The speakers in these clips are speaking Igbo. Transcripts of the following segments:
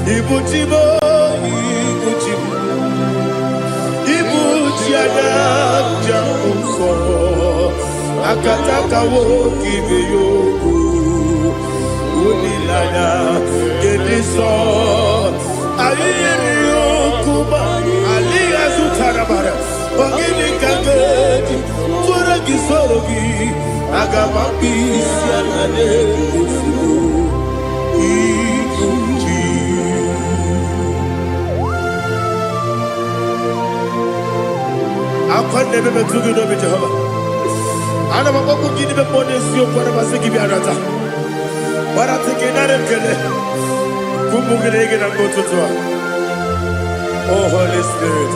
Ibuchibo, Ibuchibo, Ibuchiada, Jamufo, Akataka woki beyoku, Unilada, Gediso, Ayiri Okuba, Ali Azutarabara, Ogini Kageti, Turagi Sorogi, Agamapi, Sianade, I can't never be too good of it, Jehovah. I never want to give them money, so for the Masiki Bianata. But I'm thinking that I'm going to go to Tua. Oh, Holy Spirit.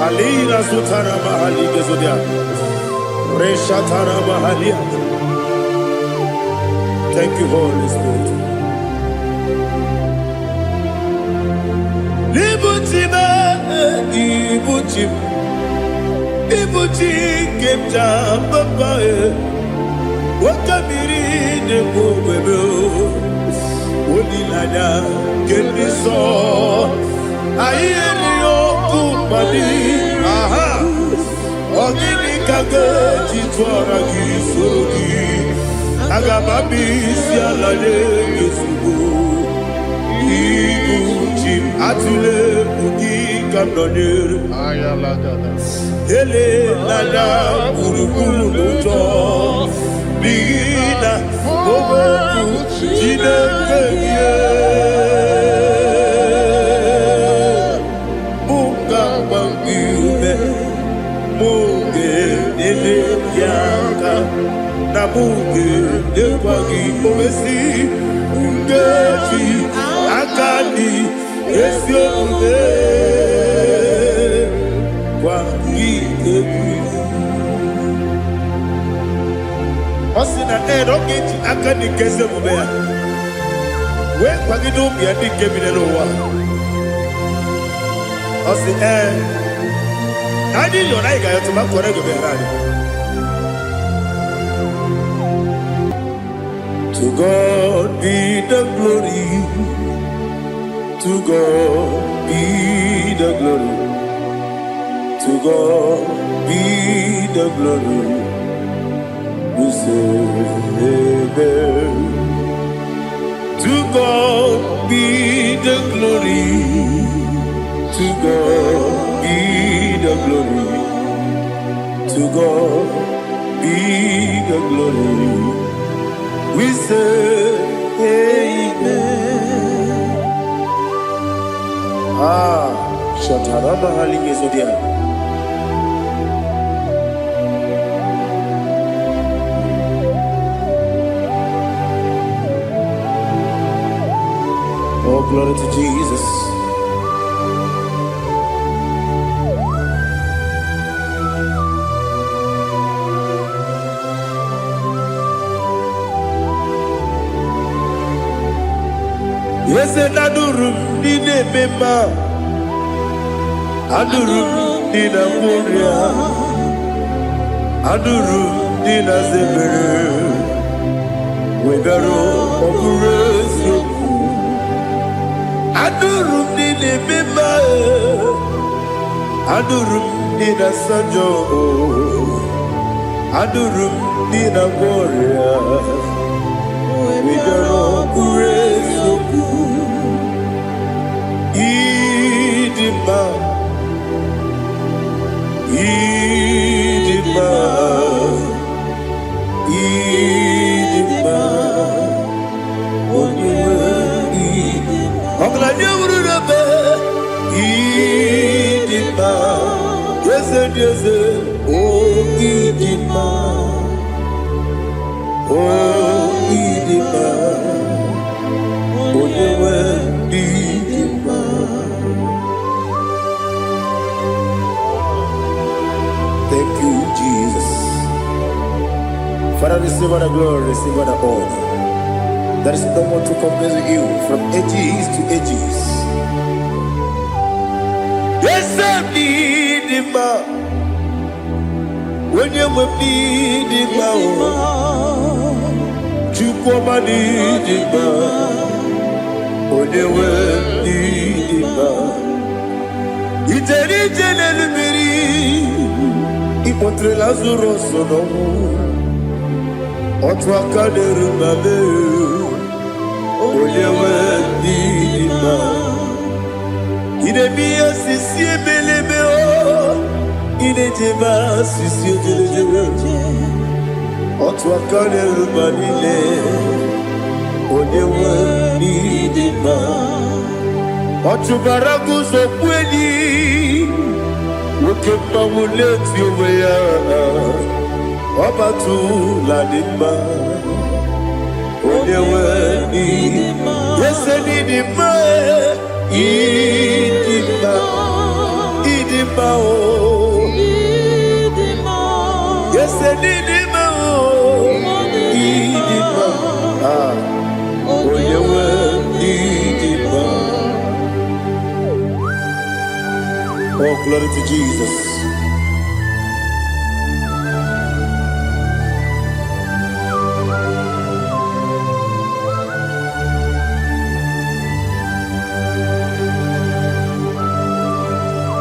Alina Sutana Mahali Gezodia. Reshatana Mahalia. Thank you, Holy Spirit. Ibuchiba, Ibuchiba. Ibuchi kemja babae wakamiri de bobebe onilada keniso ayeni okupadi aha ogini kage titwara kisorogi agababi sialade yesugo Ibuchi atule ugi kamdonere ayalagada ele lada buruburu moto bina oboku jinekeye munga bangiume munge nele yaka na munge dekwagi omesi ngeji akani esiode Osina rocket akani kese mubea. We kwagido bia di kemine no wa. Osi Adi yo na iga yo tuma kore go be radi. To God be the glory. To God be the glory. To God be the glory. We say amen. To God be the glory. To God be the glory. To God be the glory. We say amen. Shataraba halinge zodia. Oh, glory to Jesus. Yes, and Adurum did a member. Adurum did a warrior. Adurum did a zebra. We got operation. Adurum did a member. Adurum did a sanjo. Adurum did a warrior. We got operation. Idima. Idima. Idima. Idima, yes, oh Idima, oh Idima, oh Idima. Thank you, Jesus. Father, receive all the glory, receive all the honor. There is no one to compare with you from ages to ages. Yes, I need him. When you need him, you come and need him. When you incontré Lazarus no otwa kaderu mame oyewe dima ide biya sisi belebe o ide jeba sisi jebe otwa kaderu manile oyewe dima otubaragu so kweli Wokemba muleti oweya Obatu ladima Onewe idima Yese nidima Idima Idima o Idima Yese nidima o Idima Onewe idima Oh, glory to Jesus.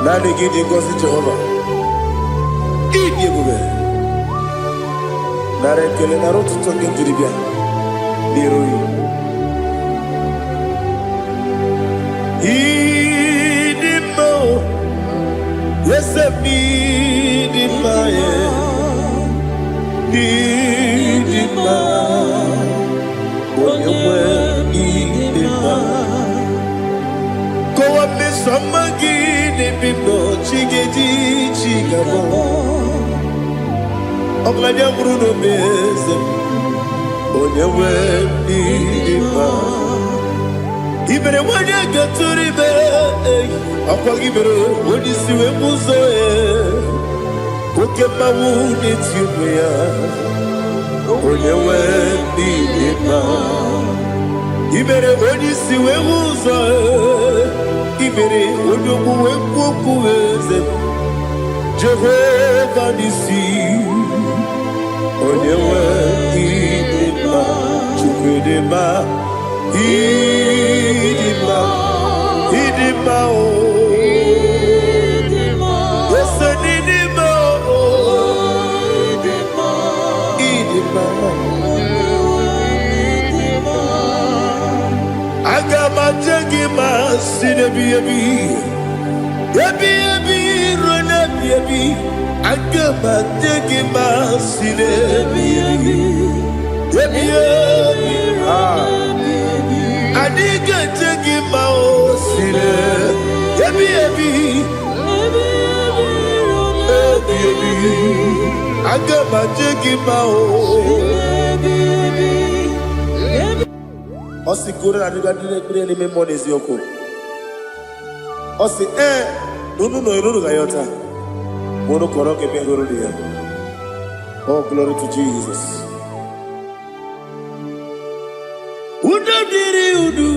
Now they give you God to Jehovah. Eat you go there. Now they kill it. I wrote to talk into the beer. Yes, I need in my need in my when you were in my go up me some again if you know chigeti chigabo Oglania Bruno Beze when you were in my even when you get to the bed Akwagibero, when you see a muzo, Okema wound it's you, when you went in Ibere, when you see a muzo, Ibere, when you go Jehovah, Nissi, when you went in Chukudema, Idima, Agama sine bibi rona bibi agama jegima sine bibi adiga jegima sine bibi agama jegima Osi kura na duga dire me monezi yoko. Osi nunu no iruru gayota. Mono koroke me iruru dia. Oh, glory to Jesus. Udo diri udu.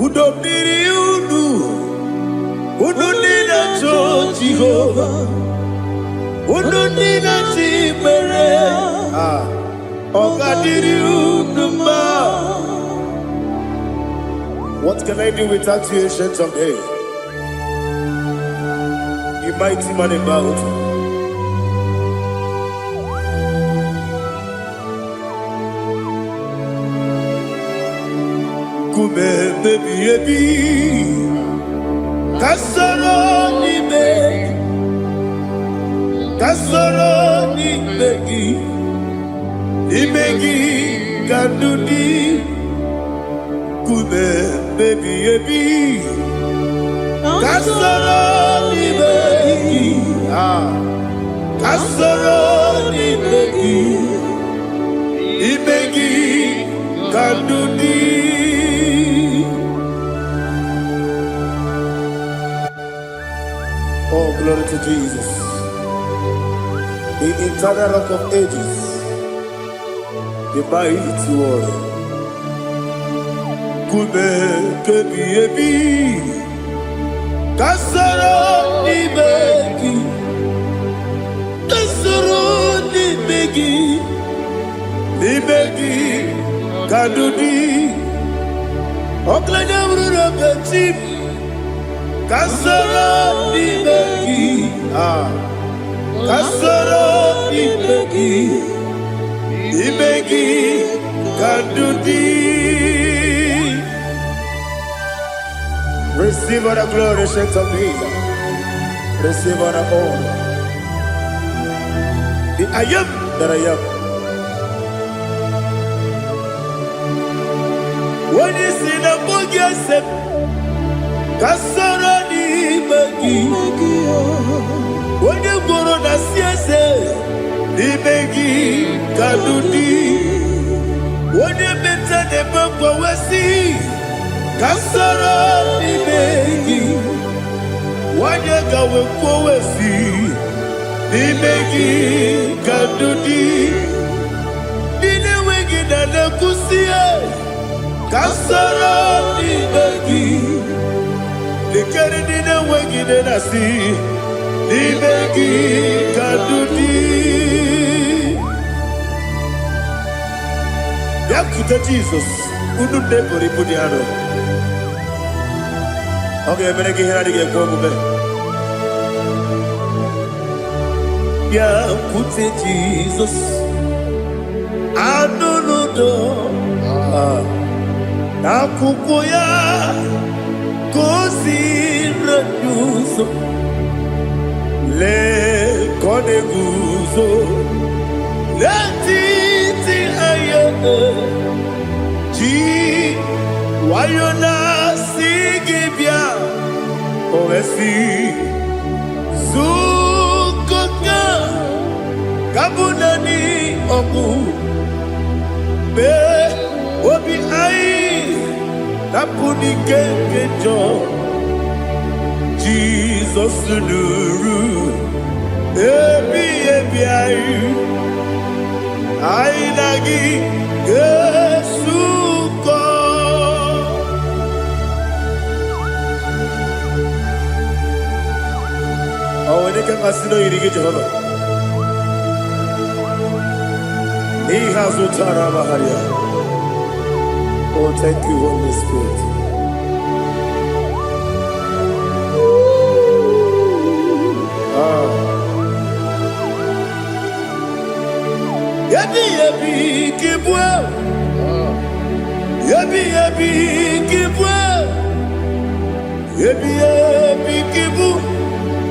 Udo diri udu. Udo nina cho Jehovah. Udo nina chibere. What can I do without you, ancient of days? You mighty man about. Kume baby, kasoro ni begi. Imegi kandudi kume baby kasoro ni begi kasoro ni begi imegi kandudi Oh, glory to Jesus, the eternal rock of ages, the mighty one. Kube kebi kasoro ni begi kadudi oklanya bruna petit kasoro ni begi Kasoro Ibegi Kandudi. Receive all the glory, strength of Jesus. Receive all the honor. The I am that I am. When you see the book, you say, Kasoro Ibegi. When you go on the CSA, Ibegi Kandudi. When you better the book, we see. Kasoro Ibegi. Wanyaga wekowesi Ibegi Kandudi. Dine wegi na nekusie Kasoro Ibegi. Dikeri dine wegi na nasi Ibegi Kandudi. Yakuta Jesus Unu nebori pudiano. Okay, I'm going to get yeah, put it Jesus. I don't know. Nakukoya, kosi reduso. Le koneguzo. Le titi ayane. Ji wayona. Owesi Zukoka Kabunani Oku Be Obi Ai Napuni Kekejo Jesus Nuru Ebi Ai Ai Nagi Yesuko. Oh, when you can consider you get Jehovah. He has Utara Maharia. Oh, thank you, Holy Spirit. Yabi Kibwa. Yabi Kibwa. Yabi Kibu.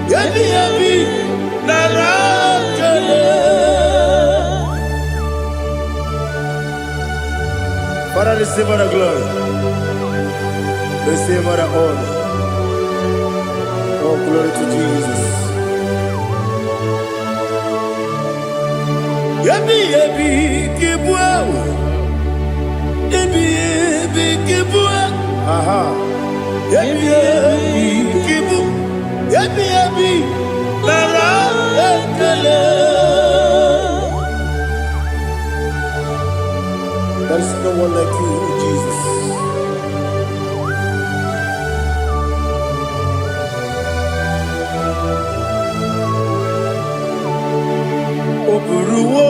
Yabi Narakale. Father, receive all the glory. Receive all the honor. Oh, glory to Jesus. Yabi Kibwa. Yabi Kibwa. Aha. Yabi Kibu. Yabi Narakale. There is no one like you, Jesus. Oburuwo,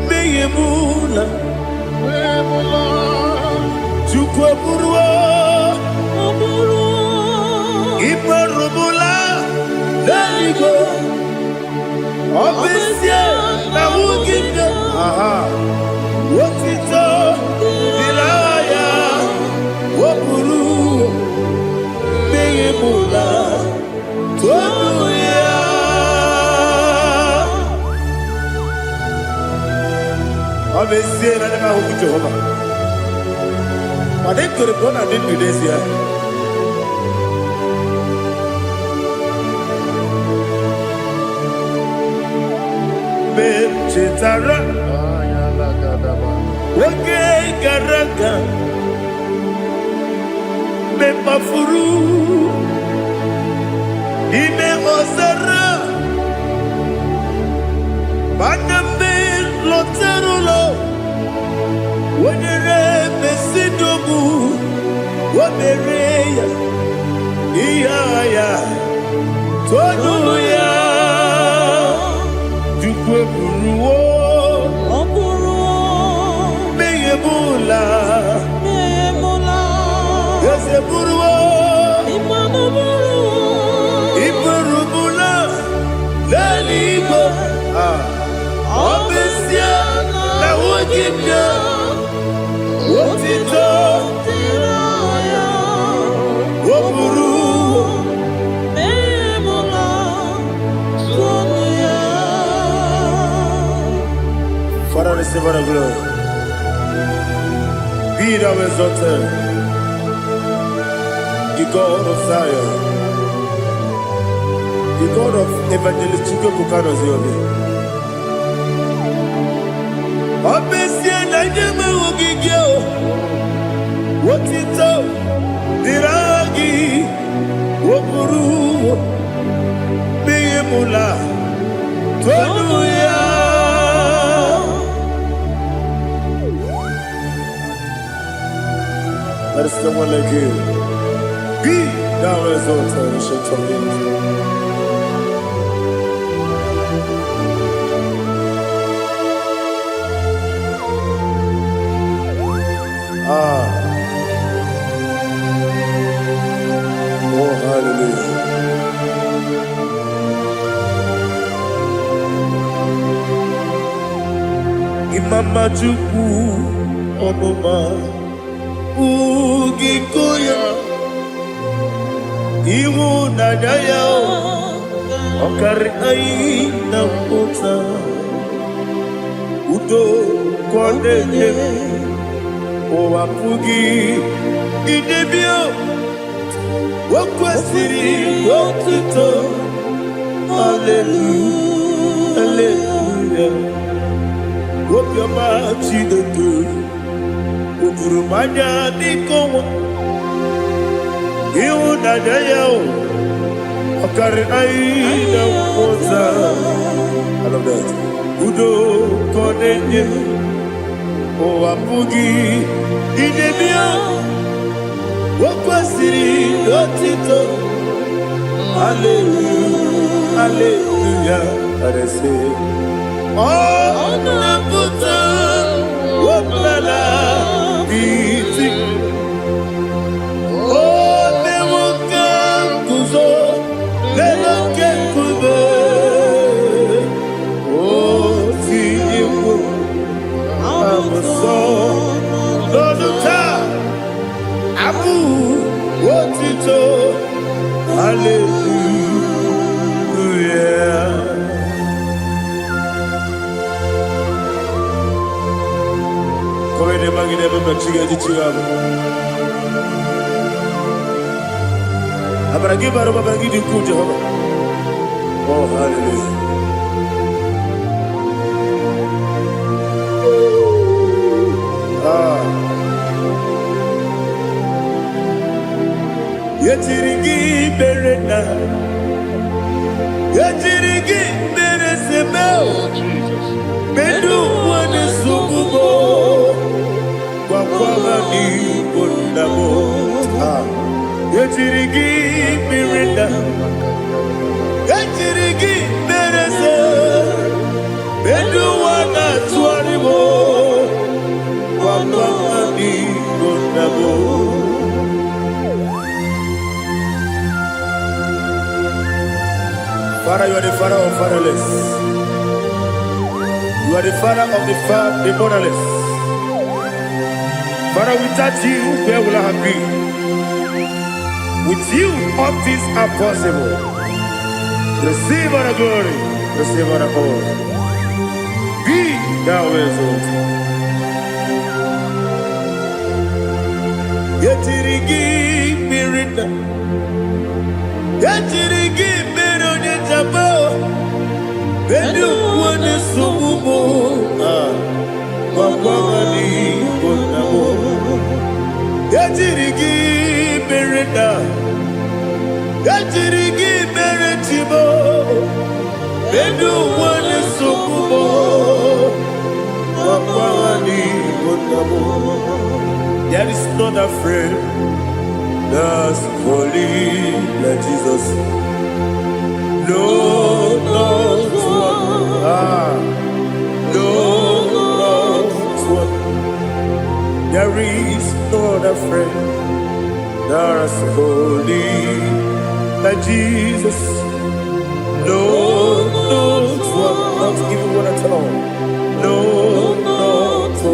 Meyemula, Chukwaburuwo, Iparubula, Daligo, Obesia, Nawugida, aha, Wotito, Dilaya, Wapuru, Meyemula, Tobuya. Obesia, Nana Jehovah. But they could have gone and did this year. Chetara, Wage Garaga, Mepafuru, Ime Ozara, Baname Loterulo, Wenere Besidobu, Wabereya, Iaya, Tonuya. Buruwo, Meyemula, Yese Buruwo, Iparubu, Ogibia, Otito, Oburu, Father, receive our glory. Be thou exalted, the God of Zion, the God of Evangelist Chico Bukanos Yobi. Obesia na nyama ogigio, Otito, Diragi, Oburu, Beyemula, Tonuya. There is no one like you. Be thou exalted, ancient of days. Oh, hallelujah. Imama Juku, Onoma. Ugikoya Iwu nadaya Okari aina kota Udo kondeye Owapugi Idebio Wakwasiri Otito Hallelujah Hallelujah Wopiama Chidodo Ukurumanya Nikowa Iu Nadayao Okari Aina Moza I love that Udo Konenye Owapugi Idebia Wakwasiri Otito Hallelujah Hallelujah I say Oh Naputa Waplala Biti Oh Newoka Kuzo Leloke Kube Oh Tiyiwo Amoso Loduta Abu Otito Hallelujah Koine magine baba chiga chiga Abaragi baro babaragi diku Jehovah. Oh hallelujah. Yetirigi berena Yetirigi beresebel Bedu wane sububo Kwa ni bondamo Yetirigi berena Yetirigi berese Bedu wana tuaribo Kwa ni bondamo Father, you are the father of fatherless. You are the father of the motherless. Father, without you, where will I have been? With you, all things are possible. Receive our glory, receive our honor. Be thou exalted. Yetirigi mirina, yetirigi mirona jabo. Bedu wane subumo, wawani bonamo. Yetirigi mirina, yetirigi miretibo. Bedu wane subumo, wawani bonamo. There is not a friend that's holy like Jesus. No, not one. No, not one. There is not a friend that's holy like Jesus. No, not one. Not even one at all. No, not one.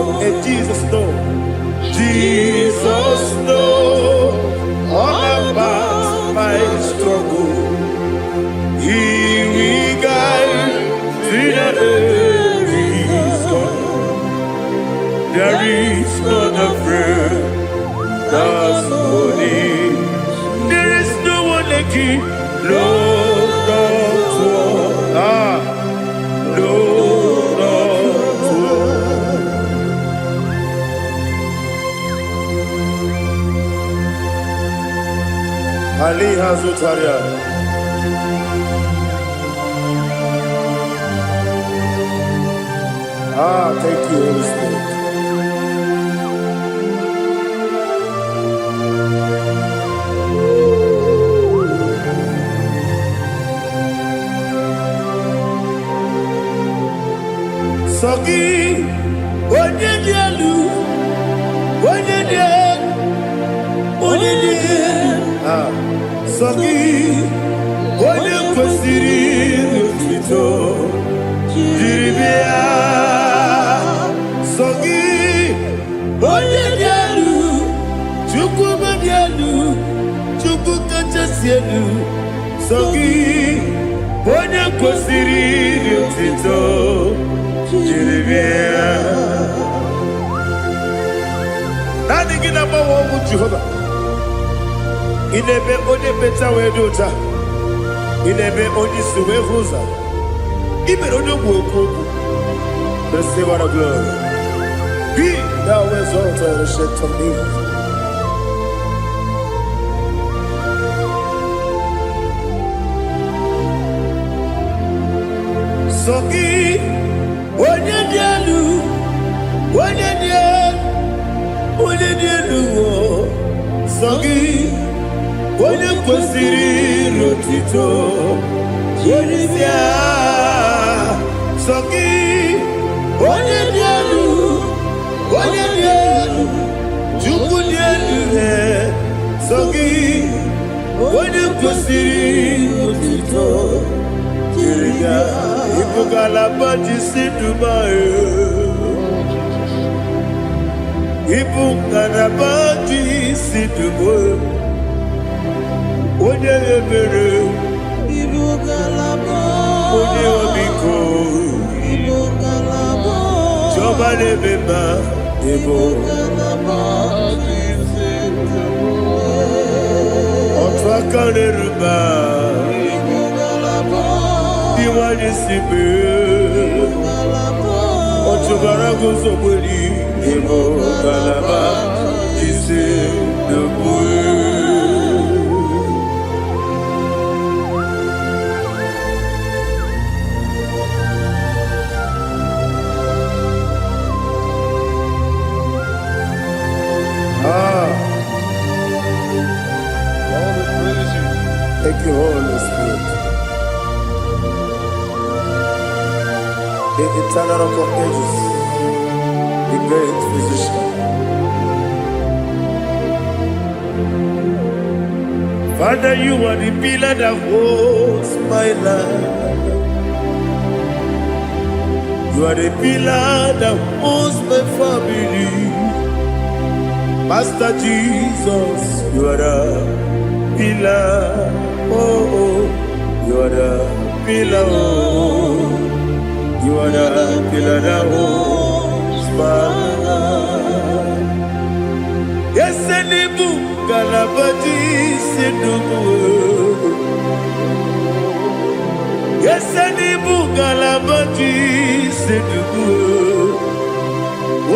Ali Hazutaria. Ah, thank you, Holy Spirit. Sogi, onye dị elu, onye dị elu, onye dị elu. Sogi, onye kwesịrị otuto, jiri bịa. Sogi, onye dị elu, Chukwu dị elu, Chukwu kachasị elu. Sogi, onye kwesịrị otuto. Nani gina mawa omu Jehovah. Inebe onye beta wedota. Inebe onye suwe huza. Ibe onye mwokoku. Receive our glory. Be thou exalted and shed on me. Sogi. Onye dị elu, onye dị elu, onye dị elu sọ gị, onye kwesịrị otuto, Onyeisia sọ gị, onye dị elu, onye dị elu, Chukwu dị elu sọ gị, onye kwesịrị otuto, Ibu galabadi Dubai. Ibu galabadi Dubai. Onye ebere. Ibu galabadi. Onye omiko. Ibu galabadi. Joba lebeba. Ibu galabadi Dubai. Otwa kaneruba. Iwani sibe Ochubara gozoboli Imo galaba Jise debue All the praise you. Thank you, Holy Spirit. The eternal rock of ages, the great physician. Father, you are the pillar that holds my life. You are the pillar that holds my family. Master Jesus, you are the pillar. Oh, you are the pillar. Oh. You are the pillar that holds my life. Yes, and the book, Galabadi, Sidubu. Yes, and the book, Galabadi, Sidubu.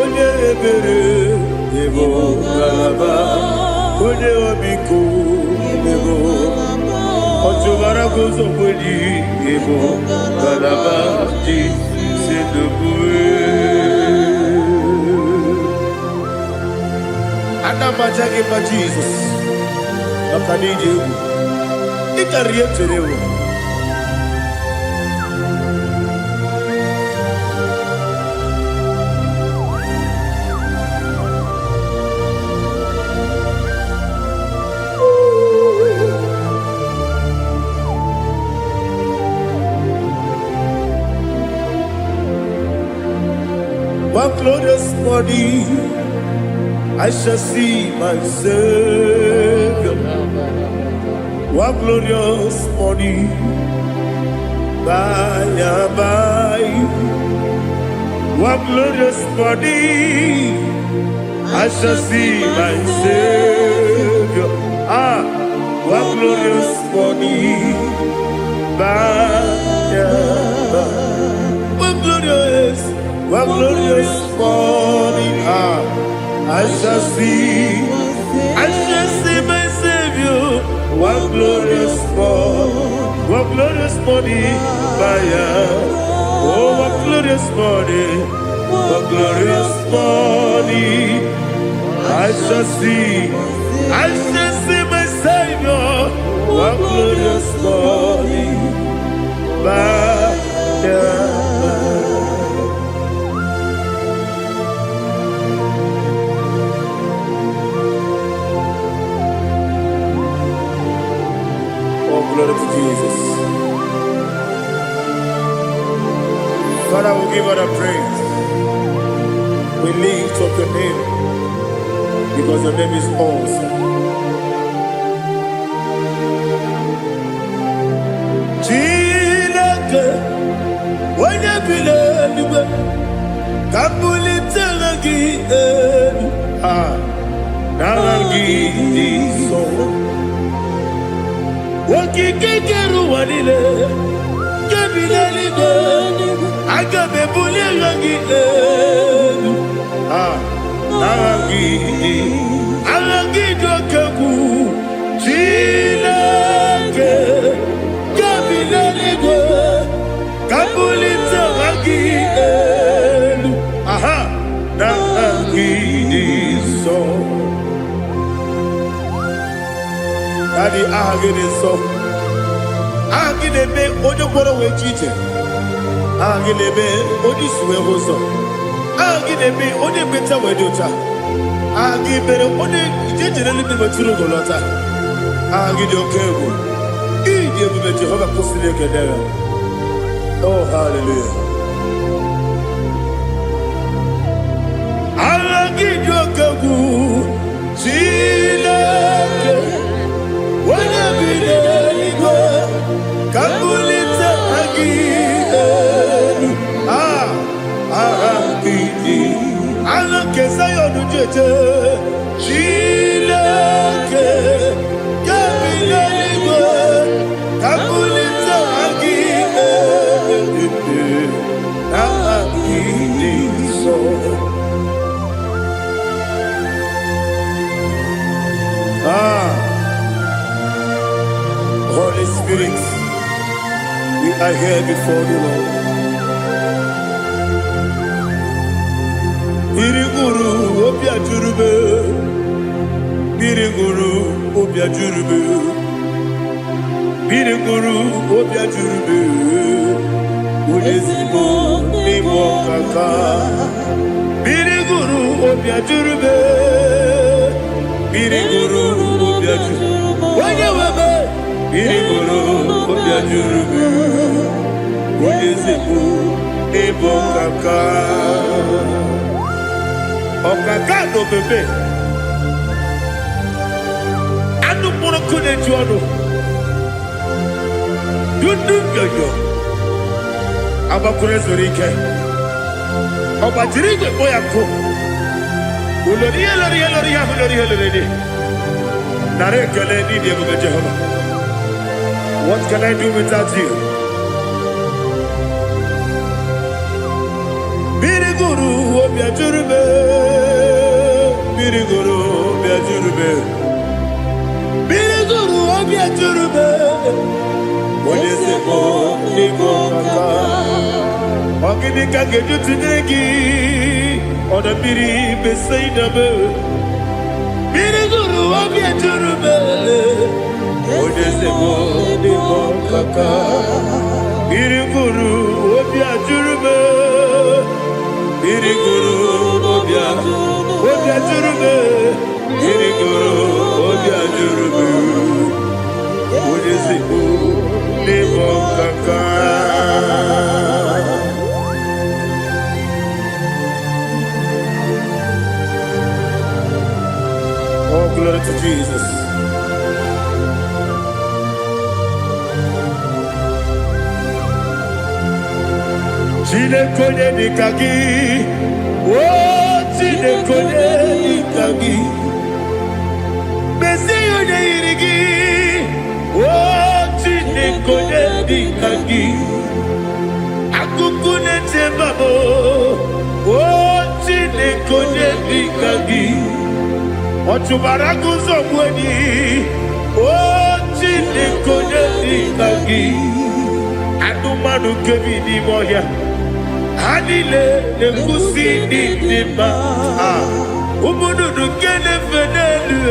Onye ebere, Ebo Galaba, Onye Obiko, Ebo. Ochubara gozoboli, Ebo Galaba, Adamajagi ma Jesus, Makaniji, Ikariyeterewo. One glorious morning, I shall see my Savior. One glorious morning, by and by. One glorious morning, I shall see my Savior. One glorious morning, by and by. One glorious morning, I shall see my Savior. One glorious morning, what glorious morning, oh, what glorious morning, what glorious morning. I shall see my Savior, what glorious morning, Oh, glory to Jesus. Father, we give all the praise. We lift up your name because your name is awesome. Chineke, onye bileliwe, kabulitela gị elu, nara gị dị nsọ. Okike kere ụwa niile, nke bileliwe, aga m ebulie gị elu, nara gị dị oke egwu. Chineke, nke bileliwe, kabulitela gị elu, nara gị dị nsọ. Daddy, so Agilebe, Odoboro Wechite, Agilebe, Odisue Hoso, Agilebe, Odebeta Wedota, Agibere, Ode, Generally Maturu Golota, Agidio Kevu, Idi Jehovah Postile Kedera. Oh, hallelujah. Agidio Kevu, Chileke. When be there, Kabulita again. Kesayo Nujete, Chileke, Kabilanigo, Kabulita again. So. Holy Spirit, we are here before you, Lord. Biriguru obia jurube, Biriguru obia jurube, Biriguru obia jurube, Udesibo nimo kaka, Biriguru obia jurube, Biriguru obia jurube, Wanyawebe. Biriguru obia jurube, Udesibo nimo kaka. Okaka no bebe. Anu mono kone juano. Dundu yoyo. Abakure zorike. Obajirige boyako. Uloriya. Nare kele ni diye Jehovah. What can I do without you? Biriguru obia jurube, Biriguru obia jurube, Biriguru obia jurube. Odesibo nimo kaka, Ogini kageju tinegi, Oda biri besaidabe. Biriguru obia jurube, Odesibo nimo kaka, Biriguru obia jurube. Biriguru obia jurube, Biriguru obia jurube, Udesibo nimo kaka. Oh, glory to Jesus. Chinekonye nikagi, oh chinekonye nikagi, Mesiyo ne irigi, oh chinekonye nikagi, Akukune tembabo, oh chinekonye nikagi, Otubaraku zomweni, Oh, Chineke Nagi, Adumanu Kevini Moya, Hanile, the Kusi Nima, Umudu Kene Fenelu,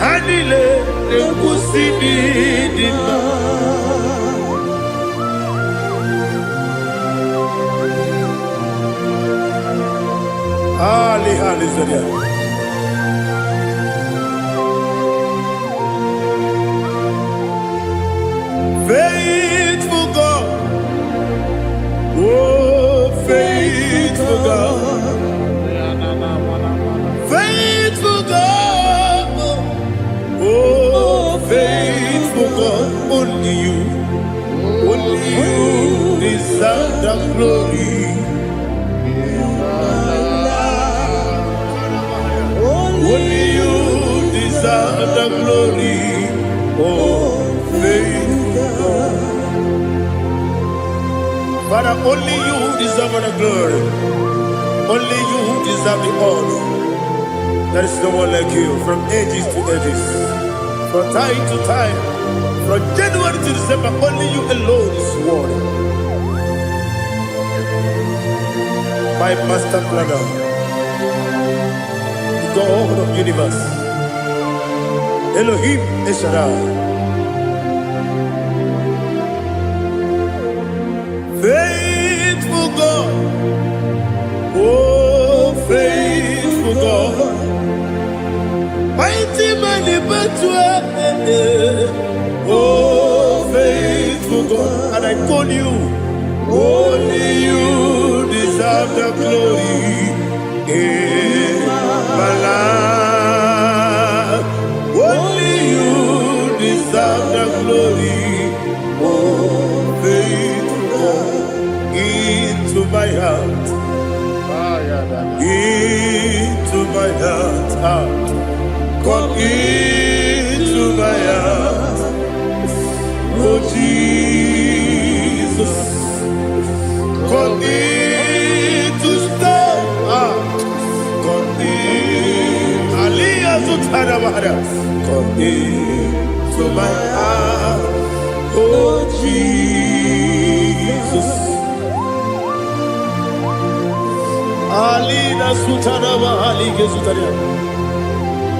Hanile, the Kusi Nima. Hallelujah. Faithful God, oh faithful God, faithful God, oh faithful God, only you deserve the glory. Only you deserve the glory, oh faithful God. Father, only you deserve the glory. Only you deserve the honor. There is no one like you, from ages to ages, from time to time, from January to December. Only you alone is worthy. My master planner, God of universe, Elohim Eshadai, faithful God, oh faithful God, mighty man in battle, oh faithful God, and I call you, only you deserve the glory. My life, only you deserve the glory. Oh, faithful God, into my heart, into my heart, come into my heart. Oh Jesus, come in to stay. Come into my heart, oh Jesus. Alina Sutanaba Ali Gesutaria.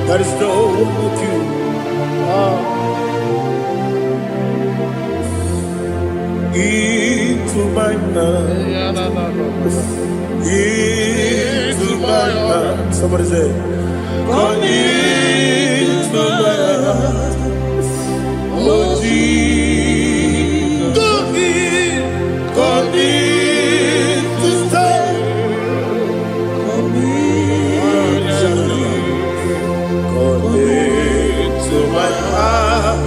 There is no one like you. Into my heart, into my heart. Somebody say, come into my heart, oh Jesus. Come in to stay. Come into my heart,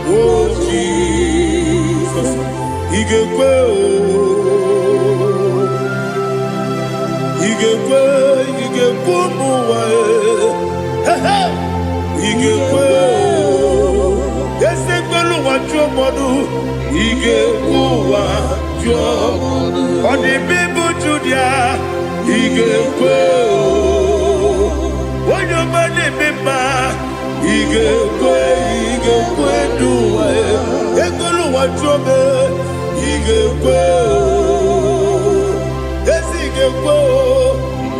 oh Jesus. He can go. He can go. He can go away. He can go. Yes, they go what your mother. He can go what your mother. On the people to dia. He can go. When your money member. He can go. He can go do it. They go what your mother. He can go. Yes, he can go.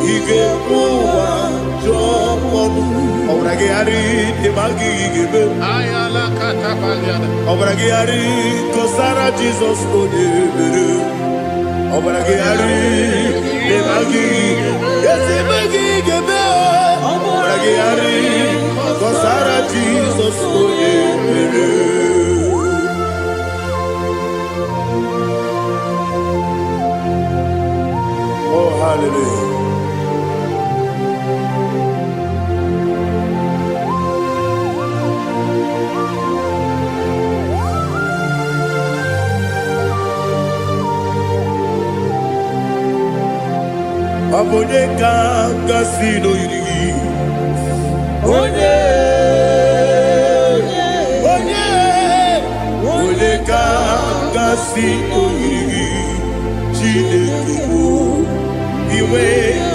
He can go what your mother. Obragiari, Imagi, give Ayala Catapaliana. Obragiari, Kosara Jesus, Obragiari, Imagi, yes, Imagi, give Obragiari, Kosara Jesus, oh, hallelujah. Abone kanga sino yiri. Onye kanga sino yiri. Chineke iwe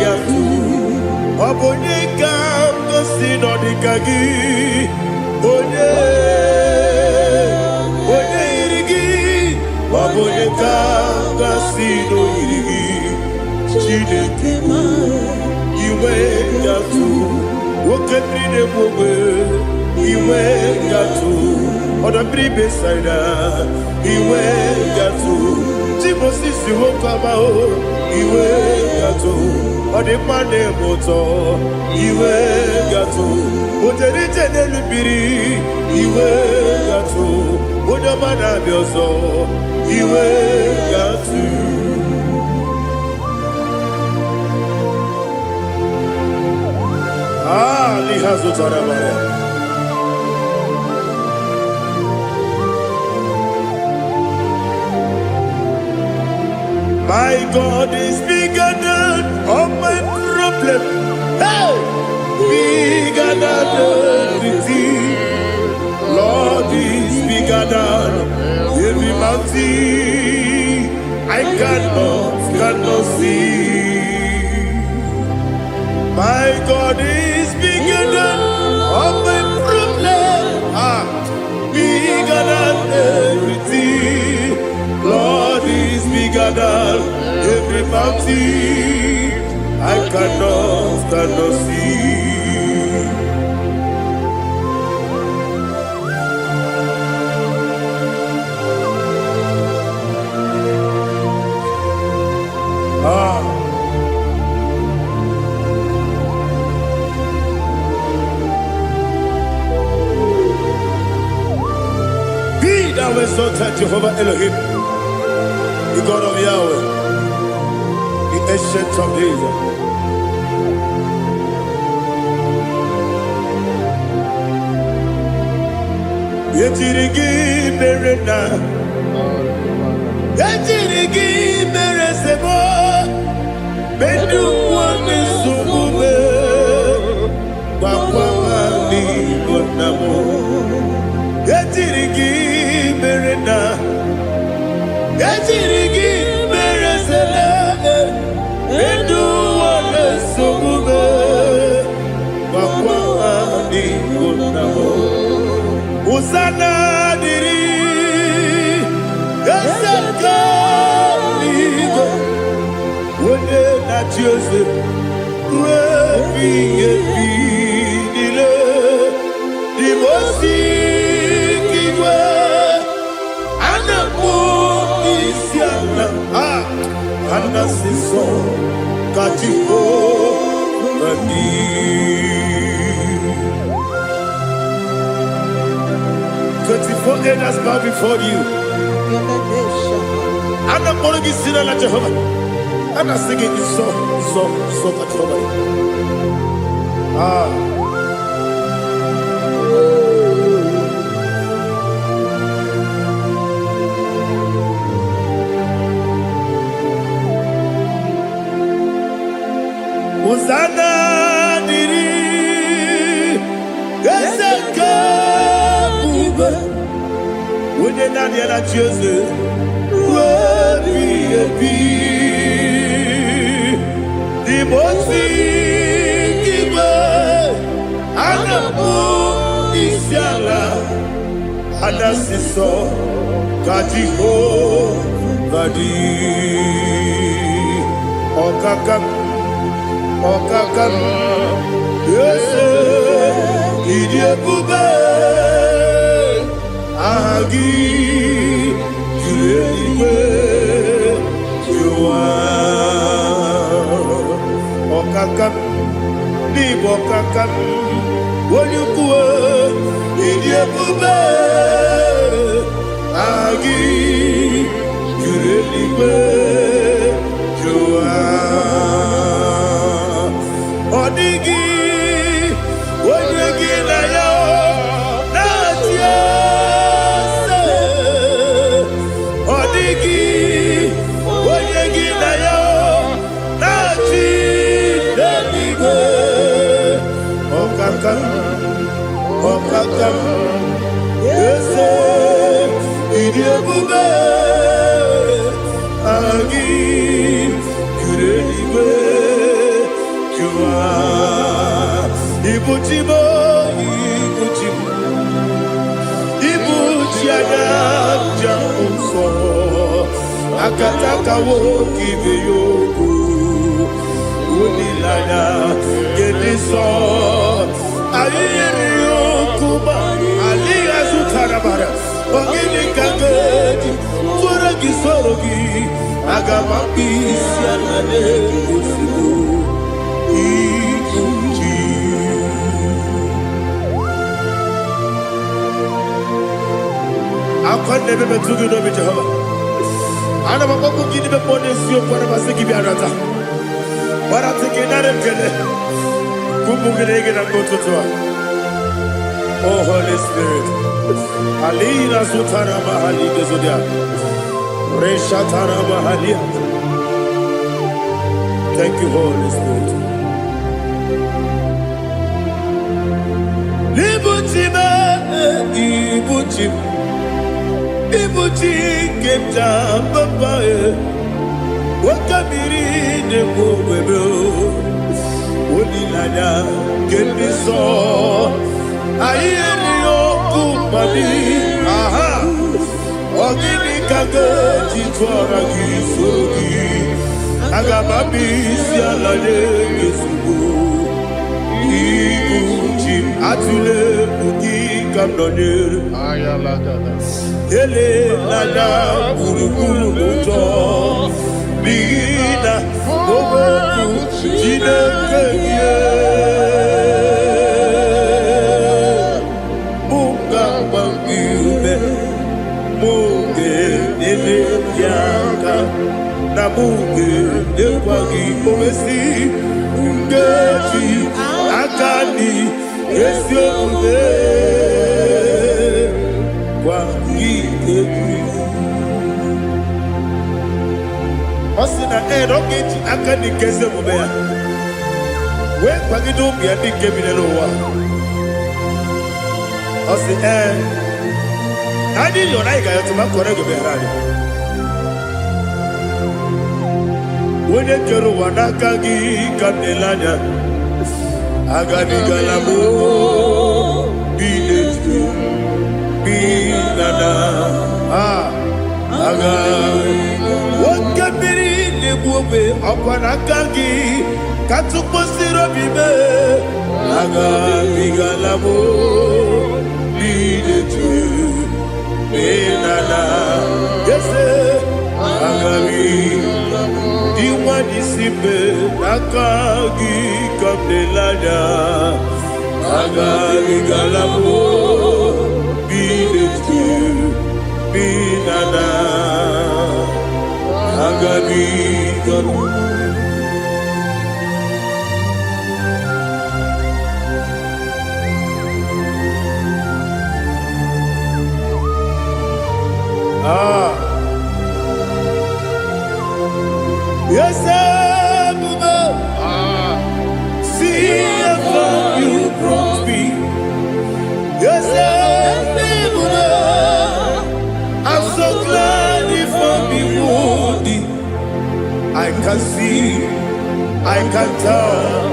yatu. Abone kanga sino dikagi. Onye Oboneka Gasino Iri Chineke Iwe Gatu Woketrine Bobe Iwe Gatu Oda Bribe Saida Iwe Gatu Timosisi Wokabao Iwe Gatu Odepane Moto Iwe Gatu Oterite Nelubiri Iwe Gatu Odamana Bioso Iwe Gatu Lihazo Tarabaya. My God is bigger than all my problem. Hey! Bigger than everything. Lord is bigger than every mountain. I cannot see. My God is bigger than all my problem. Bigger than everything. Lord is bigger than every mountain. I cannot see. Be thou exalted, Jehovah Elohim, the God of Yahweh, the ancient of days. Yetirigi merena, yetirigi meresebo, bedu wane subube, wakwamani bonamo. Yetirigi merena, yetirigi meresele, bedu wane subube, wakwamani bonamo. Usana diri, esaka ligo, wone na Joseph, wepi nile, dimosi kiwe, anamu isiana, anasiso katiko gani. 24 elders bow before you. I'm not going to be seen like Jehovah. I'm not singing this song like Jehovah. Hosanna diri, eseka. When you're not yet at Joseph, the most Anabu Isiala, Anasiso, Katiho, Vadi, Okakam, yes, Idiabube. Agi, Juliwe, Jua, Okakam, Nibo Kakam, Wonyukue, Idiabube, Agi, Juliwe, Jua, Odigi, Wonyagi na yo, Natia. Okakam, yes, Idiabube, Agi, Kurelibe, Jua, Ibuchibo, Ibuchiada, Jaunso, akataka woki beyoku unilaya gediso ayiri yokuba aliya zutarabara ogini kagedi turagi sorogi agamabisi alale usibu ikuji akwande bebe tugi no bi Jehova ana maboko gini be pone sio kwa basiki bi arata bara tiki nare kele kumugirege na kototoa. Oh Holy Spirit alina sutara mahali gezodia resha tara mahali. Thank you Holy Spirit. Libutime ibutime ibuti kemta papa wakamiri de bobebe onilanya kemiso ayeri okupani aha ogini kage titwara gisogi agamabisi alale gesubu ibuti atule buki kamdonir ayalagada ele lada burukuru moto bina oboku jinekeye munga bangiume munge nele yaka na munge nekwagi omesi ngeji akani esiombe Osina rogeji akani keze mubea we kwagido bia di kebile wa osi adi yo na iga yo tuma kore go be rari wone kero wanaka gi kanelanya agadi galamo biletu binana aga wakabiri lebuobe akwanakagi katuposiro bibe aga bigalamo biletu binana yese aga diwani sibe nakagi kamdelanya aga bigalamo biletu binana agabi galu yes Buddha see how you brought me yes Buddha I'm so glad if I'm wounded. I can see, I can tell,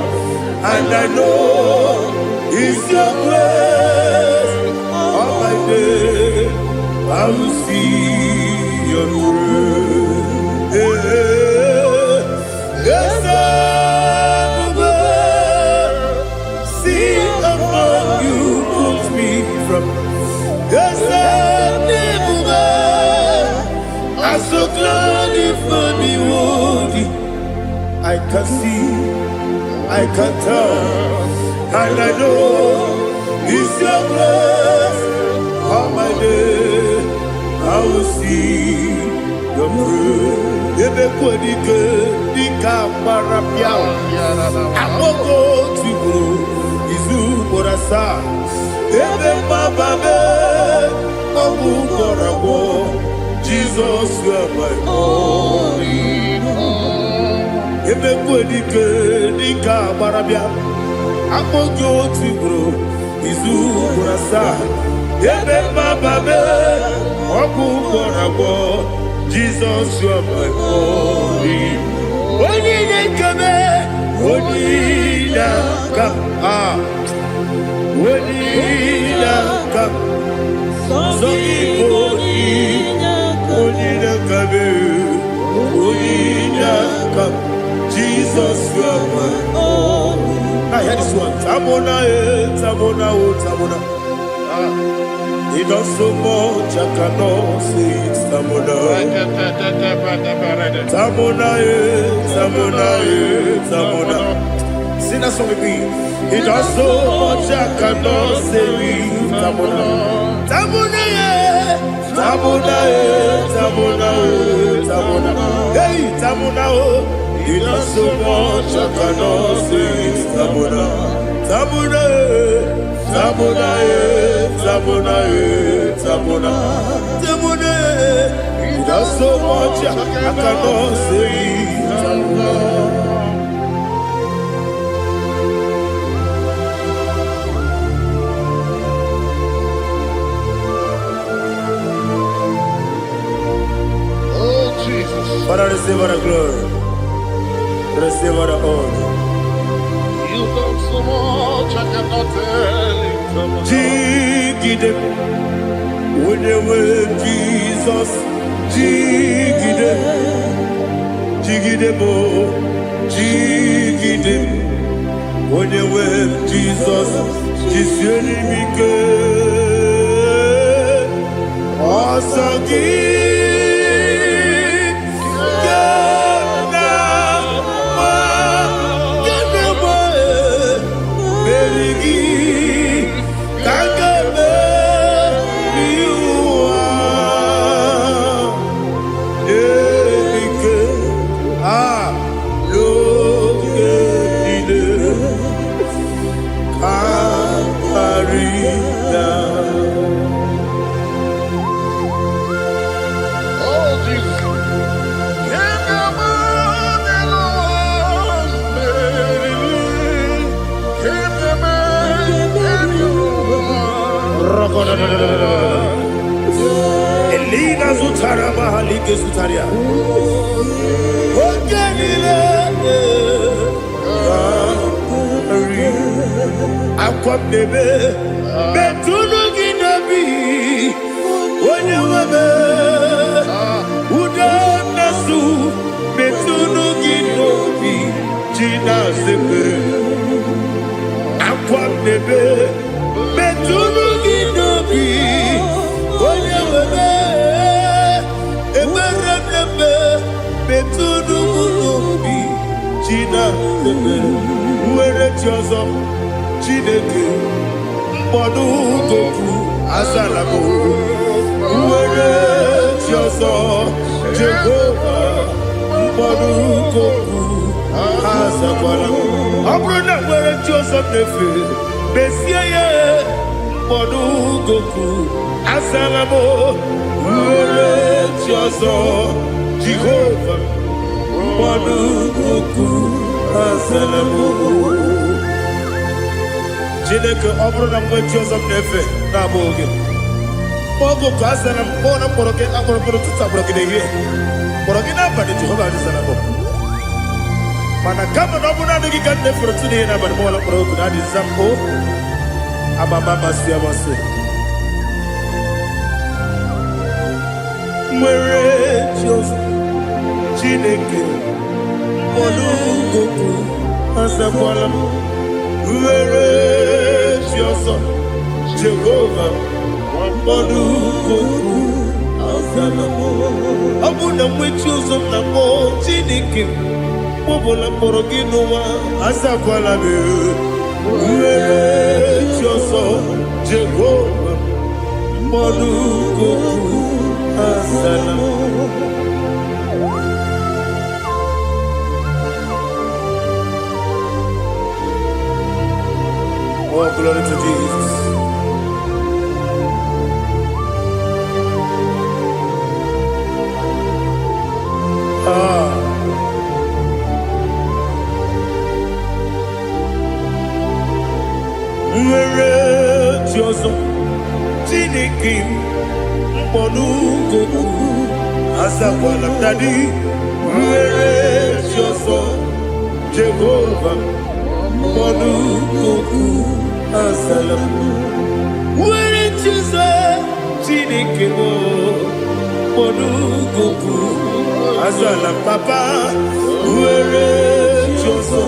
and I know it's your grace. On my day, I will see your grace. Yes, see among you put me from. Yes, I'm so glad if me woody. I can see, I can tell, and I know it's your grace. On my day, I will see your grace. Ebe kodike, dika marapia. Amoko tibu, izu borasa. Ebe mababe, obu korabo. Jesus, you are my only home. Ebe kodike, dika marapia. Amoko tibu, izu borasa. Ebe mababe, obu korabo. Jesus, you are my only. Only kame, only come, only come. So only kame. Now hear this one. Tamona, Tamona, Tamona. He does so much, I cannot say it. Tamona, Tamona, Tamona, Tamona. Sing that song with me. He does so much, I cannot say it. Tamona, Tamona, Tamona, Tamona, Tamona. Hey, Tamona, he does so much, I cannot say it. Tamona, Tamona, Tamona, Tamona, Tamona, Tamona. He does so much, I cannot say it. Tamona. Father, receive our glory. Receive our honor. You done so much, I cannot tell it. Jigide, when you were Jesus, Jigide, Jigide bo, Jigide, when you were Jesus, Jisyenimike, Asagi. Elina Zutara Mahalike Zutaria. Ogenile Akwabebe Betunu Ginabi Wanyawebe Udanasu Betunu Ginobi Jina Zepe Akwabebe Betunu Ginobi Wanyawebe Eberebe Betunu Ginobi Jina Zepe Uwere Tiozo Chineke Mbodu Goku Azalabo Uwere Tiozo Jehovah Mbodu Goku Azalabo Abrona Uwere Tiozo Nefe Besiye Mbodu Goku Azalabo Uwere Tiozo Jehovah Mbodu Goku Azalabo Jineke obro mwe chozo mnefe na boge. Mogo kaza na mbona poroke akoro tuta poroke de. Poroke na bade Jehova alizana bo. Mana kama no buna ndiki kande frotu de na bade mola poroke na dizambo. Ababa masia mase. Mwere chozo Jineke mbonu goku asakwala. Where is your son, Jehovah? Mbodu Goku Azalamo. Abuna mwechuzo mnamo Chineke Mobola Poroginowa Azakwala me. Where is your son, Jehovah? Mbodu Goku Azalamo. Oh, glory to Jesus. Where Tiozo Chineke Mbonu Goku Azakwala Daddy. Where Tiozo Jehovah Mbonu Goku Azalamo. Where Tiozo Chineke Mbonu Goku Azalam Papa. Where Tiozo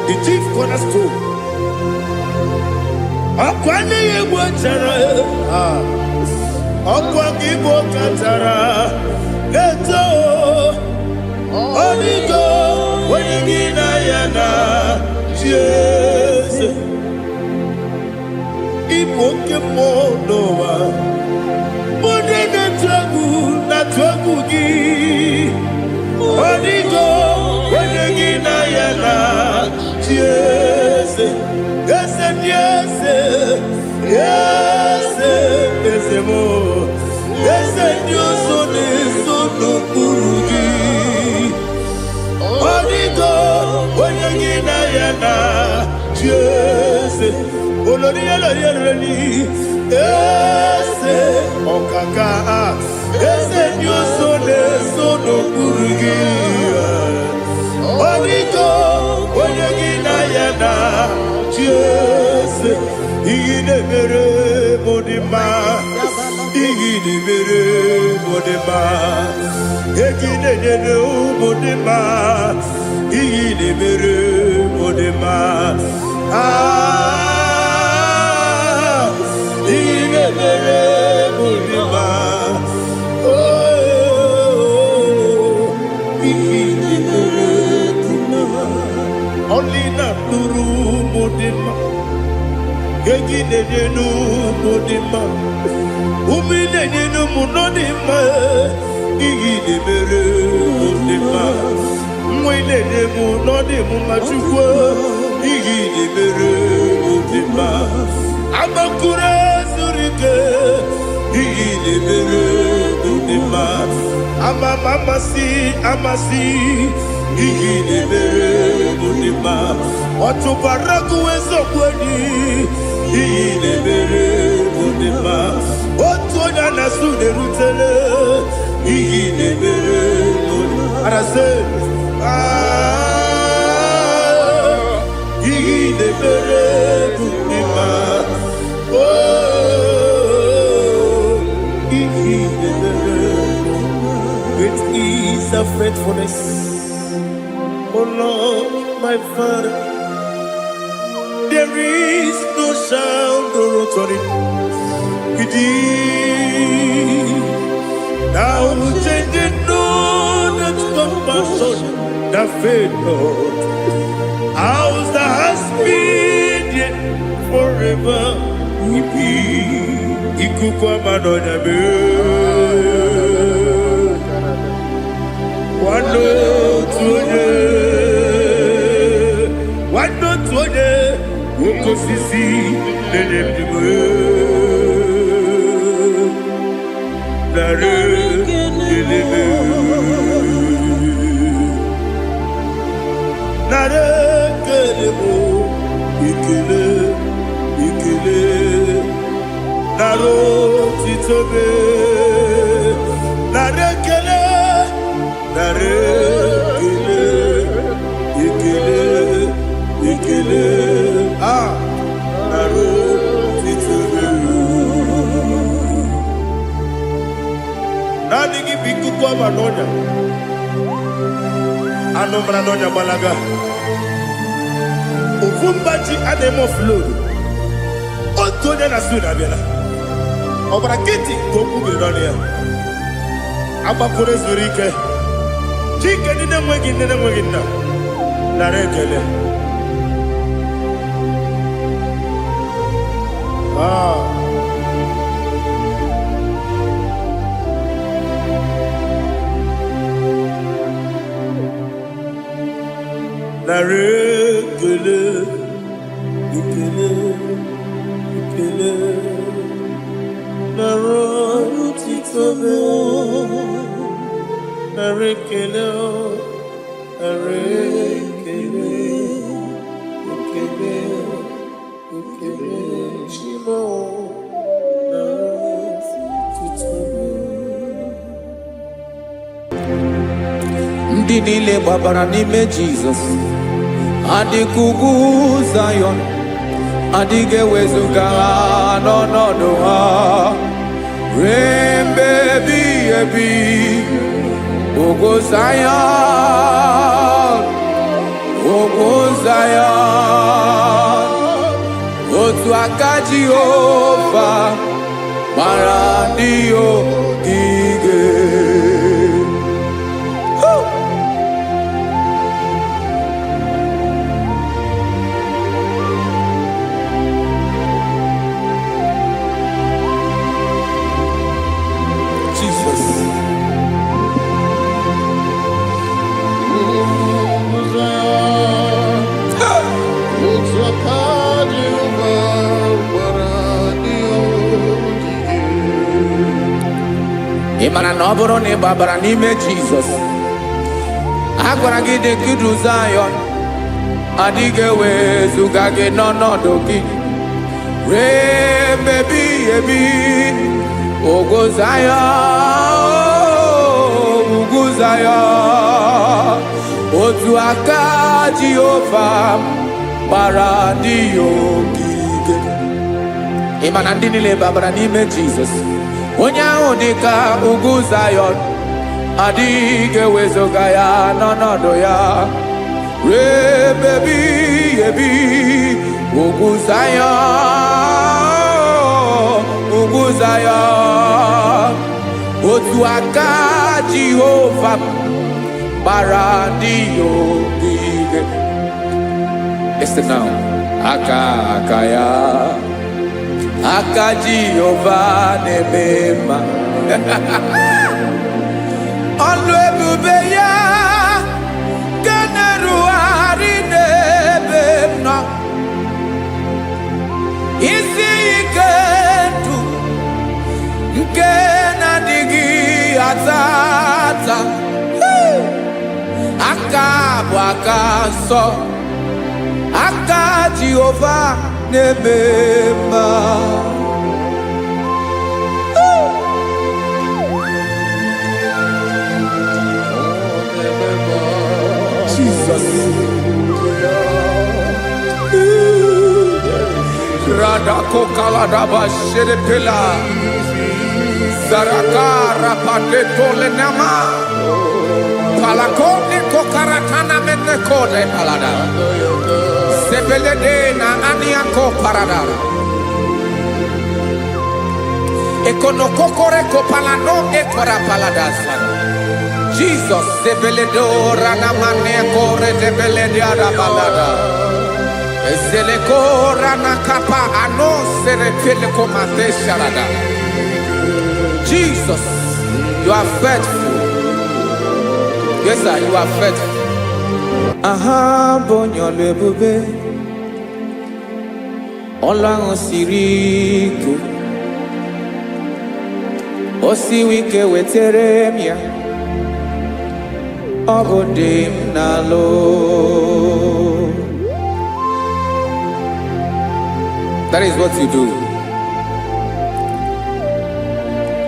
The chief cornerstone. Akwane Igbo chara, Akwa Igbo chara, Leto, Onigo, Wenigina Yana, Jesus. Igbo kemo noa, Mone na tragu gi, Onigo, Wenigina Yana, Jesus. Yes, yes, yes, yes, more. Yes, Dios son eso no purugi. Onigo, oyagina yana, yes. Olori olori, yes. Okaka, yes, Dios son eso no purugi. Onigo, oyagina yana. Yes, Igide mere modima, Igide mere modima, Igide mere modima, Igide mere modima, Igide mere modima, oh, Igide mere modima, only not Nuru modima. Gegi nenu modima, umi nenu munodima, igi de mere modima, mwe nenu munodimu machukwa, igi de mere modima, amakure surike, igi de mere modima, amasi, igi de mere modima, otubaraku ezokweni. Igide mere modima, otonya na sude rutele. Igide mere modima, arase. Igide mere modima, oh, igide mere modima. Great is thy faithfulness, oh Lord, my Father. There is no sound or authority. Now changing no that compassion, that faith not. Ours that has been yet forever we be. Ikukwa madonya be. Wano tuone, wano tuone. Oko sisi nenem diwe, nare kelebe, nare kelebo, ikele, naro titobe, nare kele. no brano nya balaga. Ufumbaji ademo flow. Otonya na suna bela. Obra kiti koku bironia. Aba kore zurike. Chike nine mwegi na. Na rekele. Na rekele. Ikele. Na rotitobe. Na rekele. Na rekele. Ikele. Shimo. Na rotitobe. Ndị niile gbabara n'ime Jizọs adịghị ugwu Zayọn, adịghị ewezuga ha n'ọnọdụ ha ruo mgbe ebighị ebi. Ugwu Zayọn, ugwu Zayọn, otu aka Jehova gbara ndị ogige. Ị mara na ọ bụrụ na ị gbabara n'ime Jizọs, a gwara gị dị ka Zayọn, adịghị ewezuga gị n'ọnọdụ gị ruo mgbe ebighị ebi. Ugwu Zayọn, ugwu Zayọn, otu aka Jehova gbara ndị ogige. Ị ma na ndị niile gbabara n'ime Jizọs, onye ahụ dị ka ugwu Zayọn, adịghị ewezuga ya n'ọnọdụ ya ruo mgbe ebighị ebi. Ugwu Zayọn, ugwu Zayọn, otu aka Jehova gbara ndị ogige. Listen now. Aka ya, aka Jehova na-eme mma. Ọlụ ebube ya ga na-erugharị n'ebe m nọ. Isi ike ndụ nke na-adịghị ata ata. Aka bụ aka nsọ, aka Jehova na-eme mma. Jesus. Radako kaladaba sherepela zarakara pateto lenama palakone kokaratana mene kode palada sebelede na aniako parada ekono kokore kopalano ekora paladasa. Jesus sebeledo rana mane kore sebelede ada balada. Eseleko rana kapa ano serepele komate sharada. Jesus, you are faithful. Yes, sir, you are faithful. Aha, bonyo lebube. Ola osiriku. Osi wike weteremia. Obodim nalo. That is what you do.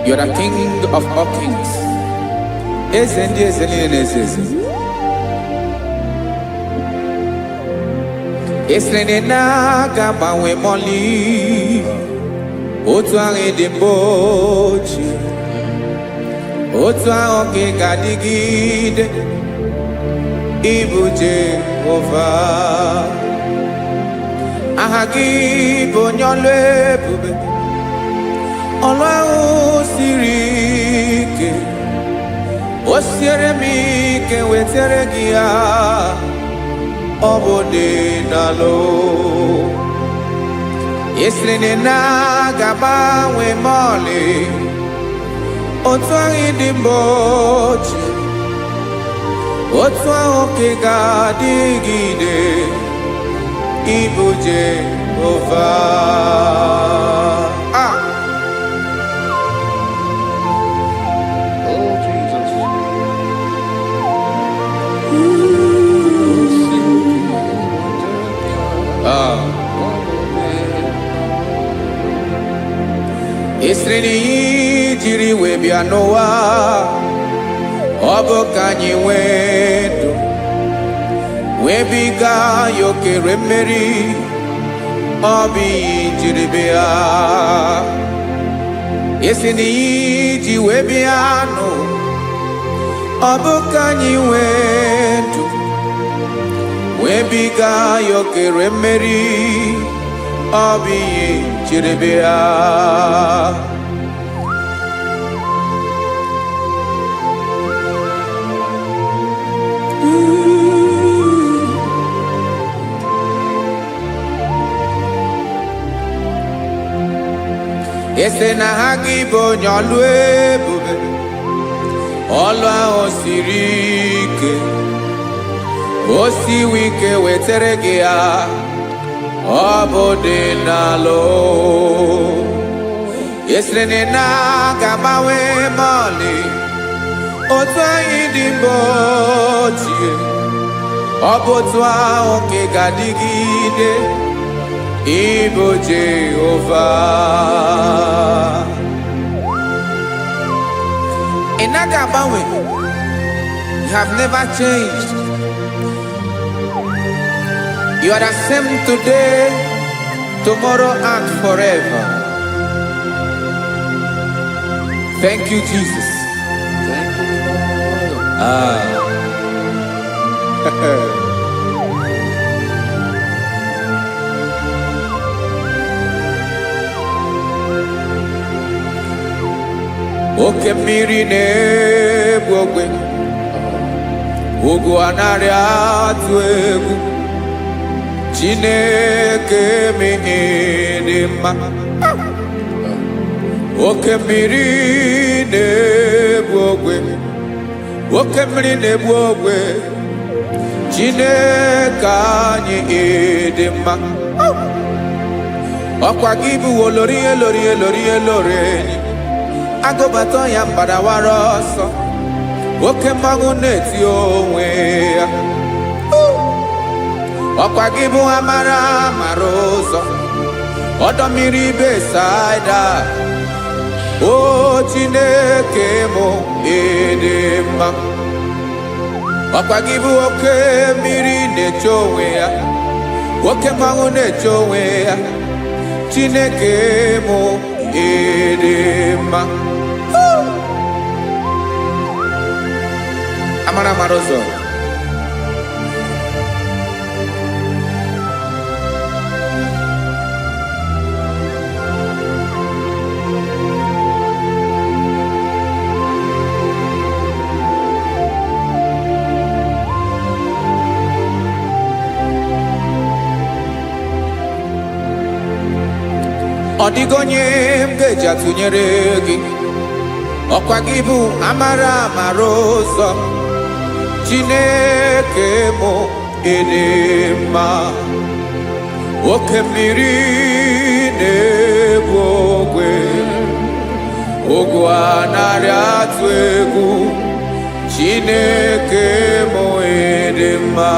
You are the King of all kings. Ezendi ezeli nezezi. Esrene na gama we moli. Otu ange dembochi. Otu ange gadigide. Ịbụ Jehova. Aha gị bụ onye ọlụ ebube, ọlụ ahụ siri ike. O siere m ike wetere gị ya, ọ bụ dị n'alụ. Ị sịrị na ga-agbanwe m ọlị, otu ahụ dị mgbe ochie, otu ahụ ka ị ga-adịgide. Ịbụ Jehova. Oh, Jesus. Ị sịrị na ihe jiri wee bịa n'ụwa, ọ bụ ka anyị nwee ndụ, wee biga ya okere mmeri. Ọ bụ ihe jiri bịa. Ị sị na ihe ji wee bịa nụ, ọ bụ ka anyị nwee ndụ, wee biga ya okere mmeri. Ọ bụ ihe jiri bịa. Ị sị na ha gị bụ onye ọlụ ebube, ọlụ ahụ siri ike. O siwe ike wetere gị ya, ọ bụ dị n'alụ. Ị sịrị na ga-agbanwe m ọlị, otu anyị dị mgbe ochie, ọ bụ otu ahụ ka ị ga-adịgide. Ịbụ Jehova. Ị naghị agbanwe. You have never changed. You are the same today, tomorrow, and forever. Thank you, Jesus. Thank you, Lord. Oke mmiri na-egbu ogwe, ugwu anaghị atụ egwu. Chineke mee dị mma. Oke mmiri na-egbu ogwe, oke mmiri na-egbu ogwe. Chineke anyị dị mma. Ọkwa gị bụ olori elori elori elori enyi, agụbata ya mgbadawara ọsọ. Oke mmanwụ na-eti onwe ya. Ọkwa gị bụ amara amara ụzọ, ọdọ mmiri Besaida. O Chineke mụ ịdị mma. Ọkwa gị bụ oke mmiri na-eche onwe ya, oke mmanwụ na-eche onwe ya. Chineke mụ ịdị mma. Amara amara ụzọ. Ọ dịghị onye m ga-eji atụnyere gị. Ọkwa gị bụ amara amara ụzọ. Chineke mụ ịdị mma. Oke mmiri na-egbu ogwe, ogwu anaghị atụ egwu. Chineke mụ ịdị mma.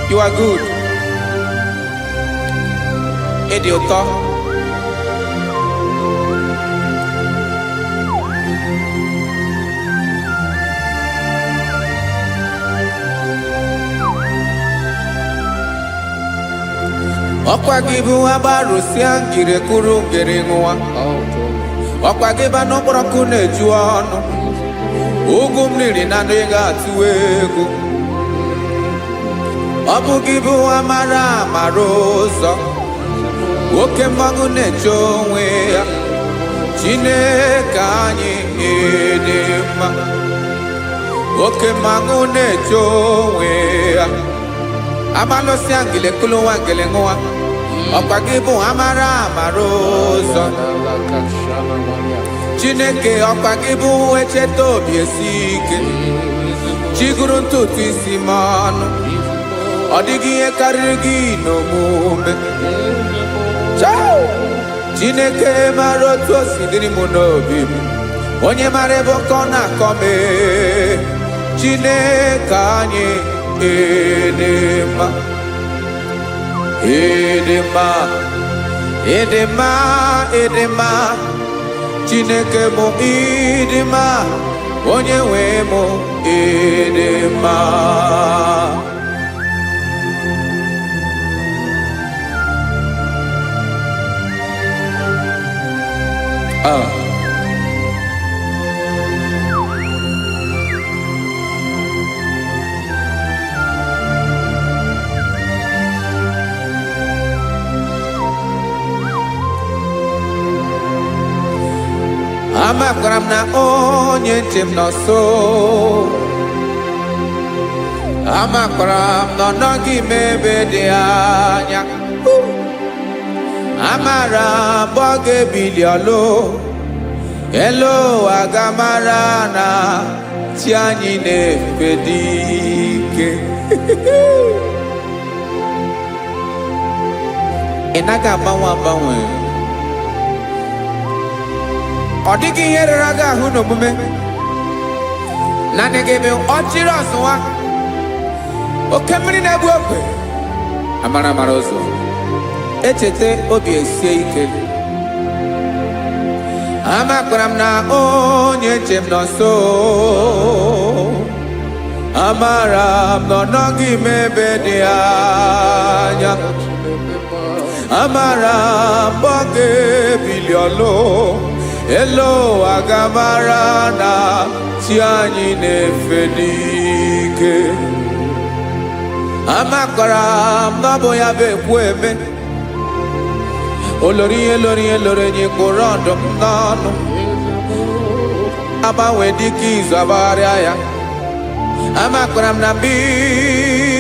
You are good. Ịdị ụtọ. Ọkwa gị bụ agbarụsịa ngire kụrụ ngere nwa. ọkwa gị ba n'ụkpọrọkụ na-eju ọnụ ugwu mmiri na ndị ga-atụ egwu ọ bụ gị bụ amara amara ụzọ oke mmanwụ na-eche onwe ya Chineke anyị dị mma oke mmanwụ na-eche onwe ya amalụsị angele kulu nwa ngele nwa ọkwa gị bụ amara amara ụzọ Chineke ọkwa gị bụ echeta obi esi ike chiguru ntutu isi m ọnụ ọ dịghị ihe karịrị gị n'omume Chineke mara otu o si dịrị m n'obi m onye mara ebe ọkọ na-akọ m Chineke anyị dị mma dị mma dị mma dị mma Chineke mụ ịdị mma onye nwe mụ ịdị mma amakwara m na onye nche m nọ nso amakwara m na ọ nọghị m ebe dị anya amara m ọ ga-ebili ọlụ elu aga mara na chi anyị na-efe dị ike ị naghị agbanwe agbanwe ọ dịghị ihe rere gị ahụ n'omume naanị gị bụ ọchịrị ọzụwa oke mmiri na-egbu ogwe amara amara ụzọ echeta obi esie ike amakwara m na onye nche m nọ nso amara m na ọ nọghị m ebe dị anya amara m ọ ga-ebili ọlụ elu aga mara na chi anyị na-efe n'ike amakwara m na ọ bụ ya bụ ekwu eme olori ihe lori ihe lori enyi kpụrụ ọdụm n'ọnụ agbanwe dịka izu agbagharịa ya amakwara m na mgbe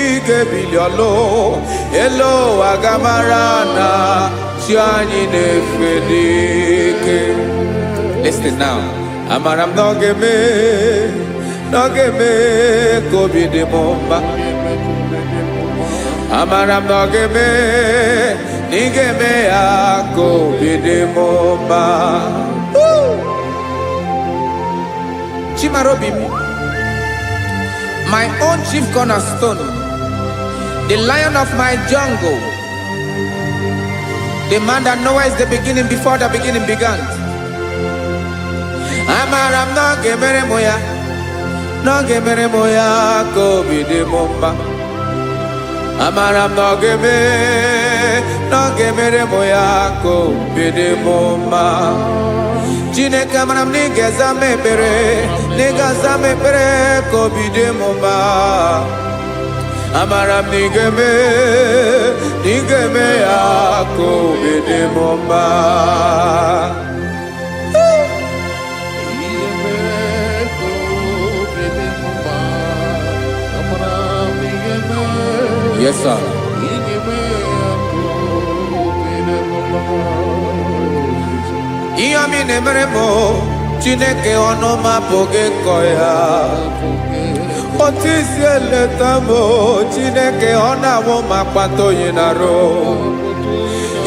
ị ga-ebili ọlụ elu aga mara na chi anyị na-efe n'ike. Listen now. Amara m na ọ ga-eme ka obi dị m mma. Amara m na ọ ga-eme na ị ga-eme ya ka obi dị m mma. Chimarobi m, my own chief cornerstone, the lion of my jungle, the man that knows the beginning before the beginning began. Amara m na ọ ga-emere m ya, na ọ ga-emere m ya ka obi dị m mma. Amara m na ọ ga-eme, na ọ ga-emere m ya ka obi dị m mma. Chineke amara m na ị ga-aza m ekpere, na ị ga-aza m ekpere ka obi dị m mma. Amara m na ị ga-eme, na ị ga-eme ya ka obi dị m mma. Yes, sir. Ihe ọmị na-emere m Chineke ọnụ m apụghị ịkọ ya. Otu isi eleta m Chineke ọ na-awụ m akpata oyi n'arụ.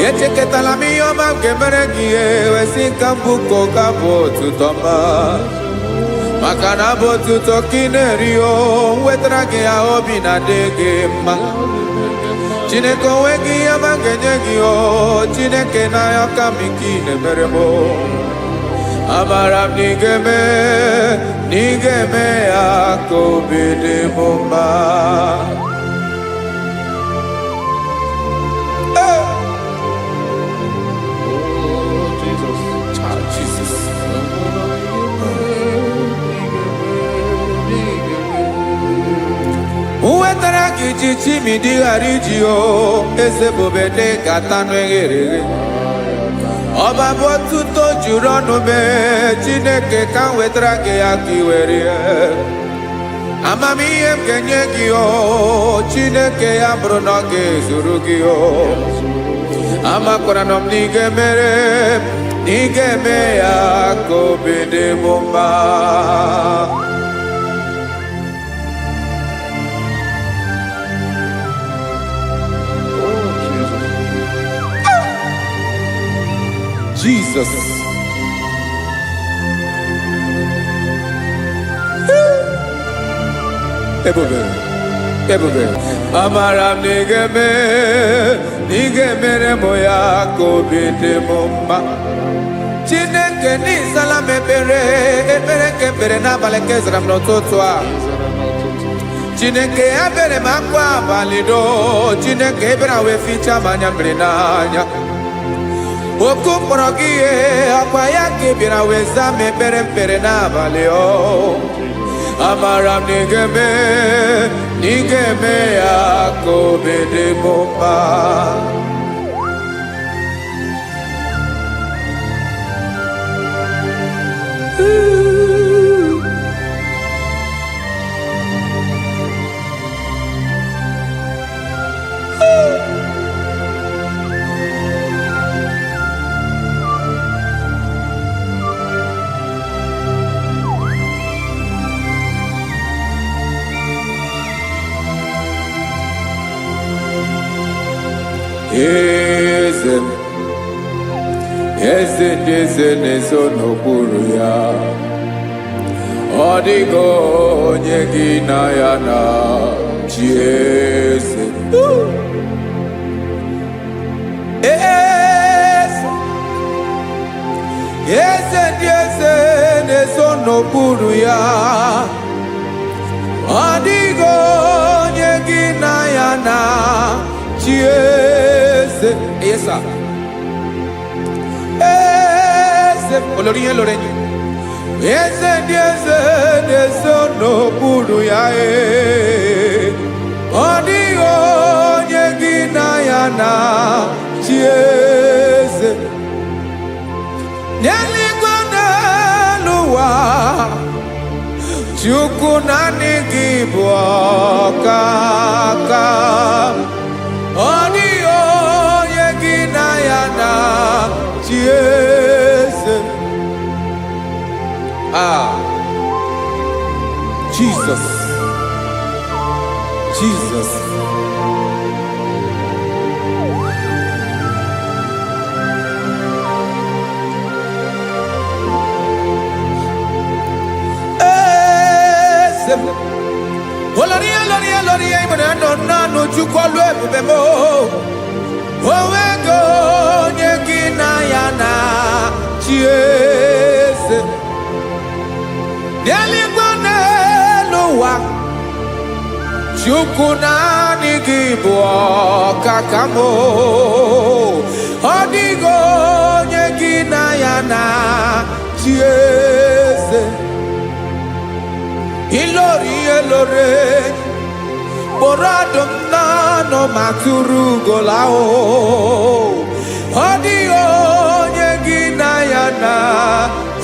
Echeketala m ihe ọma m ga-emere gị ihe wesị ka m bụkọ ga bụ otuto ma. Maka na bụ otuto ka ị na-eri o wetara gị ya obi na-adị gị mma. Chineke onwe gị ihe ma ga-enye gị o Chineke n'anya ka m ike ị na-emere m. Amara m na ị ga-eme, na ị ga-eme ya ka obi dị m mma. Jesus. wetara gị ji chimidi ghara iji o eze bobede gata n'eghereghe ọba bụ otuto juru ọnụ mee Chineke ka m wetara gị ya ka i were amamihe m ga-enye gị o Chineke ya bụrụ na ọ ga-ezuru gị o amakwara na m na ị ga-emere na ị ga-eme ya ka obi dị m mma. Jesus. Ebube. Amara m na ị ga-emere m ya ka obi dị m mma. Chineke n'ịzala m ekpere nke ekpere n'abalị nke zara m n'ụtụtụ a. Chineke ya bere m akwa abalị do. Chineke ebere wee fichaa m anya mmiri n'anya. Oku mkpọrọ gị ihe akwa ya ka ị bịara wee zaa m ekpere n'abalị o. Amara m na ị ga-eme ya ka obi dị m mma. Eze ndị eze na-ezo n'okpuru ya ọ dịghị onye gị na ya na chi eze. Eze ndị eze na-ezo n'okpuru ya ọ dịghị onye gị na ya na chi eze. Yes, sir. Olórí yẹn lórí ẹ̀yìn. Eze ndị eze na-ezo n'okpuru ya ọ dịghị onye gị na ya na chi eze. N'eluigwe n'elu ụwa Chukwu naanị gị bụ ọkaka ọ dịghị onye gị na ya na chi eze. Jesus. Olórí ìmọ̀nà nọ Chukwu ọlụ ebube m onwego onye gị na ya na chi eze. N'eluigwe n'elu ụwa Chukwu naanị gị bụ ọkaka m ọ dịghị onye gị na ya na chi eze. Ilori kpọrọ ọdụm n'ọnụ ma tụrụ ugola ọ dịghị onye gị na ya na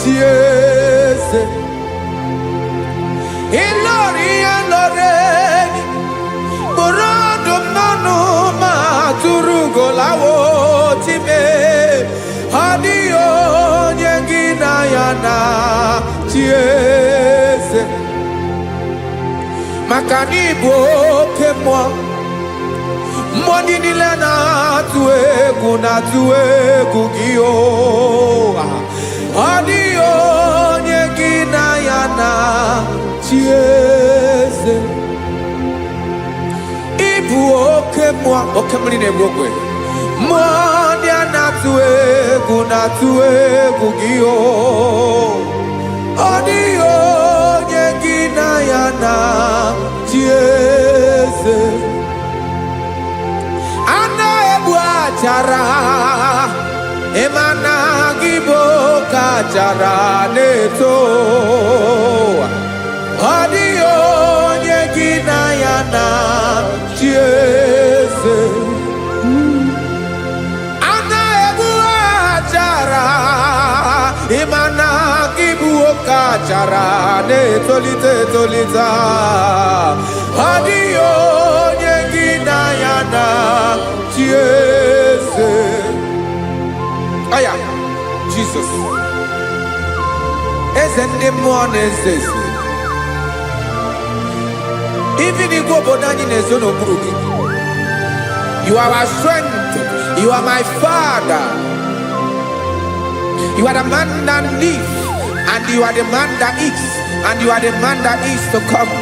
chi eze. Ilori kpọrọ ọdụm n'ọnụ ma tụrụ ugola time ọ dịghị onye gị na ya na chi eze. Maka na ị bụ oke mmụọ ndị niile na-atụ egwu gị ọ dịghị onye gị na ya na chi eze. Ị bụ oke mmụọ oke mmiri na-egbu ogwe mmụọ ndị a na-atụ egwu gị ọ dịghị onye gị na ya na chi eze. A na-egbu achara ịma na gị bụ ka achara na-eto ọ dịghị onye gị na ya na kara na-etolite etolite ọ dịghị onye gị na ya na chi eze aya Jesus eze ndị mmụọ na-eze eze ibi n'igwe obodo anyị na-ezo n'okpuru gị. You are our strength. You are my Father. You are the man that lives, and you are the man that eats, and you are the man that is to come.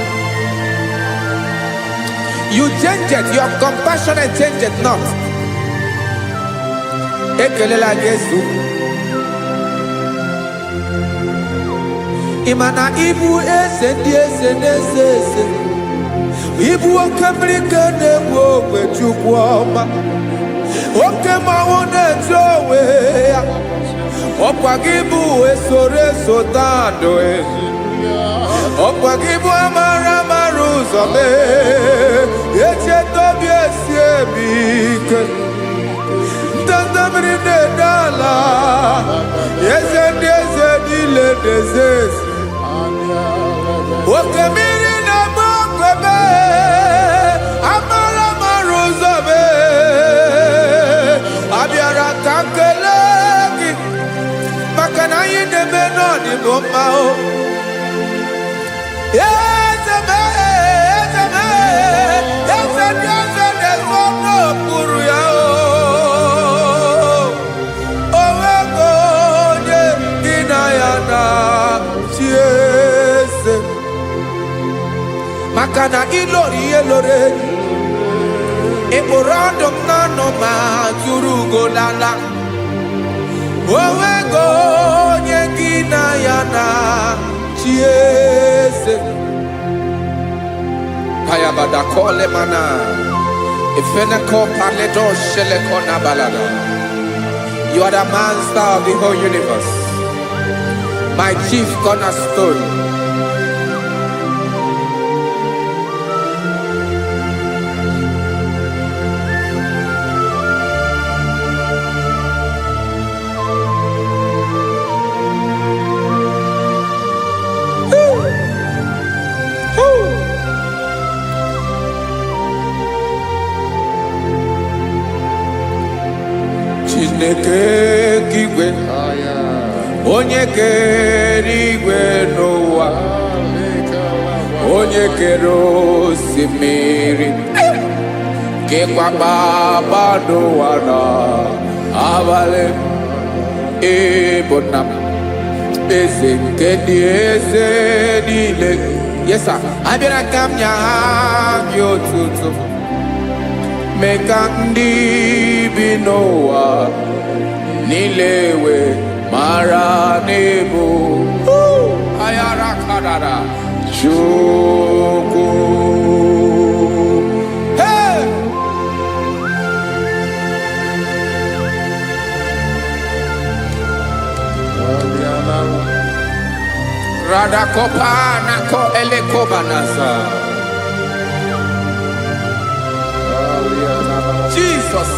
You change it. Your compassion change it not. Ekelela Jesu. Imana ibu eze ndị eze n'eze eze. Ibu oke mmiri ka na-egbu ogwe Chukwu ọma. Oke mmanwụ na-eji onwe ya. Ọkwa gị bụ esoro esota ndụ ọkwa gị bụ amara amara ụzọ mee echeta obi esi ebi ike ndanda mmiri na-ede ala eze ndị eze niile na-eze eze oke mmiri na-agba okwebe amara amara ụzọ mee abịara ka nkele gị maka na anyị na-eme n'ọdịbụ mma o eze mee eze mee eze ndị eze na-ezo n'okpuru ya o onwego onye gị na ya na chi eze maka na ịlori ihe loro enyi ịkpụrụ ọdụ m n'ọnụ ma tụrụ ugo n'ala onwego onye gị na ya na chi eze Hayabada kole mana Ifeneko paledo sheleko na balada. You are the master of the whole universe, my chief cornerstone. Chineke kigwe onye kere igwe n'ụwa onye kere osimiri kekwa kpakpando ụwa n'abalị ịbụ nna m eze nke dị eze niile yesa abịara ka m nya gị otuto mee ka ndị bi n'ụwa niile wee mara n'ebu ayara kadara Chukwu. Hey! Radakopa nako elekobanasa. Jesus.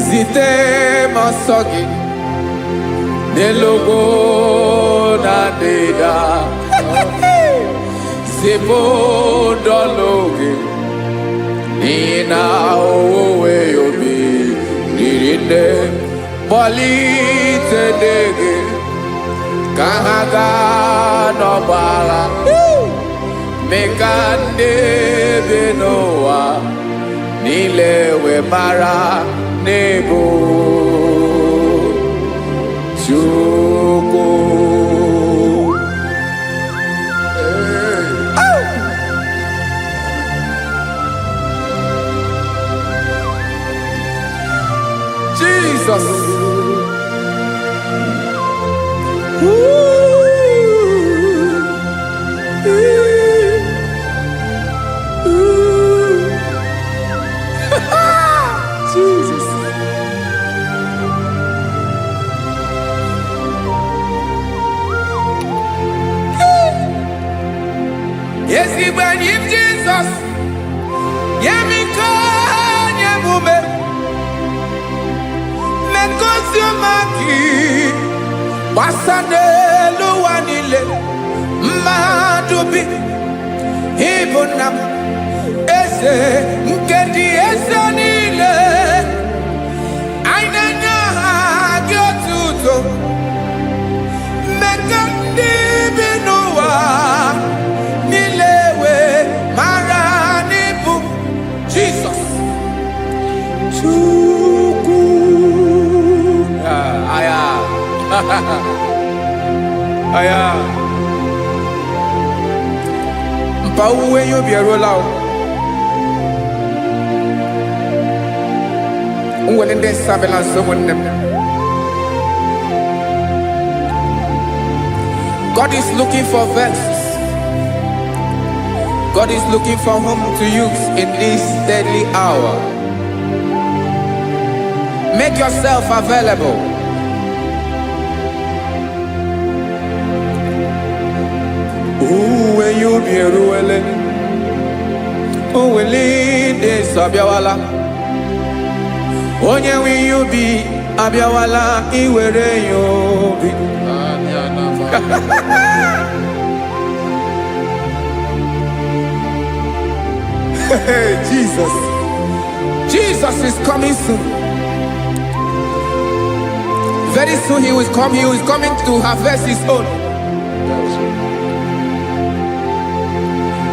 Zite masogi nelogo na deda Zibo dologe nina owe yobi nirinde bolite dege kahaga no bala mekande benoa nilewe mara nebo Chukwu. Jesus. Jesus. Yes, he when him Jesus. Yemiko nyemume. megosi maki basane luwanile madubi ibunam eze nkedi eze nile ainanya gyotuto mekandi binuwa nilewe maranibu Jesus Chuku aya aya mpa uwe yo bierola o unwele nde sabela someone. God is looking for verses. God is looking for whom to use in this deadly hour. Make yourself available. When you be ruele, will lead this abiawala. Onye when you be abiawala, iwere you be. Jesus. Jesus is coming soon. Very soon he will come. He is coming to harvest his own.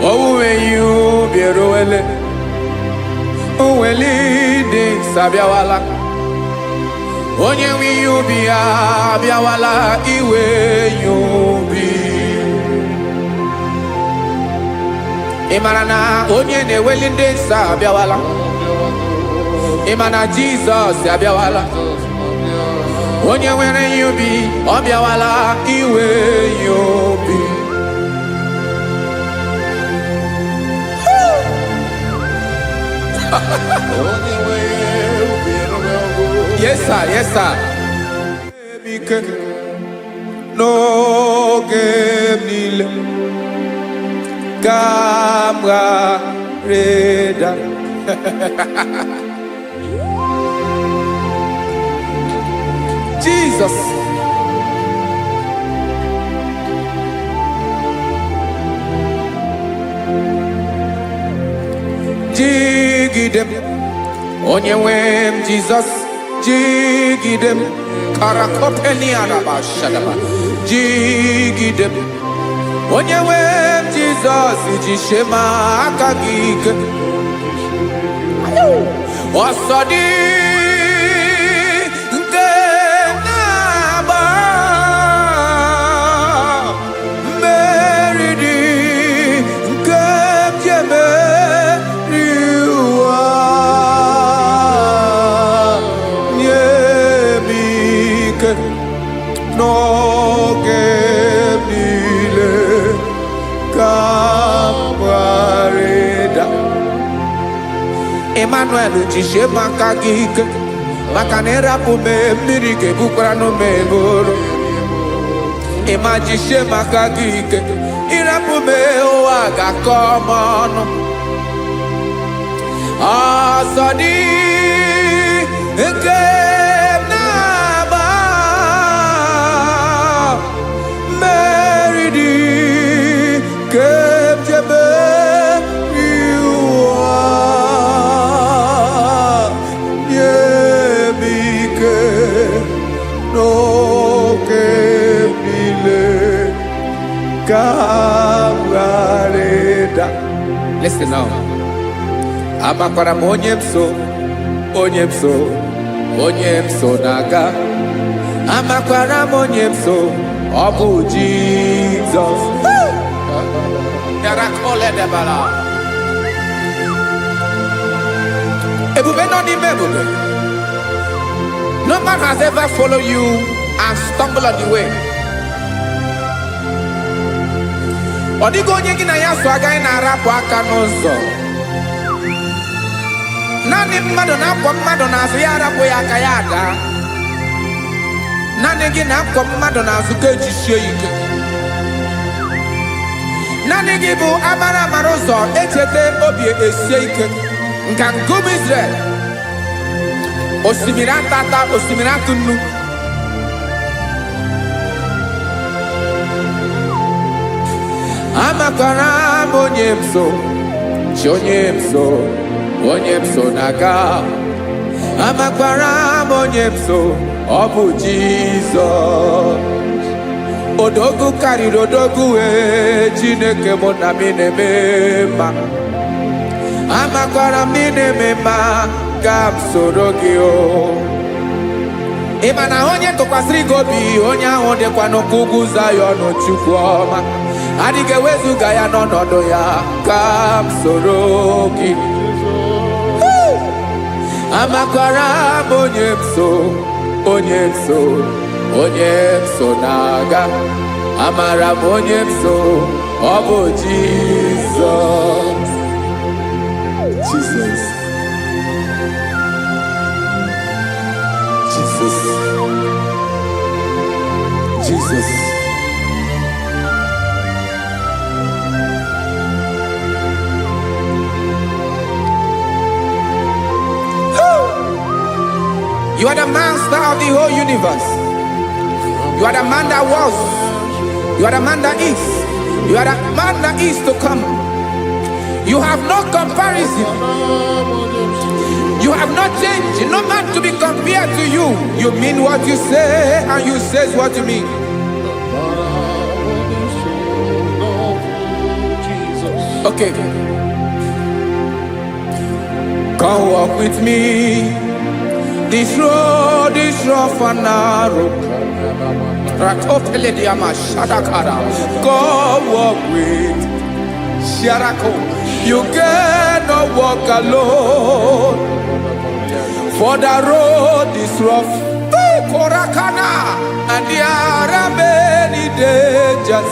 Oh, when you be roele, oh, when leading sabiawala. Onye when you be abiawala, iwe you be. Imanana onye ne welinde sabiawala. Imana Jesus sabiawala. Onye were you be obiawala iwe you be. Yes sir, yes sir. No game nile Kamra reda. Jesus. Jigidem Onyewem Jesus Jigidem Karakopeni araba shadaba Jigidem Onyewem Jesus Jishema akagike Osodi no gemile kambareda Emmanuel jishe makagike makanera pume mirike bukrano meboro Ema jishe makagike irapume oaga komono asadi eke Listen now. Amakwara onyemso naga. Amakwara onyemso obu Jesus. Yarakole debala. Ebube no ni mebube. No man has ever followed you and stumbled on the way. Odigo onye gị na ya so agaghị na-arapụ aka n'ụzọ. Naanị mmadụ na-akwọ mmadụ n'azụ ya arapụ ya aka ya ada. Naanị gị na-akwọ mmadụ n'azụ ka ejisie ike. Naanị gị bụ amara ụzọ echete obi esie ike. Ngangum Israel. osimiri atata osimiri atụnnu amakwara m onye m so chi onye m so na-aga amakwara m onye m so ọ bụ Jizọs odogwu karịrị odogwu wee Chineke mụ na m na-eme mma amakwara m na-eme mma ka m soro gị o ị ma na onye tụkwasịrị gị obi onye ahụ dịkwa n'ụkwụ ugwu Zayọn Chukwu ọma adịghị ewezuga ya n'ọnọdụ ya ka m soro gị amakwara m onye m so na-aga amara m onye m so ọ bụ Jizọs Jesus You are the master of the whole universe. You are the man that was. You are the man that is. You are the man that is to come. You have no comparison. You have not changed. No man to be compared to you. You mean what you say and you say what you mean. Okay. Come walk with me. This road is rough and narrow. Go walk with Sharako. You cannot walk alone. For the road is rough. Korakana. And there are many dangers.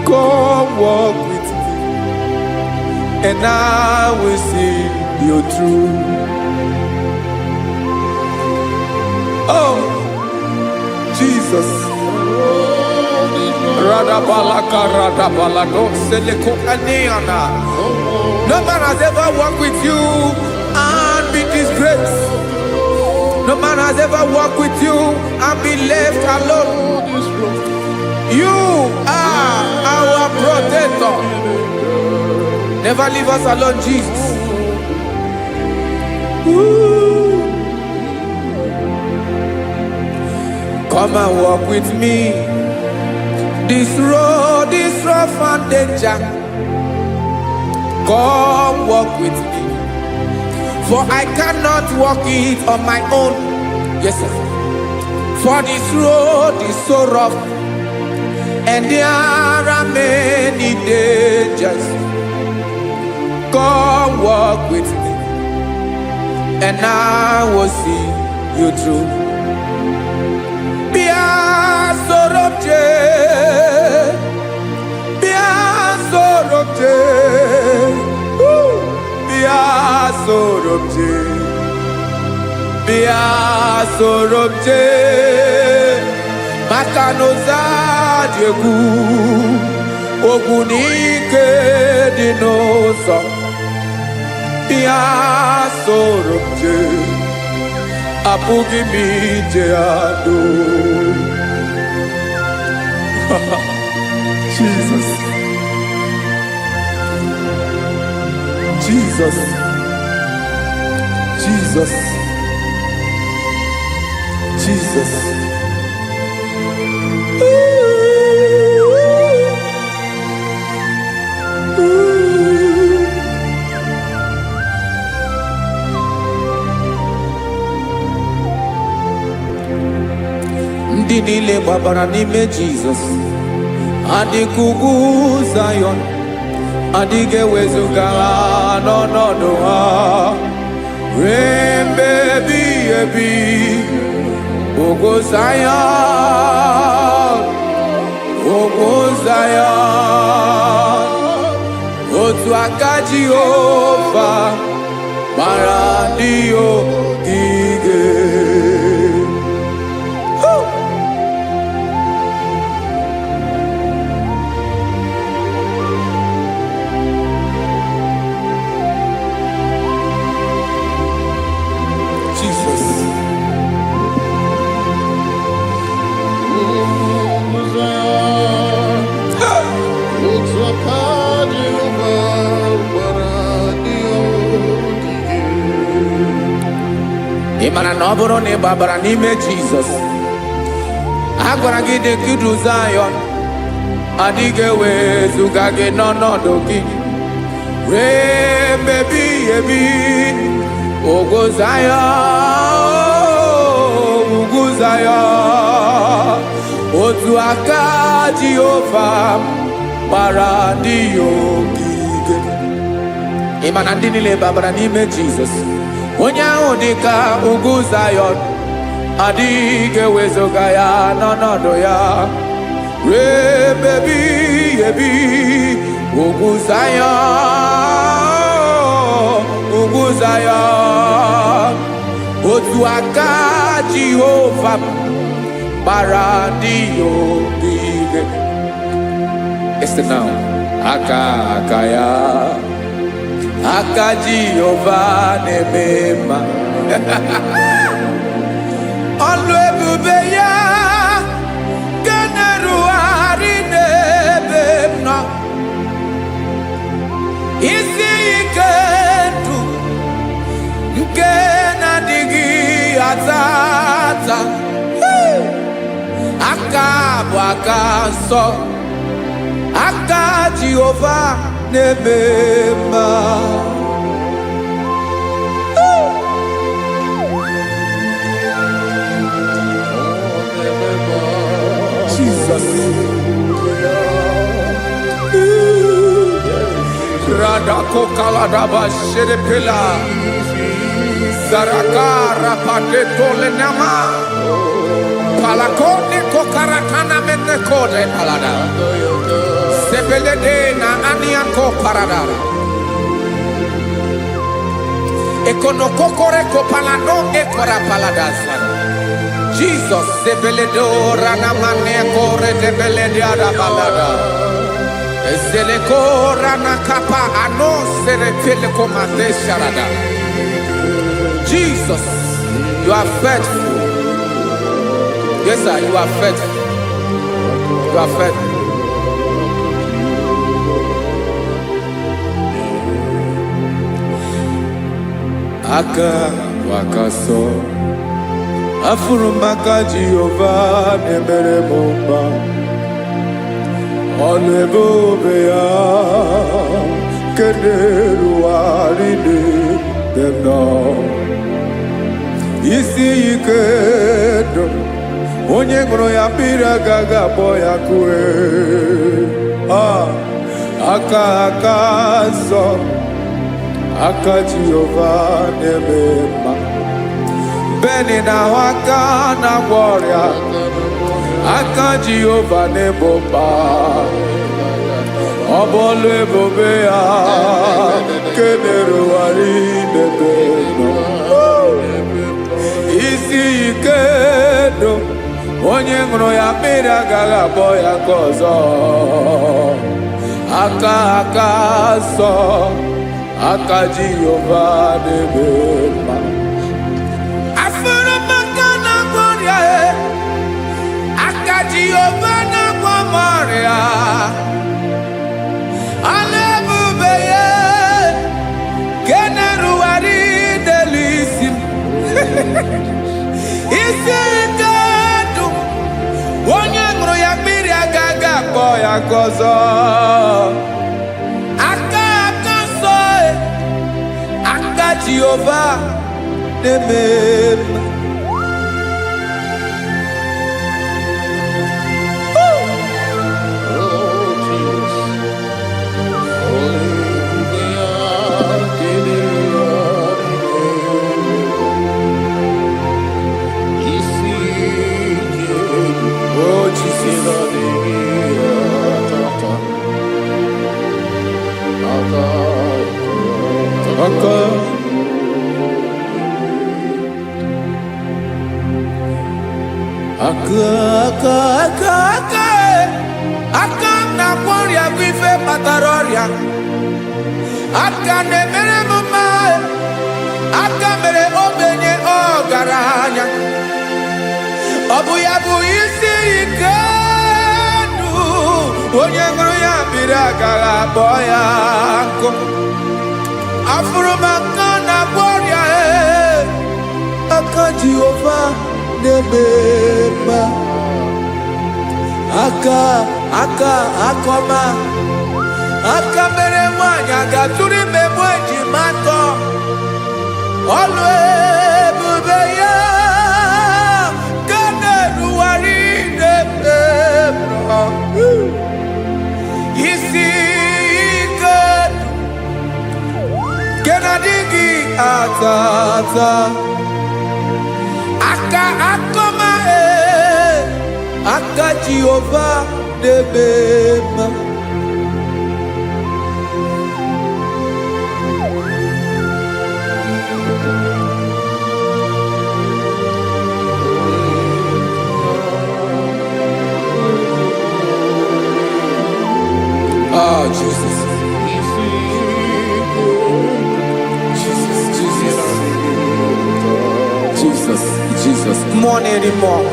Go walk with me. And I will see you through. Oh, Jesus. No man has ever walked with you and be disgraced. No man has ever walked with you and be left alone. You are our protector. Never leave us alone, Jesus. Ooh. Come and walk with me. This road is rough and danger. Come walk with me. For I cannot walk it on my own. Yes, sir. For this road is so rough. And there are many dangers. Come walk with me. And I will see you through. Makanoza diegu ogunike dinosa bia sorobje apugi mije ado Jesus Jesus Jesus Jesus ndị niile gbabara n'ime Jizọs adịghị ugwu Zayọn adịghị ewezuga ha n'ọnọdụ ha ruo mgbe ebighị ebi ugwu Zayọn otu aka Jehova mara ndị ogige na ọ bụrụ na ị gbabara n'ime Jizọs, a gwara gị dị ka idu Zayọn, adịghị ewezuga gị n'ọnọdụ gị ruo mgbe ebighị ebi. Ugwu Zayọn, ugwu Zayọn, otu aka Jehova gbara ndị ya ogige. Ị ma na ndị niile gbabara n'ime Jizọs, onye ahụ dị ka ugwu Zayọn, adịghị ewezuga ya n'ọnọdụ ya ruo mgbe ebighị ebi. Ugwu Zayọn, ugwu Zayọn, otu aka Jehova gbara ndị ya ogige. Listen now. Aka ya, aka Jehova na-eme mma. Ọlụ ebube ya ga na-erugharị n'ebe m nọ. Isi ike ndụ nke na-adịghị ata ata. Aka bụ aka nsọ, aka Jehova na-eme mma. Jesus. Radako kaladaba sherepela zarakara pateto lenama palakone kokarakana mene kode palada sebelede na aniako paradara ekono kokore ko palano ekora paladasa. Jesus sebeledo rana mane kore debeledia balada. Eseleko rana kapa ano serepele komate sharada. Jesus, you are faithful. Yes, sir, you are faithful. You are faithful. Aka wakaso afuru maka Jehova na-emere m mma. Ọlụ ebube ya nke na-erugharị n'ebe m nọ. Isi ike ndụ onye ṅụrụ ya mmiri agaghị akpọ ya kue. Aka nsọ, aka Jehova na-eme mma. Beni na ahụ aka na-agwọ ọrịa, aka Jehova na-ebo mma. Ọ bụ ọlụ ebube ya nke na-erugharị n'ebe m nọ. Isi ike ndụ onye ṅụrụ ya mmiri agaghị akpọ ya ka ọzọ. Aka nsọ, aka Jehova na-eme mma. Jehova na-agwọ m ọrịa, ọlụ ebube ya nke na-erugharị n'elu isi m. Isi ike ndụ onye ṅụrụ ya mmiri agaghị akpọ ya ka ọzọ. Aka nsọ, aka Jehova na-eme mma. Aka na-agwọ ọrịa bụ ife kpatara ọrịa. Aka na-emere m mma. Aka mere ogbenye ọgaranya. Ọ bụ ya bụ isi ike ndụ onye ṅụrụ ya mmiri agaghị akpọ ya nkụ. Afụrụ m aka na-agwọ ọrịa, aka Jehovah na-eme akọma aka mere nwanyị agatụrụ ime mụ ejima atọ ọlụ ebube ya ka na-erugharị n'ebe isi ike ke na-adịghị ata ata aka akọma aka Jehova na-eme mma. Oh, Jesus. Jesus. More anymore.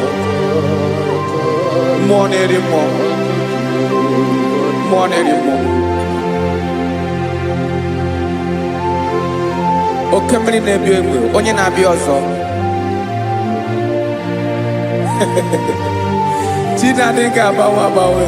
More anymore. More anymore. Oke mmiri na-ebi egbe, onye na-abịa ọzọ. Chinadị ga-agbanwe agbanwe.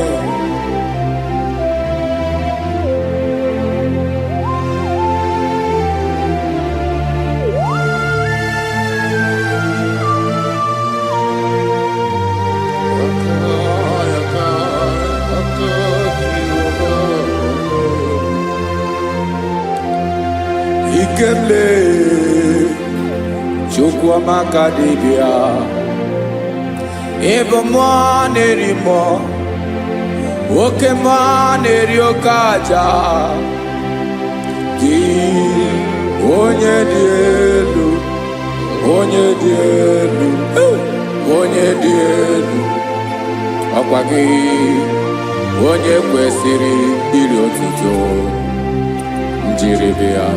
Ikemle Chukwuamaka dibịa ebe mmụọ na-eri mmụọ oke mmụọ na-eri oke aja gị onye dị elu onye dị elu onye dị elu ọkwa gị onye kwesịrị iri otuto njiri bịa.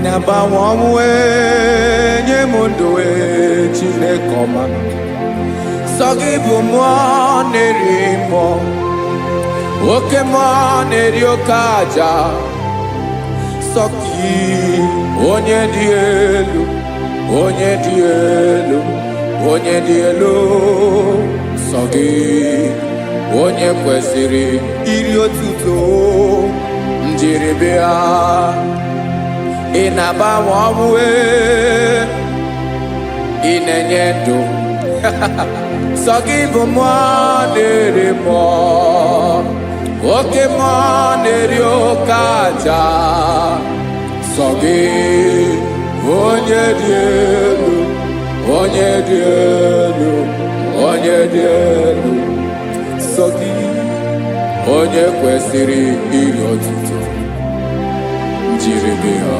Na-agbanwe ọnwụ nye m ndụ Chineke ọma sọ gị bụ mmụọ na-eri mmụọ oke mmụọ na-eri oke aja sọ gị onye dị elu onye dị elu onye dị elu sọ gị onye kwesịrị iri otuto njiri bịa. Ị na-agbanwe ọnwụ ị na-enye ndụ sọ gị bụ mmụọ na-eri mmụọ oke mmụọ na-eri oke aja sọ gị onye dị elu onye dị elu onye dị elu sọ gị onye kwesịrị iri otuto njiri bịa.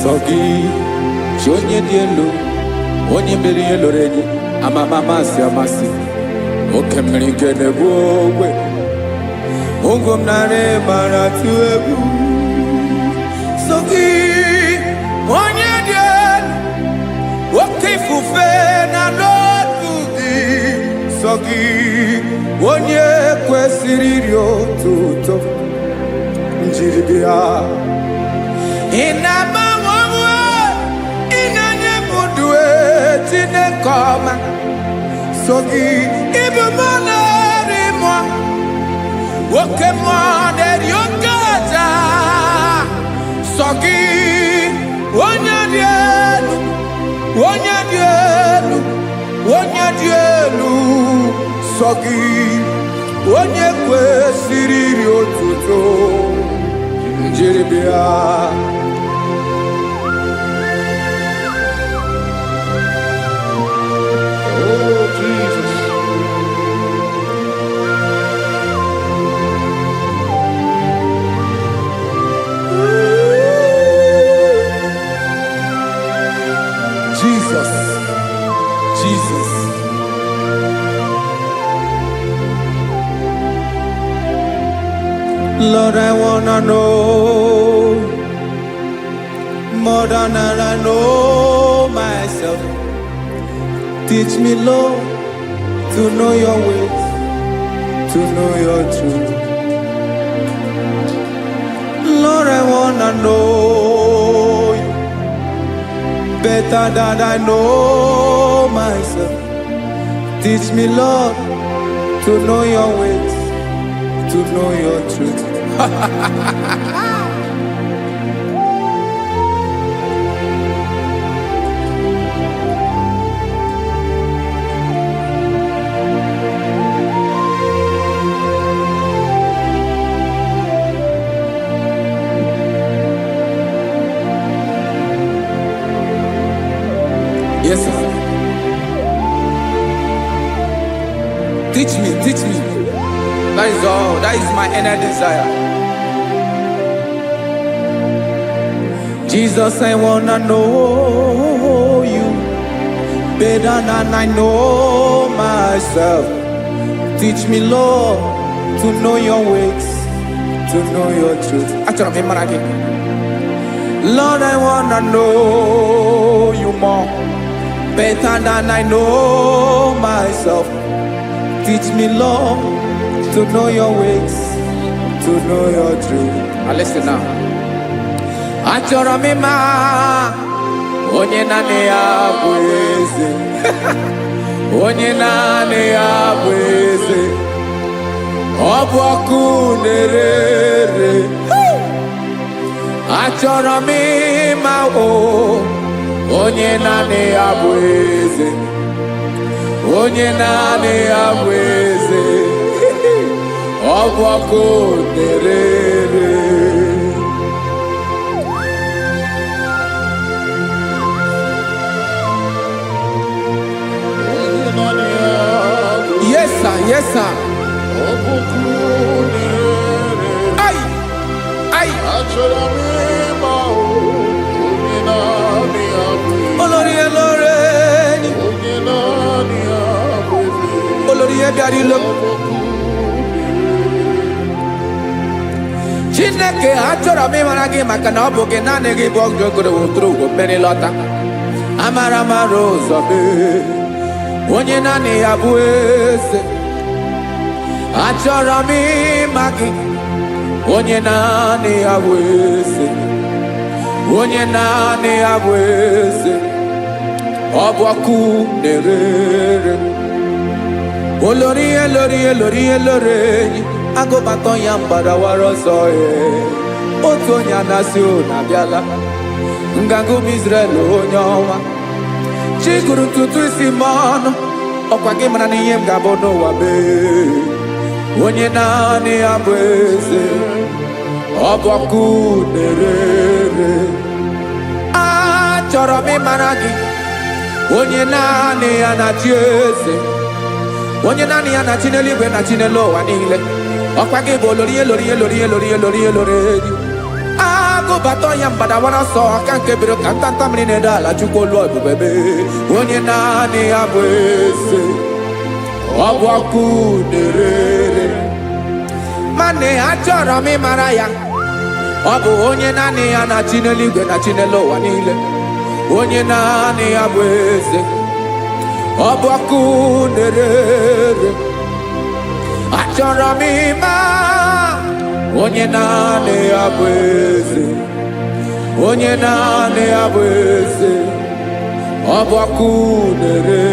Sọ gị chi onye dị elu onye mere ihe lụrụ enyi amama amasị amasị oke mmiri nke na-egbu ogwe ụgwọ m narị mara tụ egwu. Sọ gị onye dị elu oke ifufe na n'otu gị sọ gị onye kwesịrị iri otuto njiri bịa. Ị na-agbanwe ọnwụ ị na-enye m ndụ Chineke ọma sọ gị ịbụ mmụọ na-eri mmụọ oke mmụọ na-eri oke aja sọ gị onye dị elu onye dị elu onye dị elu sọ gị onye kwesịrị iri otuto njiri bịa. Oh, Jesus. Jesus, Jesus. Lord, I wanna know more than I know myself. Teach me, Lord, to know your ways, to know your truth. Lord, I wanna know you better than I know myself. Teach me, Lord, to know your ways, to know your truth. Yes, sir. Teach me, teach me. That is all. That is my inner desire. Jesus, I wanna know you better than I know myself. Teach me, Lord, to know your ways, to know your truth. Actually, I'm again. Lord, I wanna know you more better than I know myself. Teach me, Lord, to know your ways, to know your truth. Now listen now. Achọrọ m ịma onye naanị ya bụ eze. Onye naanị ya bụ eze. Ọ bụ ọkụ na-ere. Achọrọ m ịma onye naanị ya bụ eze. Onye naanị ya bụ eze. Ọ bụ ọkụ na-ere. Yes, sir. Yes, sir. Ay, ay. Olórí ẹlọ́rẹ́ ni. Olórí ẹbíarí ló. Chineke achọrọ m ịmara gị maka na ọ bụ gị naanị gị bụ ọgụgụrụ wotoro ugwo mmeri lọta. Amara mara ụzọ mee. Onye naanị ya bụ eze. Achọrọ m ịma gị. Onye naanị ya bụ eze. Onye naanị ya bụ eze. Ọ bụ ọkụ na-ere. Olórí elórí elórí elórí enyi. Agụbatọ ya mgbadawara ọsọ ya. Otu onye anasị na-abịala. Nganga ụmụ Izrel onye ọnwa. Chi gụrụ ntutu isi m ọnụ. Ọkwa gị mara na ihe m ga-abụ n'ụwa mee. Onye naanị ya bụ eze. Ọ bụ ọkụ na-ere. Achọrọ m ịmara gị. Onye naanị ya na-achị eze. Onye naanị ya na-achị n'eluigwe na-achị n'elu ụwa niile. Ọkwa gị bụ olórí elórí elórí elórí elórí elórí. Agụbatọ ya mgbadawara ọsọ aka nke biri ka ntanta mmiri na-ede ala Chukwu olu ebube mee. Onye naanị ya bụ eze. Ọ bụ ọkụ na-ere. Mane achọrọ m ịmara ya. Ọ bụ onye naanị ya na-achị n'eluigwe na-achị n'elu ụwa niile. Onye naanị ya bụ eze. Ọ bụ ọkụ na-ere. Achọrọ m ịma onye naanị ya bụ eze. Onye naanị ya bụ eze. Ọ bụ ọkụ na-ere.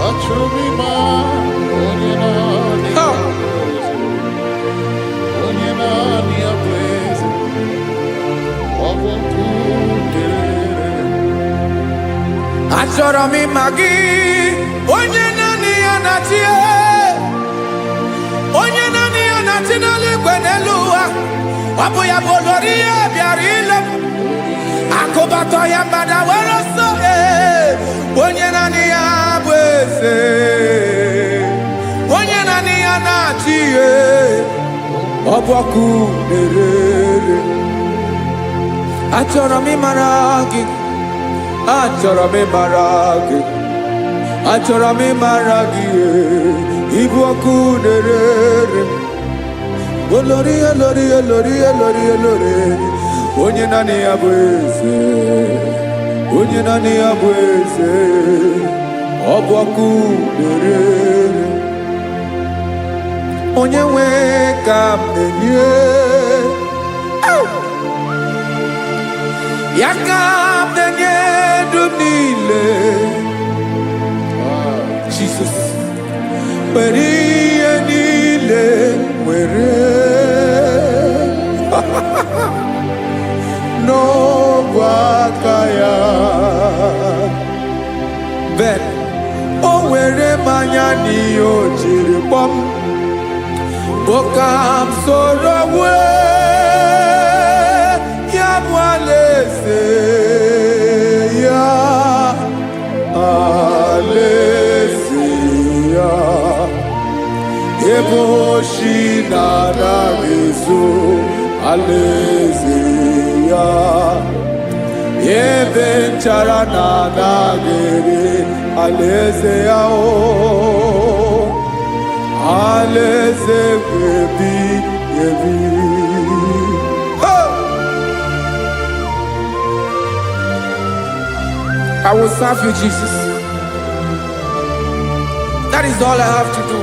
Achọrọ m ịma achọrọ m ịma gị, onye naanị ya na-achị, onye naanị ya na-achị n'eluigwe n'elu ụwa. Ọ bụ ya bụ olori ya bịara ile m, akụbatọ ya mgbada were ọsọ, onye naanị ya bụ eze, onye naanị ya na-achị ihe. Ọ bụ ọkụ na-erere. Achọrọ m ịmara gị, achọrọ m ịmara gị, achọrọ m ịmara gị, ịbụ ọkụ na-erere. Olori, olori, olori, olori, olori, onye naanị ya bụ eze, onye naanị ya bụ eze. Ọ bụ ọkụ na-erere. Onye nwe ka m na-enye, ya ka m na-enye dum niile. Jesus, were ihe niile were n'ọbụ aka ya. Ben, o were mmanya n'ihe o jiri kpọọ m, boka m soro wee ya bụ alaeze ya, alaeze ya. Ebe oshi na-anaghị ezo, alaeze ya. Ebe nchara na-anaghị ere, alaeze ya. Alaeze ebi ebi. I will serve you, Jesus. That is all I have to do.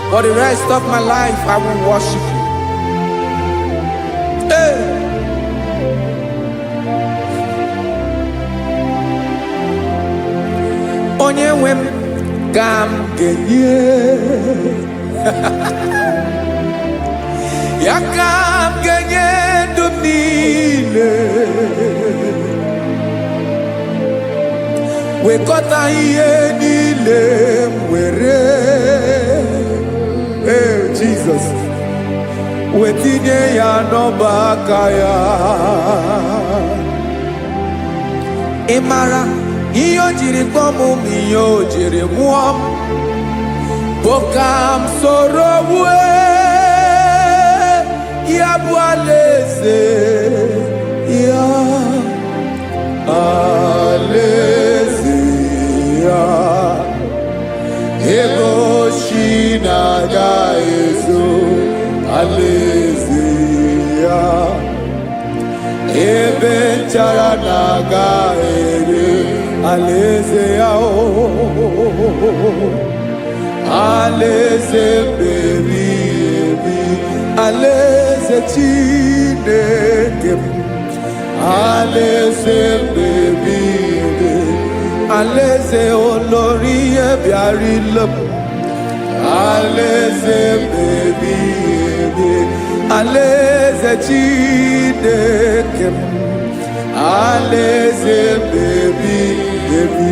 For the rest of my life, I will worship you. Hey. Onye nwe m ka m ga-enye, ya ka m ga-enye ndụ m niile. Wekọta ihe niile m were, Jesus, wetinye ya n'ọba aka ya. Ị mara ihe o jiri kpọọ m, ihe o jiri mụọ m, bụ ka m soro wee ya bụ alaeze ya, alaeze ya. Ebe oshi na-agaghị ezo, alaeze ya. Ebe nchara na-agaghị ere, alaeze ya. Alaeze ebi ebi, alaeze Chineke m, alaeze ebi ebi, alaeze olori ihe bịara ile m, alaeze ebi ebi, alaeze Chineke m, alaeze ebi ebi.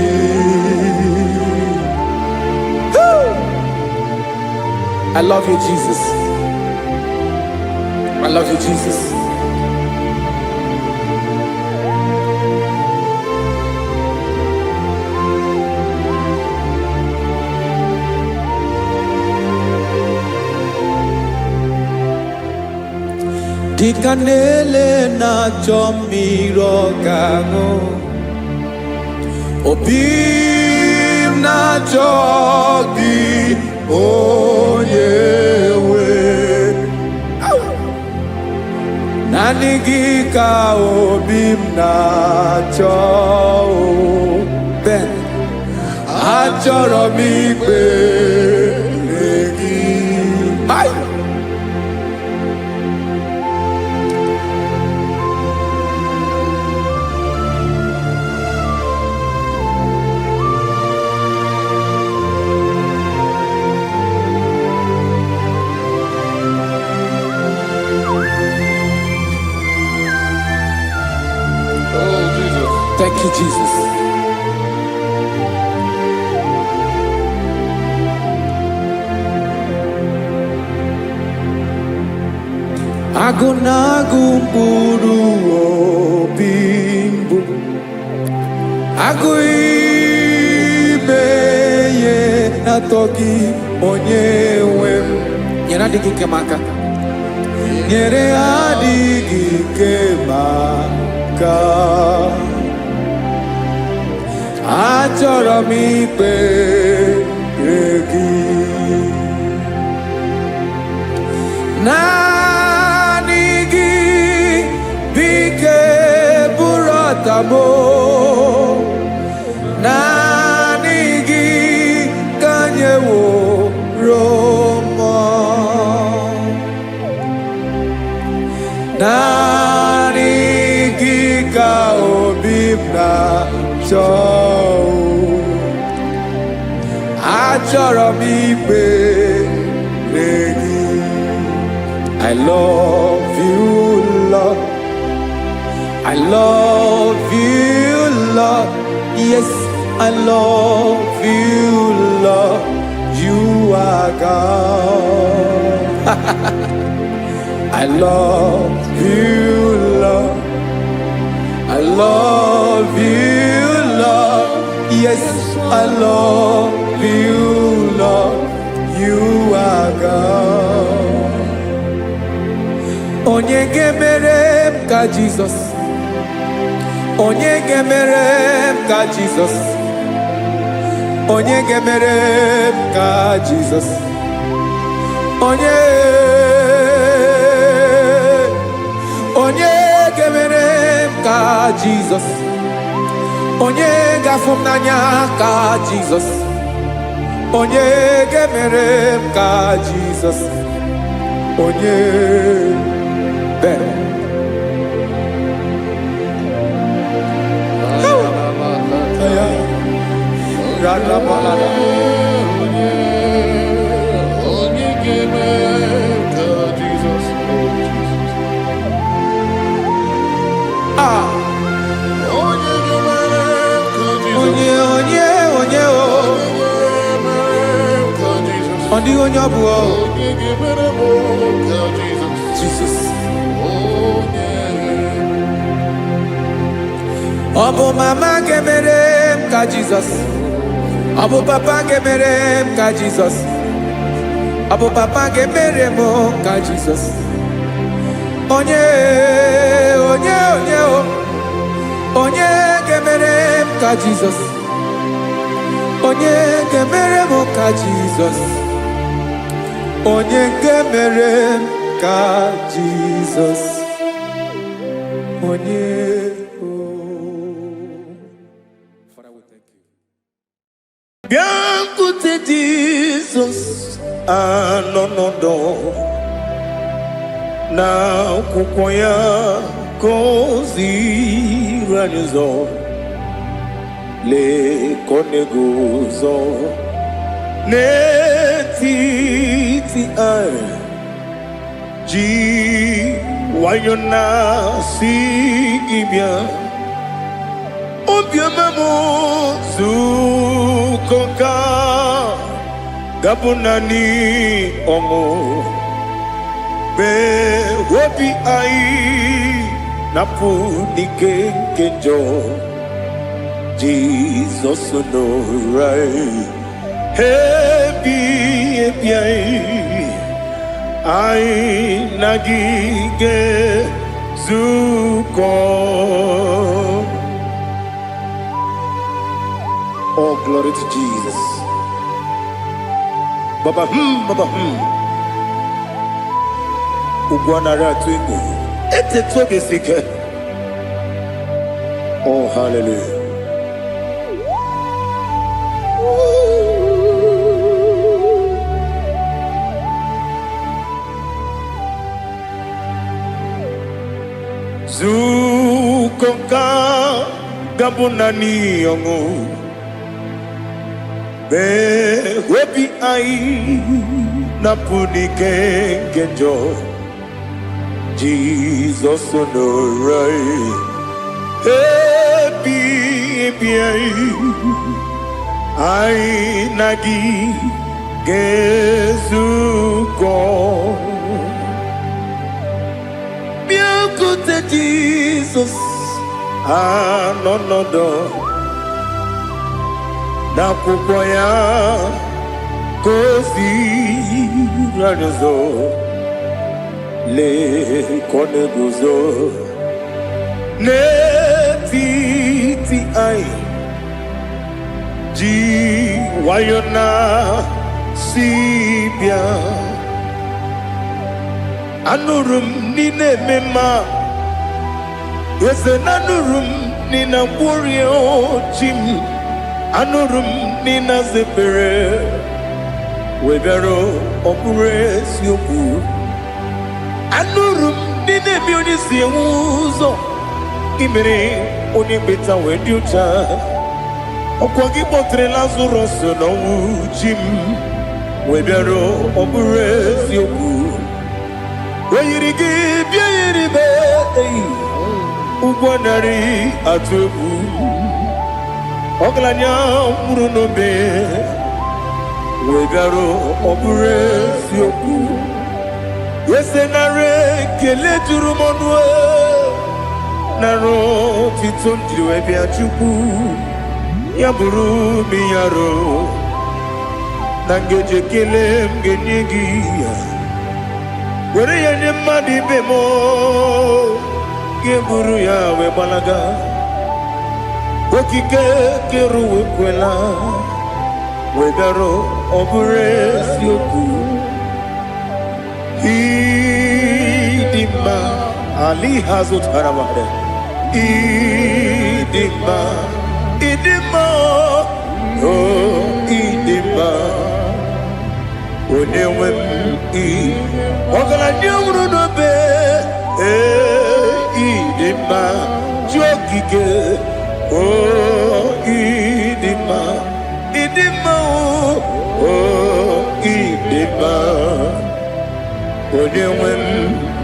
I love you, Jesus. I love you, Jesus. Dịka na-ele na-achọ mmiri ọ ga-aṅụ, obi m na-achọ gị, onye nwe. Naanị gị ka obi m na-achọ. Ben, achọrọ m ikpere gị. Oh, Jesus. Thank you, Jesus. agụ na-agụ mkpụrụ obi mbụ agụ ime ihe na-atọ gị onye nwe m nyere adịghị ike m aka nyere adịghị ike m aka achọrọ m ikpere gị naanị gị bike bụrụ ọtamo naanị gị ka nyeworo m naanị gị ka obi m na-achọ achọrọ m ikpere gị I love you, Lord. I love you, Lord. Yes, I love you, Lord. You are God. I love you, Lord. I love you, Lord. Yes, I love you, Lord. You are God. Onye ga-emere m ka Jizọs onye ga-emere m ka Jizọs onye ga-emere m ka Jizọs onye ga-emere m ka Jizọs onye ga-afụ m n'anya ka Jizọs onye ga-emere m ka Jizọs onye better. Jesus. Ọbụ mama ga-emere m ka Jizọs ọbụ papa ga-emere m ka Jizọs ọbụ papa ga-emere m ka Jizọs onye ga-emere m ka Jizọs onye ga-emere m ka Jizọs onye ga-emere m ka Jizọs onye Biancote Jesus anonodo na akwụkwọ ya gọziri anyị ụzọ lekọnego ụzọ n'etiti anyị ji nwayọ na-asị gị bịa obiọma m zukọ ka gabụ naanị ọṅụ mee obi anyị napụ n'ike nke njọ Jizọs nọrọ anyị ebi anyị na gị ga-ezukọ. Oh, glory to Jesus. Baba, Ugwanara to you. It's a toby seeker. Oh, hallelujah. Zukonka gabunani yongo. Be wepi ai napuni kenjo Jesus onorai happy ai nagi gezuko Jesus anonodo na kwukwo ya kozi ranyozo le kone guzo netiti ai ji wayona sibia anurum nine mema yese nanurum nina warrior jim anurum nina zepere webero opure sioku anurum nine mioni siuzo imere oni beta wediucha okwagi potre lazarus no jim webero opure sioku weyirigi biayiribe ugwanari atubu oglanya murunobe wegaro obure sioku yesenare kele turumonwe naro titondiri bia chuku yaburu miyaro nangeje kele mgenigi were yanye madi bemo geburu ya we balaga okike keru we kwela we daro obure sioku idima ali hazut haramade idima oh idima onewe ogala nyuru no be idima jokike oh idima oh idima onewe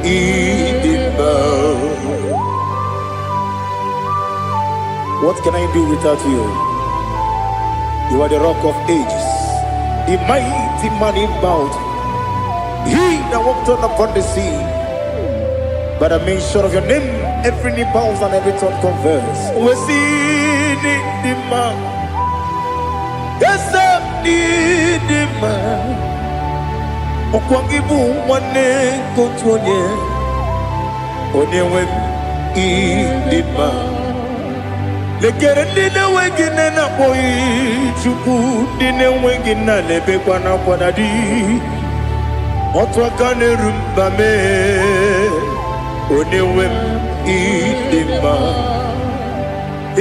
idima. What can I do without you? You are the rock of ages, the mighty man in battle, he that walked on upon the sea. By the mention of your name, every knee bows and every tongue confess. We see the man. Yes, the man. Okwangibu wane kotonye. Onyewe the man. Lekere dine wengine na boy chuku dine wengine lebe kwa na kwanadi. Otwakane rumba me. Onewem idima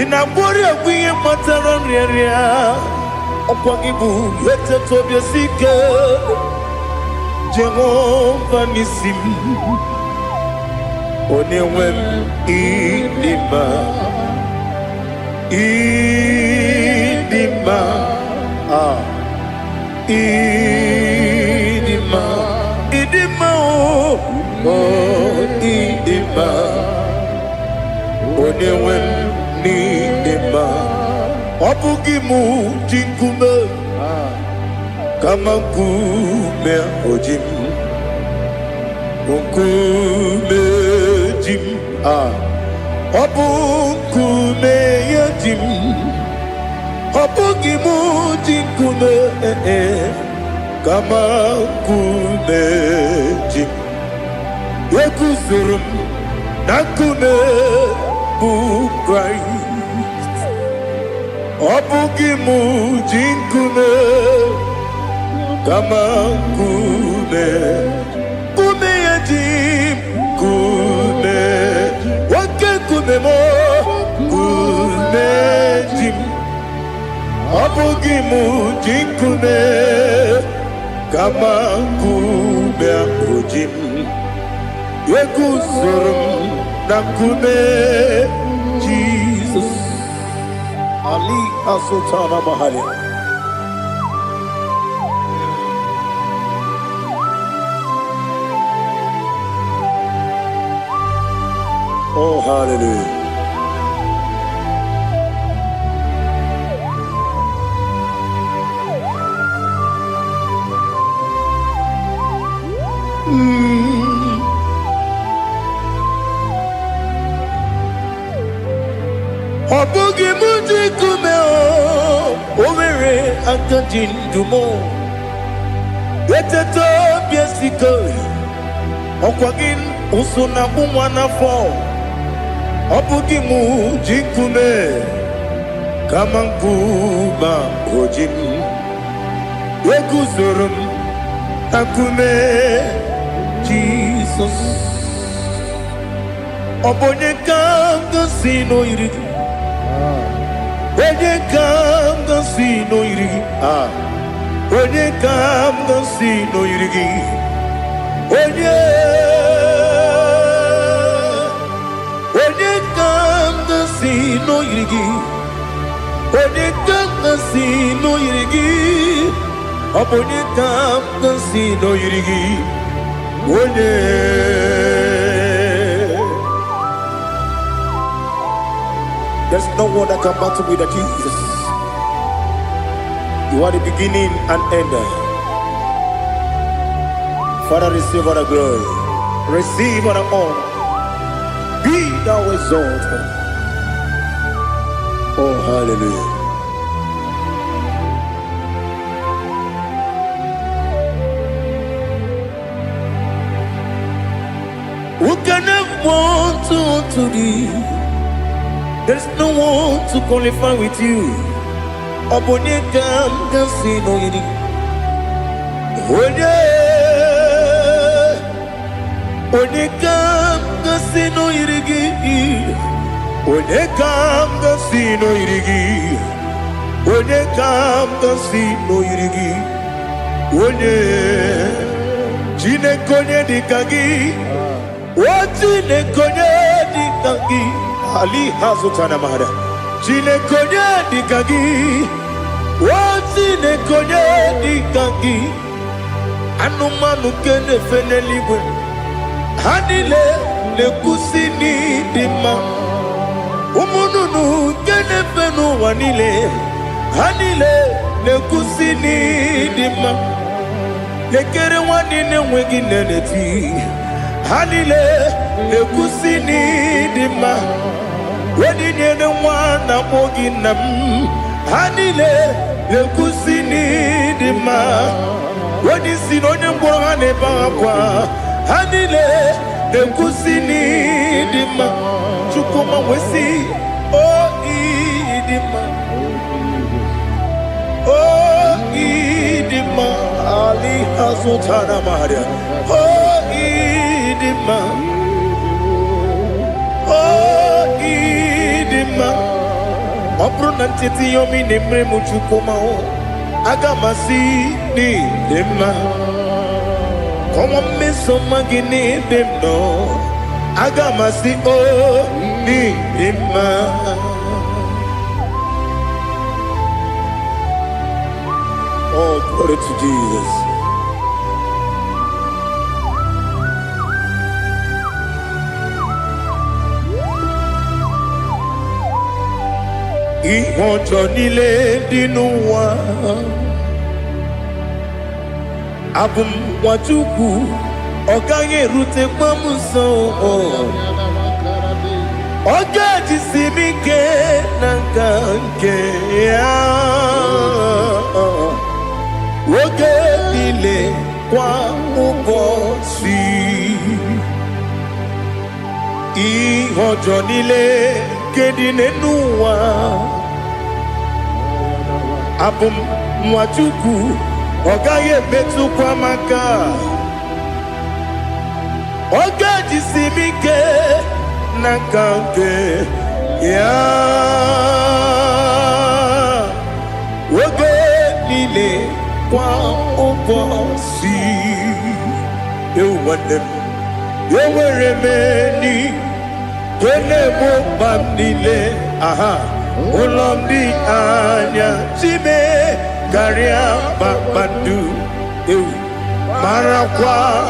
inabori agwiye matara nriaria okwagibu yete tobye sike Jehova nisim onewem idima idima oh idima onewem idima obugi mu jinkume kama kume ojim kume jim obu kume yajim obugi mu jinkume kama kume jim Yekuzurum nakume Christ Obugi mujinkume kama kume kume yajim kume wake kume mo kume jim Obugi mujinkume kama kume ujim Yekuzurum nakume Jesus Ali Asotana Mahali. Oh hallelujah. Obugi muji kume Owere akaji ndumo Eteto biesiko Okwagin usuna kumwana fo Obugi muji kume Kamankuma ojim Wekuzurum akume Jesus Obonye kanga sino irigi Onye kanga sino irigi Onye kanga sino irigi Onye kanga sino irigi Onye kanga sino irigi Onye kanga sino irigi Onye There's no one that can battle with Jesus. You are the beginning and end. Father, receive all the glory. Receive all the honor. Be thou exalted. Oh, hallelujah. Who can have one to thee? There's no one to qualify with you. Obonye kam sino yiri. Onye kam sino yiri. Onye kam sino yiri. Onye kam sino yiri. Onye jine konye dikagi. Wajine konye dikagi. Ali hazutana mahada. Jine konye dikagi. Wajine konye dikagi. Anumanu kene fene libwe. Hanile le kusini dima. Umununu kene fenu wanile. Hanile le kusini dima. Lekere wanine wengi neneti. Hanile le kusini dima. Wedi nyene wana mogi nam Hanile le kusini dima Wedi sinonye mbwana bakwa Hanile le kusini dima Chukuma wesi oh idima Oh idima Ali Azutana Maria Oh idima Obruna titi yomi nemre muchukoma o agamasi ni demma Komo meso magini demno agamasi o ni demma Oh, glory to Jesus. Ihojo nile dinuwa Abum wajuku Oganye rute mamuso Oga jisimike nangange Oge nile kwa ubosi Ihojo nile kedine nuwa Abum mwachuku Ogaye betu kwa maka Oga jisimike nakange ya Oge nile kwa ubosi Ewanem Eweremeni Kene mo bamnile aha Ulomdi anya Chime Garia babandu Marakwa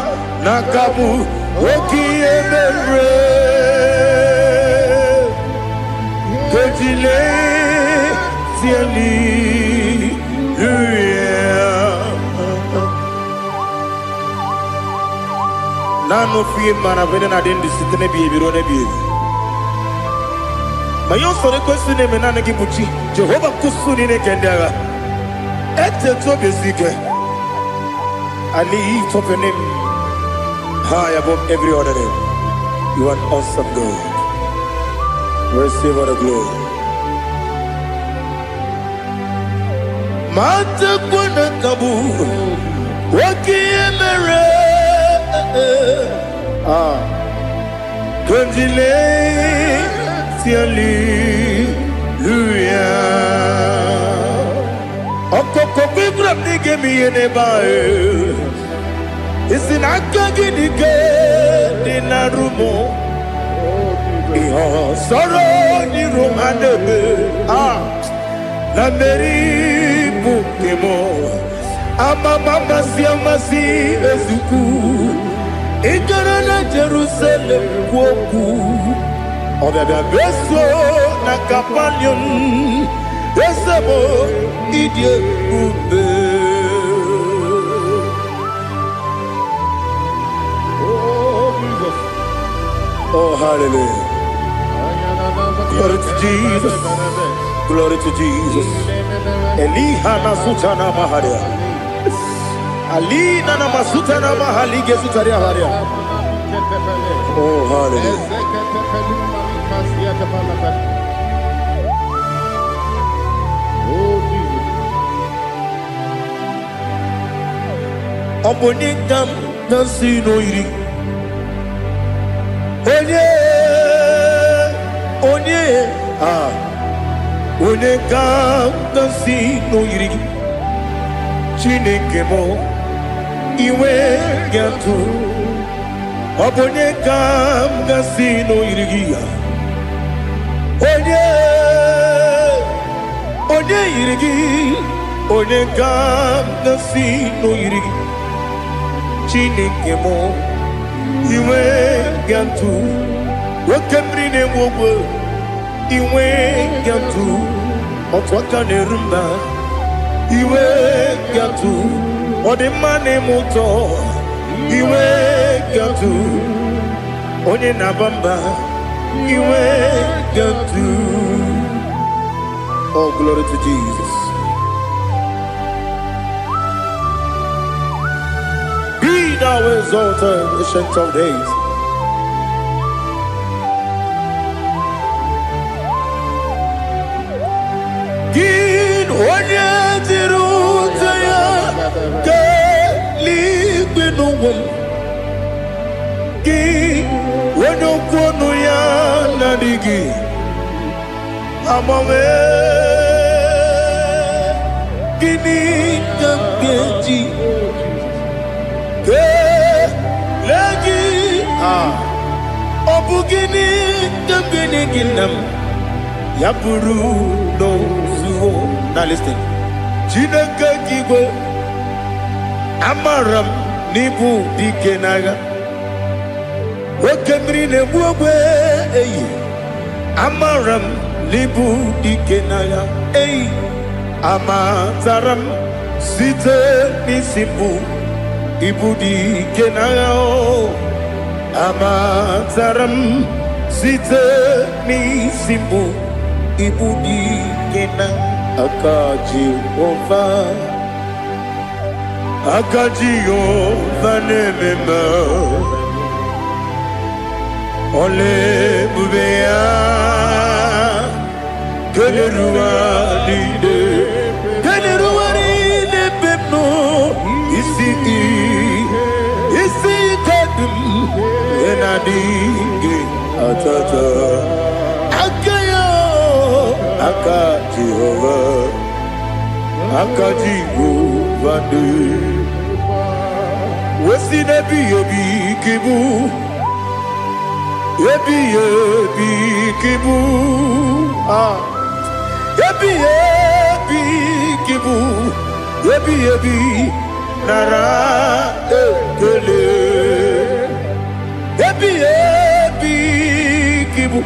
Nakabu Oki emere Kojile Tiali Nano fiye mana vene na dendi sitene biye biro ne biye yon sore kwesune menane kibuchi. Jehovah kusuni ne kendera. Ete to besike. I lift up your name high above every other name. You are an awesome God. Receive all the glory. Mata kuna kabu waki emere Konjile tiali luya Okoko bibram nige miyene bae Isinaka ginike dinarumo Iho soro ni romanebe La meri bukemo Amama siamasi ezuku Ikarana Jerusalem woku Obebe beso na kapanion Esebo idye ube Oh hallelujah. Glory to Jesus. Glory to Jesus. Elihana sutana maharia. Ali nana masutana mahali gesutaria haria. Oh hallelujah. Obonikam nasino iri. Onye kam nasino iri. Chineke mo iwe gatu. Obonye kam nasino iri. Onye iri. Onye kam nasino iri. Chineke mo iwe gatu. Wakemri ne wowo iwe gatu. Otwaka ne rumba iwe gatu. Odemane moto iwe gatu. Onye nabamba iwe gatu. Oh, glory to Jesus. Be thou exalted, ancient of days. Gin onye tiruta ya ke ligbinu Gin onye kwonu ya nadigi amame Gini kamkeji ke lagi obu gini kamgini ginam Yapuru no zuho. Now listen. Chineke kigwe amaram nibu dikenaga. Wakemri ne buwe eyi. Amaram nibu dikenaga eyi. Amataram site nisimbu ibu dikenaga o. Amataram site nisimbu Ibu di kenang akaji ova nemema ole bubea keleruwa lide pepno isi kadum enadinge atata Aka Jehovah, Aka Jehovah, Wesi nebi yebi kibu, yebi kibu, yebi kibu, yebi nara ekele, yebi kibu.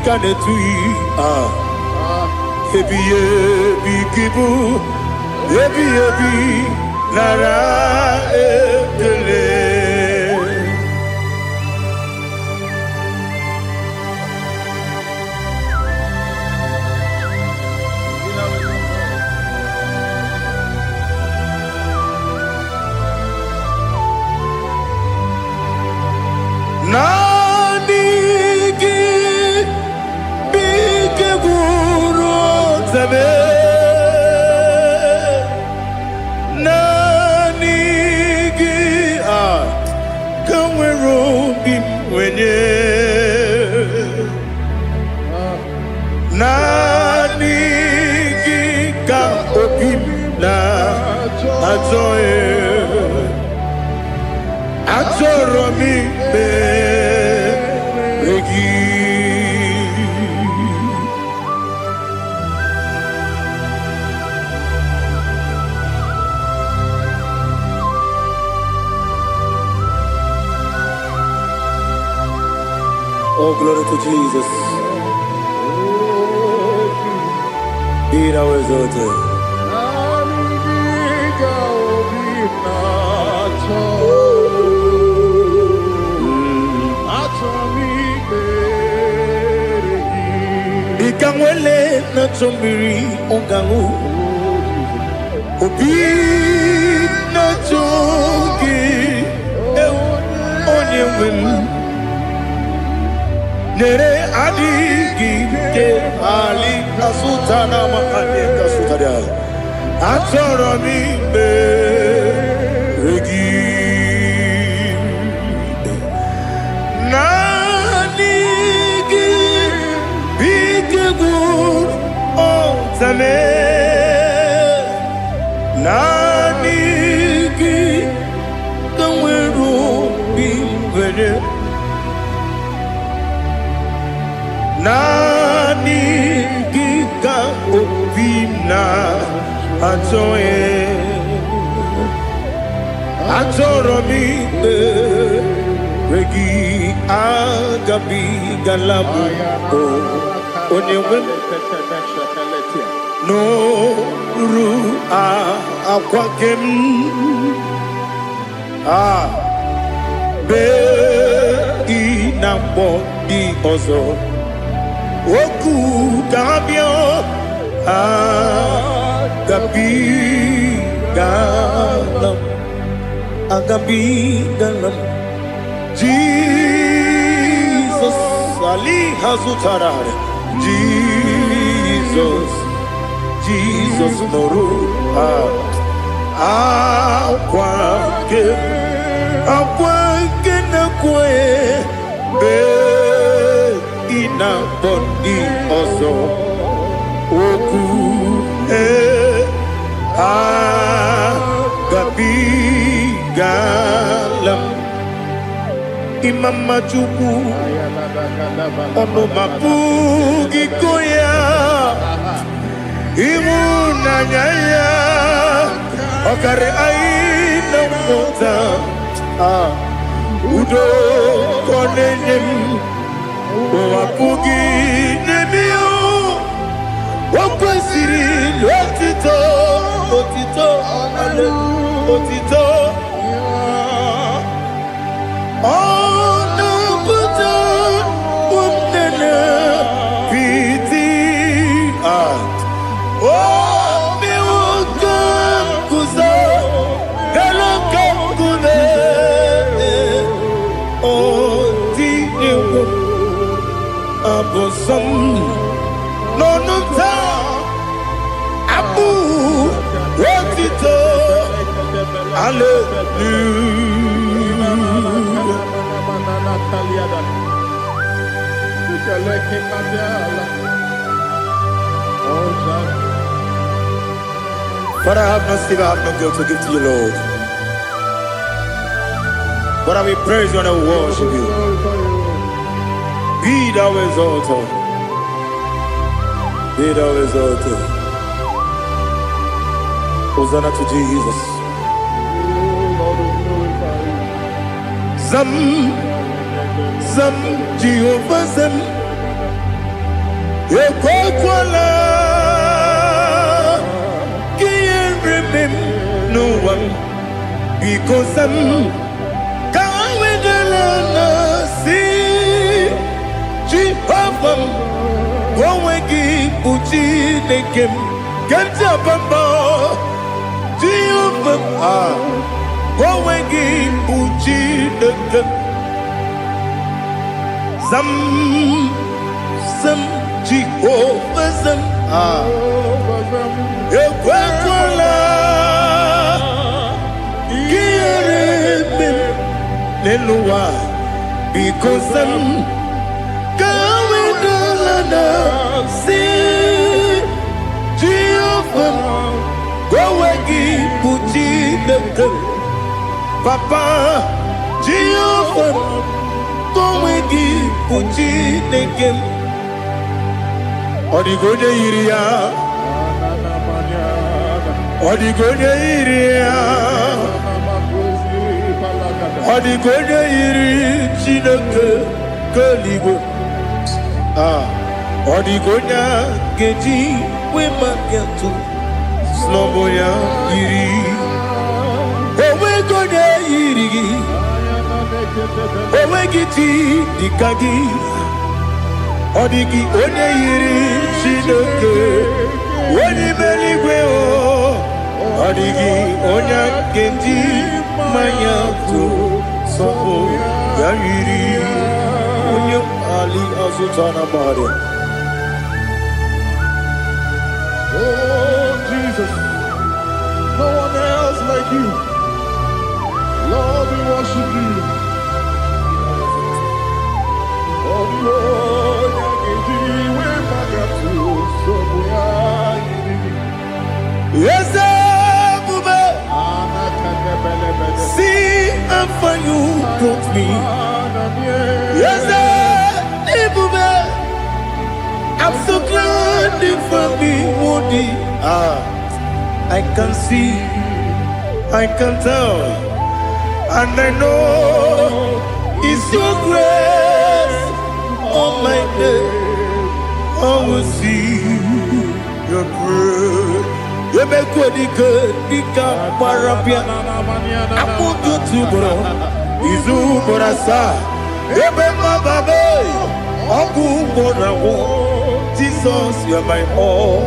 Kanetui ebi kibu ebi nara ekele zame nanigi kanwero bim wenye nanigi ka obim na atoe atoro mi be regi. Oh, glory to Jesus. Be thou exalted. Ikangwele na chombiri ongangu obi na chogi onye wem nere adigi ke ali kasutana ma ali kasutaria atoro mi be regi nanigi bigegu zame nanigi kanwero bingwere nanigi ka obina atoye atoro mi regi agabi galabu onyewe no ru akwakem be inambo di ozo oku gabio agabi galam Jesus ali hazutarare Jesus noru akwake na kwe be ina bondi ozo oku gabi galam imama chuku ono mapugi koya imuna nyaya okare aina mota udo konenyem wapugi nemio wakwesiri otito ale otito ono buto umnene piti mi wuka kuzo galo kangune tinyewo abosom nonunta abu otito But I have no silver, I have no gold to give to you, Lord. But I will praise you and I will worship you. Be thou exalted. Be thou exalted. Hosanna to Jesus. Zam Jehovah Zam Ekwakwala Can't remember no one because I'm Kawedalana see Jehovah Wawegi Uchi Nekem Kenta Bamba Jehovah Wawegi Uchi Nekem Zam Jehovah Zam ekwekwala gịnị n'elu ụwa biko zam ka wedala na si Jehova gowe gị bụ Chineke Papa Jehova gowe gị bụ Chineke ọ dịghị onye yiri ya ọ dịghị onye yiri ya ọ dịghị onye yiri Chineke keligwe ọ dịghị onye ga-eji wee maka ntụ n'ọbụ ya yiri onweghị onye yiri gị onweghị chi dịka gị ọ dịghị onye yiri Chineke onye mere igwe ọ dịghị onye ga-eji mmanya tụ sọpụ ya yiri onye ali azụta na mmadụ. Oh Jesus, no one else like you. Lord, we worship you. Oh Lord, yes, see how far you brought me. Yes, I'm so glad for me, Woody. I can see, I can tell, and I know it's your grace. Oh my God, I will see your grace. You make good, Nika Parapia. I put you to bro. Izu Borasa. You make my baby. Aku Borawo. Jesus, you are my all.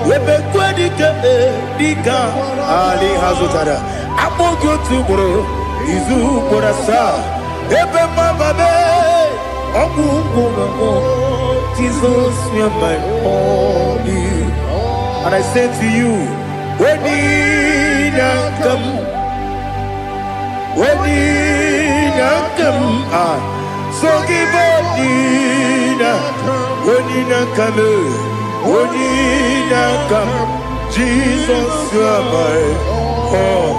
You make good, Nika Ali Hazutara. I put you to bro. Izu Borasa. You make my baby. Aku Borawo. Jesus, you are my all. And I say to you, when you come, so give up, when you come, Jesus, you are my all.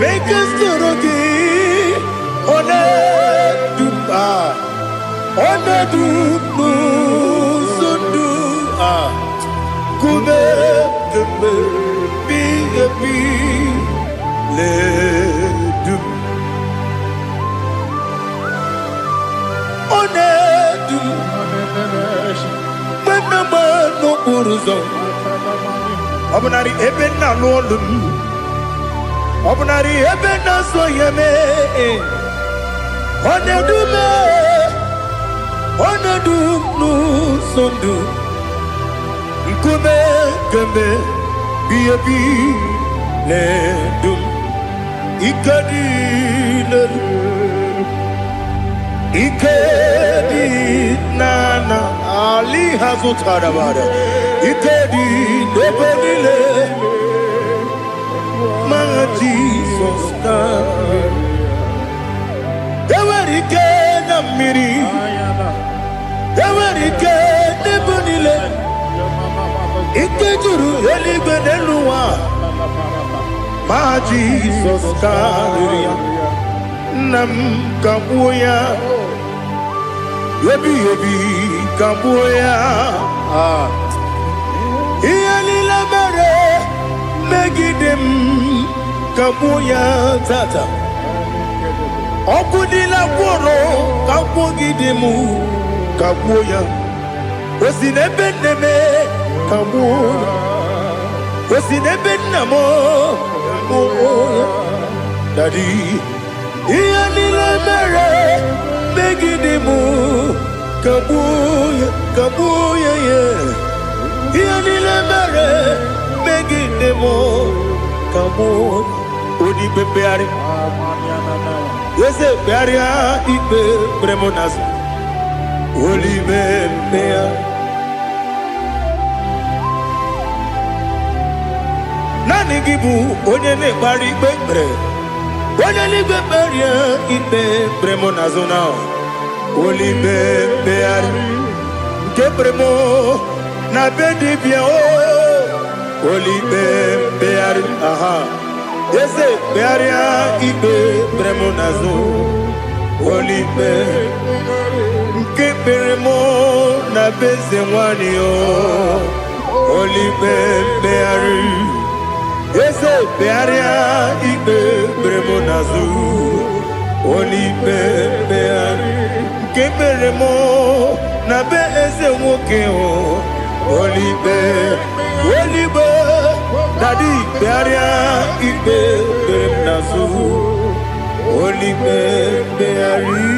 Make us Obunari ebena lolum Obunari ebena soyeme Onedu nu sondu Nkume keme biyebi ledum Ikedi nana Ali hazutara bada Ikedi nebonile Ma Jesus na Ewerike na miri Ewerike nebonile Ikejuru eligwe neluwa Ma Jesus na Nam kabuya Yebi kabuya Iyalila mere Megidem kabuya tata Okudila kworo kabugidemu Kabuya. Was in a beneme, Kabuya. Was in a benamo, Kabuya. Daddy, Ianila Mare, Megidemu, Kabuya, Kabuya, yeah. Ianila Mare, Megidemu, Kabuya. Odi Bebeari. Yes, Bearia, Ibe, Bremonas. Holy Bebea. Nani Gibu, Onyene Bari Bebre. Onyene Beberia, Ibe, Bremonazona. Holy Bebeari. Gebremo, Nabedi Bio. Holy Bebeari. Aha. Yes, Bearia, Ibe, Bremonazo. Holy Bebeari. Keperemo na bezemwani o Holy Beari. Ese Bearia Ibe Bremonazu Holy Beari. Keperemo na bezemwoke o Holy Daddy Bearia Ibe Bremonazu Holy Beari.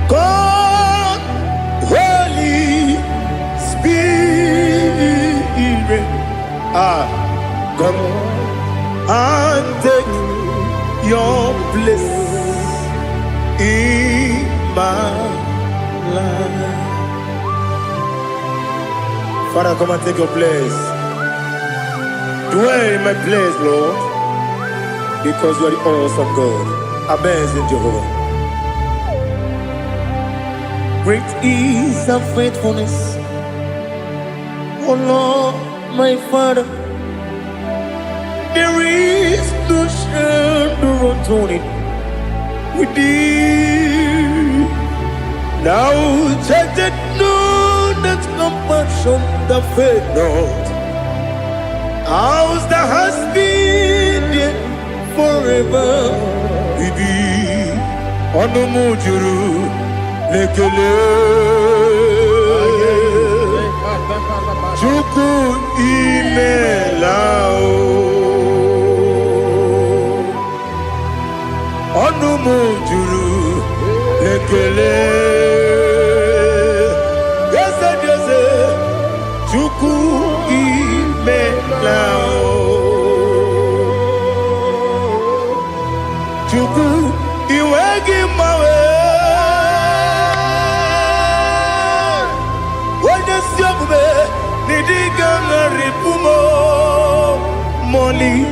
God, Holy Spirit, come and take your place in my life. Father, come and take your place. Dwell in my place, Lord, because you are the awesome God. Amazing Jehovah. Great is thy faithfulness, O Lord, my Father. There is no shadow of turning with thee. Now check that know that compassion that faith not. Ours that has been there forever with thee. On the mujuru. Lekele Chuku imelao Onumu juru Lekele Yese Jose Chuku imelao Chuku iwegi mawe Moli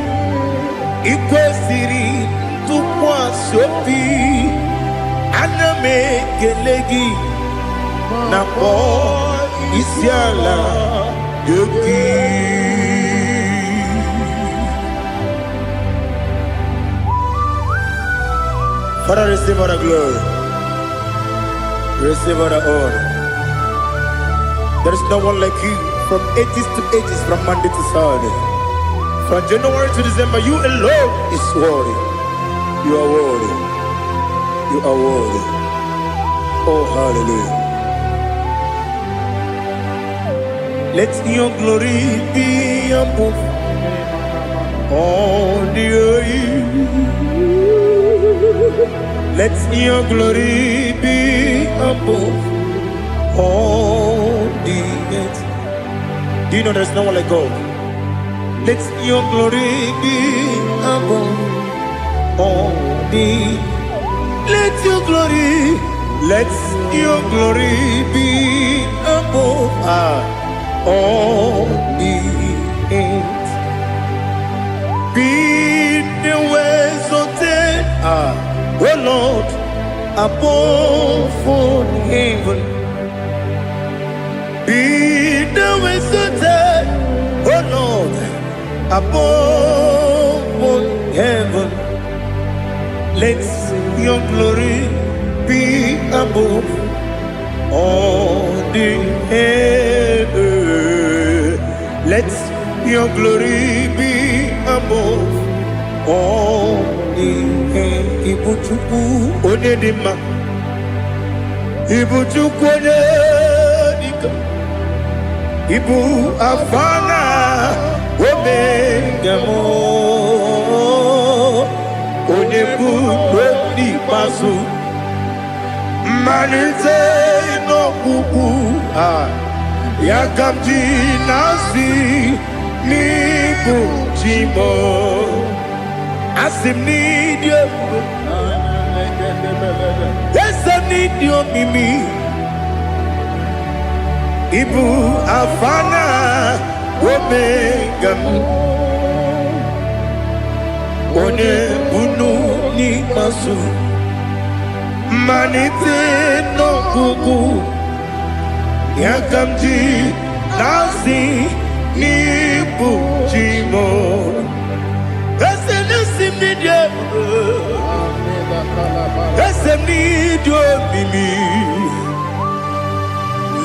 ikwesiri tukwasopi aname gelegi na po isiala yoki. Father, receive all the glory, receive all the honor. There is no one like you. From ages to ages, from Monday to Saturday, from January to December, you alone is worthy. You are worthy. You are worthy. Oh, hallelujah. Let your glory be above all the earth. Let your glory be above all the earth. Do you know there's no one like God? Let your glory be above all the. Let your glory be above all the earth. Be the ways of death, oh Lord, above all heaven. Be the ways of death, oh Lord, above all heaven. Let your glory be above all the earth. Let your glory be above all the earth. Ibuchukwu Onedima, Ibuchukwu Onedika, Ibu Afana Omega mo, Onebu Oni Pasu, Manite no Kuku, Yakamji Nasi, Nibu Chimo, Asim need you, yes I need you Mimi, Ibu Afana Omega One Bunu Ni Masu Manite no Kuku Yakamji Nasi Nibu Chimo Esem Nidio Esem Nidio Mimi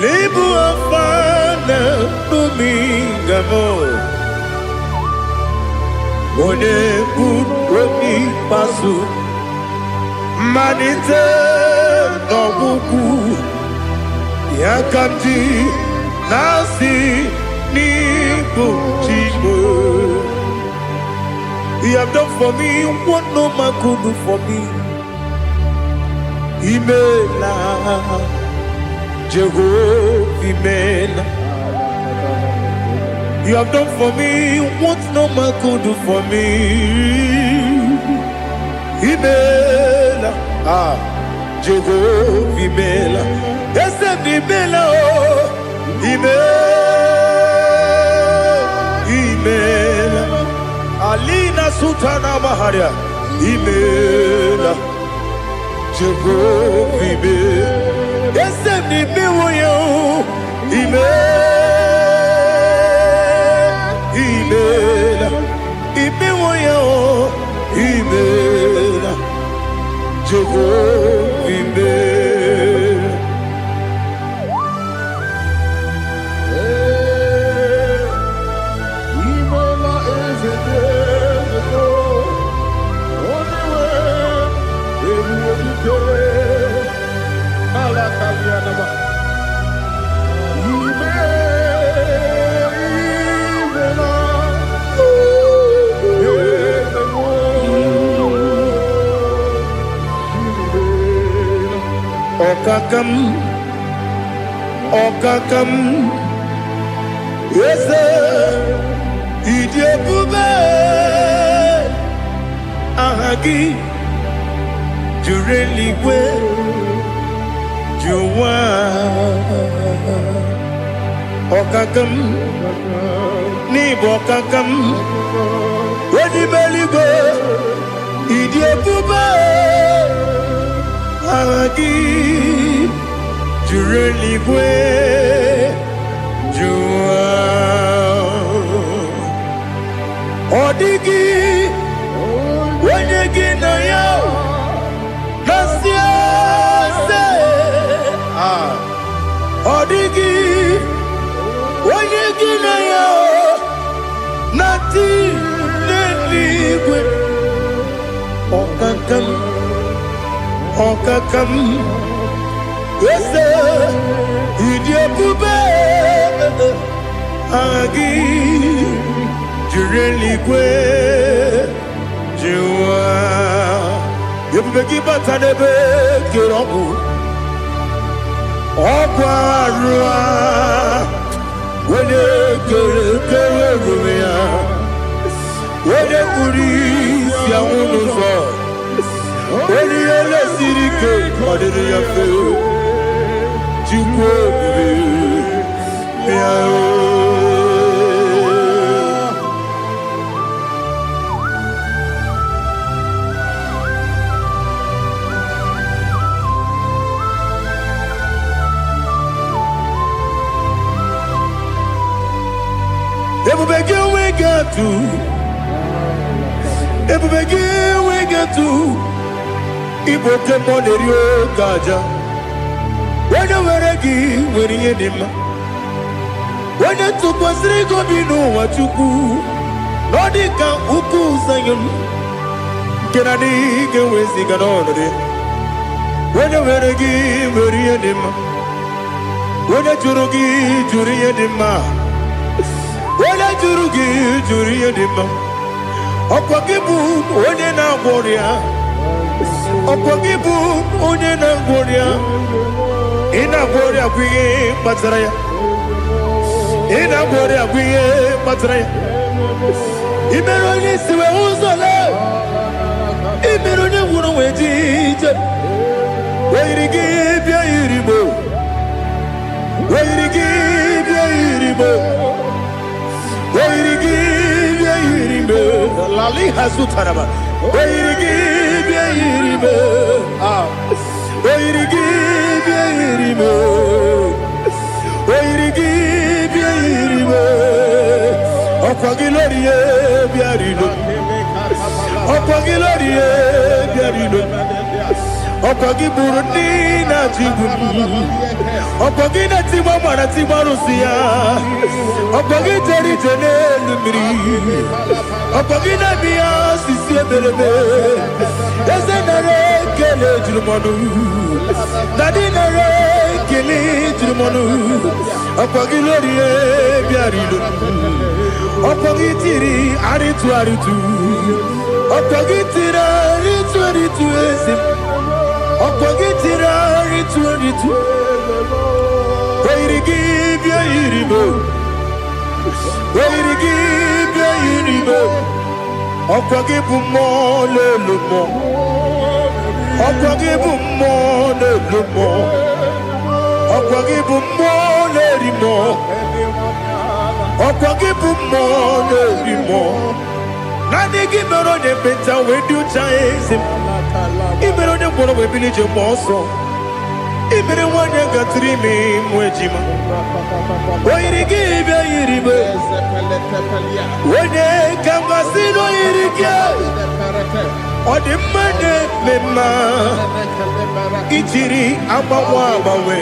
Libu Afana Numingamo One Buni Pasu Manite no Buku Yakamji Nasi Nibu Chibo. You have done for me what no man could do for me. Imela Jehovah Imela. You have done for me what no man could do for me. Imela, Jehovah Imela. Yes, Imela, Imela, Alina Sutana Maharia. Imela, Jehovah Imela. Yes, Imela, Imela, Imela, Jehovah Imela. Imela is a day, only way, Alakalianaba. Okakam, Okakam, yes, Idiabube, Ahagi, Jureligwe, Juwa, Okakam, Nibokakam, Wedibeligo, Idiabube. Ahagi Jureligwe Jua Odigi Wenyegi na ya Nasia se Odigi Wenyegi na ya Nati Neligwe Okakam Okakam, yes, Idiabube, Agi, Jureligwe, Jua, Yabegi Batanebe, Kiroku, Okwarua, when you get Rumia, when you could eat Yamuno. When you are a city cake, what did you feel? You Ebu beg you we got to ebubegi wegetu Igbo tempo nerio gaja wene weregi weriye dima wene tukwasiri gobinu wachuku nodika uku zayon kenadi gewezi ganonore wene weregi weriye dima wene jurugi juriye dima wene jurugi juriye dima Okwagibu onye na-agwọrịa Okwagibu onye na-agwọrịa Ị na-agwọrịa bụ ihe kpatara ya Ị na-agwọrịa bụ ihe kpatara ya Ị mere onye isi wee ụzọ lee Ị mere onye nwụrụ wee dị ije Wee yiri gị bịa yiri mo Wee yiri gị bịa yiri mo Wee yiri gị bịa yiri mo Lali Hazutaraba. Oirigi Yiribe. Oirigi Yiribe. Oirigi Yiribe. Okwagilorie biarino. Okwagilorie biarino. Okwagiburundi na jibu. Okwagina timama na timarusia. Okwagiteri jene lumiri. Okwagina biya sisi ebelebe. Eze nare kele jirumonu. Dadi nare kele jirumonu. Okwagilorie biarino. Okwagitiri aritu aritu. Okwagitira aritu aritu esim. Okwagitira aritu aritu. Oirigi bia yiribo. Oirigi bia yiribo. Okwagibu mo lelumo. Okwagibu mo lelumo. Okwagibu mo lerimo. Okwagibu mo lerimo. Nani gimero ne beta we do chaizim. Imero ne kono we bilije moso. Imere wanya gatrimi mwejima. Oirigi bia yiribo. Wene kamasino yirige. Odimane mema. Ichiri amawa bawe.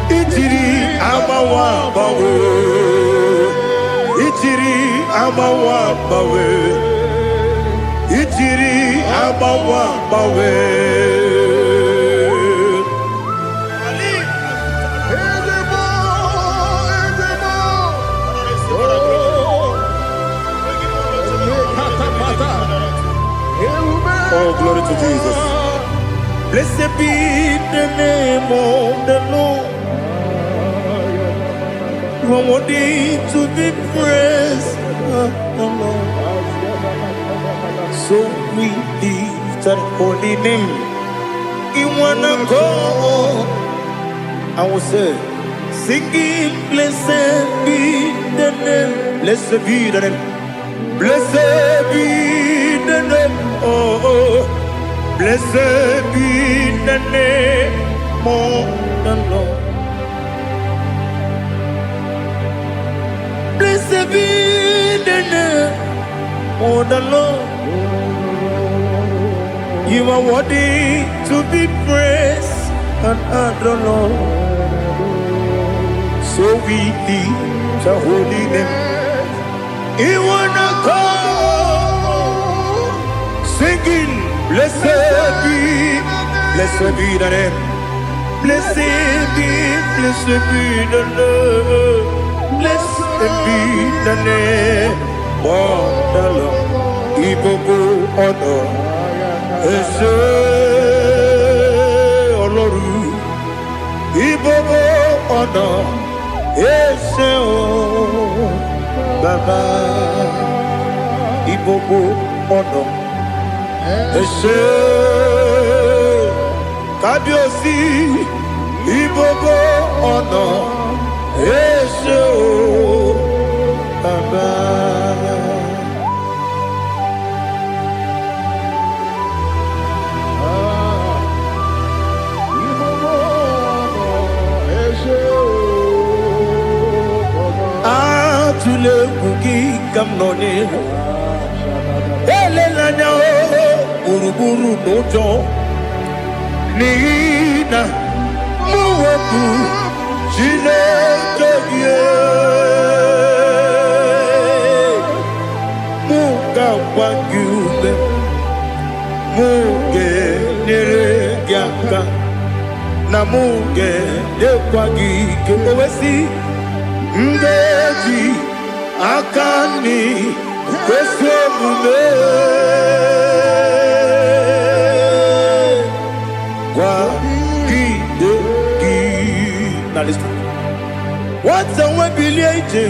Ichiri amawa bawe. Ichiri amawa bawe. Ichiri amawa bawe. Oh, glory to Jesus. Blessed be the name of the Lord. You are worthy to be praised, the Lord. So we lift that holy name. You wanna go? I will say, singing, blessed be the name. Blessed be the name. Blessed be the name. Oh, blessed be the name of the Lord. Blessed be the name of the Lord. You are worthy to be praised and adored, Lord. So we lift the holy name. You wanna call, singing, blessed be the name. Blessed be the Lord. Blessed be the name of the Lord. Igbo honor, Ese Oloru. Igbo honor, Ese O Baba. Igbo honor, Ese Kabiosi. Igbo honor, Ese O Baba. Tule kuki kam noni n'anya gburugburu n'ụjọ n'ihi na mụ wepụ Chineke gị mụ ga-agba gị ume mụ ga-enyere gị aka na mụ ga-enyekwa gị ike owesi ngeji aka nri kwesị omume gwagide gị na listen nwata nwe bilie ije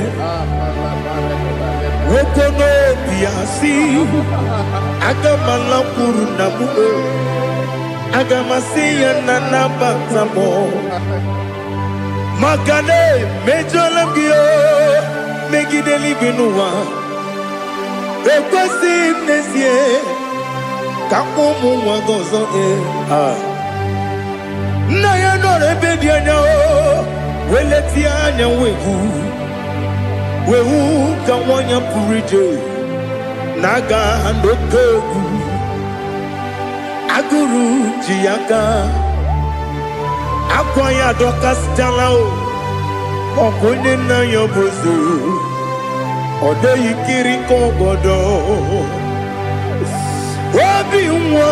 nwoke n'obi ya si aga m alakwuru na mụ aga m asị ya na nabata m maka na emejọla m gị megide eluigwe n'ụwa ekwesịghị m n'ezie ka ụmụ nwa gị ọzọ nna ya nọrọ ebe dị anya weletie anya wewu ka nwanyị pụrụ ije na-aga n'oke egwu agụrụ ji ya ka akwa ya dọkasịchala ọkụ onye nna ya bụzo ọ dịghị kiri ka ọgọdọ obi nwa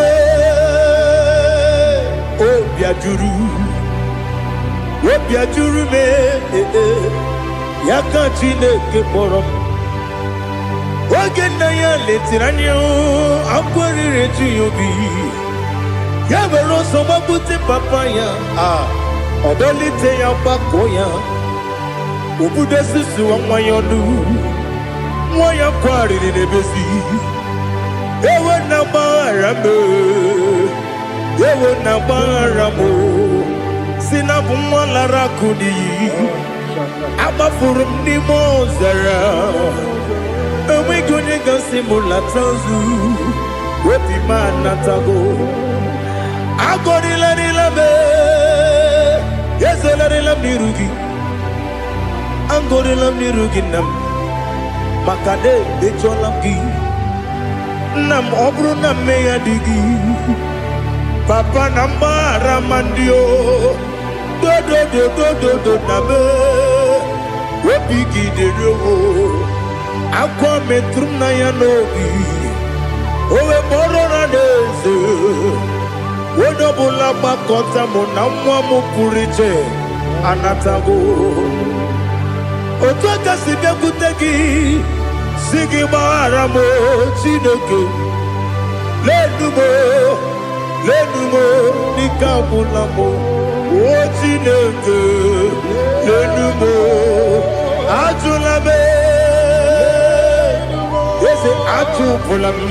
obi ajuru m ya ka Chineke kpọrọ m oge nna ya letiri anya akwa riri eju ya obi ya were ọsọ gbapute papa ya ọ dọlite ya gbakọ ya obodo susuwa nwa ya ọnụ nwa ya kwarịrị n'ebezi ewe na gbaghara m si na bụ nwa lara akụ n'iyi agbafuru m n'ime ọzara enweghị onye gasị m lata nzu obi m anatago agọrịlarịla m ezolarịla m n'iru gị agọrịla m n'iru gị nna m maka na emejọla m gị nna m ọ bụrụ na mmehie dị gị papa na mgbaghara ma ndị dodododododo na me obi gị dịrị akwa metụrụ m na ya n'obi owe kpọrọ na n'eze onye ọbụla gbakọta mụ na nwa m pụrụ iche anatago otu aka si bịakwute gị si gị gbaghara m Chineke lenumo dịka agwụla m o Chineke lenumo ajụla m eze ajụpụla m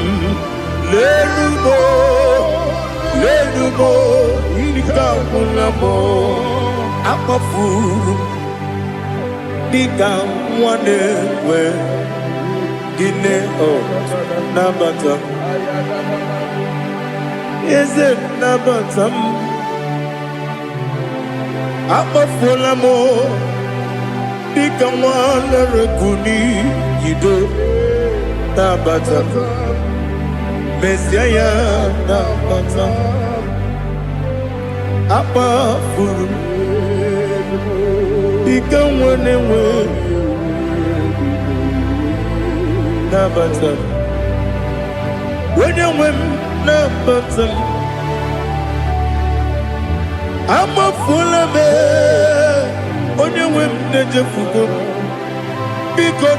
lenumo dịka agwụla m akpafuru dịka nwa na-enwe gịnị nabata eze nabata m akpafuola m dịka nwa na-erekwu n'iyido nabata mezie ya nabata akpafuru dịka nwa na-enwe nabata onye nwe m nabata m amafuola m onye nwe m na-ejefugo m biko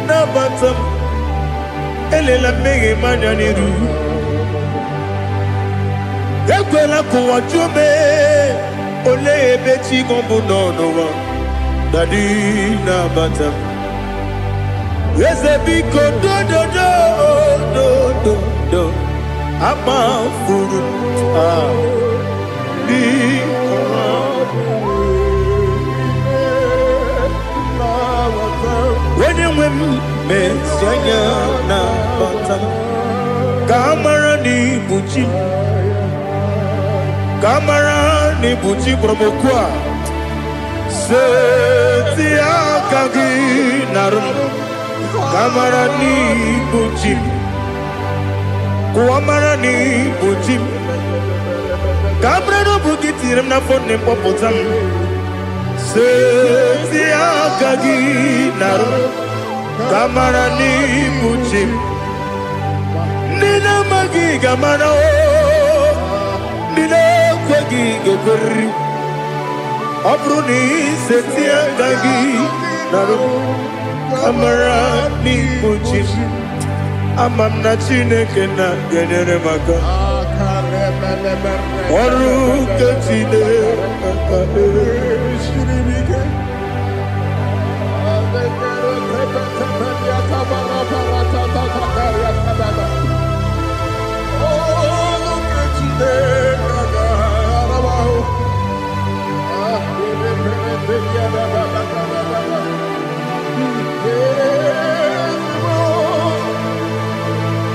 nabata m elela mmehie m anya n'iru ekwela ka ụwa jụọ m olee ebe chi gị bụ n'ụwa dadi nabata m eze biko do akpafuru onye nwe m mesi anya na bata ka amara n'ibu chi ka amara n'ibu chi kpọrọ m okwu a seti aka gị narụ m ka amara n'ibu chi Kuamarani Bujim Cabrano Bukitiram na phone Popotam Setia Kagi Naru Kamarani Bujim Nina Magi Gamano Nina Kwagi Gokuri Abruni Setia Kagi Naru Kamarani Bujim Amam na Chineke na genere maka Oru ke Chineke Shiribike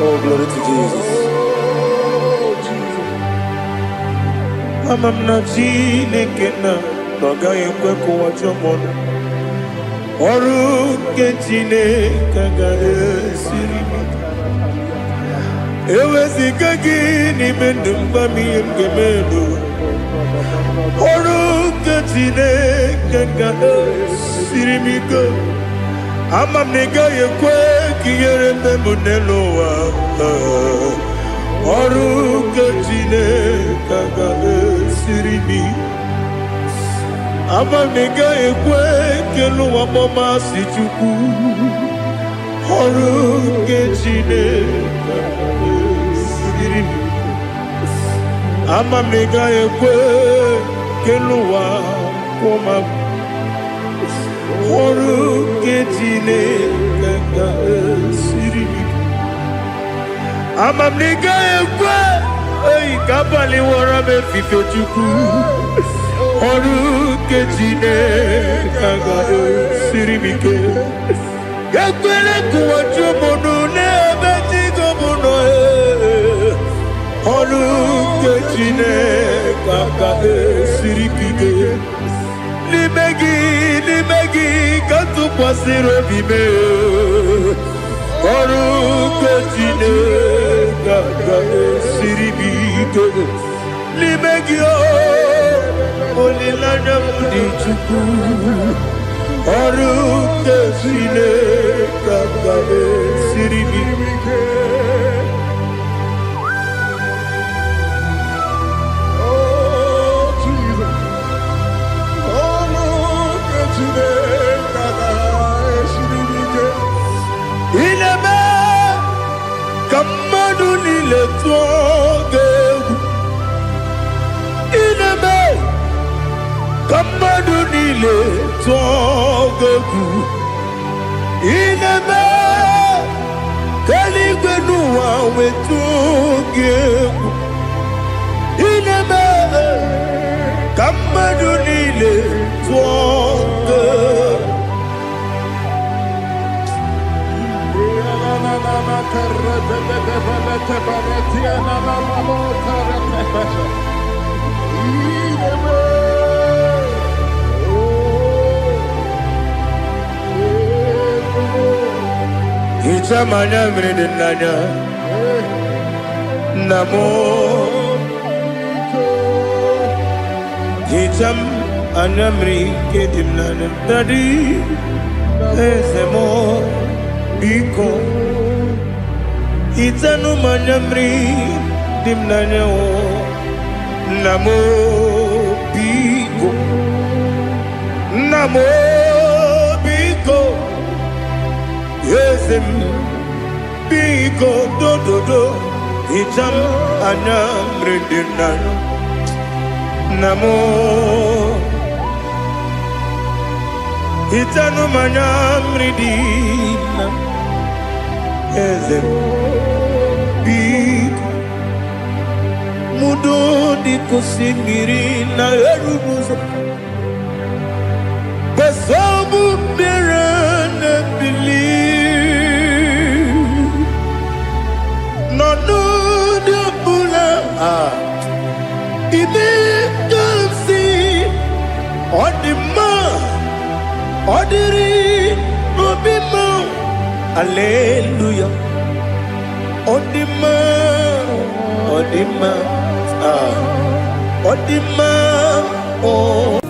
Oh, glory to Jesus. Amam na Chineke na noga yekwe kuwacho mono Oru ke Chineke ga esiri Ewezika gị n'ime ndụ mgbami ngemelu Oru ke Chineke ga esiri m ike Ama m na ị gaghị ekwe ka ihere mbe m n'elu ụwa Ọrụ nke Chineke ga-esiri m ama m na ị gaghị ekwe ka elu ụwa kpọmasị Chukwu Ọrụ nke Chineke ga-esiri m ama m na ị gaghị ekwe ka elu ụwa kpọmasị Ọrụ nke Chineke ga-esiri m ama m na ị gaghị ekwe ka abalị wara m efife Chukwu Ọrụ nke Chineke ga-esiri m ike ekwere ka ụwa jụọ m ọnụ n'ebe chi gị bụ nọ Ọrụ nke Chineke ga-esiri m ike n'ime gị ka tụkwasịrị obi m Ọrụ nke Chineke ga-esiri m ike n'ime gị olileanya m dị Chukwu Ọrụ nke Chineke ga-esiri m ike Ineme ka mmadụ niile tụọ gị egwu Ineme ka mmadụ niile tụọ gị egwu Ineme ka eluigwe n'ụwa wee tụọ gị egwu Ineme ka mmadụ niile tụọ gị egwu Hichamanya mmiri n'anya Namo Hicham anya mmiri nke dị n'anya Daddy eze mo biko Itanu manyamri dim nanya o Namo biko Namo biko Yesem biko do do do Icham anyamri dim nanya Namo Itanu manyamri dim nanya Yesem Mudo di kusimiri na erubuzo Besobu mirane believe No no de bula Ibe dansi Odima Odiri Obima Alleluia Odima Odima, Odima, oh.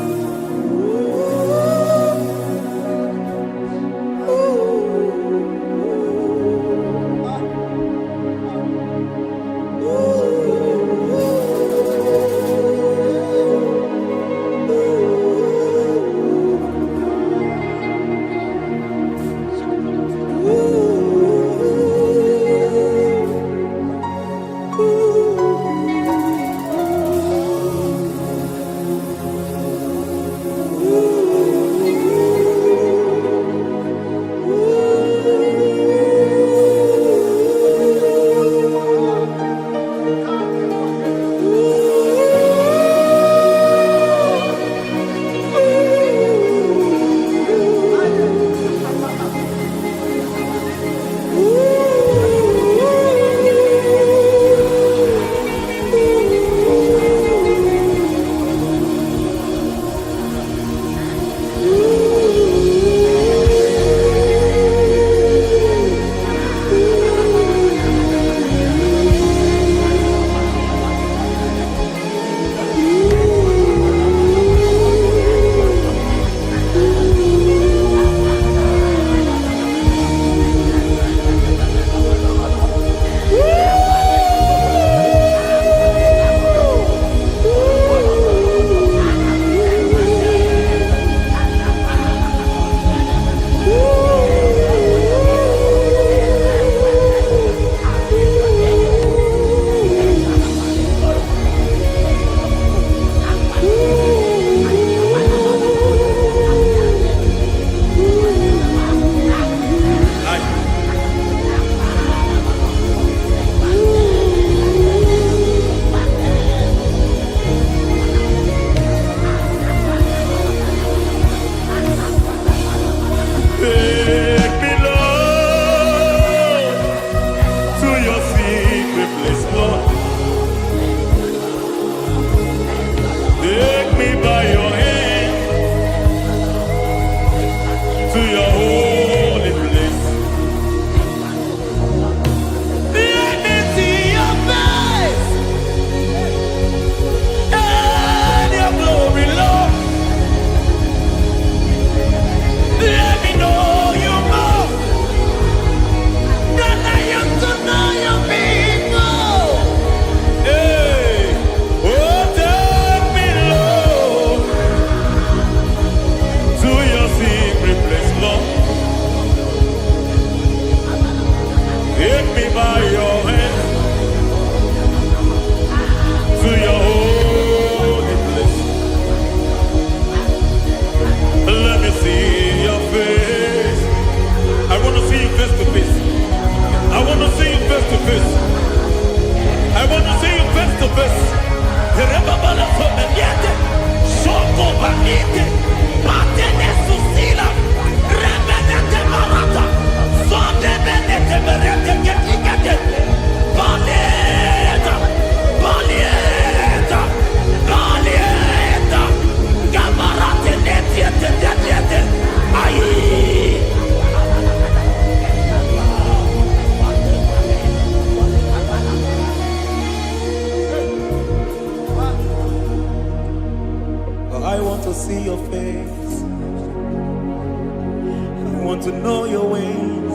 to know your ways.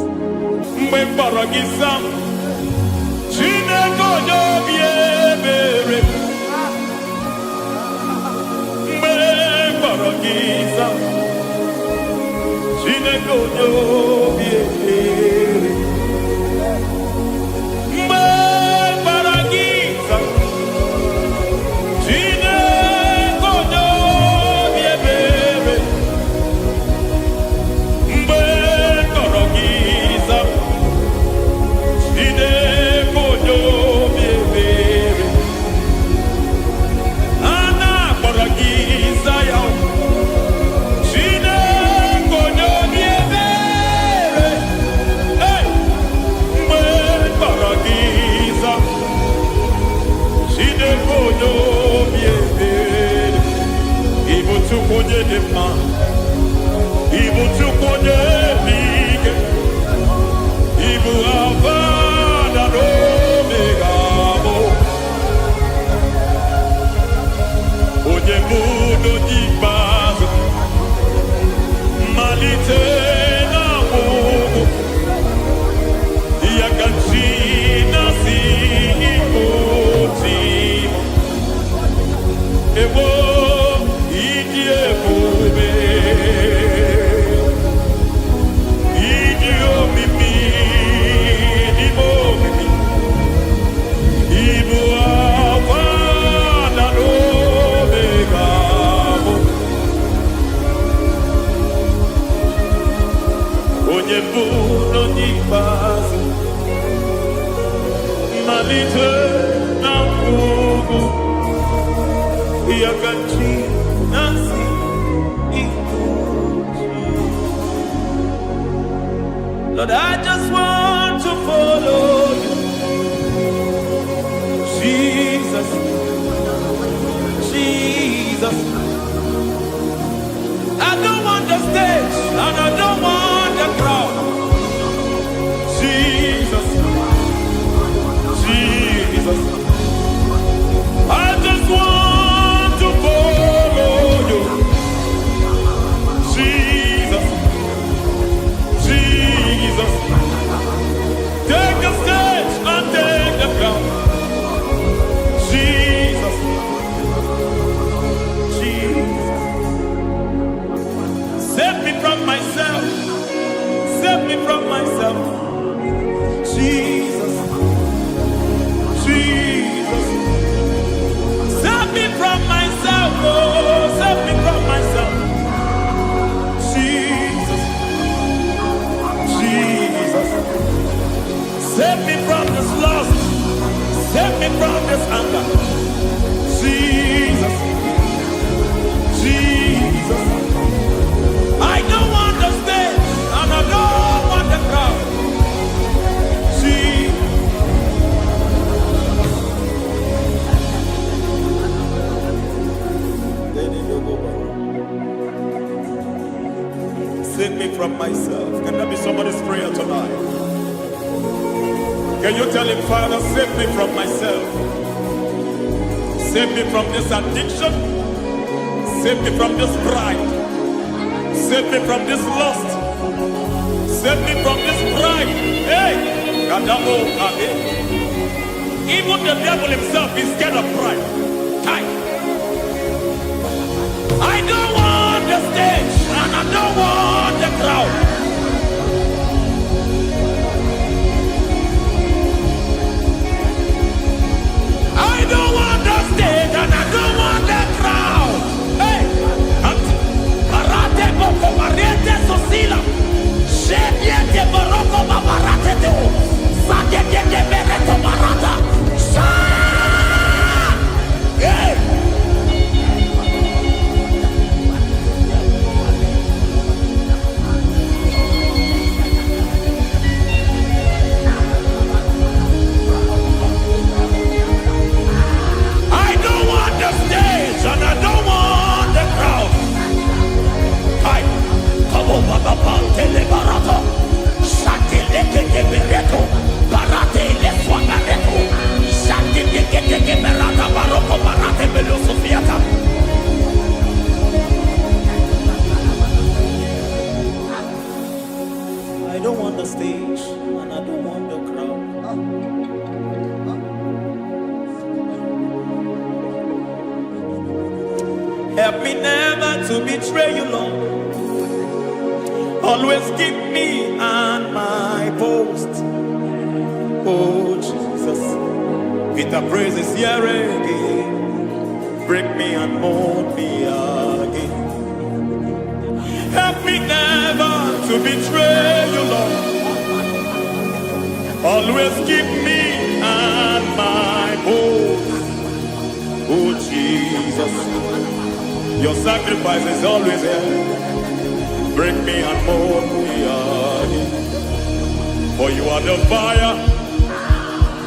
Mgbe mkpọrọ gị sam, Chineke onye obi ebere. Mgbe mkpọrọ gị sam, Chineke onye obi ebere. Mgbe mkpọrọ gị sam, Chineke onye obi ebere. Mgbe mkpọrọ gị sam, Chineke onye obi ebere. A na-akpọrọ gị Zion, Chineke onye obi ebere. Hey! Mgbe mkpọrọ gị sam, Chineke onye obi ebere. Ị bụ Chukwu onye dị mma, ị bụ Chukwu onye dị ike, ị bụ Alfa na Omega, onye bụ n'onye ikpeazụ malite na ọgwụgwụ ya ka chi na-asị oti ebo ịdị ebube ịdị omimi ịbụ omimi ịbụ akwa na n'omega bụ onye bụ n'onye ikpeazụ malite na ọgwụgwụ ya ka chi na-asị Lord, I just want to follow you, Jesus, Jesus. I don't want the stage and I don't want the crowd, Jesus, Jesus. I just want to follow you, Jesus, Jesus. Take the stage and take the crown, Jesus, Jesus. Save me from myself, save me from myself, Jesus, Jesus. Save me from myself, oh, save me from myself, Jesus, Jesus. Save me from this lust, save me from this anger, Jesus, Jesus. I don't want the stage and I don't want the crowd, Jesus. Save me from myself. Can that be somebody's prayer tonight? Can you tell him, Father, save me from myself. Save me from this addiction. Save me from this pride. Save me from this lust. Save me from this pride. Hey! Kadamo, amen. Even the devil himself is scared of pride. Hi. I don't want the stage and I don't want the crowd. I don't want the stage and I don't want the crowd. Hey, Barate boko mariete sosila. Shediete boroko babarate teo. Sadete bereto barata. Hey. And I don't want the crowd. Hi, come over, Papa, Telebarata. Shati leke bereto, barate le swagareto. Shati leke berata, baroko barate belo sofiata. I don't want the stage, and I don't want the crowd. Help me never to betray you, Lord. Always keep me on my post. Oh, Jesus. Peter praises here again. Break me and mold me again. Help me never to betray you, Lord. Always keep me on my post. Oh, Jesus. Your sacrifice is always here. Break me and mold me again. For you are the fire,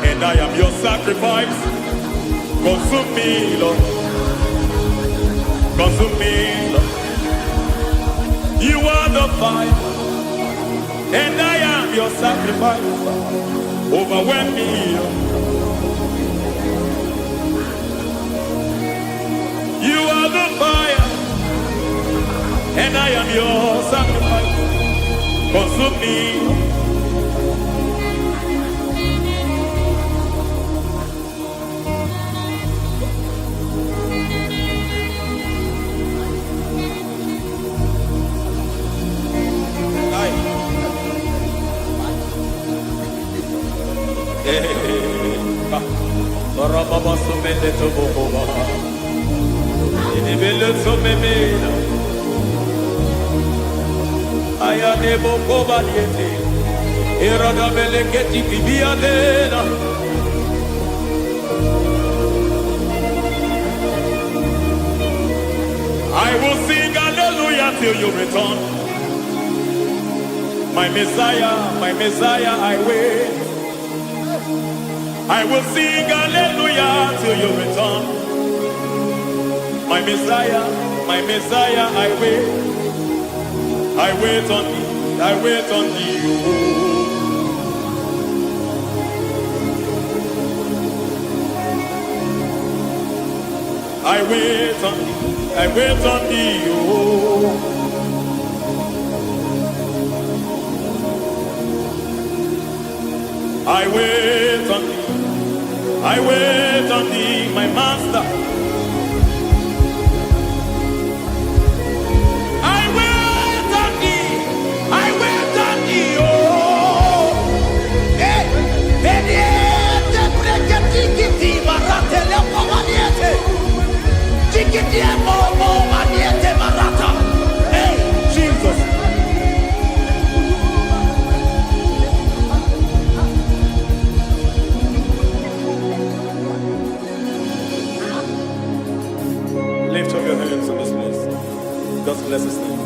and I am your sacrifice. Consume me, Lord. Consume me, Lord. You are the fire, and I am your sacrifice. Overwhelm me, Lord. You are are the fire, and I am your sacrifice. Consume me. Baba somele to boba, ini bele somemena. Aya ne boba liete, irada bele keti kibia dena. I will sing hallelujah till you return. My Messiah, I wait. I will sing hallelujah till you return. My Messiah, I wait. I wait on thee, I wait on thee. I wait on thee, I wait on thee. Oh. I wait on thee. I wait on thee, my master. I wait on thee. I wait on thee, oh. Hey, Beniete, Breketi, Marate, Lepo, Maniete. Tikiti, Momo, Maniete, Marata. Hey, Jesus. Lift up your hands in this place. God bless us now.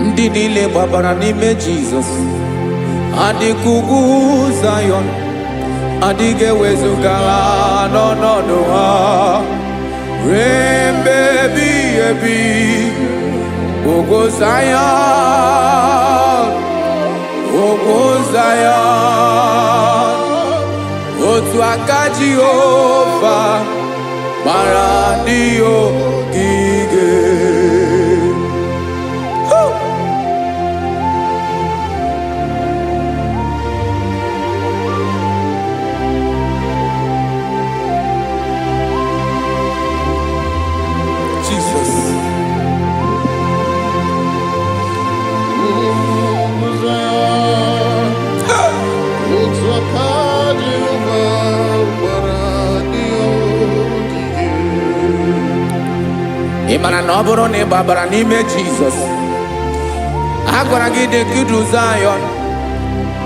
Ndị niile gbabara n'ime Jizọs adịghị ugwu Zayọn, adịghị ewezuga ha n'ọnọdụ ha ruo mgbe ebighị ebi. Ugwu Zayọn, ugwu Zayọn, otu aka Jehova gbara ndị ogige. Ị mara na ọ bụrụ na ị gbabara n'ime Jizọs, a gwara gị dị ka Zayọn,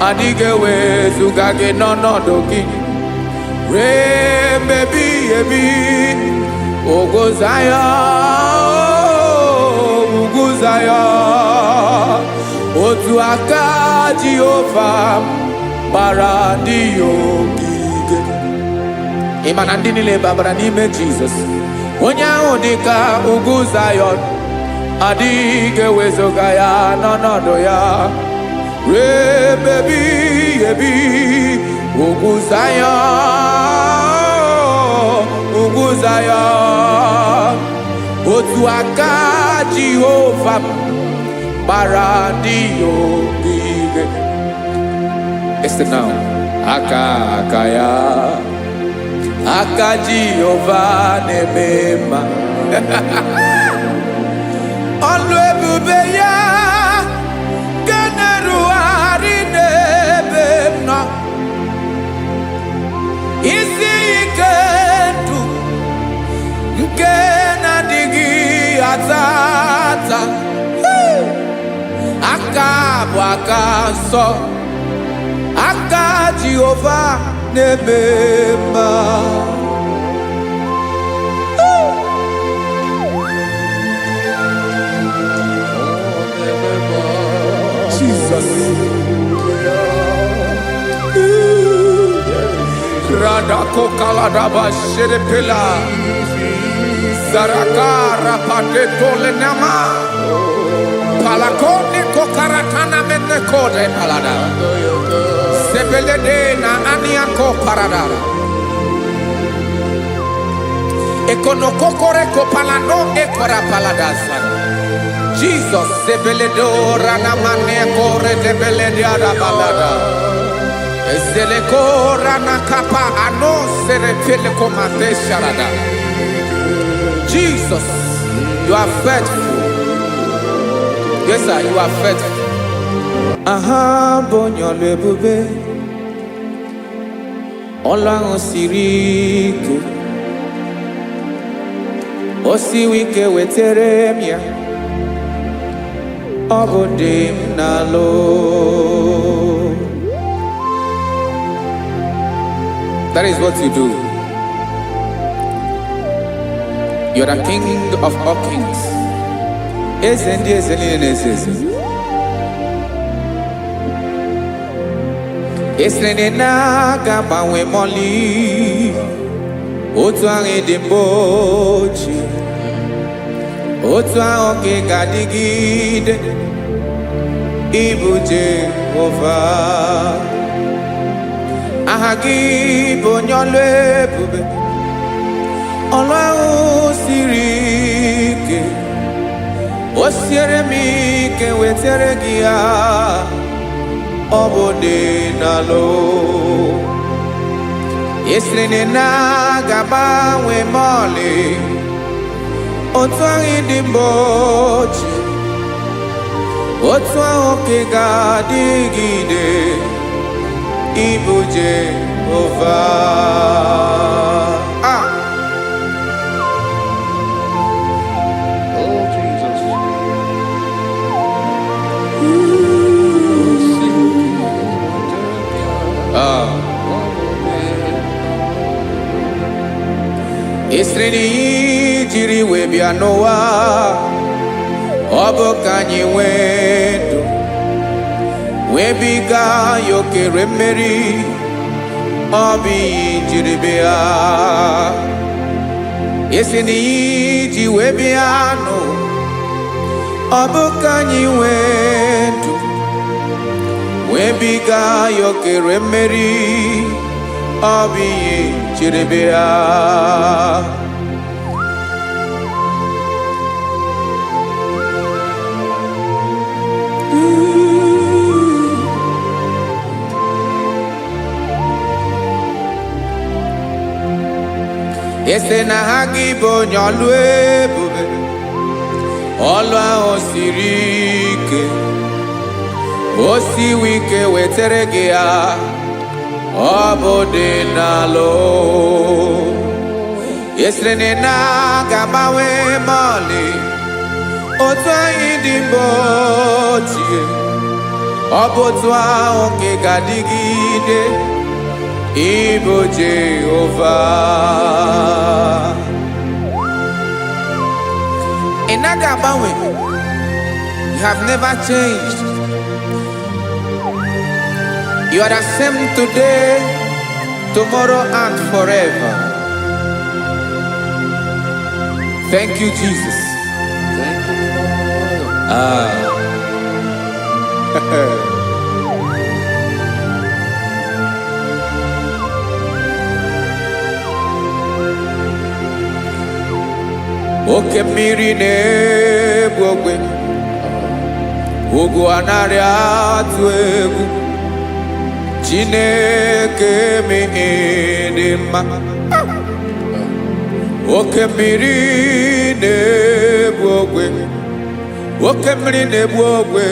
adịghị ewezuga gị n'ọnọdụ gị ruo mgbe ebighị ebi. Ugwu Zayọn, ugwu Zayọn, otu aka Jehova gbara ndị ogige. Ị ma na ndị niile gbabara n'ime Jizọs, onye ahụ dị ka ugwu Zayọn, adịghị ewezuga ya n'ọnọdụ ya ruo mgbe ebighị ebi. Ugwu Zayọn, ugwu Zayọn, otu aka Jehova Baradio Bige. Listen now. Akaya. Aka Jehovah Nebema. Olu ebube ya. Ganeruari nebemna. Isi ikendu. Nke na-adịghị atata. Aka bụ aka nsọ. Aka Jehova na-eme mma. Jesus. Radako kaladaba sherepela. Zarakara pateto lenama. Palakone kokaratana mene kode palada. Sebelede na aniako paradara. Ekono kokore kopalano ekora paladasa. Jesus sebeledo rana mane kore debelede ada balada. Eseleko rana kapa ano serepele komate sharada. Jesus, you are faithful. Yes, sir, you are faithful. Aha, bonyo lebube. Ọlọ́run siri ike. O si wike wetere m ya. Ọ bụ dị m n'alụ. That is what you do. You are the king of all kings. Ezendi ezelini ezezi. Eslene na gabanwe moli. Otu ahụ dị mgbochi. Otu ahụ ka ị ga-adịgide. Ịbụ Jehova. Aha gị bụ onye ọlụ ebube. Ọlụ ahụ siri ike. O siere m ike wetere gị ya. Ọ bụ dị n'alụ. Esiri na ga-agbanwe m ọlị. Otu ahụ dị mgbochi. Otu ahụ ka ị ga-adịgide. Ịbụ Jehova. Oh, Jesus. Esiri jiri wee bịa n'ụwa. Ọ bụ ka anyị nwee ndụ. Wee biga ya okere mmeri. Ọ bụ ihe jiri bịa. Esiri ji wee bịa nụ. Ọ bụ ka anyị nwee ndụ. Wee biga ya okere mmeri. Ọ bụ ihe jiri bịa. Ese na ha gị bụ onye ọlụ ebube. Ọlụ ahụ siri ike. O siwe ike wetere gị ya. Ọ bụ dị n'alụ. Esere na ga-agbanwe m ọlị. Otu anyị dị mgbochi. Ọ bụ otu ahụ ka ị ga-adịgide. Ịbụ Jehova. Ị naghị agbanwe. You have never changed. You are the same today, tomorrow, and forever. Thank you, Jesus. Thank you, Lord. Oke mmiri na-egbu ogwe. Ugwu anarị atụ egwu. Chineke m ịdị mma. Oke mmiri na-ebu ogwe. Oke mmiri na-ebu ogwe.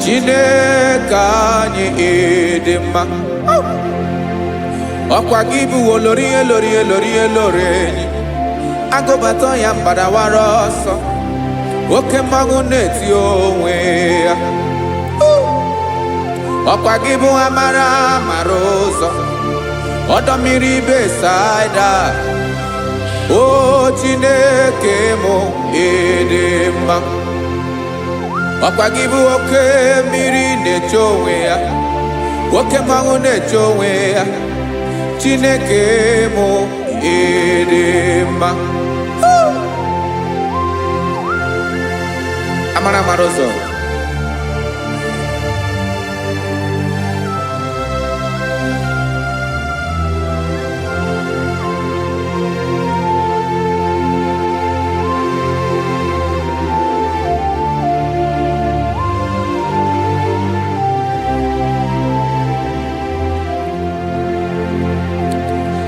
Chineke anyị ịdị mma. Ọkwa gị bụ olori enyi. Agụbata ya mbadawara ọsọ. Oke mmanwụ na-eti onwe ya. Ọkwa gị bụ amara ụzọ. Ọdọ mmiri Besaida. O Chineke m ịdị mma. Ọkwa gị bụ oke mmiri na-eche onwe ya. Oke mmanwụ na-eche onwe ya. Chineke m ịdị mma. Amara ụzọ.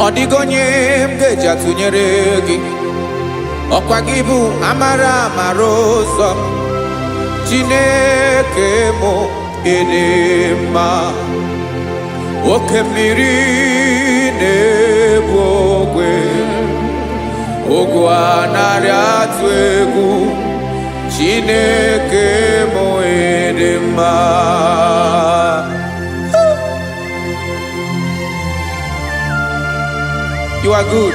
Ọ dịghị onye m ga-eji atụnyere gị. Ọkwa gị bụ amara ụzọ. Chineke m ịdị mma. Oke mmiri na-ebu ogwe. Ugwu anarị atụ egwu. Chineke m ịdị mma. You are good.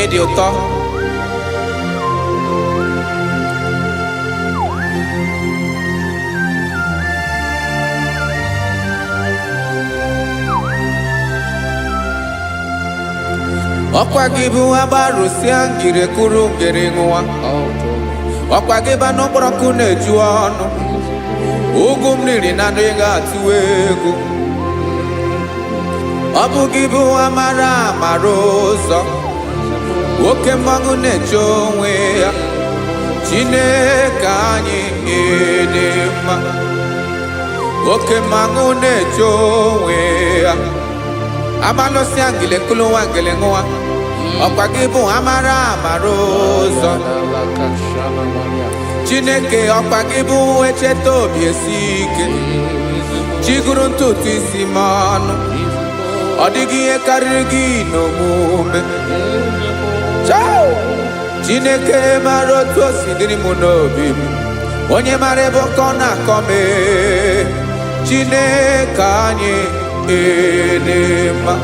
Ịdị ụtọ. Ọkwa gị bụ agbarụsịa ngire kụrụ ngere nwa. Ọkwa gị bụ anụ kpọrọkụ na-eju ọnụ. Ugwu mmiri na anụ ịga atụ egwu. Ọ bụ gị bụ amara ụzọ. Oke mmanwụ na-eche onwe ya. Chineke anyị ịdị mma. Oke mmanwụ na-eche onwe ya. Abalụsịa ngile kụlụ nwa ngele nwa. Ọkwa gị bụ amara ụzọ. Chineke ọkwa gị bụ echeta obi esi ike. Chiguru ntutu isi m ọnụ. Ọ dịghị ihe karịrị gị n'omume. Chineke mara otu o si dịrị m n'obi m. Onye mara ebe ọkọ na-akọ m. Chineke anyị ịdị mma.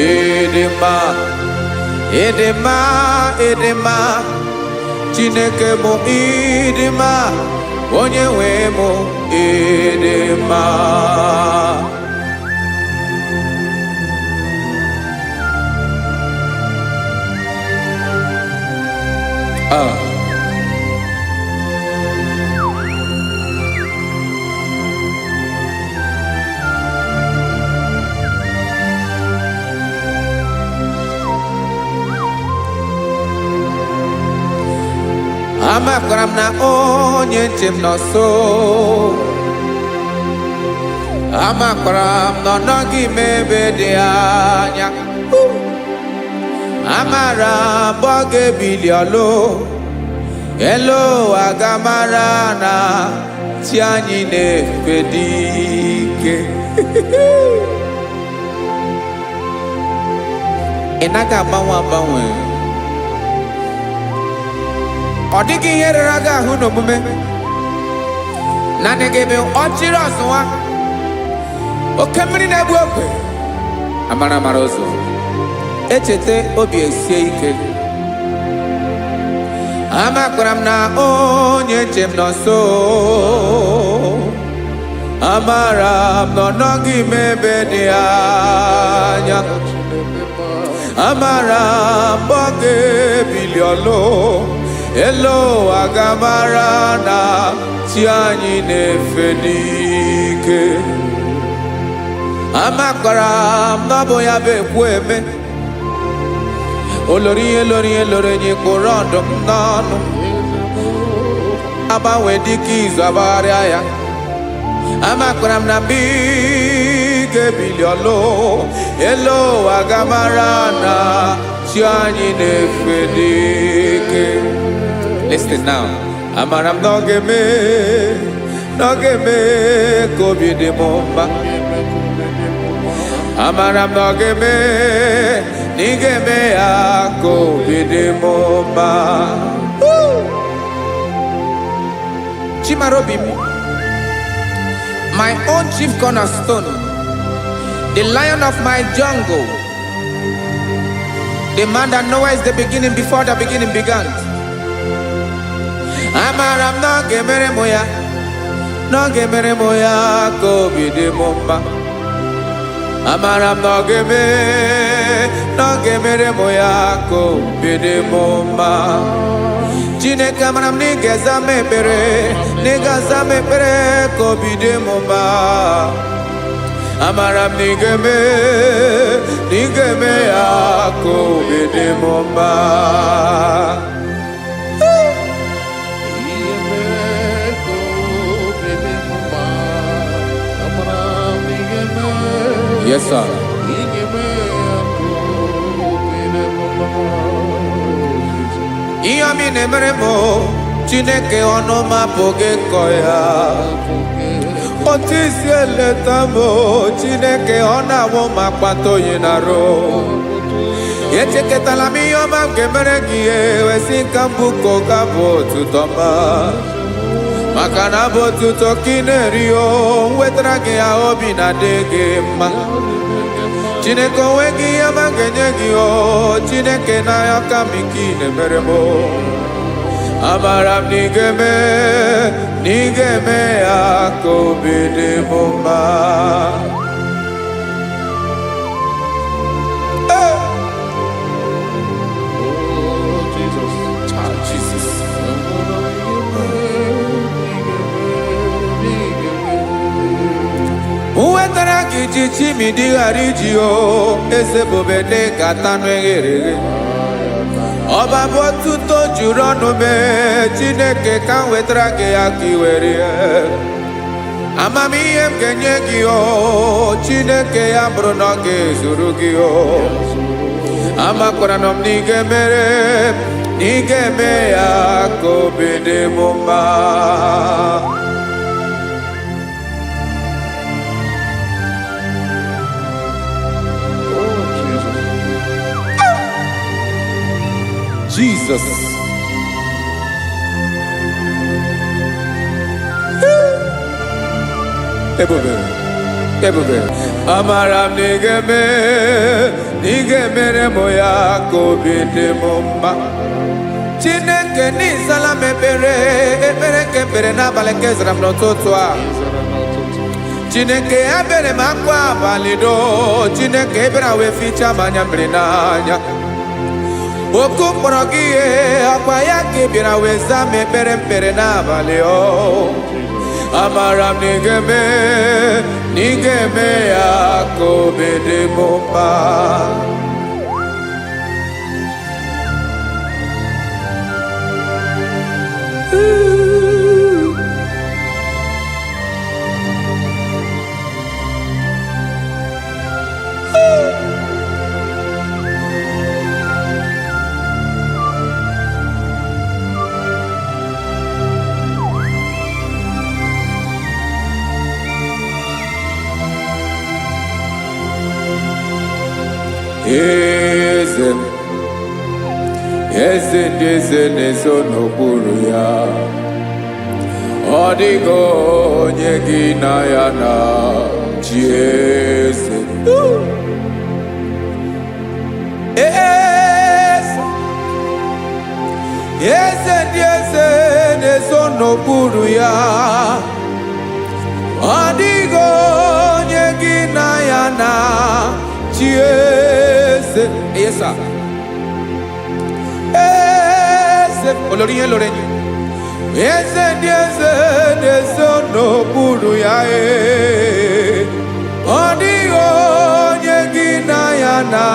Ịdị mma. Ịdị mma. Ịdị mma. Chineke m ịdị mma. Onye nwe m ịdị mma. Amakwara m na onye nche m nọ nso. Amakwara m na ọ nọghị m ebe dị anya. Amara m ọ ga-ebili ọlụ. Elu aga mara na chi anyị na-efe dị ike. Ị naghị agbanwe. Ọ dịghị ihe rere gị ahụ n'omume. Naanị gị bụ ọchịrị ọzụwa. Oke mmiri na-ebu ogwe. Amara ụzọ. Echeta obi esie ike. Amakwara m na onye nche m nọ nso. Amara m na ọ nọghị m ebe dị anya. Amara m ọ ga-ebili ọlụ. Elu aga mara na chi anyị na-efe n'ike. Amakwara m na ọ bụ ya bụ ekwu eme. Olori enyi kpụrụ ọdụm n'ọnụ. agbanwe dịka izu agbagharịa ya. Amakwara m na mbiga ebili ọlụ elu ụwa gamara na chi anyị na-efe dike. Listen now. Amara m na ọ ga-eme ka obi dị m mma. Amara m na ọ ga-eme na ị ga-eme ya ka obi dị m mma. Chimarobi m, my own chief cornerstone, the lion of my jungle, the man that knows the beginning before the beginning began. Amara m na ọ ga-emere m ya, na ọ ga-emere m ya ka obi dị m mma. Amara m na ọ ga-emere m ya ka obi dị m mma. Chineke amara m na ị ga-aza m ekpere, na ị ga-aza m ekpere ka obi dị m mma. Amara m na ị ga-eme ya ka obi dị m mma. Yes, sir. Ihe ọmị na-emere m Chineke ọnụ m apụghị ịkọ ya. Otu isi eleta m Chineke ọ na-awụ m akpata oyi n'arụ. Echeketala m ihe ọma m ga-emere gị wesị ka m bụkọ ga bụ otuto ma. Maka na bụ otuto ka ị na-eri o, wetara gị ya obi na-adị gị mma. Chineke onwe gị ihe ma ga-enye gị o, Chineke n'anya ka m ike ị na-emere m. Amara m na ị ga-eme ya ka obi dị m mma. Wetara gị ji chimidi ghara iji o, eze bobede ka tanụ eghere eghe. Ọba bụ otuto juru ọnụ mee, Chineke ka m wetara gị ya ka ị were ya. Amamihe m ga-enye gị o, Chineke ya bụrụ na ọ ga-ezuru gị o. Amakwara na m na ị ga-eme ya ka obi dị m mma. Jesus. Ebube. Amara m na ị ga-emere m ya ka obi dị m mma. Chineke n'ịzala m ekpere ka ekpere n'abalị nke zara m n'ụtụtụ a. Chineke ya bere m akwa abalị do, Chineke ebere wee fichaa m anya mmiri n'anya. Oku mkpọrọ gị ihe akwa ya ka ị bịara wee zaa m ekpere mkpere n'abalị o. Amara m na ị ga-eme ya ka obi dị m mma. Eze ndị eze na-eso n'okpuru ya. Ọ dịghị onye gị na ya na chi eze. Eze ndị eze na-eso n'okpuru ya. Ọ dịghị onye gị na ya na chi eze. Yes, sir. Eze olórí yẹn lórí yẹn. Eze ndị eze na-eso n'okpuru ya. Ọ dịghị onye gị na ya na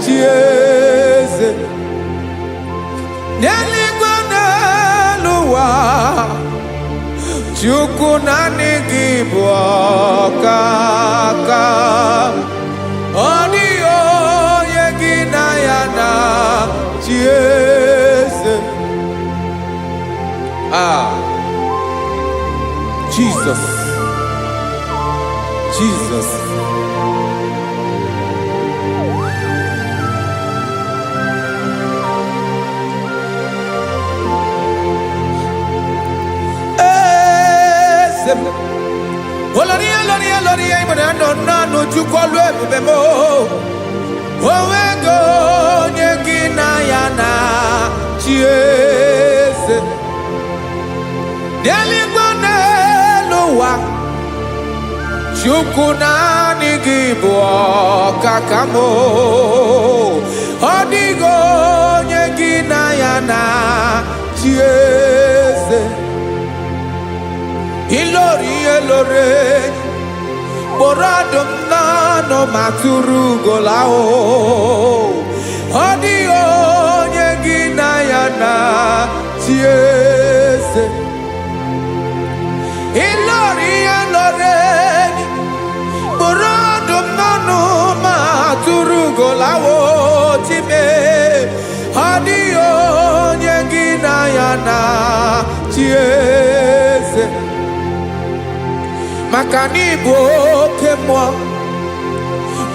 chi eze. N'eluigwe n'elu ụwa Chukwu naanị gị bụ ọkaka. Ọ dịghị onye gị na ya na-achị eze. Jesus. Jesus. Oloria imana no chukolu ebube mo. Owego onye gị na ya na-achị eze. N'eluigwe n'elu ụwa, Chukwu naanị gị bụ ọkaka m. Ọ dịghị onye gị na ya na-achị eze. Ilori elore kpọrọ ọdụm n'ọnụ ma tụrụ ugola o. Ọ dịghị onye gị na ya na-achị eze. Ilori elore kpọrọ ọdụm n'ọnụ ma tụrụ ugola o. Time ọ dịghị onye gị na ya na-achị eze. Maka n'ịbụ oke mmụọ,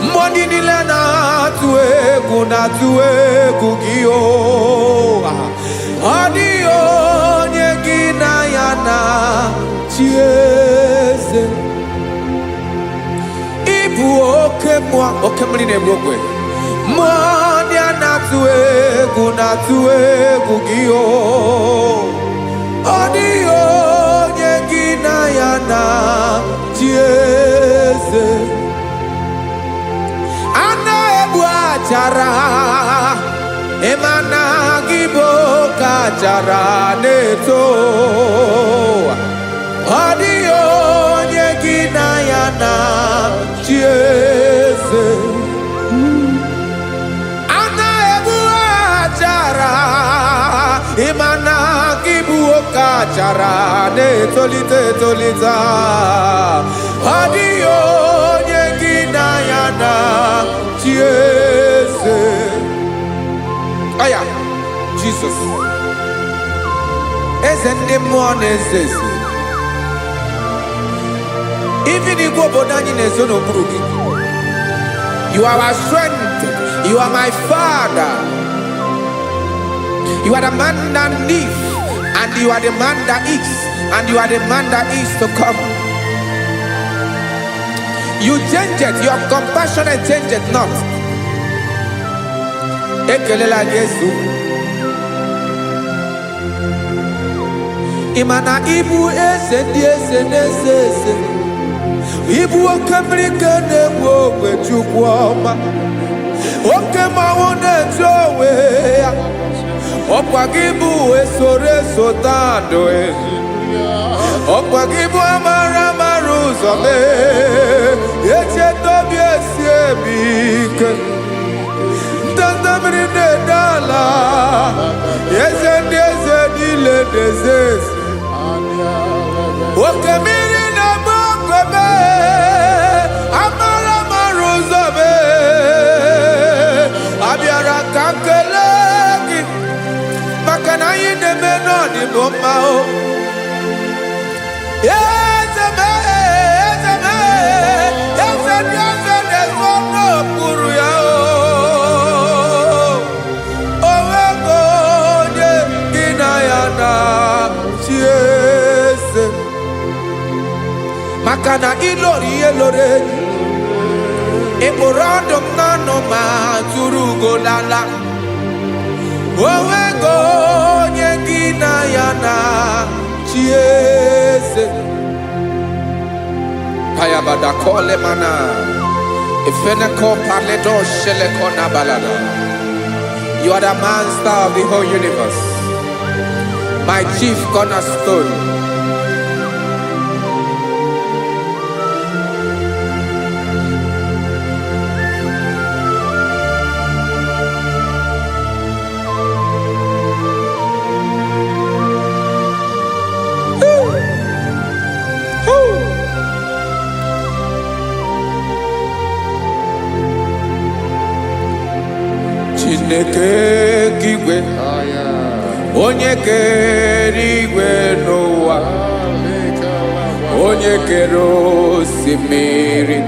mmụọ ndị niile na-atụ egwu gị o. Ọ dịghị onye gị na ya na-achị eze. Ịbụ oke mmụọ, oke mmiri na-egbu ogwe. Mmụọ ndị a na-atụ egwu gị o. Ọ dịghị onye gị na ya na-achị eze. A na-egbu achara, ịma na gị bụ oke achara na-eto. Ọ dịghị onye gị na ya na-achị eze. A na-egbu achara, ịma na gị bụ oke achara na-etolite etolite. Ọ dịghị onye gị na ya na-achị eze. Aya, Jesus. Eze ndị mmụọ na-eze eze. Even igwe obodo anyị na-ezo n'okpuru gị. You are our strength. You are my Father. You are the man that lives, and you are the man that is, and you are the man that is to come. You change it, your compassion change it not. Ekelela Yesu. Imana ibu eze ndị eze na-eze eze. Ibu oke mmiri ka na-egbu ogwe Chukwu ọma. Oke mmanwụ na-eche onwe ya. Ọkwa gị bụ esoro tando ezi. Ọkwa gị bụ amara ụzọ mee. Echeta obi esi ebi ike. Ndanda mmiri na-ede ala. Eze ndị eze niile na-eze eze. Oke mmiri na-agba ogwe mee. Amara ụzọ mee. Abịara ka nkele gị. Maka na anyị na-eme n'ọdịbụ mma o. Eze ndị eze na-ezo n'okpuru ya o. Onwego onye gị na ya na-achị eze. Maka na ịlori ihe loro enyi. Ịkpụrụ ọdụm n'ọnụ ma tụrụ ugolala. Onwego onye gị na ya na-achị eze. Kayabada kole mana. Ifeneko paledo sheleko nabalada. You are the master of the whole universe. My chief cornerstone. onye kere igwe n'ụwa, onye kere osimiri,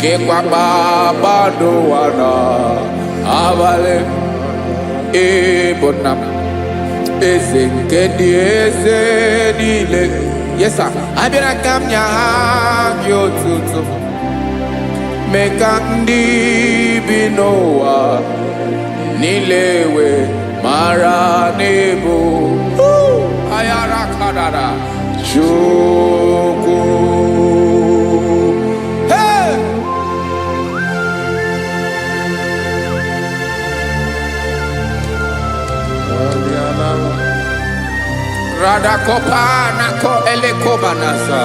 kekwa kpakpando ụwa n'abalị. Ịbụ nna m, eze nke ndị eze niile. Yes sir, abịara ka m nye gị otuto, mee ka ndị bi n'ụwa niile wee mara n'ịbụ ayara kadara Chukwu. Hey! Radakopa nako elekobanasa.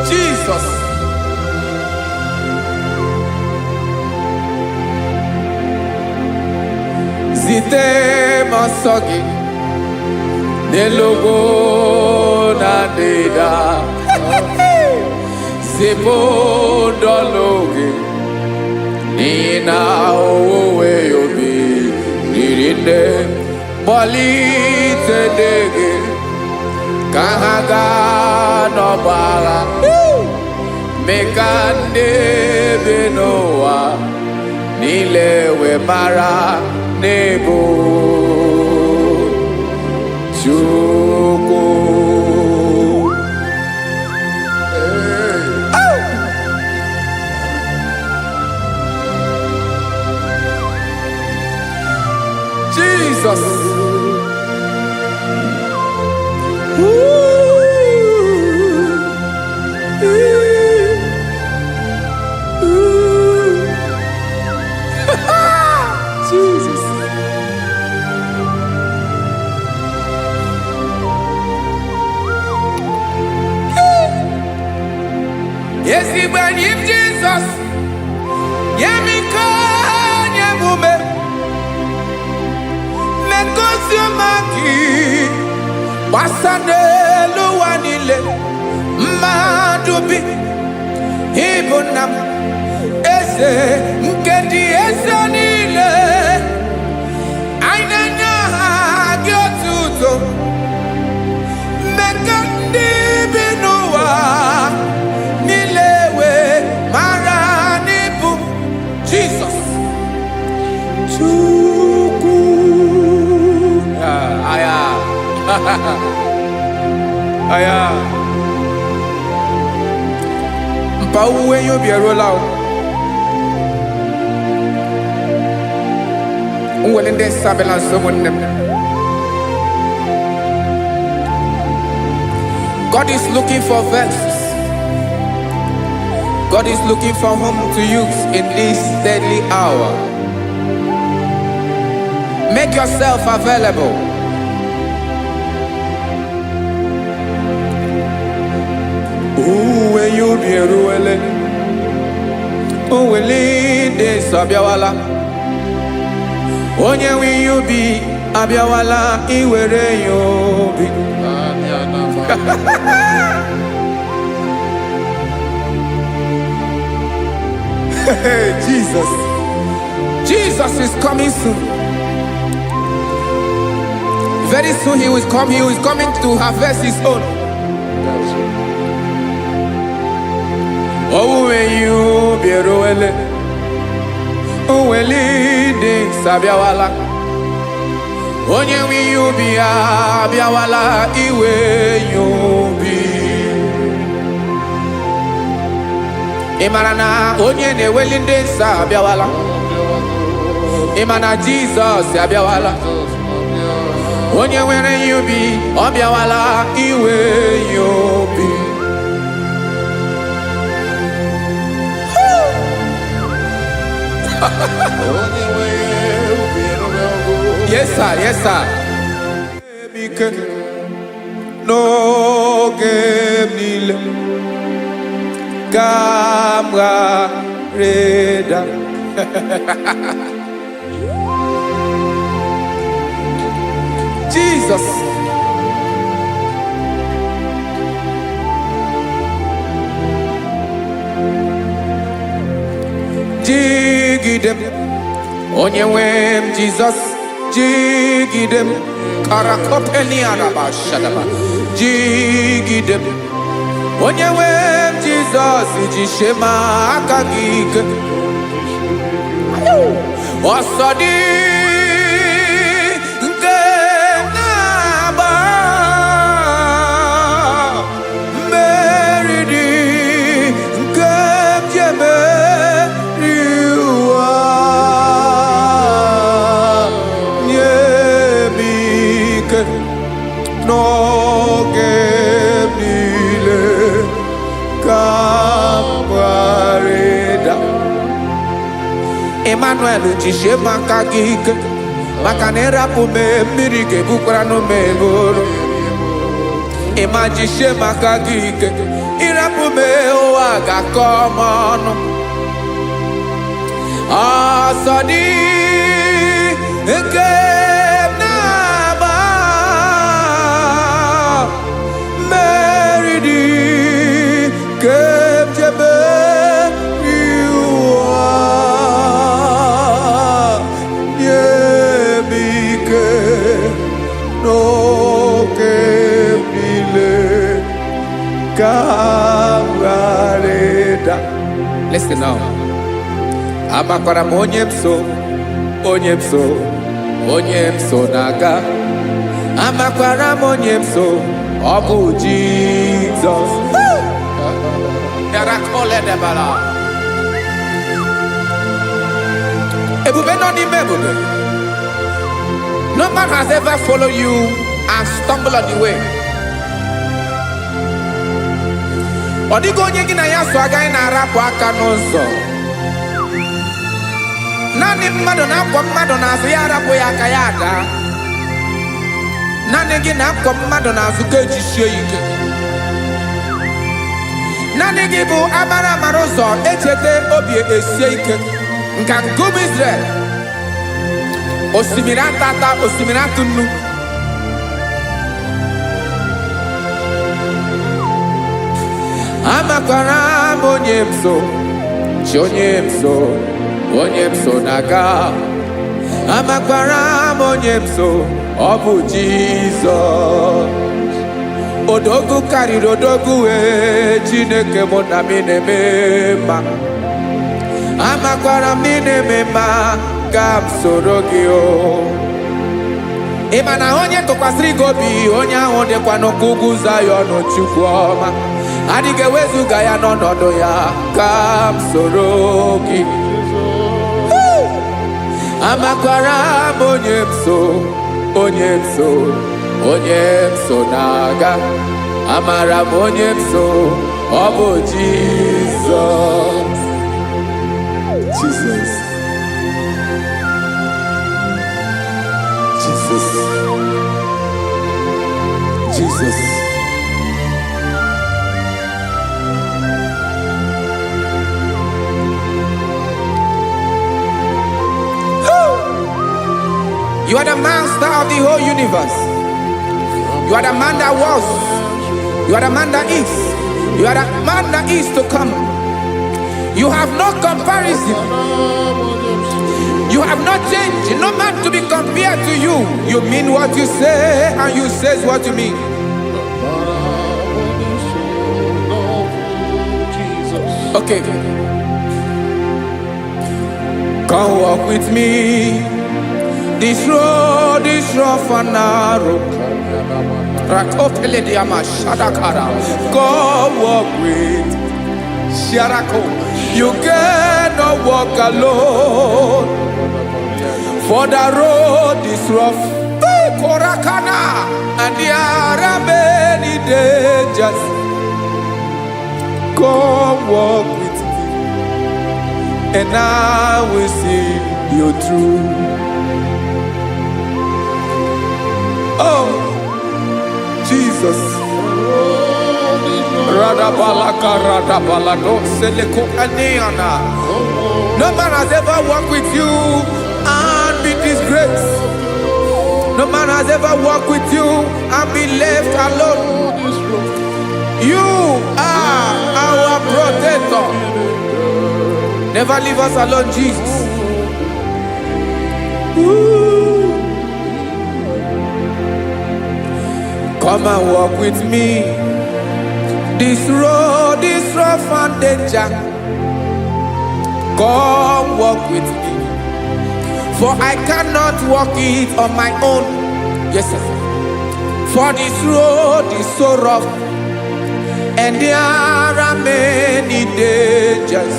Jesus. Zite masogi nelogo na deda. Zipo dologi nina owe yobi nirinde bolite dege kahaga no bara mekande benoa nilewe mara nebo Chukwu. Jesus. Jesus. Yes, he when him Jesus. Yemiko nyemume. Mekosiomaki. Basane luwanile. Madubi. Ibunam. Eze nkedi eze niile. Ainanya gyotuto. Mekandi binuwa. Nilewe maranibu. Jesus. Chukwu. Aya. Aya. Mpa uwe yo bierola o. Unwelende sabela someone. God is looking for vessels. God is looking for whom to use in this deadly hour. Make yourself available. When you be ruele, uwele de sabiawala. Onye wi you be abiawala iwere you be. Jesus. Jesus is coming soon. Very soon he will come. He is coming to harvest his own. Oh, when you be roele, oh, when leading sabiawala. Onye wi you be abiawala iwe you be. Imarana onye ne welinde sabiawala. Imana Jesus abiawala. Onye were you be abiawala iwe you be. Yes sir, yes sir. No game nile Camera reda. Jesus. Dig them. onye nwe m Jizọs jigide m karakopeni araba shadaba jigide m onye nwe m Jizọs jisie m aka gị ike ọsọ dị nke na-agba mmeri dị nke ji emeri ụwa nye m ike n'oge niile ka m gharịda. Emmanuel jisie maka gị ike maka na ịrapụ m mmiri ga-ebukwara n'ume eboro. Ịma jisie maka gị ike ịrapụ m ụwa ga-akọ m ọnụ. Ọsọ dị nke na-agba mmeri dị nke m ji emeri ụwa nye m ike n'oge niile ka m gharịda. Listen now. Amakwara m onye m so na-aga. Amakwara m onye m so, ọ bụ Jizọs. Ebube nọ n'ime ebube. No man has ever followed you and stumbled on the way. Ọ dịghị onye gị na ya so agaghị na-arapụ aka n'ụzọ. Naanị mmadụ na-akwọ mmadụ n'azụ ya arapụ ya aka ya ada. Naanị gị na-akwọ mmadụ n'azụ ka ejisie ike. Naanị gị bụ amara ụzọ echete obi esie ike. Nka ngụm Israel. Osimiri atata, osimiri atụ nnu. Amakwara m onye m so, chi onye m so na-aga. Amakwara m onye m so, ọ bụ Jizọs. Odogwu karịrị odogwu wee Chineke mụ na m na-eme mma. Amakwara m na-eme mma ka m soro gị o. Ị ma na onye tụkwasịrị gị obi onye ahụ dịkwa n'ụkwụ ugwu Zayọn Chukwu ọma. Adịghị ewezuga ya n'ọnọdụ ya ka m soro gị. Amakwara m onye m so na-aga. Amara m onye m so, ọ bụ Jizọs. Jesus. You are the master of the whole universe. You are the man that was. You are the man that is. You are the man that is to come. You have no comparison. You have not changed. No man to be compared to you. You mean what you say and you say what you mean. Okay. Come walk with me. This road is rough and narrow. Go walk with Sharako. You cannot walk alone. For the road is rough. Korakana. And there are many dangers. Come walk with me. And I will see you through. Oh, Jesus. No man has ever walked with you and be disgraced. No man has ever walked with you and be left alone. You are our protector. Never leave us alone, Jesus. Ooh. Come and walk with me. This road is rough and danger. Come walk with me. For I cannot walk it on my own. Yes, sir. For this road is so rough, and there are many dangers.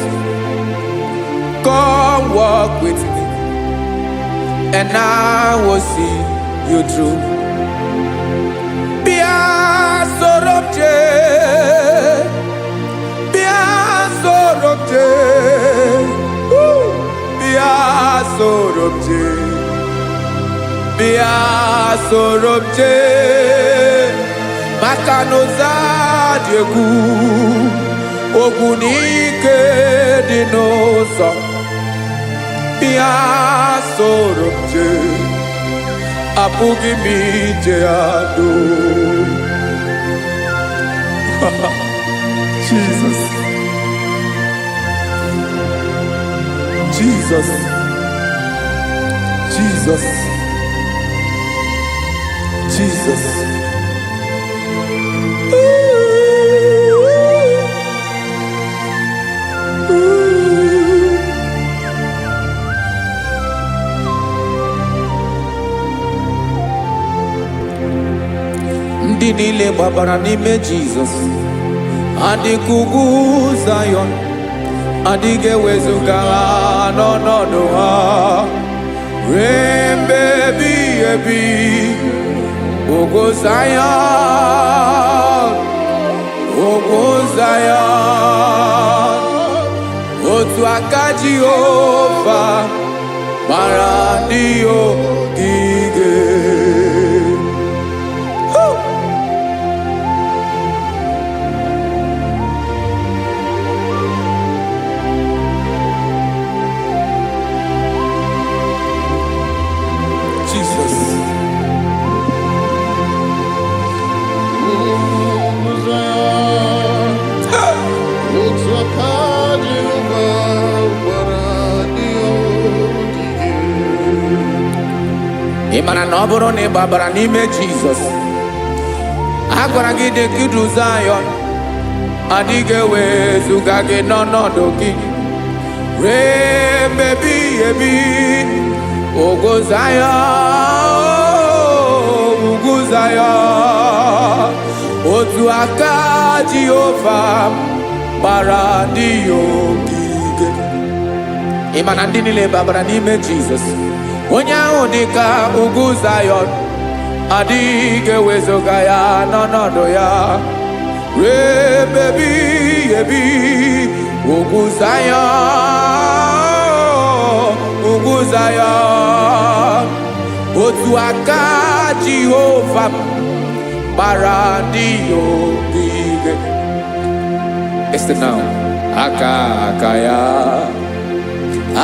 Come walk with me, and I will see you through. Be a sorobje, be a sorobje, be a sorobje. Bia sorobje makanoza diegu ogunike dinoso. Bia sorobje apugi mije ado. Jesus, Jesus, Jesus, Jesus. Ndị niile gbabara n'ime Jizọs adịghị ugwu Zayọn, adịghị ewezuga ha n'ọnọdụ ha ruo mgbe ebighị ebi. Ogo Zion, Ogo Zion, otu aka Jehova mara ndị ogige. Jesus. Ị mara na ọ bụrụ na ị gbabara n'ime Jizọs, a gwara gị dị ka Zayọn, adịghị ewezuga gị n'ọnọdụ gị ruo mgbe ebighị ebi. Ogo Zayọn, ugwu Zayọn, otu aka Jehova gbara ndị ogige. Ị ma na ndị niile gbabara n'ime Jizọs, onye ahụ dị ka ugwu Zayọn, adịghị ewezuga ya n'ọnọdụ ya ruo mgbe ebighị ebi. Ugwu Zayọn, ugwu Zayọn, otu aka Jehova gbara ndị ogige. Listen now. Aka ya,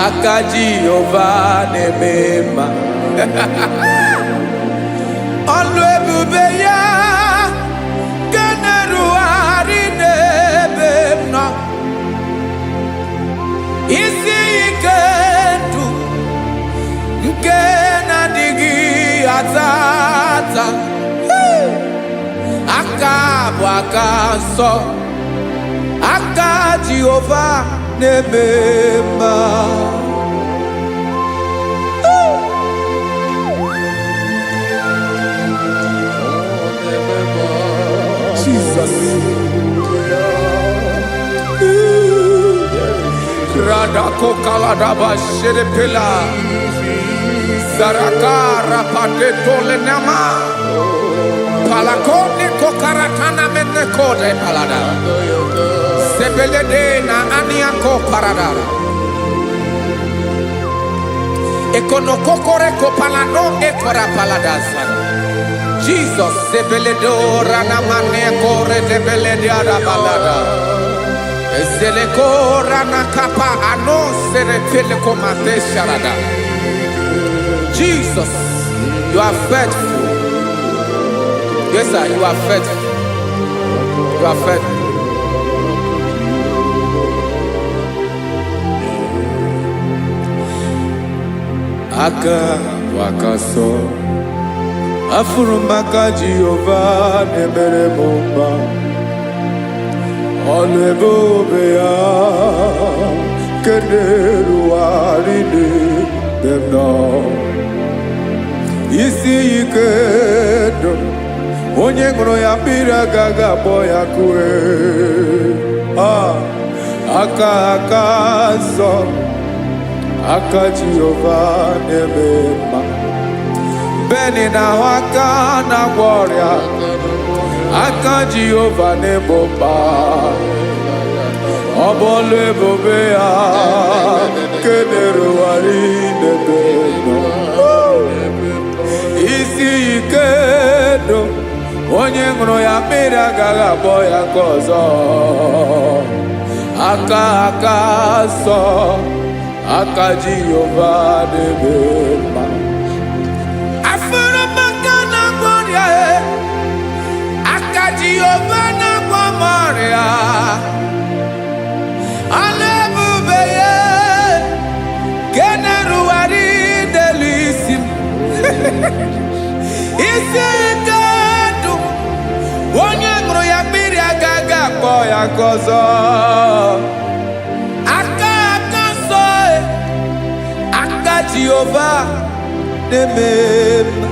aka Jehova na-eme mma. Ọlụ ebube ya ga na-erugharị n'ebe m nọ. Isi ike ndụ nke na-adịghị ata ata. Aka bụ aka nsọ, aka Jehova na-eme mma. Jesus. Radako kaladaba sherepela zarakara pateto lenama palakone kokaratana mene kode palada sebelede na aniako paradara ekono kokore kopalano ekora paladasa. Jesus sebeledo rana mane kore debelede ada balada. Ezele kora na kapa ano serepele komate sharada. Jesus, you are faithful. Yes, sir, you are faithful. You are faithful. aka wakaso afụrụ m aka Jehova na-emere m mma ọlụ ebube ya kenerụgharị n'ebe m nọ isi ike ndụ onye ṅụrụ ya mmiri agaghị akpọ ya kue aka nsọ aka Jehova na-eme mma beni na-ahụ aka na-agwọ ọrịa aka Jehova na-egbo mkpa ọ bụ ọlụ ebube ya kenerụgharị n'ebe nọ isi ike ndụ onye ṅụrụ ya mmiri agaghị akpọ ya ka ọzọ aka nsọ aka Jehova na-eme mma afụrụ m aka na-agwọ ọrịa aka Jehova na-agwọ m ọrịa ọlụ ebube ya kenerụgharị n'elu isi m isi ike ndụ onye ṅụrụ ya mmiri agaghị akpọ ya ka ọzọ aka nsọ aka Jehova na-eme mma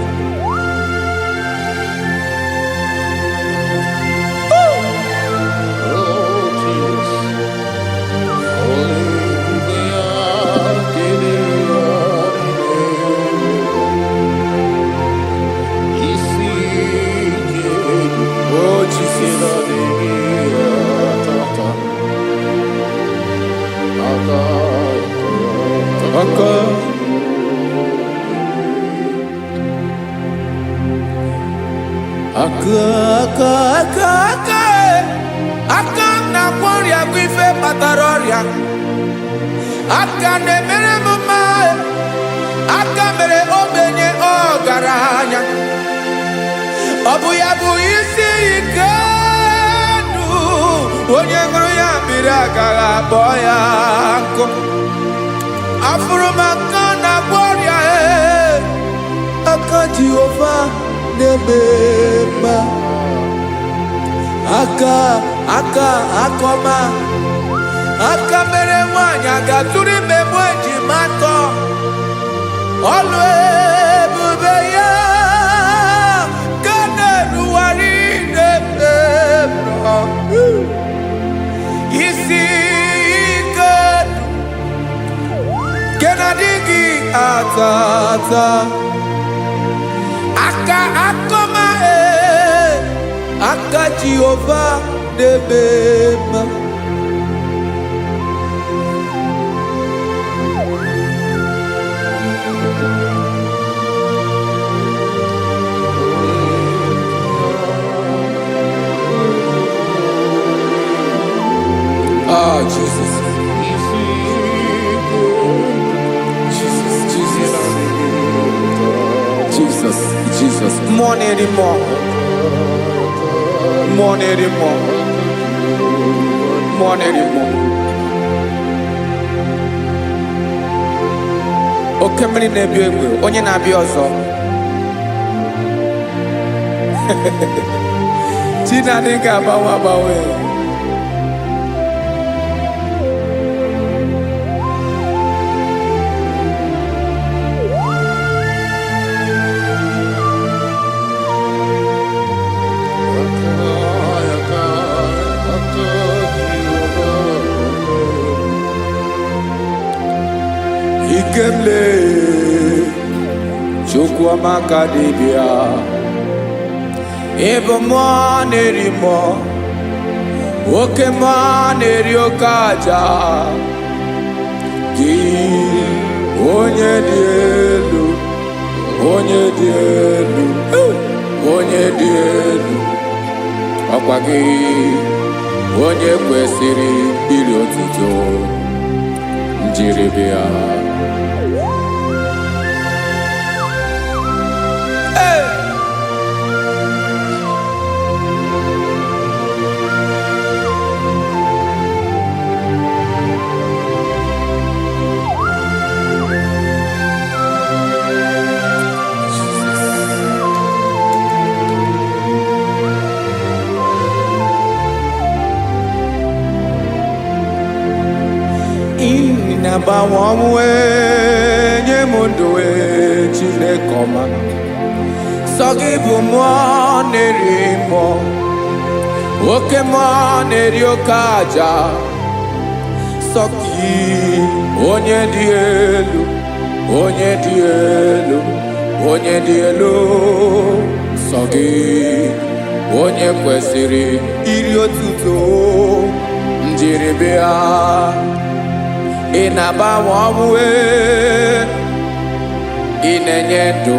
aka na-agwọ ọrịa bụ ife kpatara ọrịa aka na-emere m mma aka mere ogbenye ọgaranya ọ bụ ya bụ isi ike ndụ onye ṅụrụ ya mmiri agaghị akpọ ya nkụ afụrụ m aka na-agwọ ọrịa aka Jehova na-eme mma aka ọma aka mere nwanyị ga-atụrụ ime mụ ejima atọ ọlụ ebube ya ka na-erugharị n'ebe m nọ isi ike nke na-adịghị ata aka ọma aka Jehova na-eme mma Jesus more anymore oke mmiri na-ebi egbe onye na-abịa ọzọ Chinadị ga-agbanwe ikemle Chukwuamaka dibịa ebe mmụọ na-eri mmụọ oke mmụọ na-eri oke aja gị onye dị elu onye dị elu ọkwa gị onye kwesịrị iri otuto njiri bịa na-agbanwe ọnwụ nye m ndụ Chineke ọma. Sọ gị bụ mmụọ na-eri mmụọ, oke mmụọ na-eri oke aja. Sọ gị onye dị elu, onye dị elu, onye dị elu. Sọ gị onye kwesịrị iri otuto njiri bịa. Ị na-agbanwe ọnwụ, ị na-enye ndụ.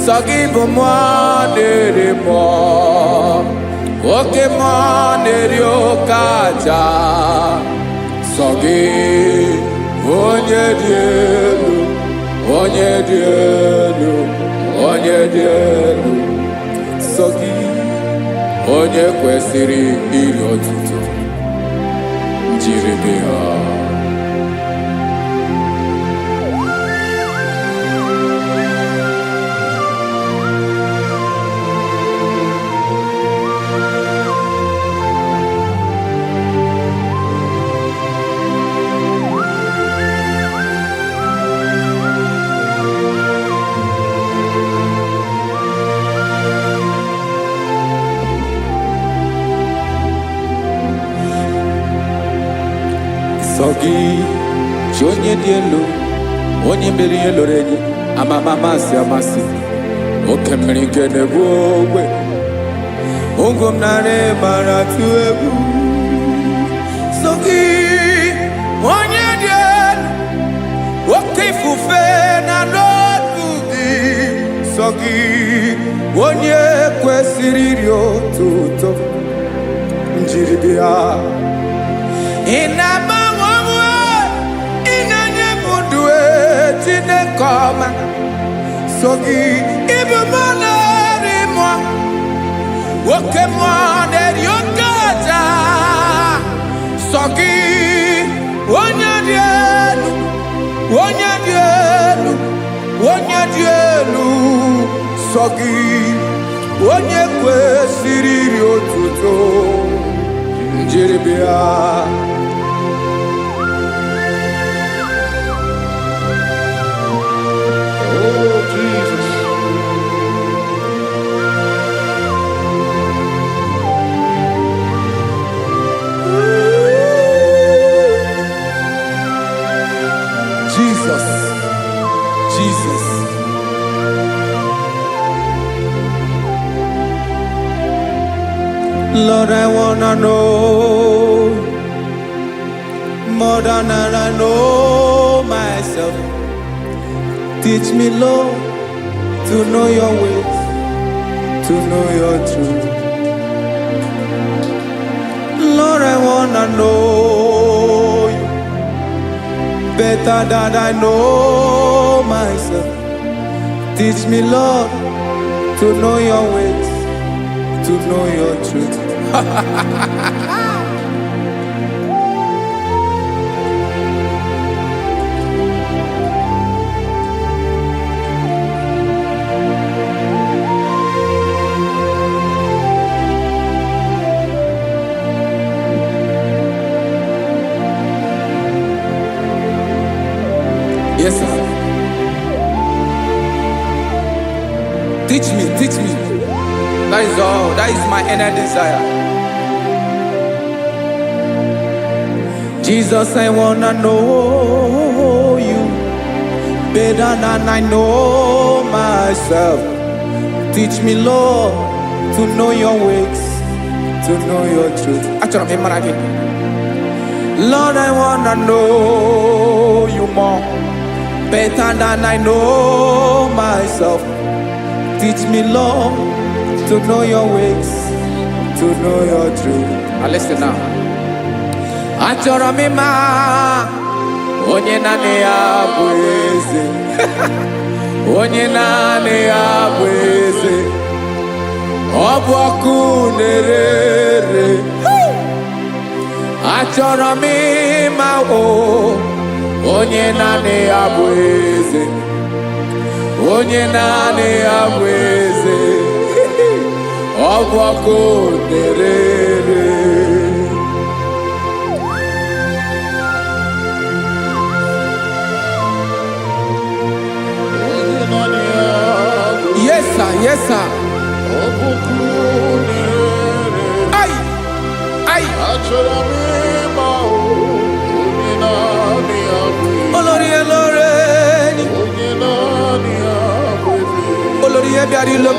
Sọ gị bụ mmụọ na-eri mmụọ, oke mmụọ na-eri oke aja. Sọ gị onye dị elu, onye dị elu, onye dị elu. Sọ gị onye kwesịrị iri otuto njiri bịa. Sọ gị chi onye dị elu, onye mere ihe loro enyi, amama amasị amasị, oke mmiri nke na-ebu ogwe, ụgwọ m nara mara atụ egwu. Sọ gị onye dị elu, oke ifufe na n'ọdụ gị. Sọ gị onye kwesịrị iri otuto njiri bịa. Ị na-agbanwe ọnwụ, ị na-enye m ndụ Chineke ọma. Sọ gị ịbụ mmụọ na-eri mmụọ, oke mmụọ na-eri oke aja. Sọ gị onye dị elu, onye dị elu, onye dị elu. Sọ gị onye kwesịrị iri otuto njiri bịa. Oh, Jesus. Jesus, Jesus. Lord, I wanna know more than I know myself. Teach me, Lord, to know your ways, to know your truth. Lord, I wanna know you better than I know myself. Teach me, Lord, to know your ways, to know your truth. Yes, sir. Teach me, teach me. That is all. That is my inner desire. Jesus, I wanna know you better than I know myself. Teach me, Lord, to know your ways, to know your truth. Actually, I'm again. Lord, I wanna know you more, better than I know myself. Teach me, Lord, to know your ways, to know your truth. Now listen now. Achọrọ m ịma onye naanị ya bụ eze. Onye naanị ya bụ eze. Ọ bụ ọkụ na-ere. Achọrọ m ịma onye naanị ya bụ eze. Onye naanị ya bụ eze. Ọ bụ ọkụ na-ere. sir, yes sir. Ay, ay. Olórí elóreni, olórí ebiarilo.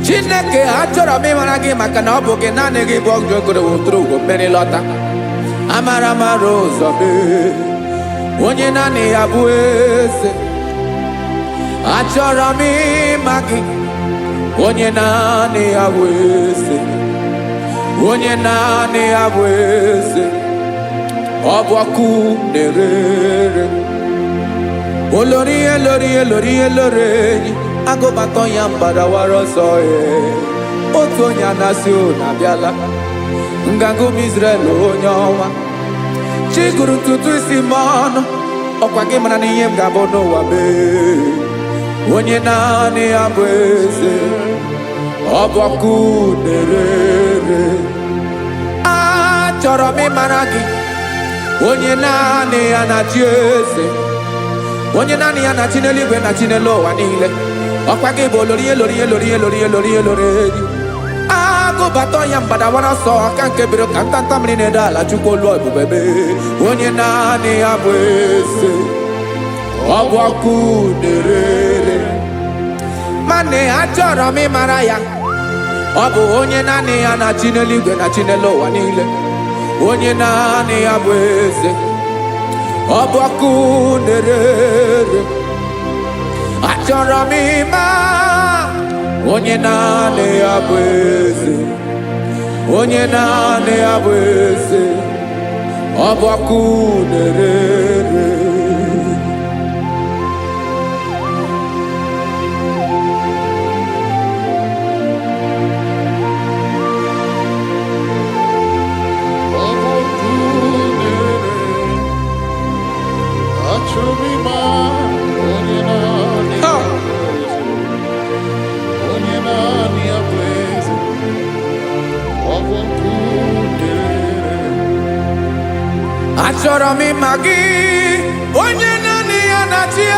Chineke achọrọ m ịmara gị maka na ọ bụ gị naanị gị bụ ọgụgụrụ wụtụrụ ugwo mmeri lọta. Amara mara ụzọ mee, onye naanị ya bụ eze. Achọrọ m ịma gị, onye naanị ya bụ eze. Onye naanị ya bụ eze. Ọ bụ ọkụ na-erere. Olórí elórí elórí elóreni, agụbatọ ya mbadawara ọsọ ya. Otu onye anasị na abịala, nganga ụmụ Izrel onye ọnwa. Chi gụrụ ntutu isi m ọnụ, ọkwa gị mara na ihe m ga-abụ n'ụwa mee. Onye naanị ya bụ eze, ọ bụ ọkụ na-erere. Achọrọ m ịmara gị, onye naanị ya na-achị eze. Onye naanị ya na-achị n'eluigwe na-achị n'elu ụwa niile. Ọkwa gị bụ olórí elórí elórí elórí elórí elóreni. Agụbatọ ya mbadawara ọsọ, aka nke biri ka ntanta mmiri na-ede ala, Chukwu olu ebube mee. Onye naanị ya bụ eze, ọ bụ ọkụ na-erere. Mane achọrọ m ịmara ya, ọ bụ onye naanị ya na-achị n'eluigwe na-achị n'elu ụwa niile. Onye naanị ya bụ eze, ọ bụ ọkụ na-erere. Achọrọ m ịma onye naanị ya bụ eze. Onye naanị ya bụ eze, ọ bụ ọkụ na-erere. Achọrọ m ịma gị, onye naanị ya na-achị.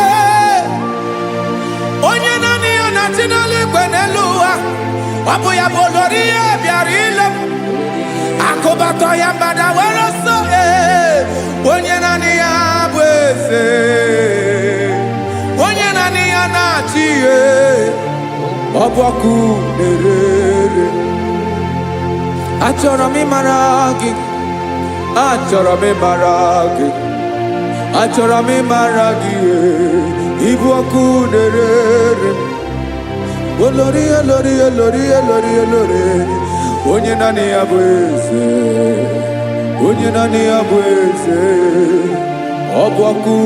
Onye naanị ya na-achị n'eluigwe n'elu ụwa. Ọ bụ ya bụ olórí ya bịara ile. Akụbatọ ya mbadawara ọsọ. Onye naanị ya bụ eze. Onye naanị ya na-achị. Ọ bụ ọkụ na-erere. Achọrọ m ịmara gị, achọrọ m ịmara gị, achọrọ m ịmara gị. Ịbụ ọkụ na-erere. Olórí elórí elórí elórí elóreni. Onye naanị ya bụ eze. Onye naanị ya bụ eze. Ọ bụ ọkụ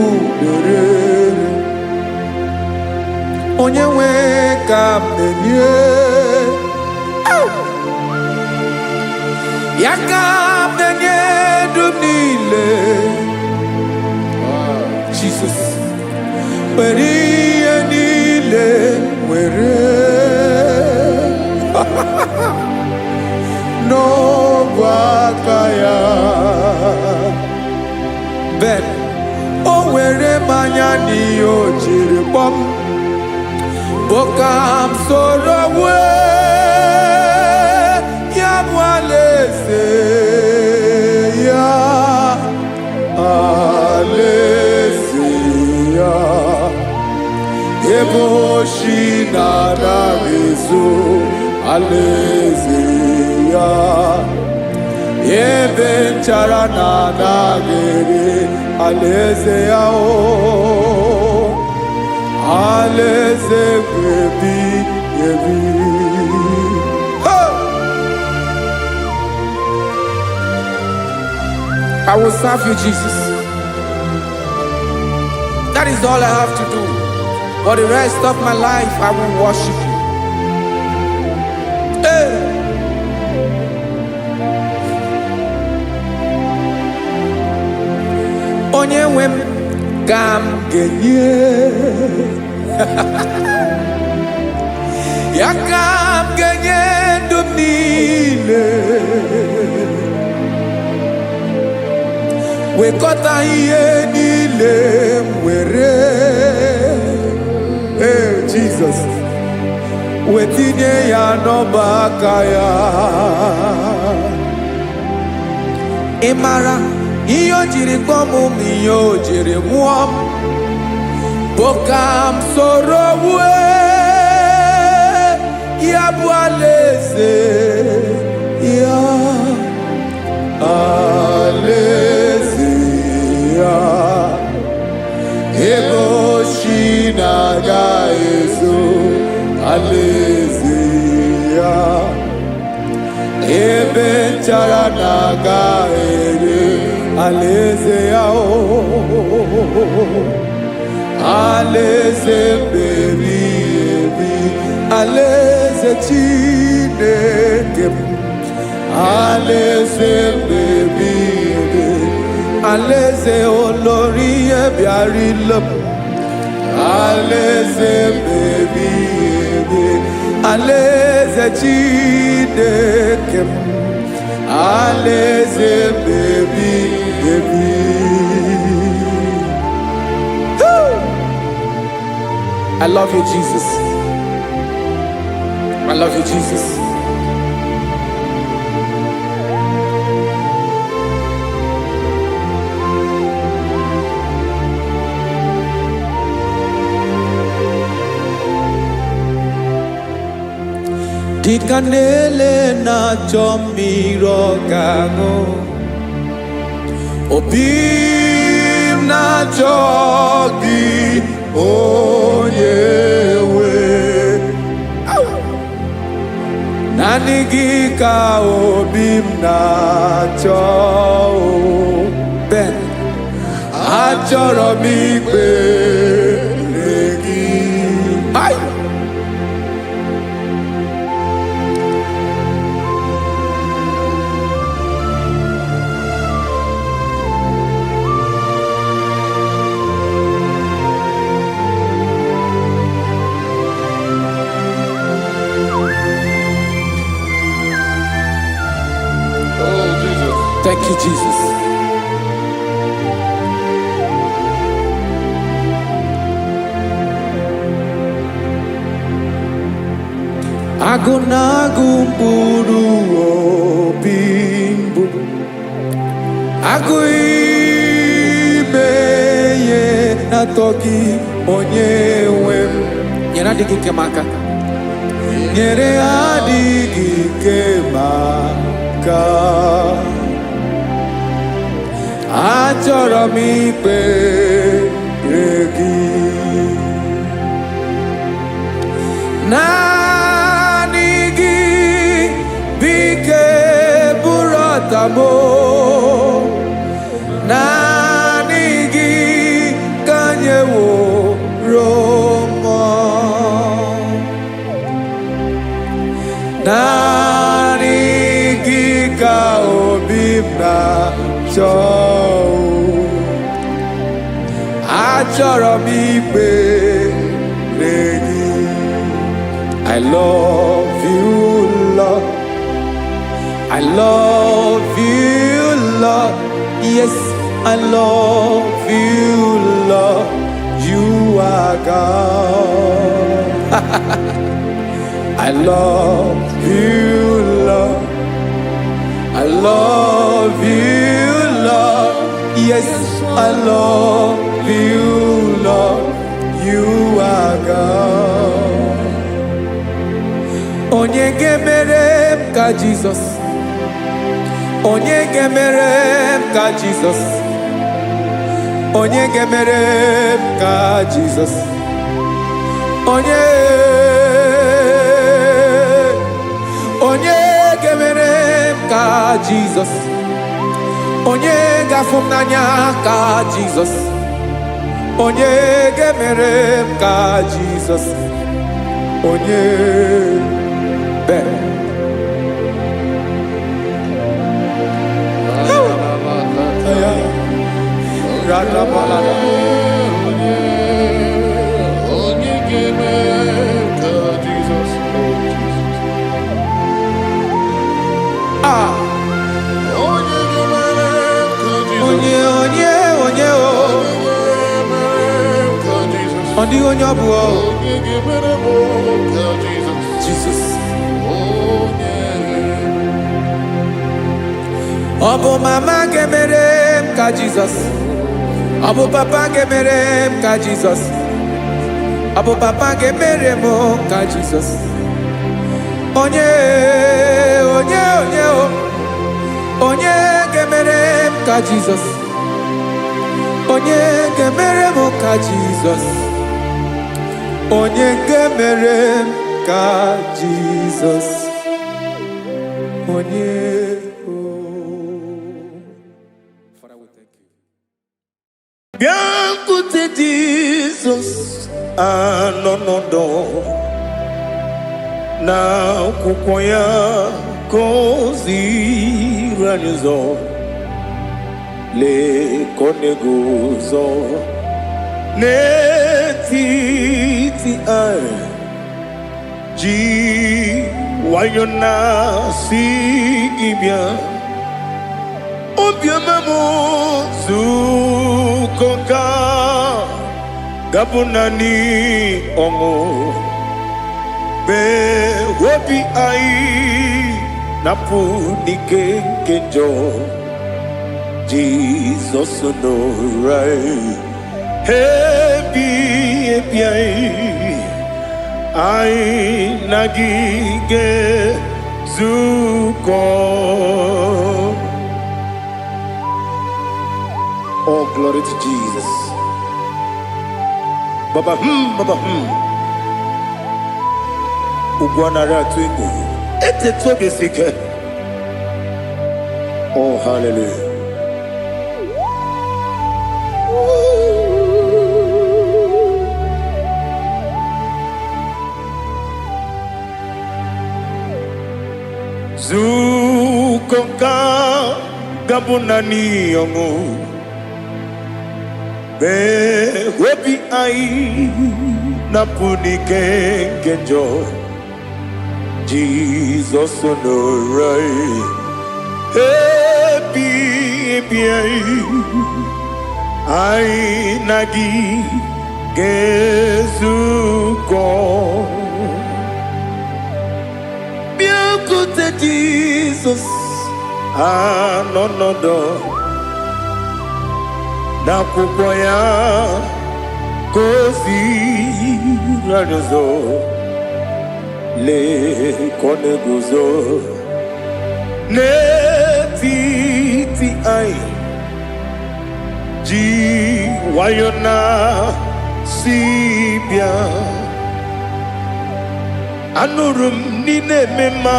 na-erere. Onye nwe ka m na-enye, ya ka m na-enye dum niile. Jesus, were ihe niile were. N'ọbụ aka ya. Ben, o were mmanya n'ihe o jiri kpọọ m. Boka m soro wee, ya bụ alaeze ya. Alaeze ya. Ebe oshi na-anaghị ezo, alaeze ya. Ebe nchara na-anaghị ere, alaeze ya. Alaeze ebi ebi. I will serve you, Jesus. That is all I have to do. For the rest of my life, I will worship you. Hey. Onye nwe m ka m ga-enye. Ya ka m ga-enye ndụ m niile. Wekọta ihe niile m were. tinye ya n'ọba aka ya. Ị mara ihe o jiri kpọọ m ụmụ ihe o jiri mụọ m bụ ka m soro wue ya bụ alaeze ya, alaeze ya, ebe ochi na-aga ezo, alaeze ya, ebe nchara na-aga ere, alaeze ya, alaeze mbebi ebi, alaeze Chineke m, alaeze mbebi ebi, alaeze olori ebiarila m, alaeze mbebi ebi, alaeze Chineke m, alaeze mbebi ebi. I love you, Jesus. I love you, Jesus. Dikanele na chomiro gago, obim na chogi onyewe, nani gika obim na cho ben, achoro mi pe legi. Ay. Thank you, Jesus. Agụnagụ mkpụrụ obi mbụ, agụ ime ihe na-atọ gị onye nwe m. Nyere adịghị ike m aka, nyere adịghị ike m aka. Achọrọ m ikpere gị, naanị gị bike bụrụ ọtamo, naanị gị ka anyị wụrụ mmụọ, naanị gị ka obi m na-achọ. Achọrọ m ikpere gị. I love you, Lord. I love you, Lord. Yes, I love you, Lord. You are God. I love you, Lord. I love you, Lord. Yes, I love you, Lord. You are God. Onye gemere m ka Jesus. Onye gemere m ka Jesus. Onye gemere m ka Jesus. Onye gemere m ka Jesus. Onye gafụ m n'anya ka Jesus. Onye gemere m ka Jesus. Onye bere. Onye gemere m ka Jesus. Ah. Onye gemere m ka Jesus. Onye o. Onye gemere m ka Jesus. Ọ dịghị onye ọ bụ. Onye gemere m ka Jesus. Jesus. onye Ọ bụ mama ga-emere m ka Jizọs. Ọ bụ papa ga-emere m ka Jizọs. Ọ bụ papa ga-emere m ka Jizọs. Onye onye ga-emere m ka Jizọs. Onye ga-emere m ka Jizọs. Onye ga-emere m ka Jizọs. Onye Father, we thank you. Bịakwute Jizọs anọ n'ọdụ n'akwụkwọ ya ka o ziri anyị ụzọ. Lee ka ọ na-eguzo n'etiti anyị, ji nwayọọ na-asị gị bịa. Obiọma m nzukọ ga-abụ naanị ọṅụ, mgbe obi anyị na-apụ n'ike nke njọ. Jizọs nọrọ anyị ebi anyị na gị ga-ezukọ. Oh, glory to Jesus. Baba, Baba, Ugwanara to Igbo. Ete toge sike. Oh, hallelujah. Zukoka gabunani yongo. Be webi ai na punike genjo. Jesus onorai happy ai nagi gezuko. Biakute Jesus anonodo n'akwụkwọ ya ka o ziri anyị ụzọ. Lee ka ọ na-eguzo n'etiti anyị, ji nwayọọ na-asị bịa. Anụrụ m n'i na-eme mma,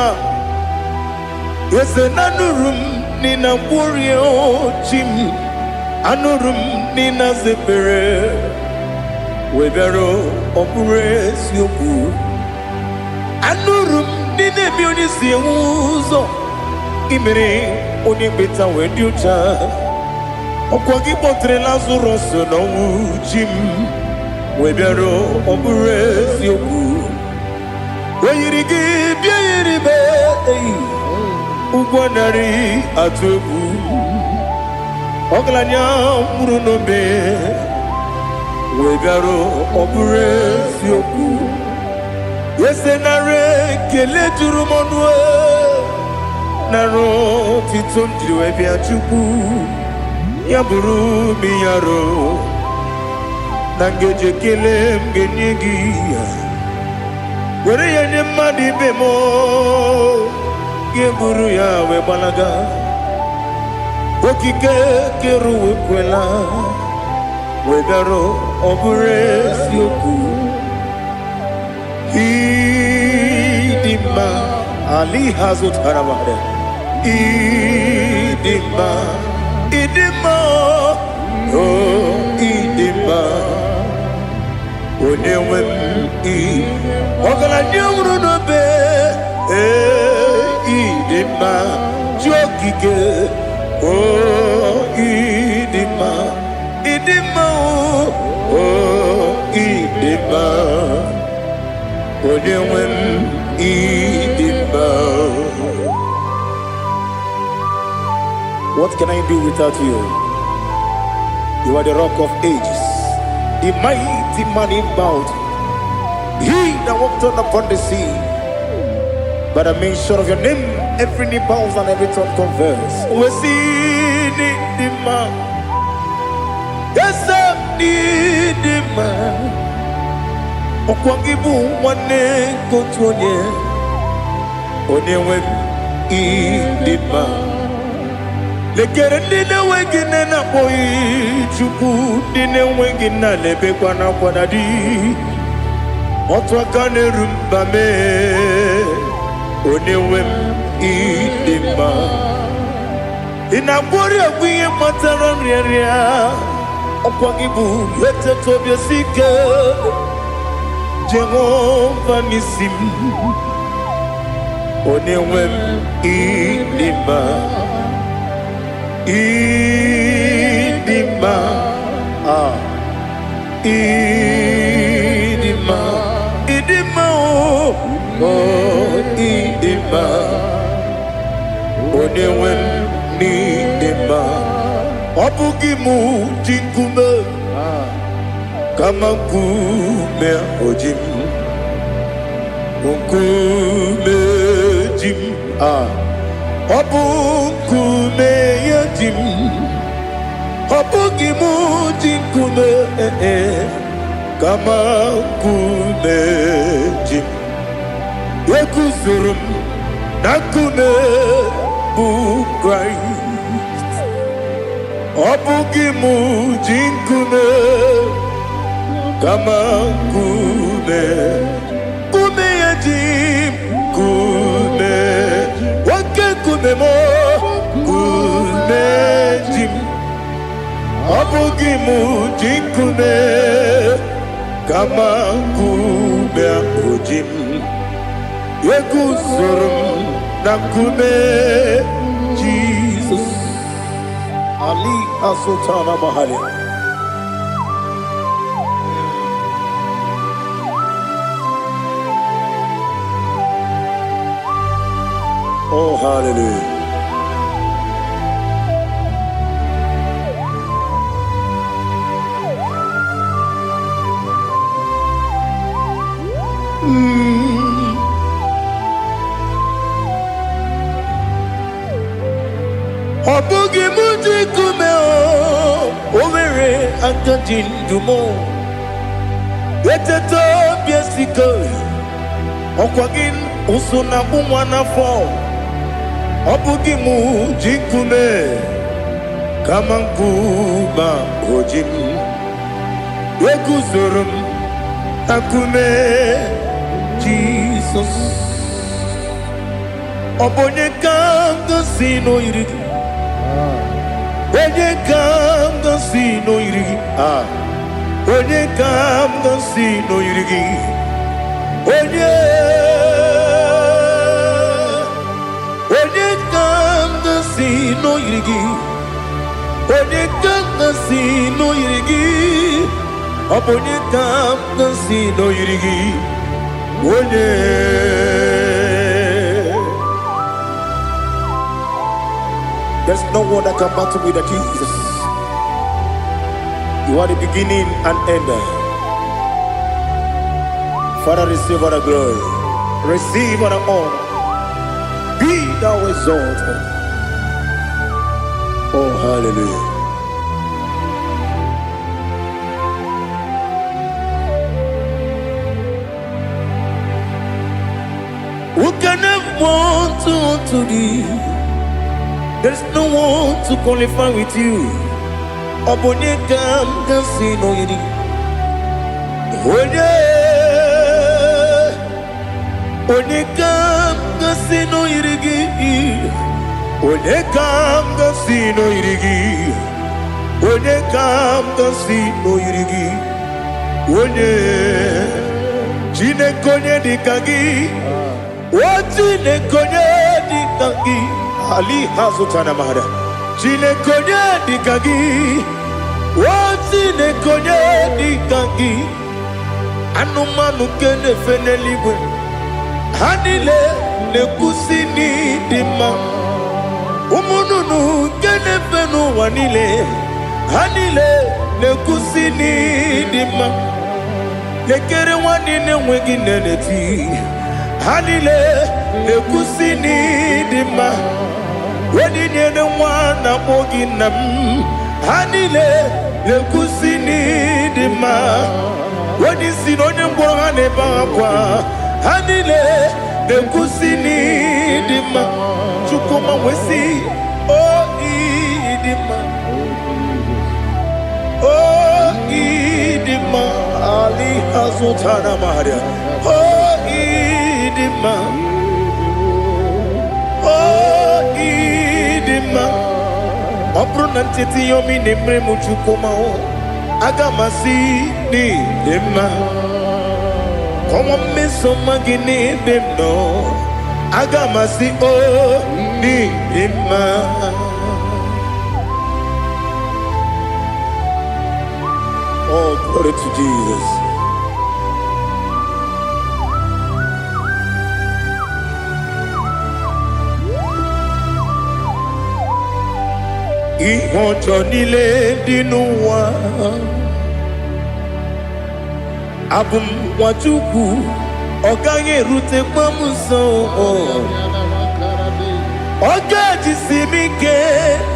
eze na anụrụ m n'i na-agwọrị ochi m. Anụrụ m n'i na-azepere wee bịara ọ bụrụ eziokwu. Anụrụ m n'i na-eme onye si enwe ụzọ, gị mere onye mkpeta wee dị ụcha. Ọkwa gị kpọtere Lazarọs n'ọnwụ, chi m wee bịara ọ bụrụ eziokwu. O yiri gị bịa yiri be ụgwọ narị atụ egwu. Ọgaranya mkpụrụ n'obe wee bịara ọ bụrụ eziokwu. Ese nara ekele juru m ọnụ, nara otito m jiri wee bịa Chukwu. Ya bụrụ m ya ro na ngeji ekele m ga-enye gị ya. Were ya nye mmadụ ibe m, ga-eburu ya wee gbalaga. Okike kere wekwela wee bịara ọ bụrụ eziokwu. Idima Ali hazut haramade. Idima Idima Oh Idima Onyewe m ọgaranya nwụrụ n'obe. Idima Jokike Oh Idima Idima Oh Idima Onyewe m Idima. What can I do without you? You are the rock of ages, the mighty man in battle, he that walked on upon the sea, By the mention of your name, every knee bows and every tongue converse. We see the man. Yes, I need the man. Okwagibu wane kotonye. Onyewe the man. Lekere ndine wengine na boyi chuku ndine wengine lebe kwa na kwa dadi. Otwakane rumba me. Onewem idima inabori agwiye matara nriaria okwagibu yete tobia sike Jehova nisim Onewem idima idima idima idima idima Onewem idima Obugimu jinkume Kama kume ojim Kume jim Obukume yajim Obugimu jinkume Kama kume jim Yekuzurum nakune bu Christ Obugimu jinkume Kama kume Kume yajim Kume Wake kume mo Kume jim Obugimu jinkume Kama kume ojim Yekuzurum nakume Jesus Ali Asotana Mahali. Oh hallelujah. Obugi muji kume o Owere akajin dumo Yeteto biesiko Okwagin usuna umwana fo Obugi muji kume Kama nkuma ojim Yekuzurum akume Jesus Obonye kanga sino irigi Onye kanga sino irigi Onye kanga sino irigi Onye kanga sino irigi Onye kanga sino irigi Onye kanga sino irigi Onye There's no one that can battle with Jesus. You are the beginning and end. Father, receive all the glory. Receive all the honor. Be thou exalted. Oh, hallelujah. Who can have one to thee? There's no one to qualify with you. Obonye kam kasi no yiri. Onye kam kasi no yiri. Onye kam kasi no yiri. Onye kam kasi no yiri. Onye chine konye dikagi. Wachine konye dikagi. Ali hazutana mahada. Chine konye dikagi. Wachine konye dikagi. Anumanu kene feneliwe. Hanile nekusini dima. Umununu kene fenu wanile. Hanile nekusini dima. Lekere wanine wengi neneti. Hanile ekusini dima wedi nyene mwana moginam Hanile ekusini dima wedi sinonye mbora ne bakwa Hanile ekusini dima chukuma wesi oh idima oh idima ali hazutana maria oh idima oh idima obruna ntiti yomi nemre muchukuma agamasi ni dima como meso magini demno agamasi oh ni dima oh glory to Jesus. Ìwọ̀njọ́ nílé dínú wa abùmwàjúkù ọ̀gá yẹn rute pọ́mùsàn ọ̀gá jìsì mi ké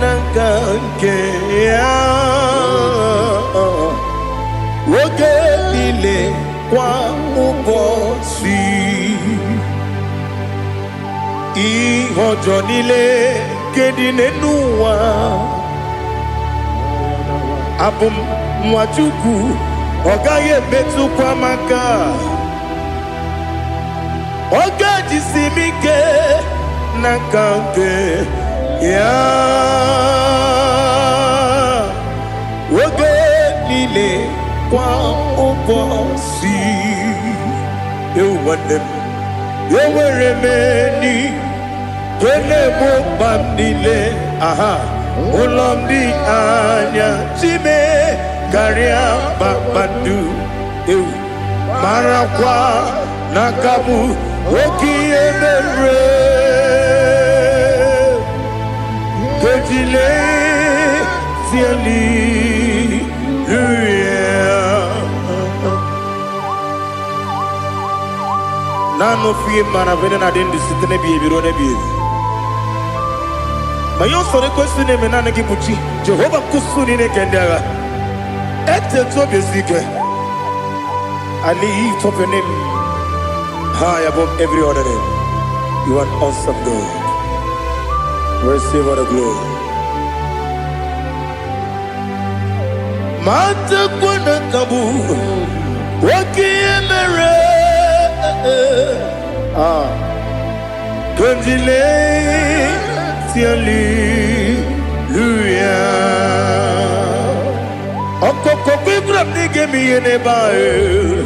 nàkà nke ya oge nílé kwa ụbọchị ìwọ̀njọ́ nílé kéde nínú wa abùmwàjúkù ọ̀gá yẹn metụkwa maka ọ̀gá jìsì mi ké n'aka nke ya oge niile kwa ụbọchị nwanne m enwere m enyi kele mụ mkpa m niile aha ụlọ m dị anya chime karịa kpakpando marakwa n'aka m oke ihe mere kejile tieli nano fie mana vene na den disitene bi ebiro ne bi ma yo sore kwesi ne me nane ki buchi Jehova kusuni ne kendaga ete to besike I lift up your name high above every other name. You are an awesome God. Receive all the glory. Mata kuna kabu waki emere Kondile tiali luya Okoko kibram nige miye nebae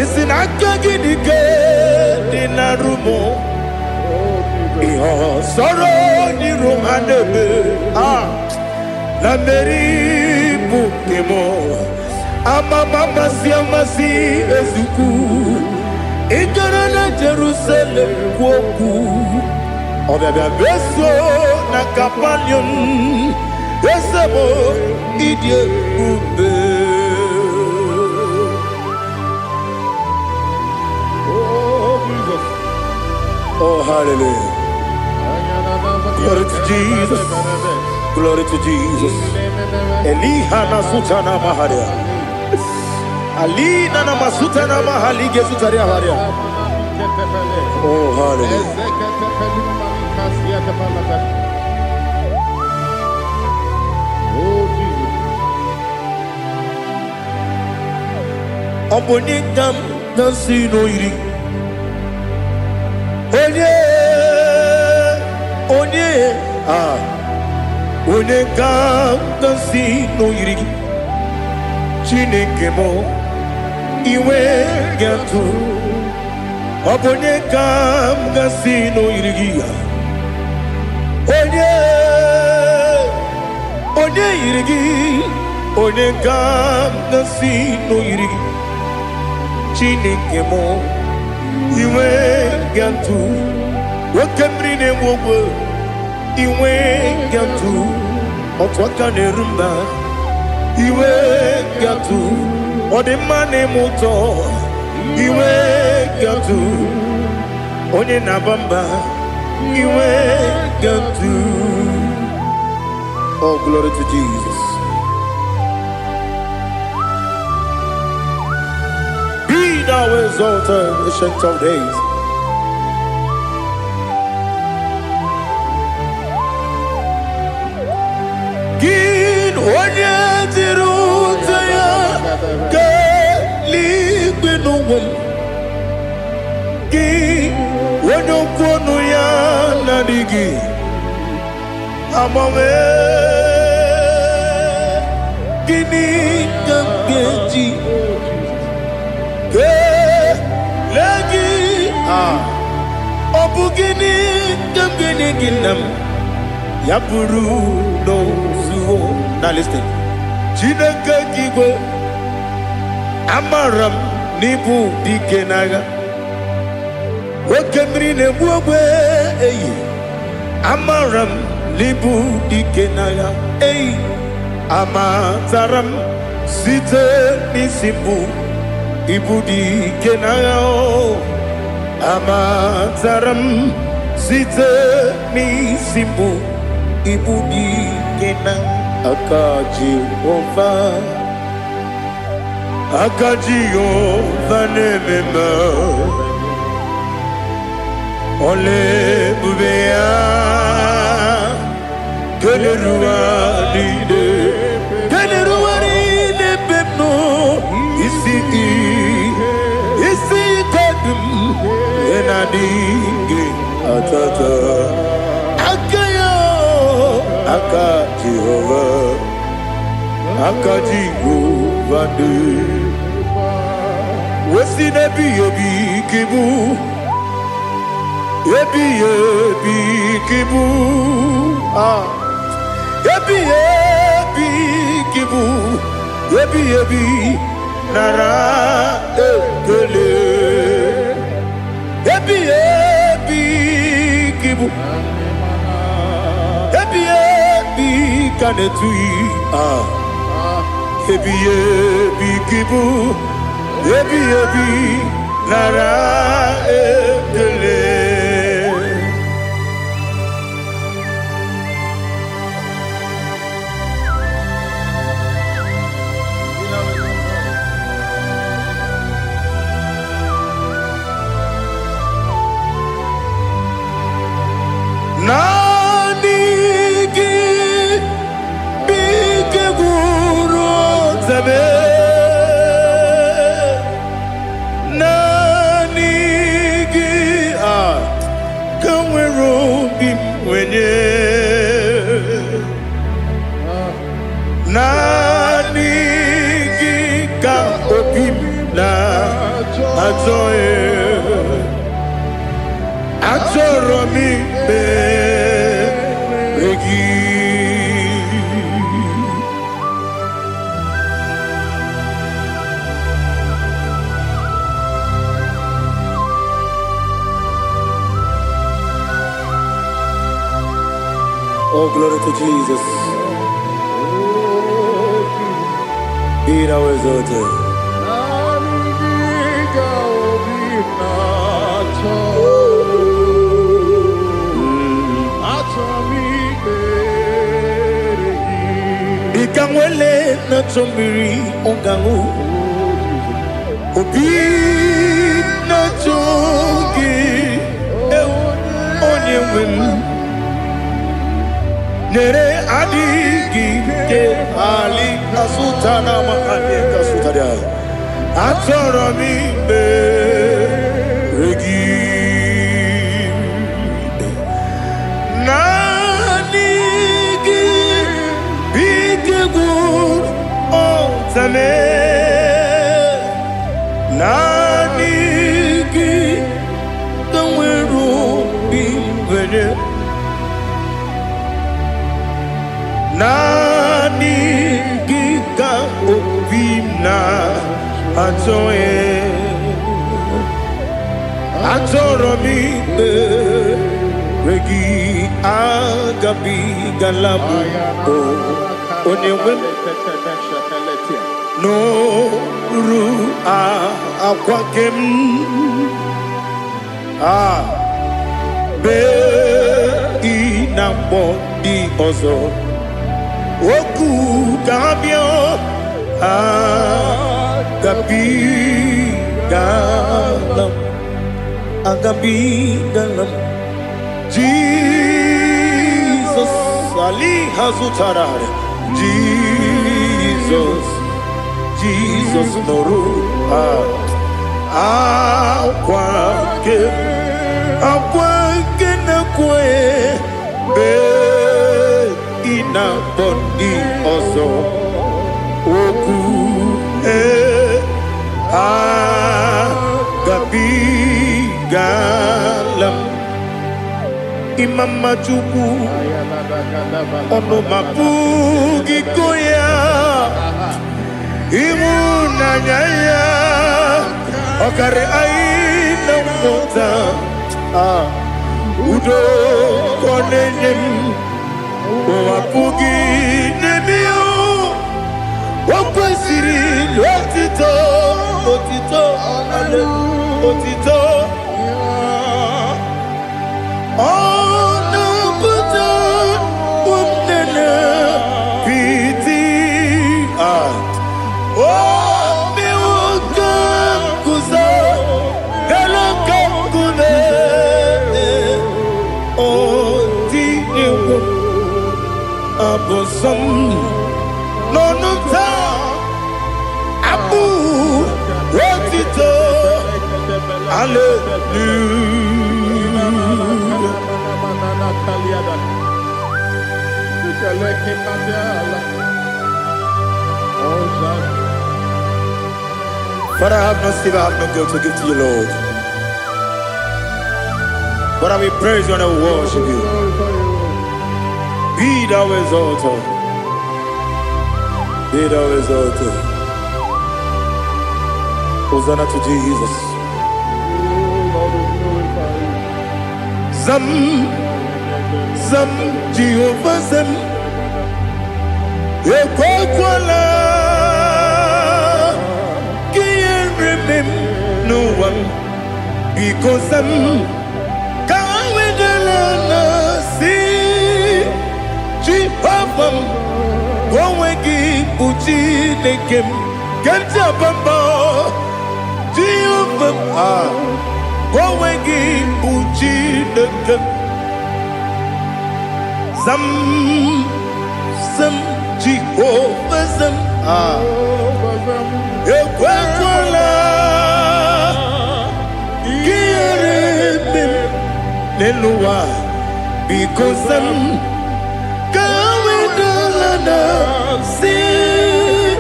Isinaka gidike dinarumo Iho soro ni romanebe La meri bukemo Ama mama siamasi ezuku Ikara na Jerusalem kwoku Obebe beso na kapanion Esemo idye ube Oh, hallelujah. Glory to Jesus. Glory to Jesus. Elihana sutana maharia. Alina na masutana mahali gesutaria haria. Oh, hallelujah. Obonikam nasino iri. Onye ga-agọzi n'oyiri gị Chineke mụ iwe ga-atụ ọ bụ onye ga-agọzi n'oyiri gị onye yiri gị onye ga-agọzi n'oyiri gị Chineke mụ iwe ga-atụ nwoke mmiri na-enwe ogwe iwe ga-atụ otu aka na-eru mba iwe ga-atụ ọ dị mma na-eme ụtọ iwe ga-atụ onye na-abamba iwe gatu. Oh, glory to Jesus. Be thou exalted, ancient of days. Gin onye dịrị ụzọ ya ka eluigwe n'ụwa m. Gị onye okwu ọnụ ya na-adịghị agbanwe. Gịnị ka m ga-eji kelee gị? Ọ bụ gịnị ka m ga-enye gị nna m? Ya bụrụ n'ozuo. Now listen. Chineke gị igwe, amara m n'ịbụ dike n'agha. Nwoke mmiri na-egbu ogwe eyi. Amara m n'ịbụ dike n'agha. Eyi, amatara m site n'isi mbụ ịbụ dike n'agha. Amatara m site n'isi mbụ ịbụ dike n'agha. Aka Jehova, aka Jehova na-eme ole ebube ya keleruwa niile ebe m nọ. Isi kedum na-adịghị atata. Aka ya, aka Jehova, aka Jehova dị. Wesi n'ebighị ebi ka ị bụ, ebighị ebi ka ị bụ. Ebighị ebi ka ị bụ, ebighị ebi nara ekele. Ebighị ebi ka ị bụ, ebighị ebi ka na-etughị. Ebighị ebi ka ị bụ, ebighị ebi nara ekele. Nani gị bike gwuru zebe. Nani gị ka nwere obi m wenye. Nani gị ka obi m na-achọ. Achọrọ m ikpere gị. Oh, glory to Jesus. Be thou exalted. Ikanwele na chomiri ongangu. Obi na chogi onye wem. Nere adigi ke ali kasutana mahali kasutaria. Achọrọ m ikpere gị. Naanị gị bike gwuru ọtame. Naanị gị ka nwere obi nwere. Naanị gị ka obi m na-achọ. Achọrọ m ikpere gị. Agabigala bụ onye nwe m n'ọrụ akwa gị m. be inambo di ozo oku gamio agabi galam Jesus Ali Hazutarare Jesus Noru Aquake na kwe be ina bondi ozo oku gabi galam imama chuku ono mapugi koya imuna nyaya okare aina mota udo konenem wapugi nemio wakwesiri otito ale otito ono buto umnene piti Abosam no ta abu wotito Father, I have no silver, I have no gold to give to you, Lord. But we praise you and I worship you. Be thou exalted. Be thou exalted. Hosanna to Jesus. Zam Jehovah Zam Ekwakwala Can't remember no one because Zam Kawedalana see Jehovah Gowegi Uchi Nekem Kenta Bamba Jehovah Gowegi Uchi Nekem Zam Jehovah Zam Ekwakwala Kieremem Neluwa because Zam Kawedalana see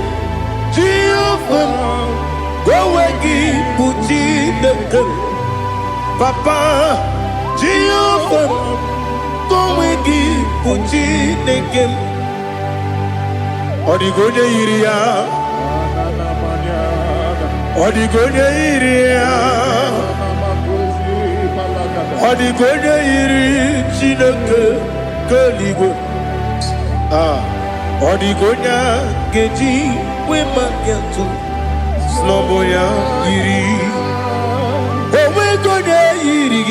Jehovah Gowegi Uchi Nekem Papa Jehovah Gowegi Uchi Nekem Odigonya Iria Odigonya Iria Odigonya Iri Chineke Keligo Odigonya Geji Wemakiatu Sloboya Iri Owegonya Iri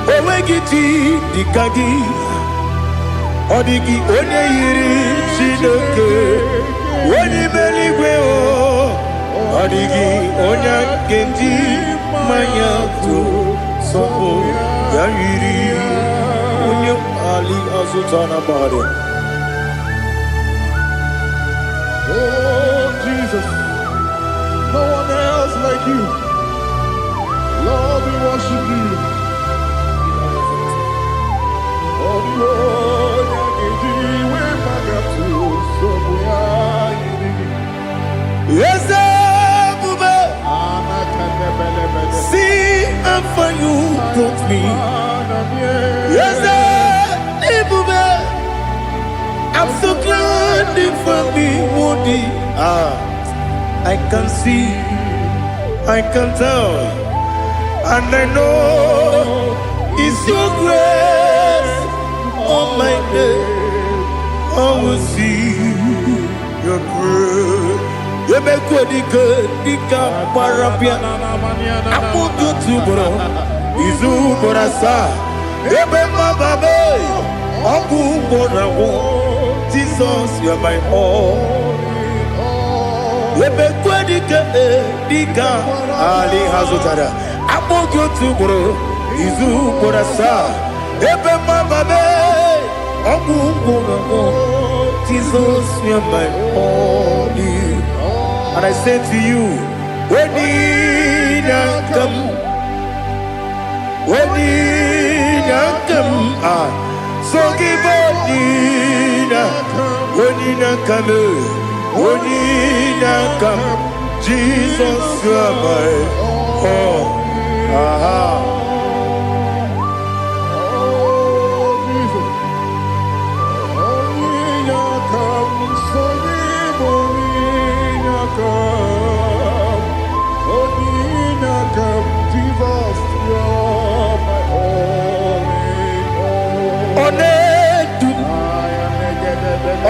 Owegiti Dikagi Odigi onye yiri Chineke onye meligwe Odigi onye genji manya tu sopo ya yiri onye Ali Azutana Bade. Oh Jesus, no one else like you. Lord, we worship you. Yes, see how far you brought me. Yes, I'm so glad you found me worthy. I can see, I can tell, and I know it's your grace. On my day, I will see your grace. You make what you could, you can't parapia. I want you to bro. izu borasa ebe mababe ọkụ mgbọrọgwụ Jesus you are my all ebe kwe dịka ali hazụtara akpọghị otu ugboro izu borasa ebe mababe ọkụ mgbọrọgwụ Jesus you are my all and I say to you when you come so give up when you come Jesus you are my all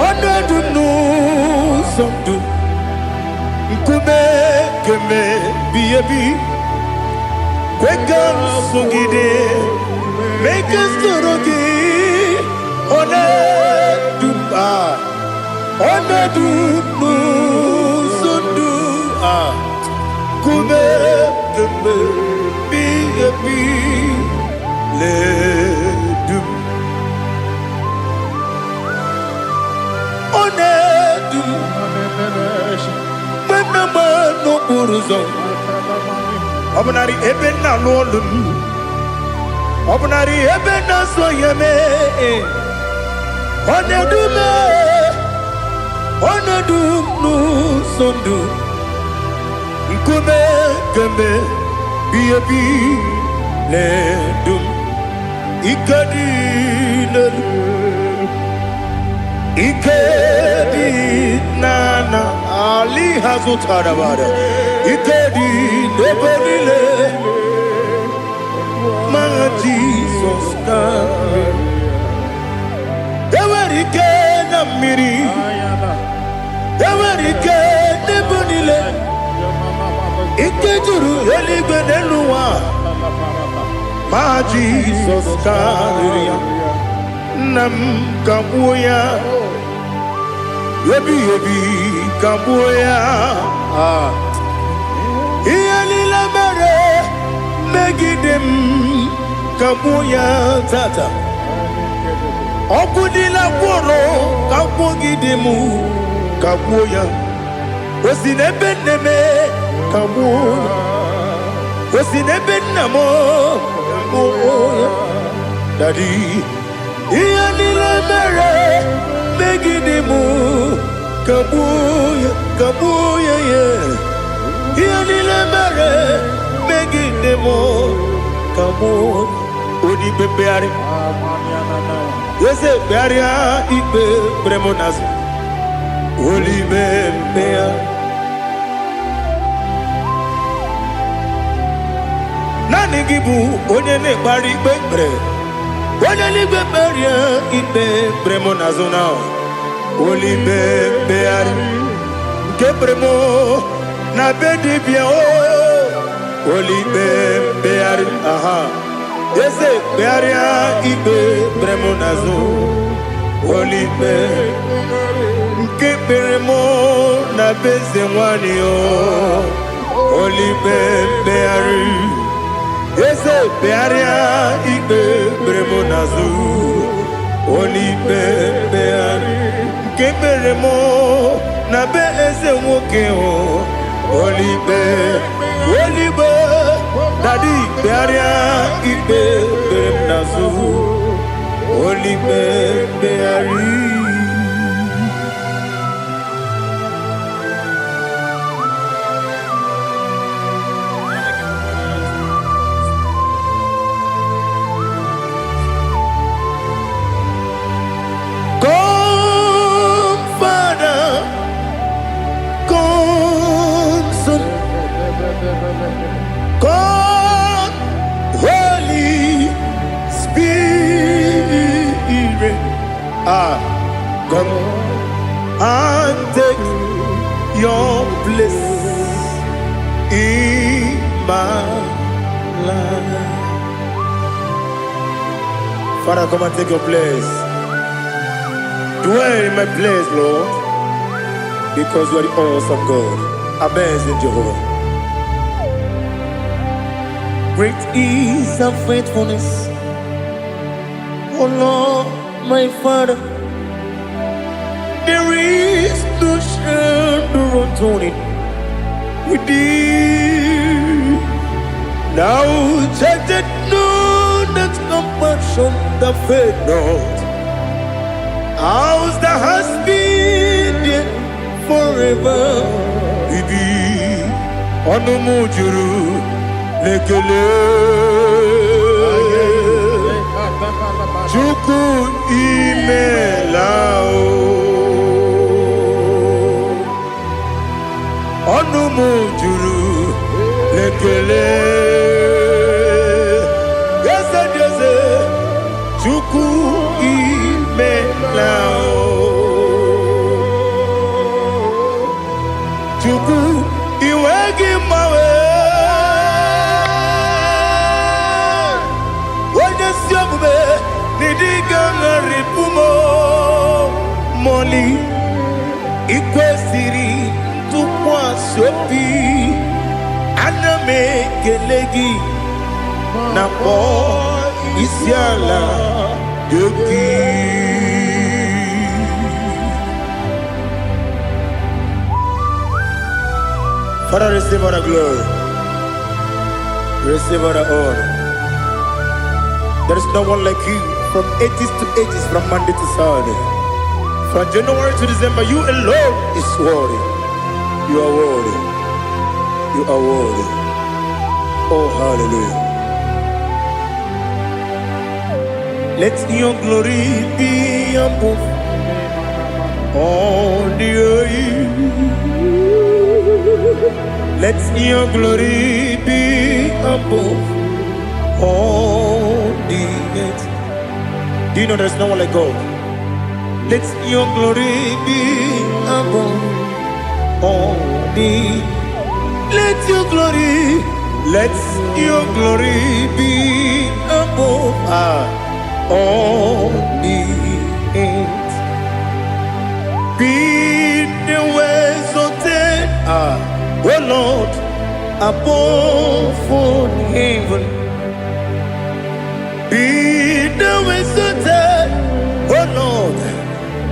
Onedu n'ụzọndụ nkume keme biebi kweka nsogide meke soro gị onedu n'ụzọndụ nkume keme biebi ledum n'okporo ụzọ ọ bụ narị ebe nna alụ ọlụ m ọ bụ narị ebe nna so ya mee ọ na-edu n'ụzọ ndụ nkume kemgbe biebi na-edu m ike dị n'elu ike dị n'ana ali hazụtara bara ike dị n'ebe niile ma Jizọs na enwere ike na mmiri enwere ike n'ebe niile ike juru eluigwe n'elu ụwa ma Jizọs karịrị ya nna m ka gbuo ya ebi ka gbuo ya ihe niile mere megide m ka gbuo ya tata ọkụ niile gwụrụ ka gwụgide m ka gbuo ya o si n'ebe nne m ka gbuo ya o si n'ebe nna m ka gbuo ya dadi ihe niile mere megide m ka gbuo ya ihe niile mere megide m ka gbuo onye ikpe mkpegharị eze kpegharịa ikpe kpere m n'azụ onye ikpe mkpegharị naanị gị bụ onye na-ekpegharị ikpe kpere onye n'igwe kperie ikpe kpere m n'azụ na onye ikpe mkpegharị nke kpere m na be dibịa onye ikpe mkpegharị eze kpegharịa ikpe kpere m n'azụ onye ikpe nke kpere m na be eze nwanyị onye ikpe mkpegharị eze kpegharịa ikpe kpere m n'azụ onye ikpe mkpegharị nke kpere m na be eze nwoke onye ikpe dadi kpegharịa ikpe kpere m n'azụ onye ikpe mkpegharị God, Holy Spirit, come and take your place in my life. Father, come and take your place. Dwell in my place, Lord, because you are the awesome God. Amazing Jehovah. Great is thy faithfulness, oh Lord, my Father. There is no shadow unto it with thee. Now check that know that compassion that faith not. Ours that has been there forever. Ibi onumujuru lekele. Chuku imelao. Onumujuru lekele. Chuku imelao. Chuku iwegi mawe. Wanya siogube nidiga ngaripumo. Moli ikwesiri tukwa sopi. Aname kelegi na po isiala doki. Father, receive all the glory. Receive all the honor. There is no one like you from ages to ages, from Monday to Saturday. From January to December, you alone is worthy. You are worthy. You are worthy. Oh, hallelujah. Let your glory be above all the earth. Let your glory be above all the earth. Do you know there's no one like God? Let your glory be above all the earth. Let your glory be above all the earth. Be the ways of death, oh Lord, above all heaven. Be the ways of death, oh Lord,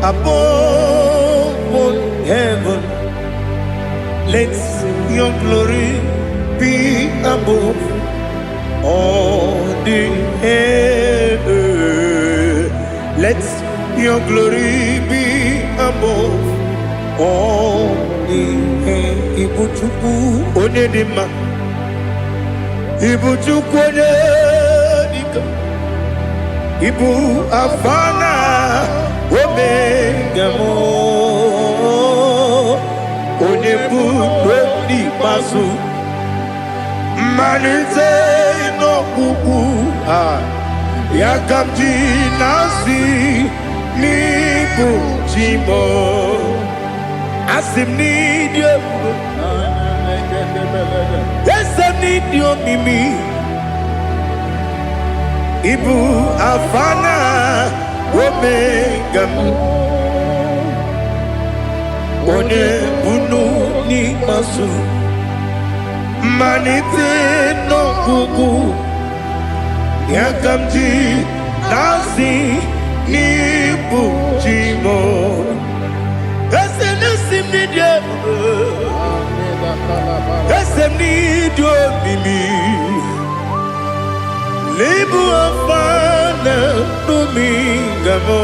above all heaven. Let your glory be above all the earth. Let your glory be above all the earth. Ibuchuku onedima, Ibuchuku onedika, Ibu afana omega mo, onebu doni masu, manite no kuku yakamji nasi nibu jimo. Asim need you. Yes, I need you, Mimi. Ibu afana omega mu. One bunu ni masu. Manite no kuku. Yakamji nasi nibu jimo. Esem need you. Esem need you, Mimi. Libu afana dominga mo.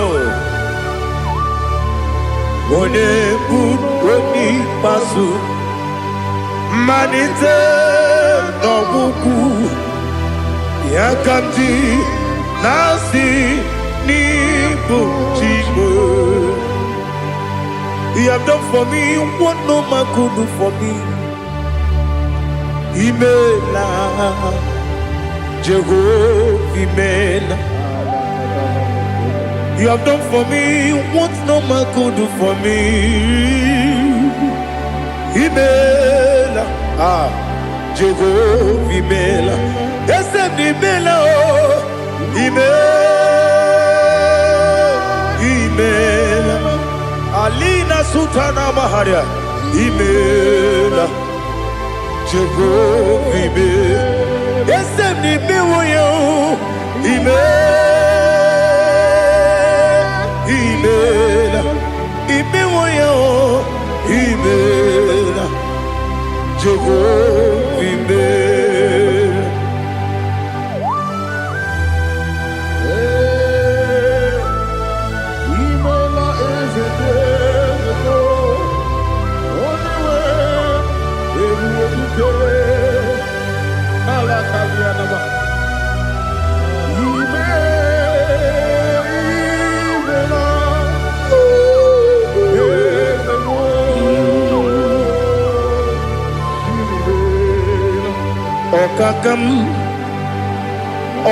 One budoni pasu. Manite no buku. Yakamji nasi nibu jimo. You have done for me what no man could do for me. Imela, Jehovah, Imela. You have done for me what no man could do for me. Imela, Jehovah, Imela. Yes, Imela, oh, Imela. Alina Sutana Maharia Imela Jehovah Ibe Esem ni miwoyo Imela Imiwoyo Imela Jehovah Ibe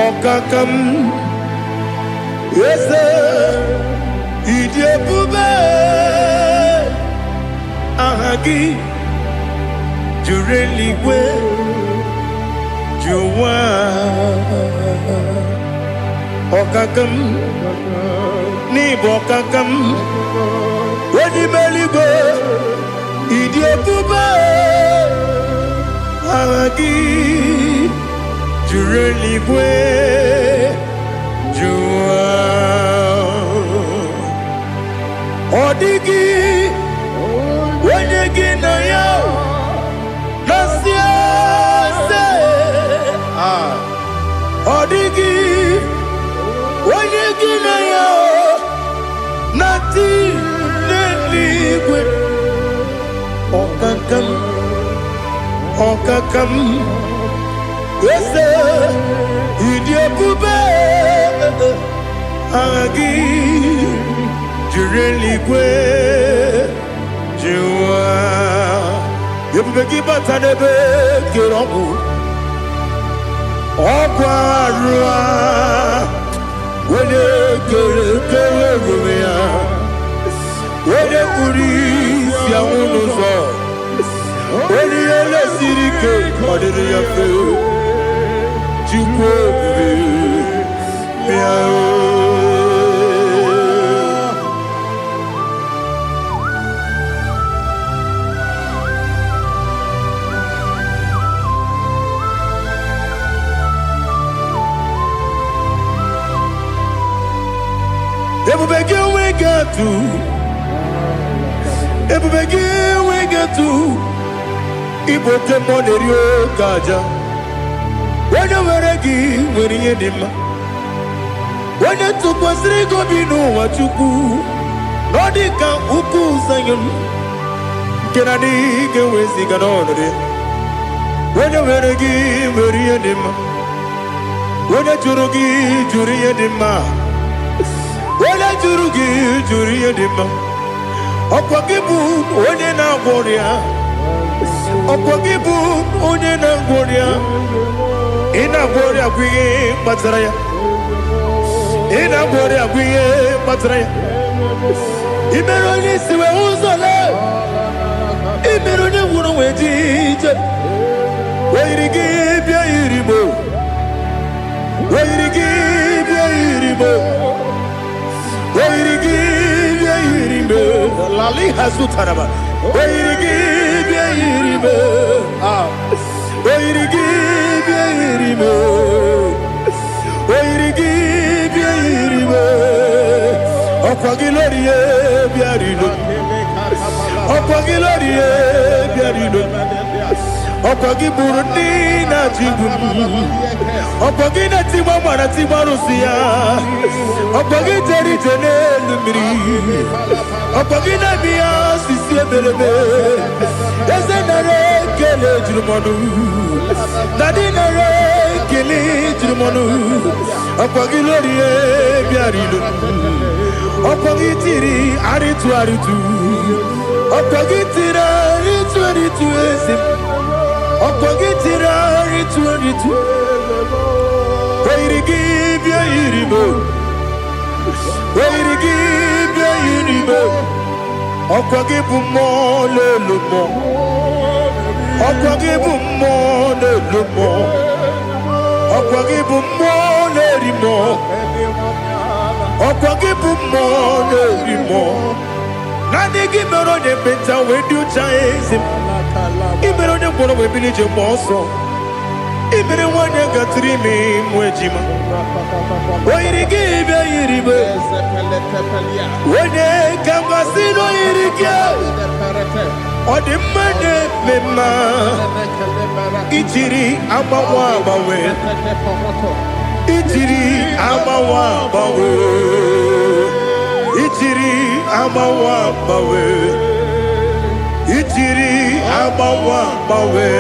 Okakam Yese Idiopube Ahagi Jureligwe Juwa Okakam Nibokakam Wadimeligwe Idiopube Ahagi Jureligwe Jua Odigi Wenyegi na yo Nasia se Odigi Wenyegi na yo Nati Neligwe Okakam Okakam Yese Idiopube Agi Jureligwe Jua Yebubeki batanebe Kirongu Ogwarua Wene kere rumia Wene kuri Sia unuzo Wene ele sirike Madere ya feo Igbo kemonerio kaja Wanya weregi weriye dima Wanya tukwasiri gobinu wachuku Nodika uku zayun Kenani gewezi ganonore Wanya weregi weriye dima Wanya jurugi juriye dima Wanya jurugi juriye dima Okwagibu onye na gworia Okwagibu onye na gworia Ina gworia kwiye mataraya Ina gworia kwiye mataraya Imeroni siwe uzole Imeroni wuro wejije Wairigi bia irimo Wairigi bia irimo Wairigi bia irimo Lali hasutaraba Wairigi bia irimo Wairigi bia irimo Wairigi bia irimo Okwagilorie bia irimo Okwagilorie bia irimo Okwagiburu na jibu Okwagina tiwa mwana tiwa rusia Okwagiteri jene lumiri Okwagina biya sisi ebelebe Eze nare kele jirumonu Nadi nare kele jirumonu Okwagilorie biarilu Okwagitiri aritu aritu Okwagitiri aritu aritu eze Okwagitira ritu Wairigi bia irimo Wairigi bia irimo Okwagibu mo lelumo Okwagibu mo lelumo Okwagibu mo lerimo Okwagibu mo lerimo Nani gimero ne penta we do chaise. Ibero ne boro we bilije moso. Ibere wanya gatri me mwejima. Oirige ibe iribe. Wene kambasino irige. Odimane mema. Ichiri amawa bawe. Ichiri amawa bawe. Ichiri amawa bawe. Ichiri amawa bawe.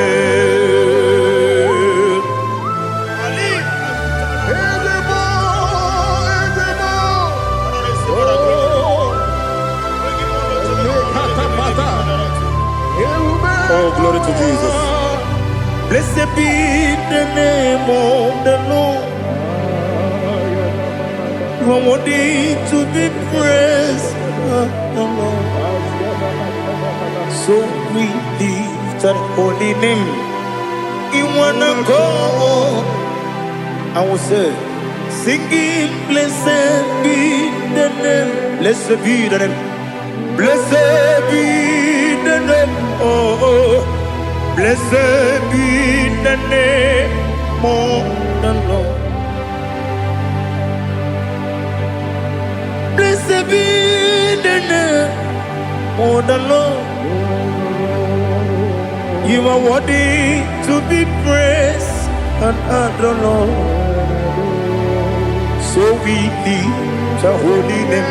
Oh, glory to Jesus. Blessed be the name of the Lord. You are worthy to be praised. So we lift our holy name. You wanna go? I will say, singing, blessed be the name. Blessed be the name. Blessed be the name. Oh, blessed be the name of the Lord. Blessed be the name of the Lord. You are worthy to be praised and adored, Lord. So we lift your holy name.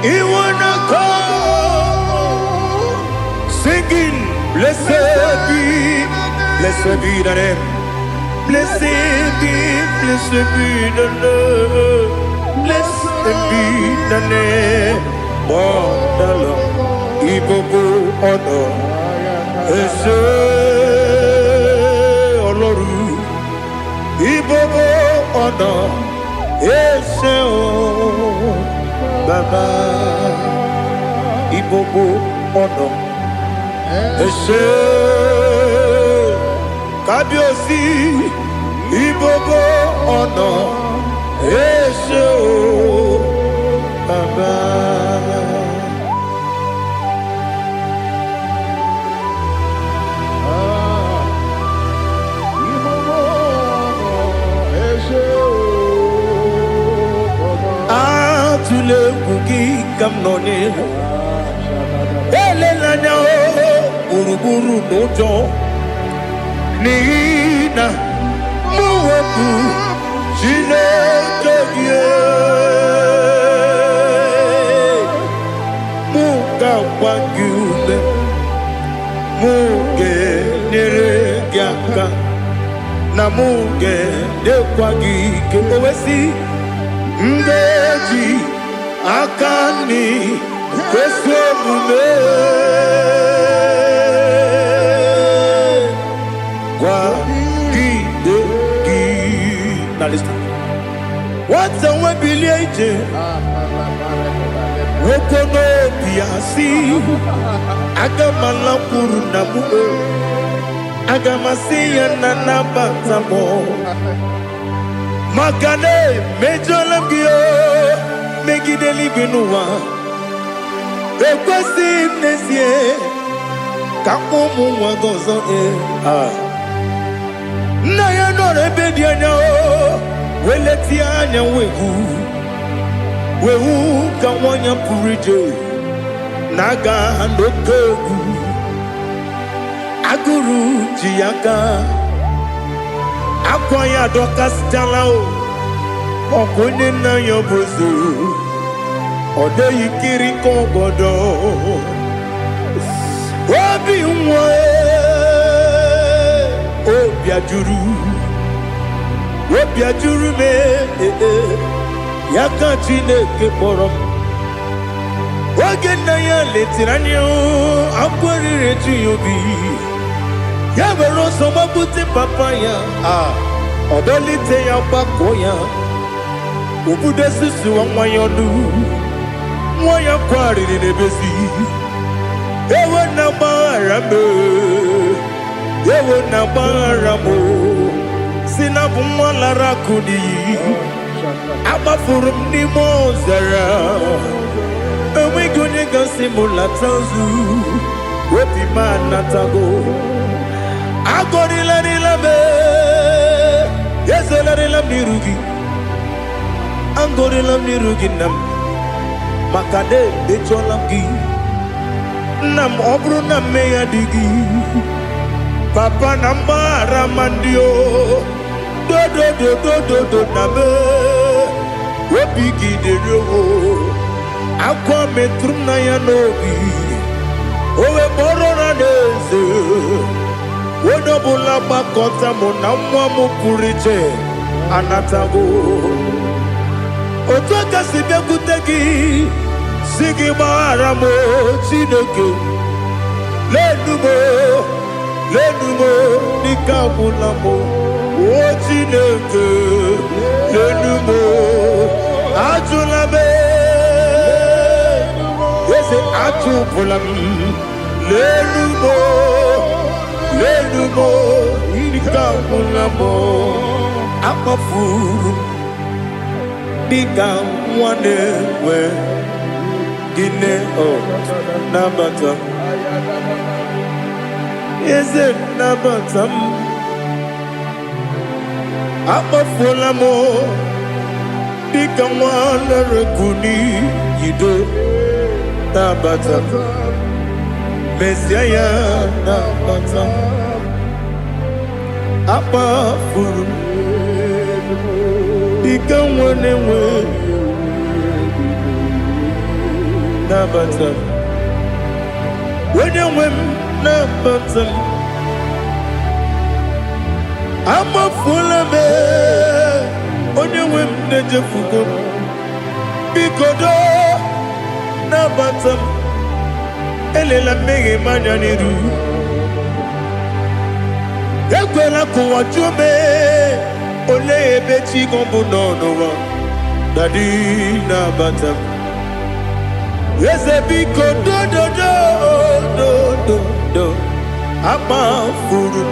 You wanna call, singing, blessed be the name. Blessed be the Lord. Blessed be the name of the Lord. Igbo honor. Ese Oloru. Igbo honor. Ese o Baba. Igbo honor. Ese Kabiosi. Igbo honor. Ese o Baba. Atule kuki kamnoni. Ele lanya o buruburu nojo. Nina muweku. Chineke Muga wagyume Muge neregiaka Na muge nekwagike Owesi Ngeji Akani Kweso mume Now listen. What's a webiliate? Wokono biasi. Agamala purunamu. Agamasiya nanabatamo. Makane mejolamgio. Megideli benua. Ekwesi nesie. Kamomu wagozo na ya nore bedi anya o weleti anya wehu ka wonya purije naga ndokogu aguru jiyaga akwa ya dokas jala o okunye na yo bozo ode yikiri kogodo obi nwa Obiajuru me Yaka Chineke kpọrọ m oge nna ya letiri anya akwarịrị etu ya obi ya were ọsọ gbapute papa ya ọdọlite ya gbakọ ya obodo susu nwa ya ọnụ nwa ya kwarịrị n'ebezi ewe na gbaghara m ewe na gbaghara m si na bụ nwa lara kudi agbafuru m n'ime ọzara enweghị onye ga-asị m lata nzu obi m anatago agọrịlarịla m ezelarịla m n'iru gị agọrịla m n'iru gị nna m maka na echọla m gị nna m ọ bụrụ na mmehie adịghị papa na mgbaghara ma ndị o dodododododo na me obi gị dịrị owo akwa metụrụ m na ya n'obi o wee kpọrọ na n'eze onye ọbụla gbakọta mụ na nwa m pụrụ iche anatago otu aka si bịakwute gị si gị gbaghara m Chineke lenumo dịka agwụla m o Chineke lenumo ajụla m eze atụpụla m lenumo dịka agwụla m akpafuru dịka nwa na-enwe gịnị nabata m eze nabata m akpafuola m dịka nwa na-ereku n'iyido nabata m mezie ya nabata m akpafuru dịka nwa na-enwe nabata m onye nwe m nabata m amafuola m onye nwe m na-ejefugo m biko do nabata m elela mmehie m anya n'iru ekwela ka ụwa jụọ m olee ebe chi gị bụ n'ụwa dadi nabata m eze biko do akpafuru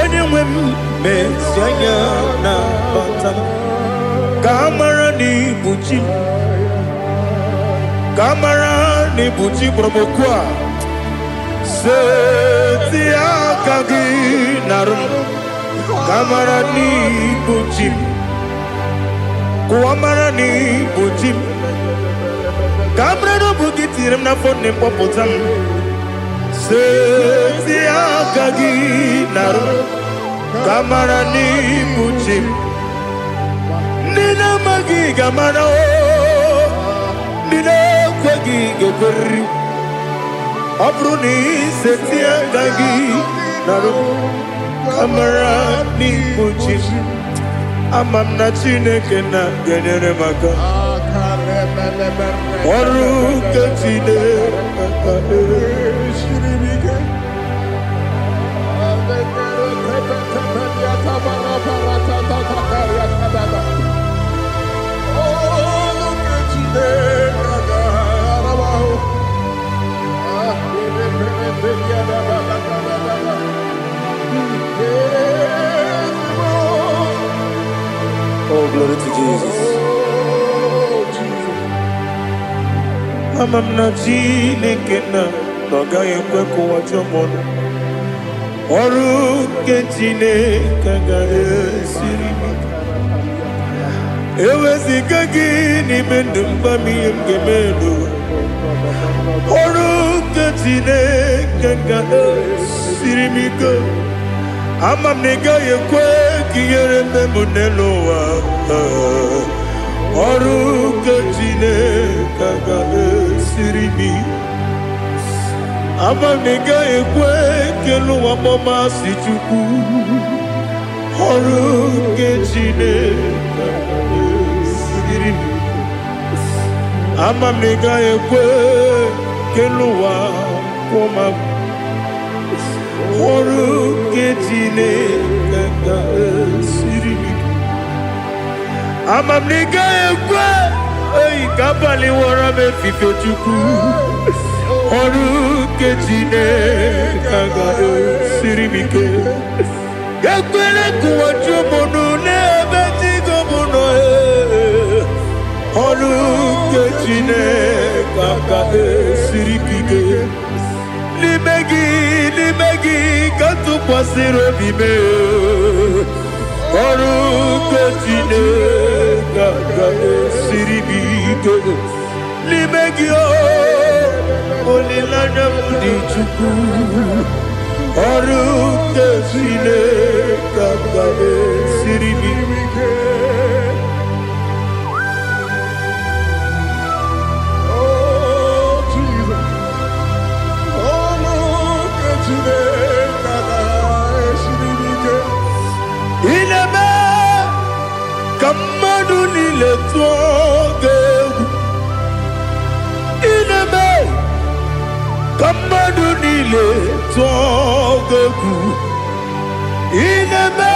onye nwe m mezi anya nabata m ka amara na ibu chi ka amara na ibu chi kpọrọ m okwu a seti aka gị narụ m ka amara na ibu chi m kụwa mara na ibu chi m ka amara na obu gị tinyere m n'afọ nne mkpọpụta m seti aka gị narụ ka amara na ibu chi m ndị na-amaghị ga-amara ndị na-ekweghị ga-ekweriri ọ bụrụ na iseti aka gị narụ ka amara na ibu chi m ama m na Chineke na-enyere m aka ọrụ nke Chineke Oh, glory to Jesus. Ama m na Chineke na ọ gaghị ekwe ka ụwa jụọ m ọnụ ọrụ nke Chineke ga-esiri m eweziga gị n'ime ndụ mgba m ihe m ga-eme n'ụwa ọrụ nke Chineke ga-esiri m ike ama m na ị gaghị ekwe ka ihere eme m n'elu ụwa ọrụ nke Chineke ga-esiri m ama m na ị gaghị ekwe ka elu ụwa gbamasị Chukwu ọrụ nke Chineke ga-esiri m ama m na ị gaghị ekwe ka elu ụwa kwụma m ọrụ nke Chineke ga-esiri m ama m na ị gaghị ekwe ka abalị wara m efife Chukwu ọrụ nke Chineke ga-esiri m ike Ekwele kuwachumono nebe tigomono Olu kechine kaka sirikike Limegi katu pasiro bime Olu kechine kaka sirikike Limegi olilanya mudichuku Olu kechine kaka sirikike Kamadu nile tuogegu Inebe Kamadu nile tuogegu Inebe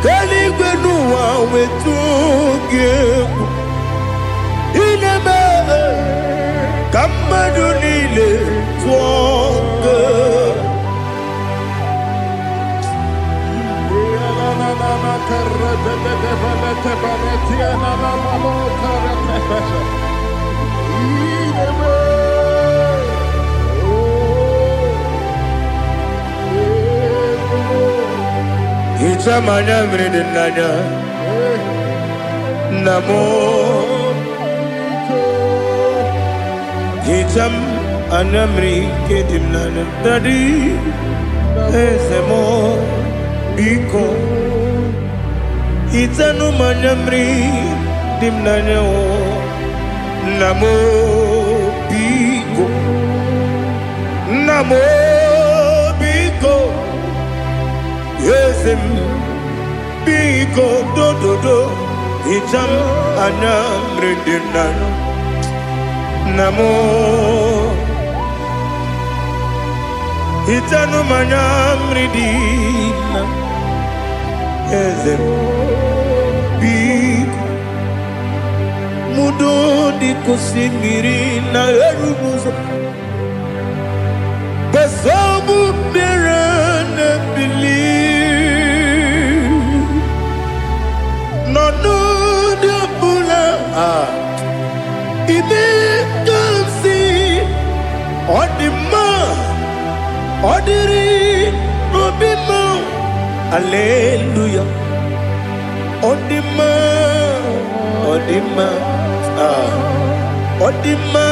Kaligwe nuwa wetugegu Inebe Kamadu nile tuogegu Itamanya mridinanya Namo Itam anamri kedimnana Dadi Ezemo Biko Itanu manyamri dimnanya Namo Biko Namo Biko Yesem Biko do Itam anamri dimnanya Namo Itanu manyamri dimnanya Yesem Biko Mudo di kusingiri na erumuzo Besobu birane bili Nonu de bula Ibe kamsi Odima Odiri Obima Alleluia Odima Odima Odima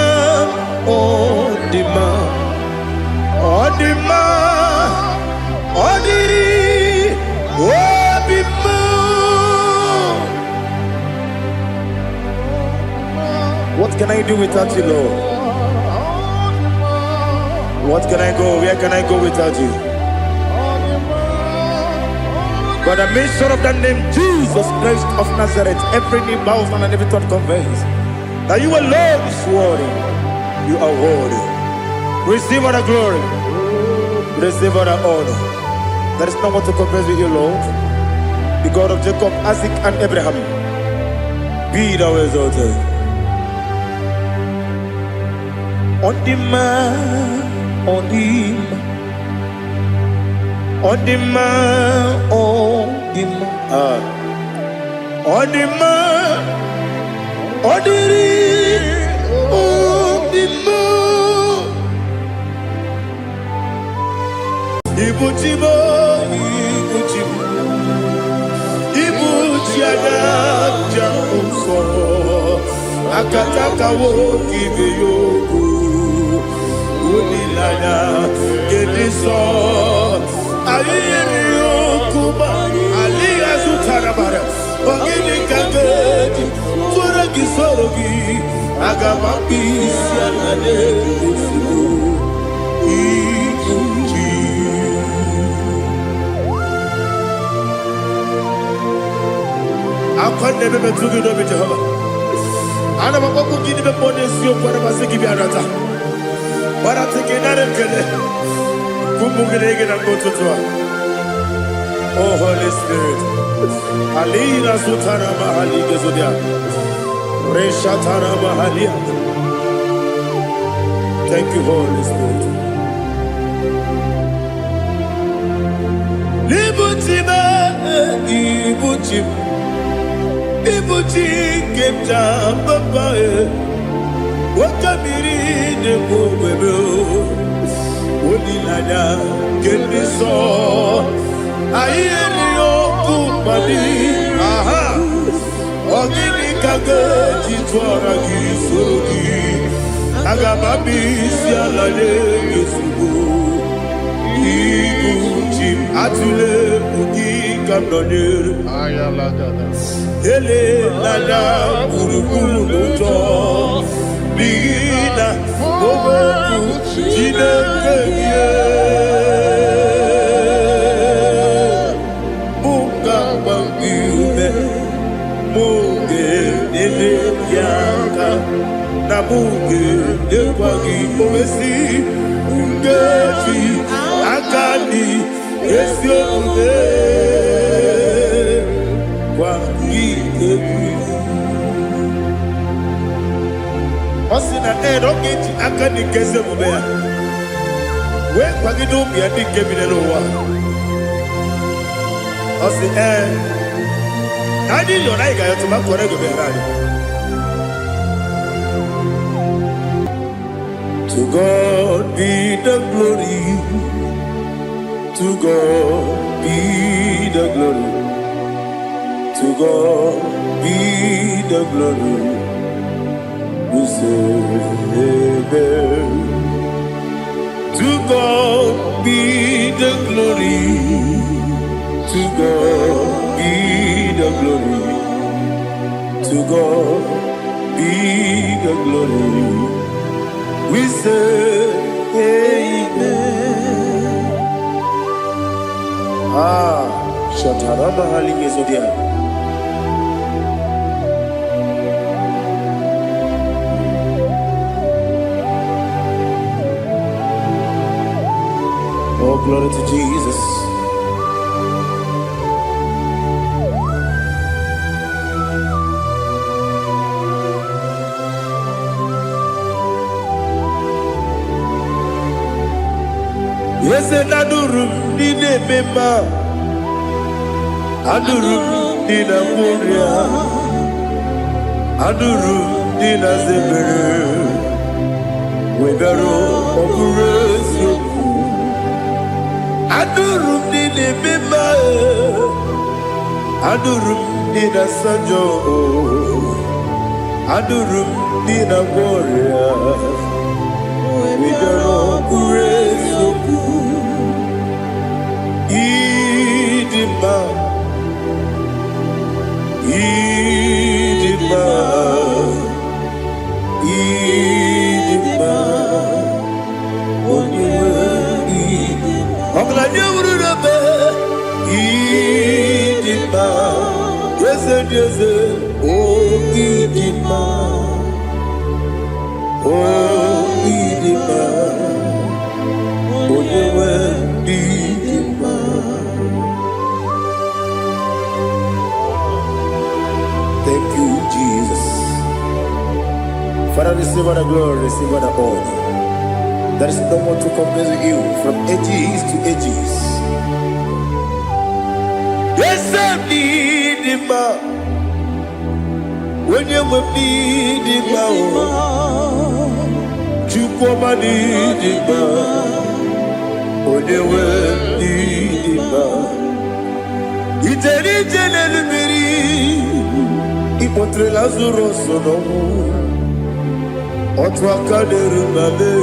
Odima Odima Odiri Obima What can I do without you, Lord? What can I go? Where can I go without you? But the mention of that name, Jesus Christ of Nazareth, every knee bows and every tongue confesses that you alone is worthy. You are worthy. Receive all the glory. Receive all the honor. There is no one to confess with you, Lord. The God of Jacob, Isaac, and Abraham. Be thou exalted. On the man, on the man. Odima, Odima, Odima, Odiri, Odima. Ibuchibo, Ibuchibo, Ibuchiada, Jamuso, Akataka wo kiveyoku, Unilaya, Gediso. Aliyokuba aliyazutarabara ogini kageti tura kisorogi agamabisi alade ikuji akwande bebe tugi no be Jehova ana makoku gini be ponesio kwa basiki bi arata bara tekenare kele Oh Holy Spirit, Alina Sutara Mahali Gezodia, Reshatara Mahalia. Thank you, Holy Spirit. Libutima, Ibutim, Ibuti, Kemta, Papa, Wakamiri, the Bobebo, Wodilada, Kemiso, Ayerio, Kumadi, aha, Ogini Kaga, Chitwara, Gisogi, Agababi, Sialade, Yusubu. Ibuchim atule ugi kamdonir Ayalagada. ele nana urukuru luto bigina oboku jinekeye muka bangiume muge nene yaka na muge nekwagi omesi ngeji akani esione kwa ilebi osina erogeji akani keze mubea we kwagido bi adi kebile lowa osi adi lo na igayo to makore go be rari. To God be the glory. To God be the glory. To God be the glory. We say amen. To God be the glory. To God be the glory. To God be the glory. We say amen. Shataraba halingezodia. Oh, glory to Jesus. Yes, and Adurum Nine Mema Adurum Nina Muria Adurum Nina Zebere Webero Operation Adurum Nine Mema Adurum Nina Sanjo Adurum Nina Muria Webero Operation Idima, Idima, Idima, Idima, Idima, yes, yes, oh Idima, oh Idima, oh Idima. Thank you, Jesus. Father, receive all the glory, receive all the honor. There is no one to compare with you from ages to ages. Yes, I need him. When you will need him, you come and need him. When you will need him, it's a little Ipotre Lazaro sono Otwa kaderu mame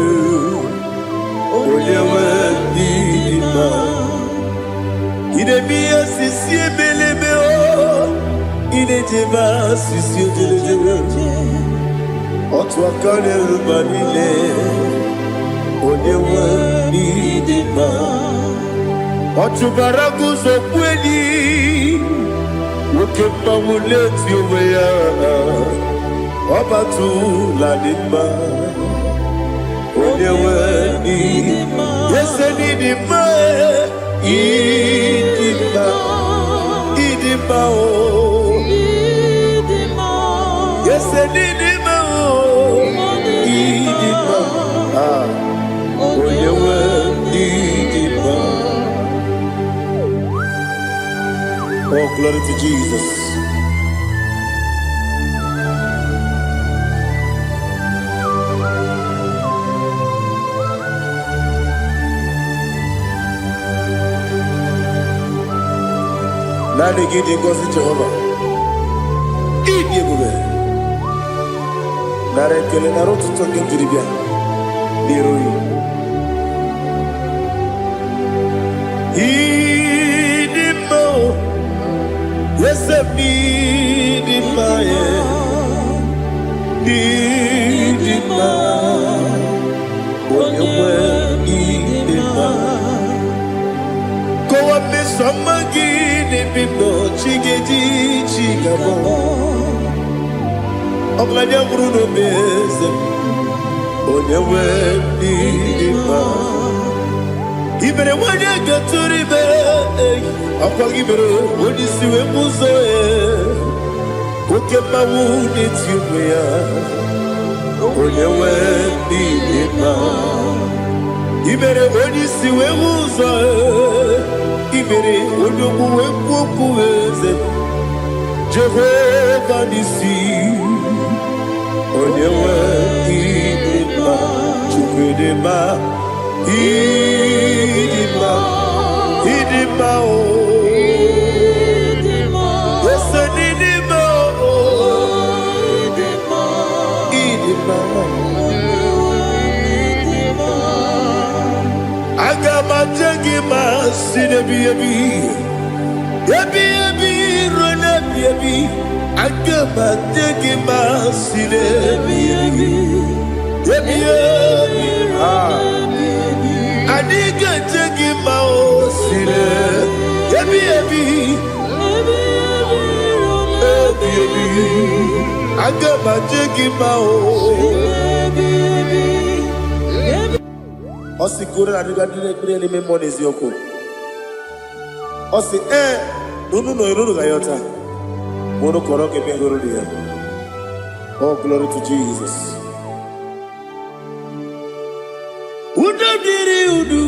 Oyewe dima Ine miya sisi ebelebe o Ine jeba sisi ojelejebe Otwa kaderu manile Oyewe dima Otubaraku sokweni Ukemba muleti uweya Wabatu ladima Onewe nidima Yese nidima Idima Idima o Yese nidima o Idima Onewe nidima Oh, glory to Jesus. Nani gidi ngozi Jehovah. Idi ebube. Nara ekele nara otuto nke njiri bịa n'iru yi. Idi mma o, eze m n'idi mma ye. N'idi mma, onye nwe idi mma. Kowa mesoma gị n'ebi nọ chigeji chigabo. Ọbụladị bụrụ n'obe eze m, onye nwe n'idi mma. Ibere nwanyị ga-atụrụ ime, ọkwa gị mere onye isi wee bụ ụzọ ya. Oke mmanwụ n'eti ụmụ ya, onye nwe n'idi mma. Ibere onye isi wee bụ ụzọ ya, ibere onye okwu wee kwuo okwu eze m. Jehovah n'isi, onye nwe ịdị mma, Chukwu dị mma, ịdị mma, ịdị mma o. Ese n'ịdị mma o, ịdị mma. Aga m aja gị ma si n'ebi ebi, ebi ebi ruo n'ebi ebi. Aga m aja gị ma si n'ebi ebi, ebi ebi. Adịghị aja gị ma o si n'ebi ebi, ebi ebi. Aga m aja gị ma o. Osi kure na duga dire ni memo nezi oko. Osi nunu no iruru gayota. Mono koro ke bengoro dia. Oh, glory to Jesus. Udo diri udu.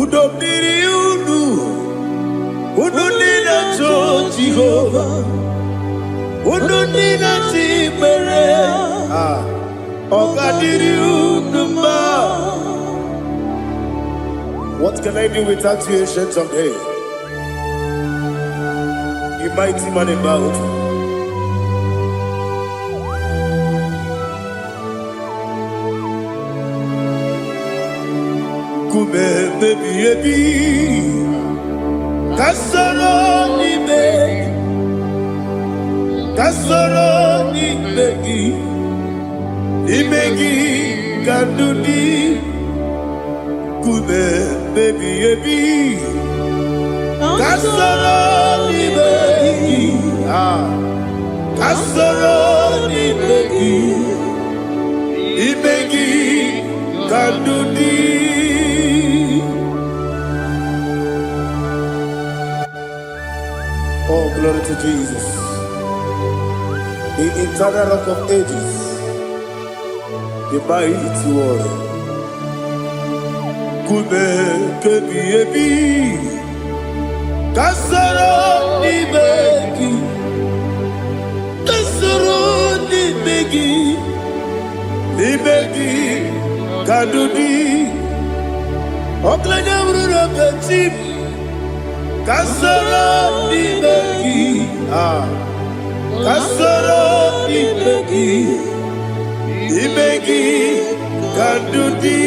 Udo diri udu. Udo nina cho Jehovah. Udo nina chimere. What can I do without you, ancient of days? You mighty man in battle. Kume baby ebi, kasoro ni begi. Imegi kandudi kume baby ebi kasoro ni begi kasoro ni begi imegi kandudi. Oh, glory to Jesus, the eternal rock of ages, the mighty one. Kume kebi ebi, kasoro ni begi, ni begi kadudi. Oklanya urura betim, kasoro ni begi, kasoro ni begi. Imegi kadudi.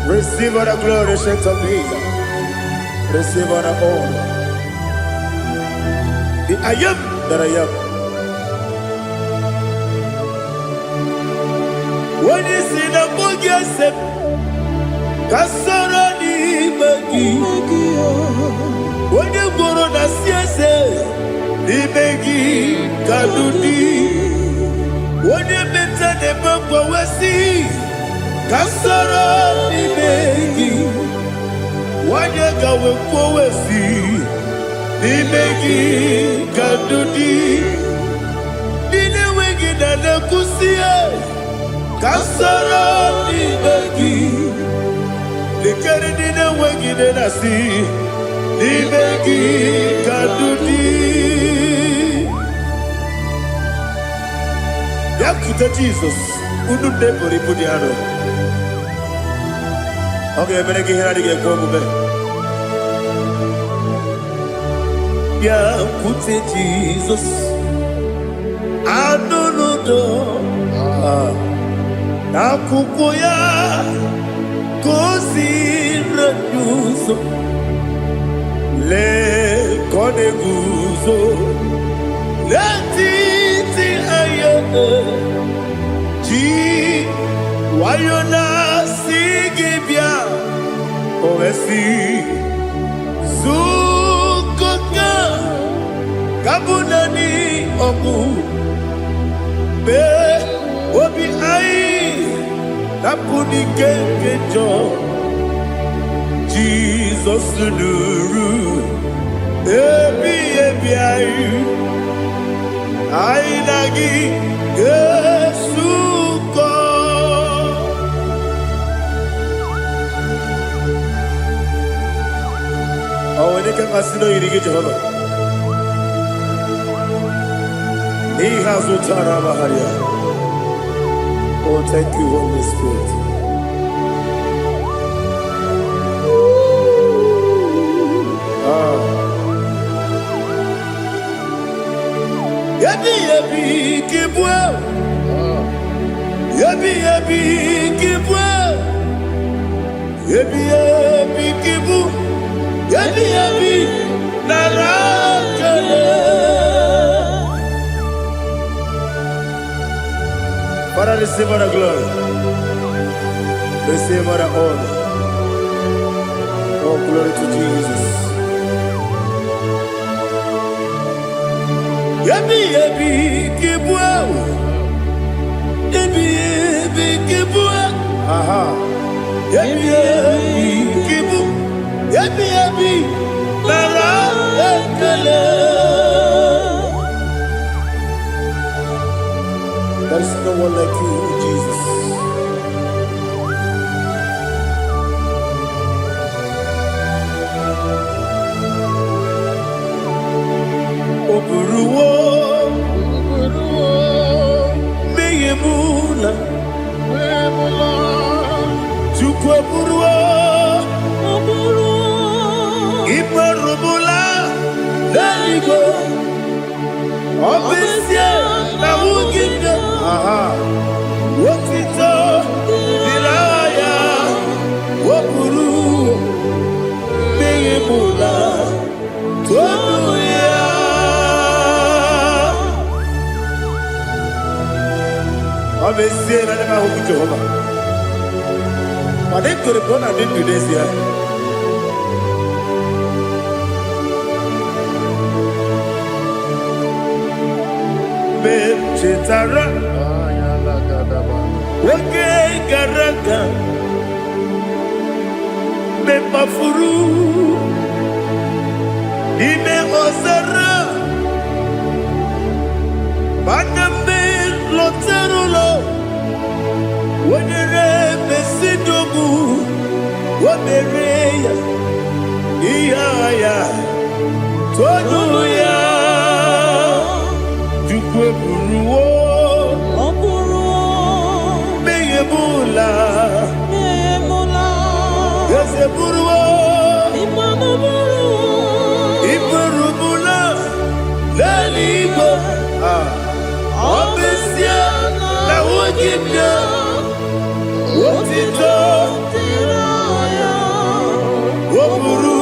Receive all the glory, shake of Jesus. Receive all the honor. The I am that I am. When you see the book, you said, Kasara ni magi. When you go on the siese. Imegi kadudi. Wone meta ne bamba wasi. Kasara imegi. Wanya gawe kwa wasi. Imegi kadudi. Nine wengi na nekusie. Kasara imegi. Lekere dị na-enweghị na-asị n'ime gị ka ndụ dị. Ya kute Jizọs, unu ndị buru ibu dị arọ. Ọ ga-emere gị ihe adịghị ekwe omume. Ya kute Jizọs, anụ n'udo. N'akwụkwọ ya gosiri ụzọ, lee ka ọ na-eguzo n'etiti ahịa ji nwayọọ na-asị gị bịa, o wee sị zukọta ka bụ naanị ọgụ mee obi anyị napụ n'ike nke njọ. Jizọs nụrụ ebighị anyị na gị ga-esukọ. Ọ nwere ike mmasị na oyiri gị Jehova n'ihe azụ tara amaghara ya. Oh, thank you, Holy Spirit. Yebi kibwe, yebi kibwe, yebi kibu, yebi narakale. Father, receive all the glory, receive all the honor. Oh, glory to Jesus. Yebi kibwe, yebi kibwe, aha. Yebi kibu, yebi nara ekele. There is no one like you, Jesus. Oburuwo, meyemula, chukwu oburuwo, imerubula, leligo, obesie na wugide, wotito, diraya, oburu, meyemula, tonu ya. Obesie na nema huku Jehova. But they could have gone and did today's year. Chetara, okay, Garaka, Mepafuru, Ime Ozara, Baname Loterulo, Wenere Besidogu, Wamereya, Iaya, Tonuya. Buruwo, meyemula, ese buruwo, iburubula, leligo, obesia na wogibia, wotito, woburu.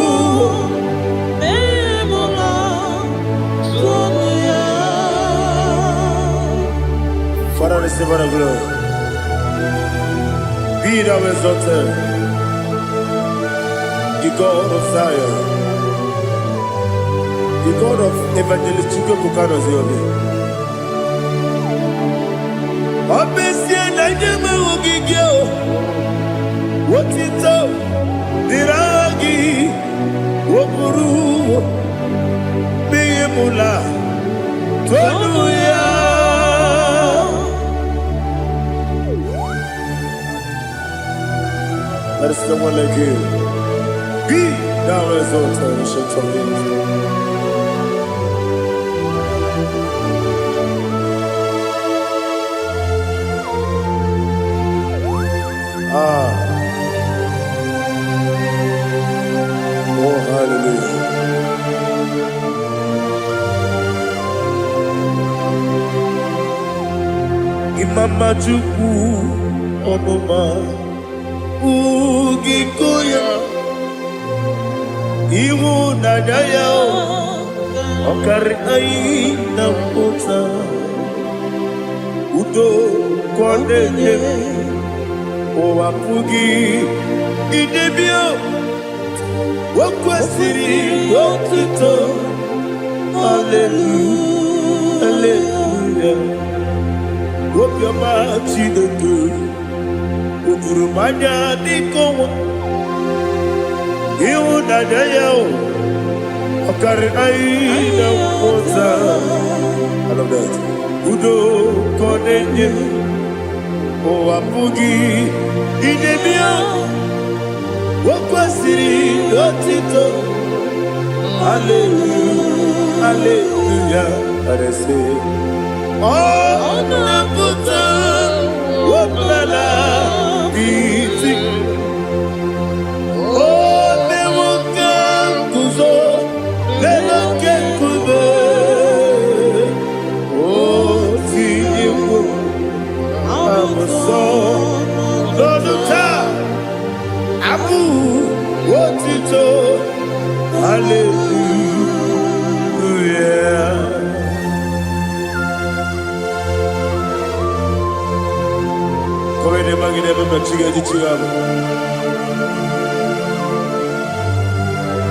Father, receive all the glory. Be thou exalted, the God of Zion, the God of Evangelist Chukwu Bukanos Yobe. Obesie na ideme ogige o, wotito, diragi, woburu, meyemula, tonu ya. Let There is no one like you. Be thou exalted, ancient of days. Oh, hallelujah. Imama Chukwu ọmụma ugiko ya ịhụnanya ya ọkarị anyị na mpụta udo ka ọ na-enye ụwa pụghị idebi o kwesịrị otuto. Hallelujah, hallelujah. Obiọma Chineke o juru m anya dịka ọnwa ịhụnanya ya ọkarị anyị na mpụta. I love that. Udo ka ọ na-enye ụwa pụghị idebi o kwesịrị otuto. Hallelujah, hallelujah. And I say, oh, Nabuta, what Nana, Biti, oh, Nemuka, Kuzo, Nenake Kube, oh, Tibu, I'm a son, Lord of time, Abu, what it all, hallelujah. Come in, Maggie, never met you.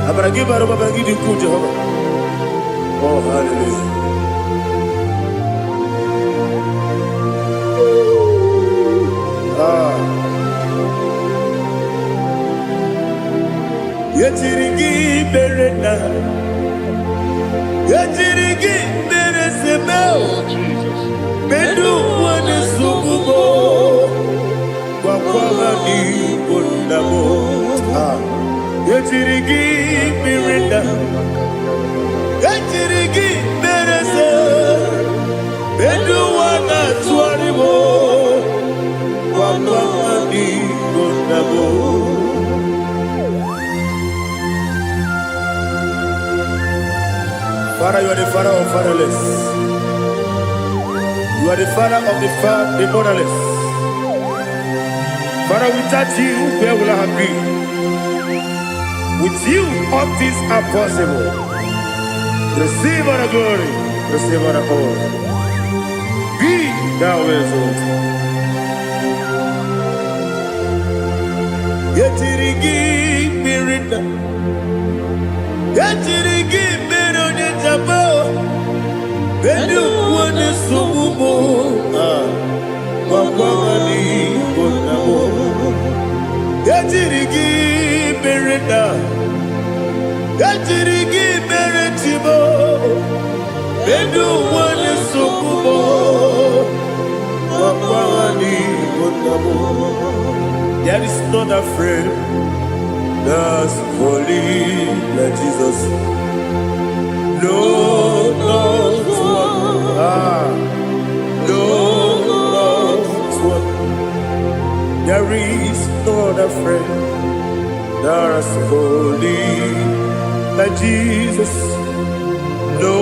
Abragi Baroba Bagi di Jehovah. Oh, hallelujah. Yetirigi berena, yetirigi beresebel, bedu wane sububo, kwa ni bondabo. Yetirigi berena, yetirigi berese, bedu wana tuaribo, kwa ni bondabo. Father, you are the father of fatherless. You are the father of the motherless. Father, without you, where will I have been? With you, all things are possible. Receive all the glory, receive all the honor. Be thou exalted. Yetirigi mirina, yetirigi mirona jabo, bedu wane sububo, wakwani bonamo. Yetirigi mirina, yetirigi miretibo, bedu wane sububo, wakwani bonamo. There is not a friend that's holy like Jesus. No, not one. No, not one. There is not a friend that's holy like Jesus. No,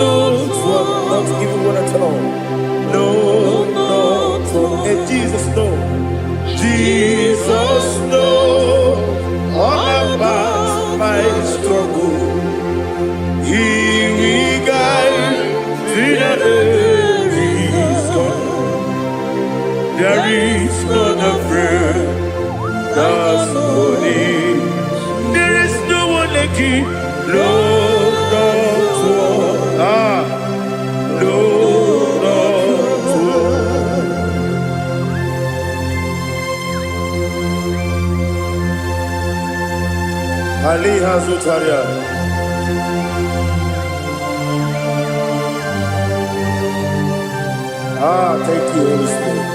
not one. Not even one at all. No, not one. And Jesus, no. Jesus knows all about my struggle. He will guide till the end is gone. There is not a friend that's holy. There is no one like you. No, not one. No, not one. Ali Hazutaria. Thank you, Holy Spirit.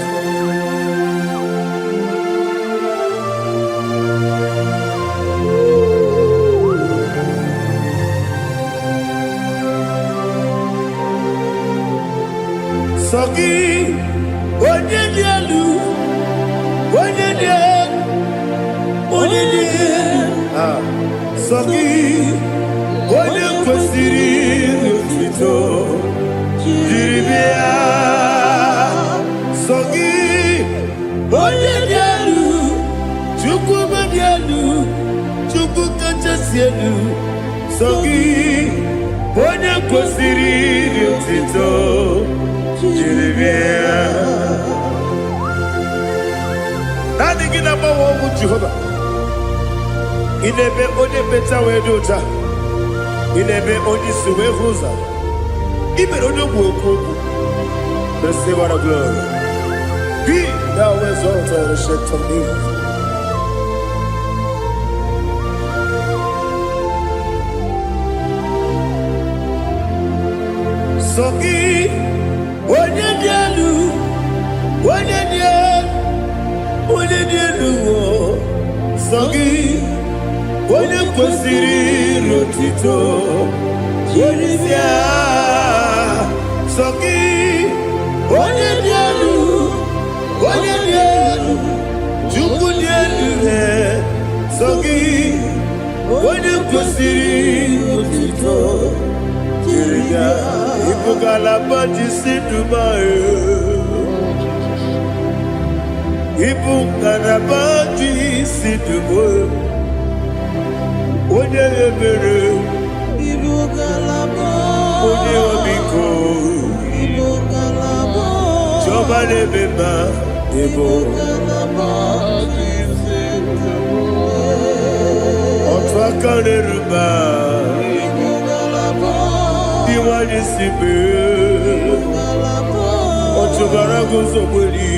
Sogi, onye dị elu, onye dị elu, onye dị elu. Sogi, onye kwesịrị otuto, jiri bịa. Sogi, onye dị elu, Chukwu dị elu, Chukwu kachasị elu. Sogi, onye kwesịrị otuto, jiri bịa. Naanị gị na-agbanwe ọgwụ Jehova. Ị na-eme onye mmecha wee dị ụcha. Ị na-eme onye isi wee hụ ụzọ. Ị mere onye ogbu okwu okwu. Receive our glory. Be thou exalted, ancient of days. Sogi, onye dị elu, onye dị elu, onye dị elu. Sogi, onye kwesịrị otuto, jiri bịa. Sogi, onye dị elu, onye dị elu, Chukwu dị elu. Sogi, onye kwesịrị otuto, jiri bịa. Ibu galaba jisi dumae, Ibu galaba jisi dumae, onye ebere, Ibu galaba, onye obiko, Ibu galaba, Jọba lebeba, Ibu galaba jisi dumae, otu aka n'eruba, Ibu galaba. Iwani sibe, otubara gozobeli,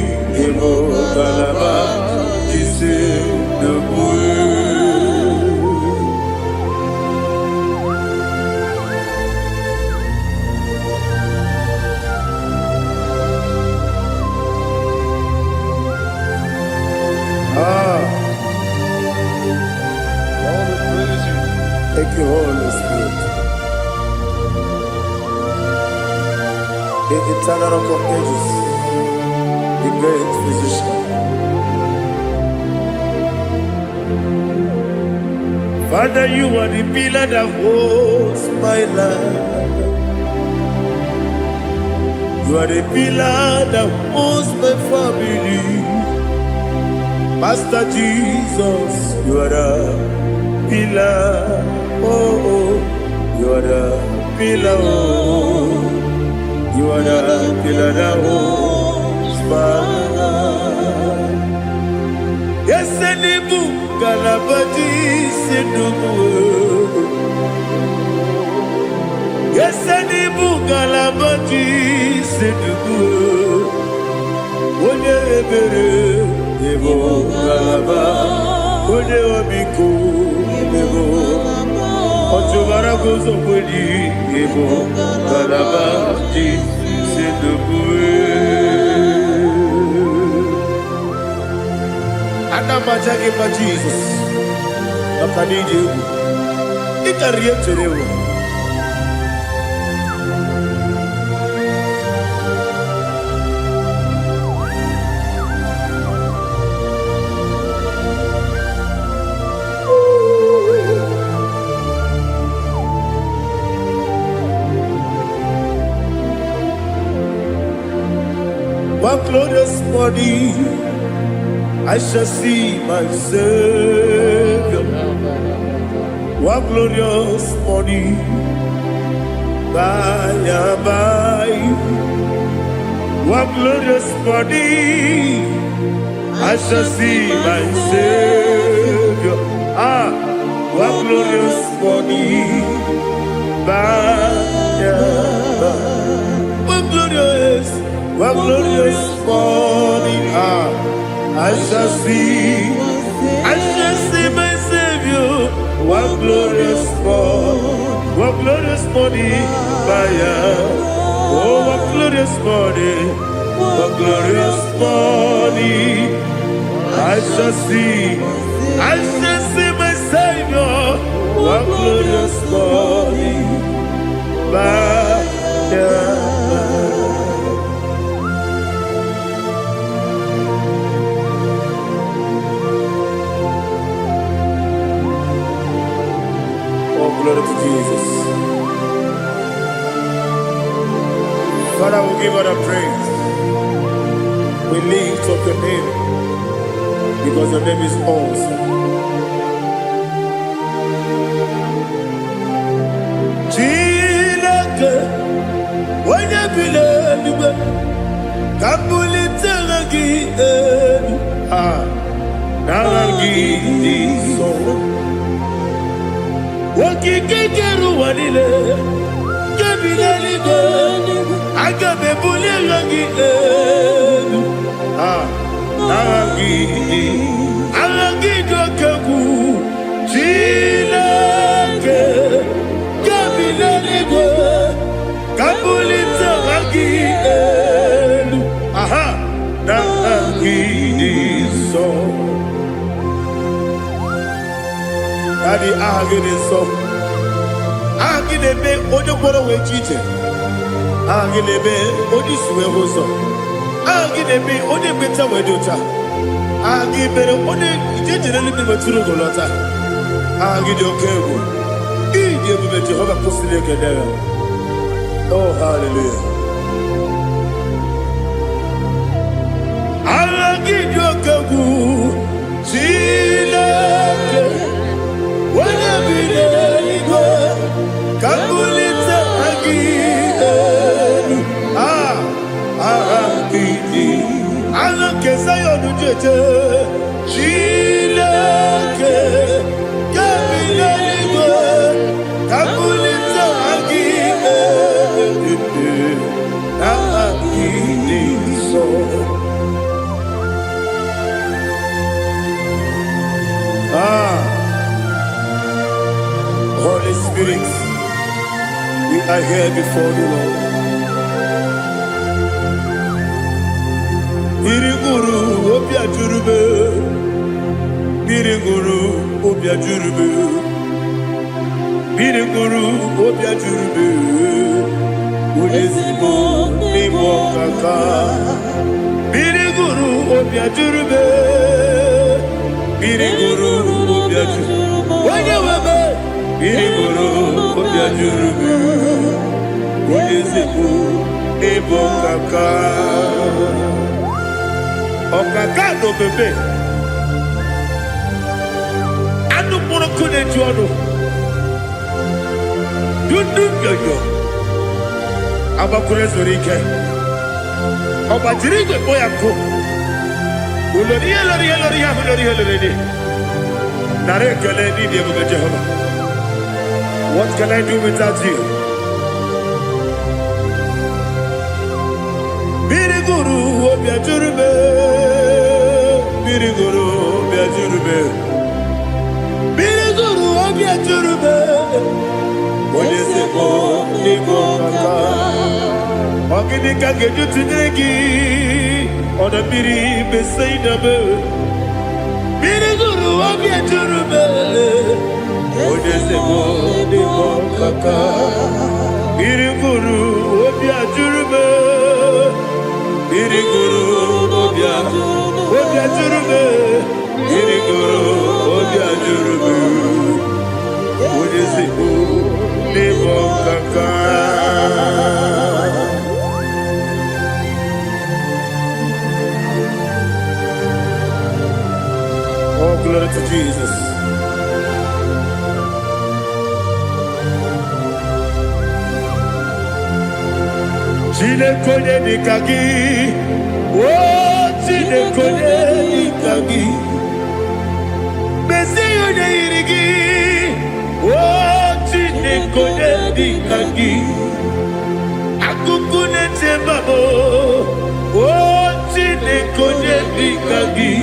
emo galaba, jise debue. Thank you, Holy Spirit. The eternal rock of ages, the great physician. Father, you are the pillar that holds my life. You are the pillar that holds my family. Master Jesus, you are the pillar. Oh, you are the pillar. Oh. You are the pillar that holds my life. Yes, and Ibu galabati sedubu. Yes, and Ibu galabati sedubu. Onye ebere, Ibu galaba. Onye obiko, Ibu galaba. Otubara gozobeli, Ibu galaba. Anamajagi ma Jesus, Akaniji, Ikariyeterewo. One glorious body, I shall see my Savior. One glorious body, by and by. One glorious body, I shall see my Savior. One glorious body, by and by. One glorious morning, I shall see my Savior. One glorious morning, oh, what glorious morning, I shall see my Savior. One glorious morning, Father, we give all the praise. We lift up your name because your name is awesome. Chineke, when you believe, Kabuli telagi naragi so. Wakikeru wanile, kebilali go, agabe buli lagi naragi, alagi dokagu, Chineke, kebilali go, kabuli telagi naragi so. Daddy, agide so. Agide be ojo gboro we jije. Agide be oji suwe hoso. Agide be oji beta we dota. Agide be oji ijejere libi meturu golota. Agide okego. Ije bube Jehovah kusile kedera. Oh, hallelujah. Agide okego. Chineke. When you be there, go. Kabulita agide, agide. Alake sayo nujeje, Chineke. Kabulita go. Kabulita agide, agide so. Holy Spirit, we are here before you, Lord. Biriguru obia jurube, biriguru obia jurube, biriguru obia jurube. Udezimo nimo kaka, biriguru obia jurube, biriguru obia jurube. Wanyewebe. Biriguru obia jurube, udezimo nimo kaka. Okaka no bebe. Anu mono kune jono. Dundu yoyo. Abakure zorike. Obajirige boyako. Uloriye loriye. Nare kele ni diye bebe Jehovah. What can I do without you? Biriguru obia jurube, biriguru obia jurube, biriguru obia jurube. Odezimo nimo kaka, ogini kageju tunegi, oda biri beseinabe. Biriguru obia jurube, odezimo nimo kaka, biriguru obia jurube. Biriguru obia jurube, biriguru obia jurube. Udezimo nimo kaka. Oh, glory to Jesus. Chineke nikagi, oh Chineke nikagi, Mesiyo irigi, oh Chineke nikagi, akukune tembabo, oh Chineke nikagi,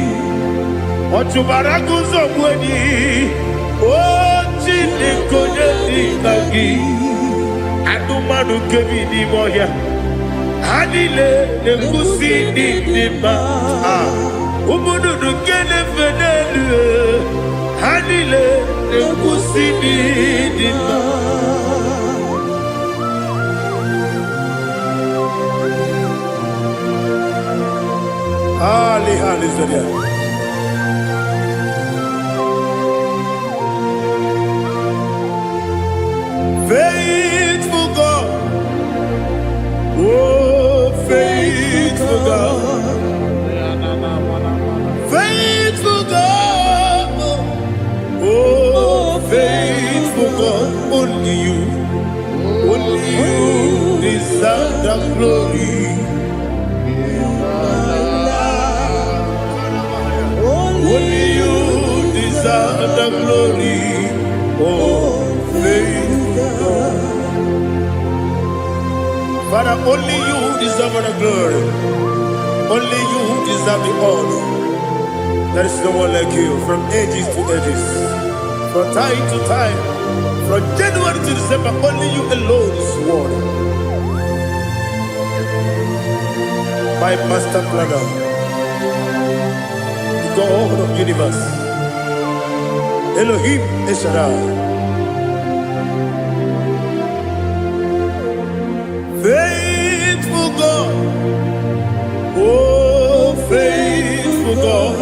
otubaraguzo mweni, oh Chineke nikagi, adumanu kebi ni moya. Hanile nekusi nidima, umududu kene fenelu. Hanile nekusi nidima. Hallelujah. Faithful God. Oh. Faithful God, faithful God, oh, faithful God, only you deserve the glory. Only you deserve the glory, oh, faithful God. Father, only you deserve the glory. Only you deserve the honor. There is no one like you, from ages to ages, from time to time, from January to December. Only you alone is worthy. My master planner, the God of the universe, Elohim Eshadai. Faithful God, oh, faithful God,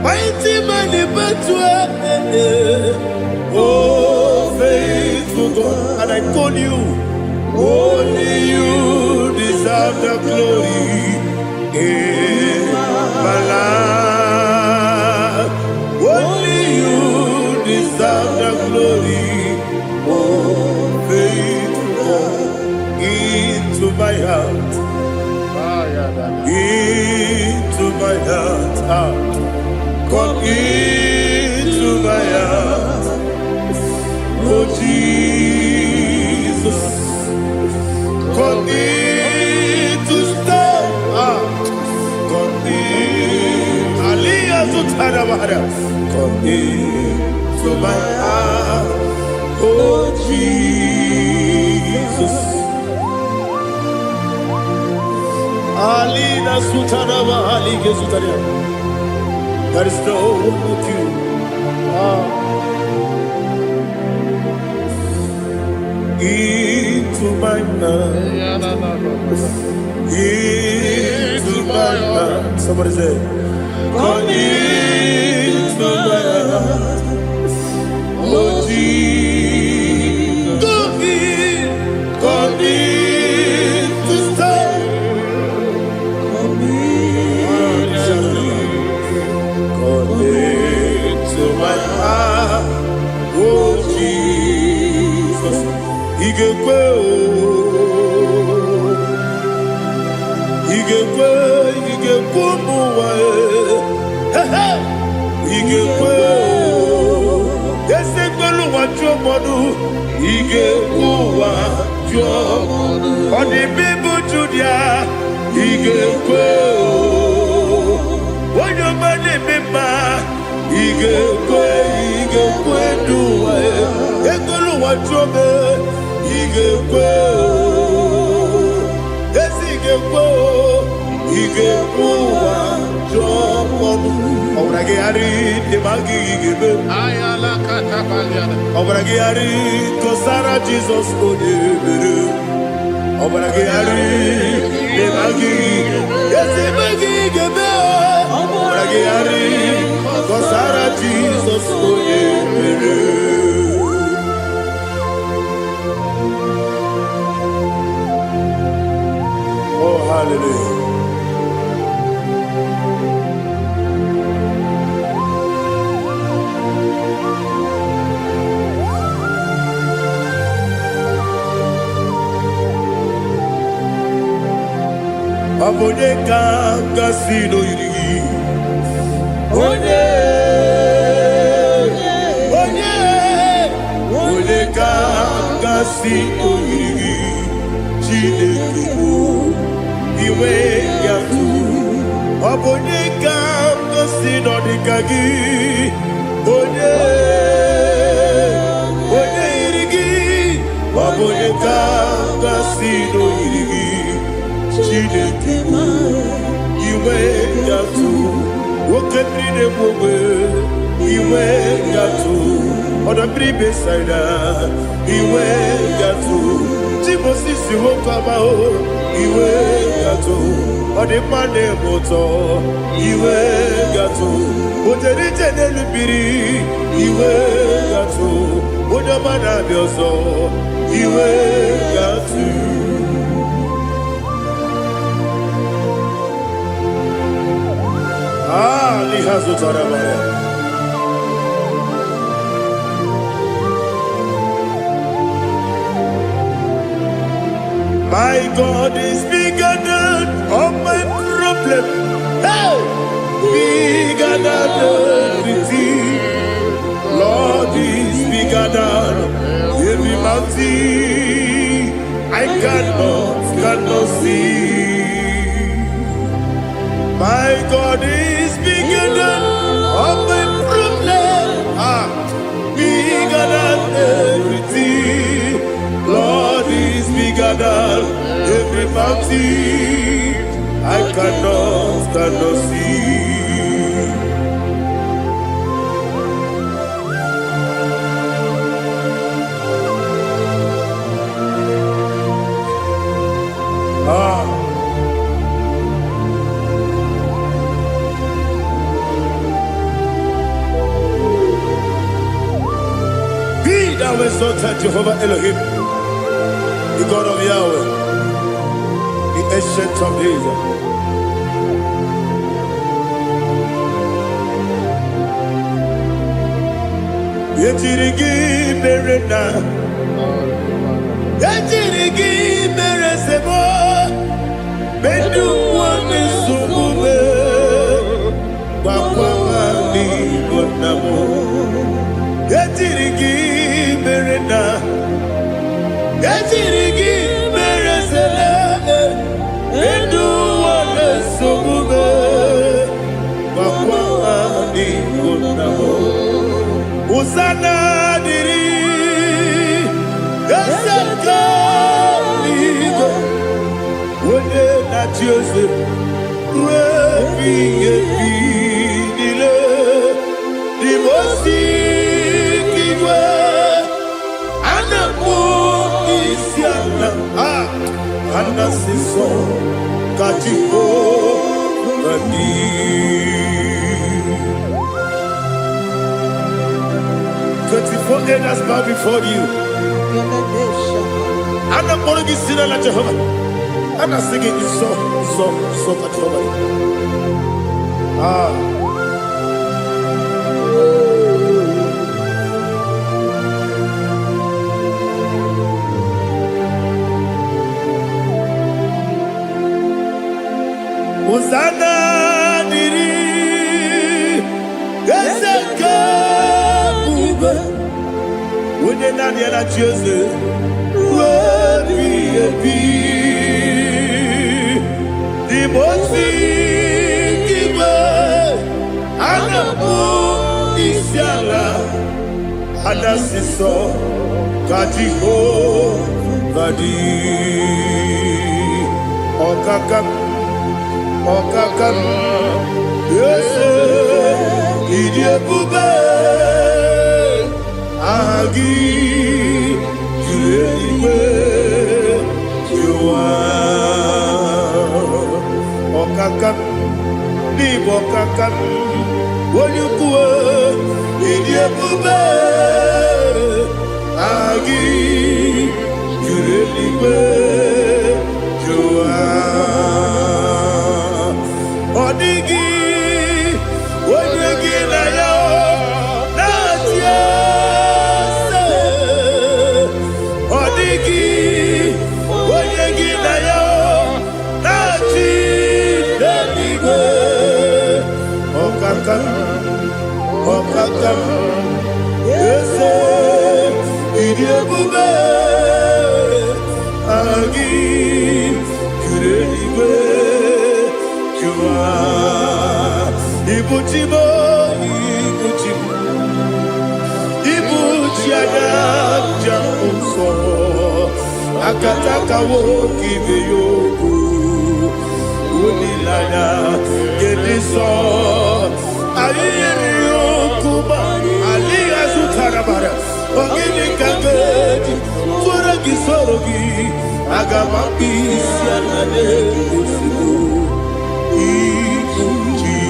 mighty man in battle, oh, faithful God. And I told you, only you deserve the glory in my life. Only you deserve the glory, oh, faithful God. Into my heart, into my heart, come into my heart, oh Jesus, come in to stay, come in, Aliyah Zutanabara, come into my heart, oh Jesus. Alina Sutanaba Alige Sutaria. There is no one like you. Into my heart. Into my heart. Somebody say, come into my heart. Oh Jesus. Come in to stay. To my heart, oh Jesus, Igwe, muwa, Igwe, yese gbolu wajomodu, Igwe wajomodu, oni bibu Judia, Igwe, onyo mane mema. Igekwe duwa ekolu wajobe igekwe igekwe wajobe obrage ari de magi igebe ayala katapaliana obrage ari kosara Jesus odebere obrage ari de magi igebe obrage ari kosara Jesus odebere. Oh, hallelujah. Abonye kanga sino yiri. Onye kanga sino yiri. Chineke iwe yatu. Abonye kanga sino dikagi. Onye yirigi. Abonye kanga sino yirigi. Chineke iwe yatu. Woketrine mwe iwe yatu. Oda bribe saida iwe yatu. Timosisi wokama o iwe yatu. Ode mane moto iwe yatu. Ode jene lubiri iwe yatu. Ode mana bioso iwe yatu. My God is bigger than all my problem. Hey! Bigger than everything. Lord is bigger than every mountain I cannot see. My God is bigger than all my problem. Bigger than everything. Lord is bigger than every mountain I cannot see. Be thou exalted, Jehovah Elohim, the God of Yahweh, the ancient of days. Yetirigi merena, yetirigi meresebo, bedu wane sumube, bakwani bonamo. Yetirigi merena, yetirigi meresele, bedu wane sumube, bakwani bonamo. Usana diri, yasaka ligo, wone na Jose, wepi nile, di mosi kiwe, anamu isiana, anasiso kachiko kani. 24 elders bow before you. I'm not going to be singing like Jehovah. I'm not singing this song like Jehovah. Hosanna diri, Yeseka. When you're not yet at Jose, the most giver, Anamu Isiala, Anasiso, Kajiho, Badi, Okakam, yes, Idiabube. Agi, Juliwe, Jua, Okakam, Nibokakam, Wonyukue, Idiabube, Agi, Juliwe, Jua, Odigi, Wonyegi na yo, Natia. Okakam, yes, Idiabube, Agi, Kureliwe, Jua, Ibuchibo, Ibuchiana, Jamuso, Akataka woki beyoku, Unilana, Gediso, Ayiriyokuba, Aliya Zutarabara, Ogini Kagedi, Furagi Sorogi, Agamapi, Sianade, Usibu, Ikuji.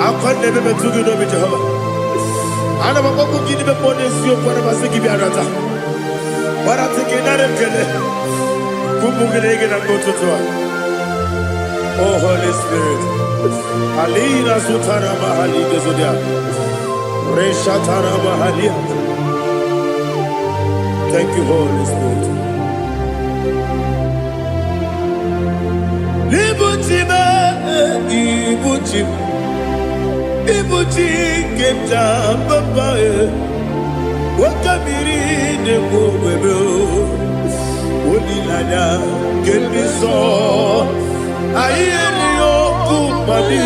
Akwande bebe tugi no Jehovah. Ana maboku gidi be ponesi okwana basiki bi arata. Bara teke na remkele. Kumugele gena mototwa. Oh, Holy Spirit. Alina Sutara Mahali Gezodia. Reshatara Mahalia. Thank you, Holy Spirit. Libutime, Ibutim, Ibutim, Kemta, Papa, Wakamiri, the Bobebo, Unilada, Kemiso, Ayerio, Kumadi,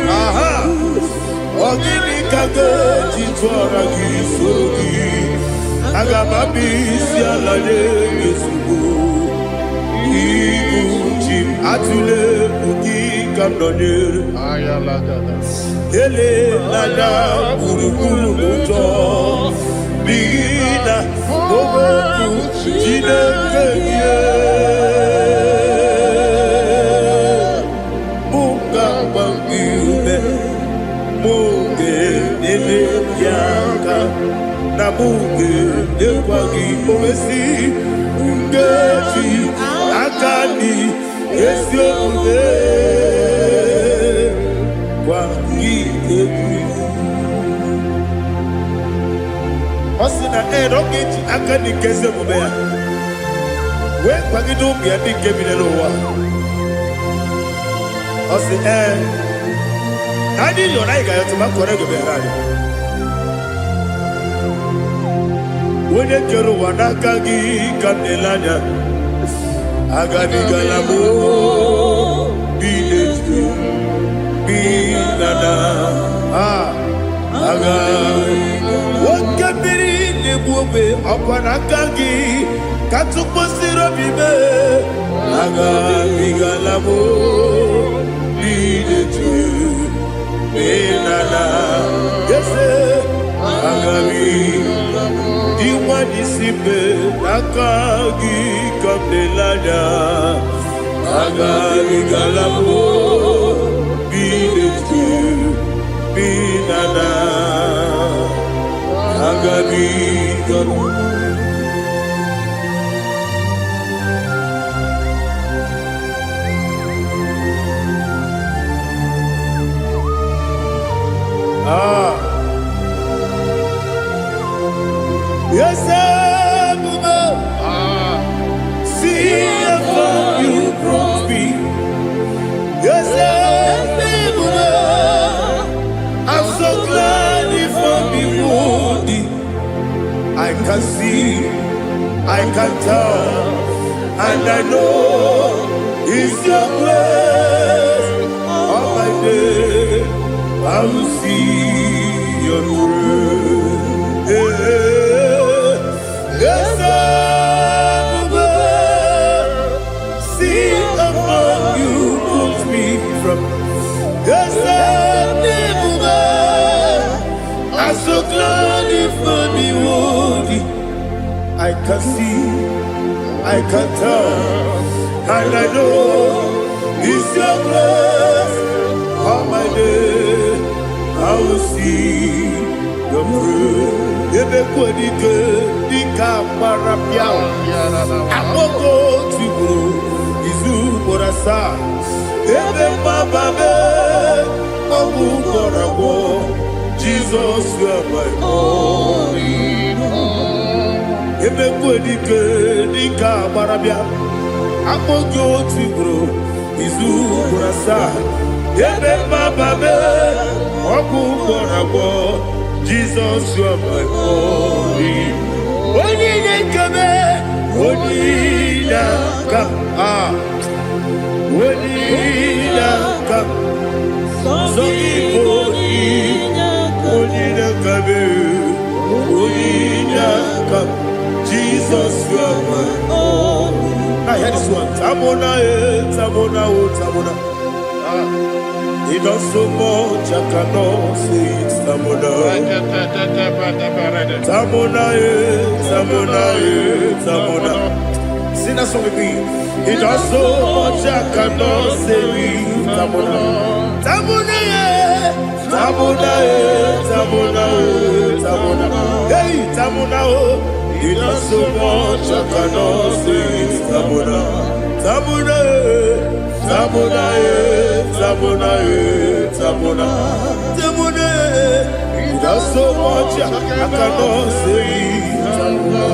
Aha, Ogini Kaga, Titoragi, Sugi, Agamabi, Sialade, Yesubu. Ibuchim atule uki kamdonere ele lada kurukuru muto bina bobo jine kenye munga bangiume munge nene yaka na munge dekwagi omesi ungeji akani esione kwa ngiyebi osina erogeji akani keze mubea we kwagido bia dike binelo wa osi nani lo na igayo tuma korego be rari wone kero wanaka gi kanelanya agani galamo biletu bilana aga wakabiri nebuobe akwanaka gi katuposiro bibe agani galamo biletu bilana yese agami Diwani simbe nakagi kamdelada agami galamo biletu binana agami galamo Yes, see how you brought me. Yes, I'm so glad you found me worthy. I can see, I can tell, and I know it's your grace. All my day, I will see your grace. Yes, see how you put me from. Yes, I'm so glad you found me worthy. I can see, I can tell, and I know it's your grace. All my day, I will see your grace. Ebe kwenike dika marapiao Amoko tiburo izu borasa Ebe mababe Obu borabo Jesus you are my only home Ebe kwenike dika marapiao Amoko tiburo izu borasa Ebe mababe Obu borabo Jesus, you are my only. Only come, only come, only come. So only come. Jesus, you are my only. I hear this one. Tamona, Tamona, Tamona. He does so much, I cannot say it. Tamona, Tamona, Tamona, Tamona. Sing that song with me. He does so much, I cannot say it. Tamona, Tamona, Tamona, Tamona, Tamona. Hey, Tamona, he does so much, I cannot say it. Tamona, Zabuna, Zabuna, Zabuna, Zabuna, Zabuna. He does so much I cannot say.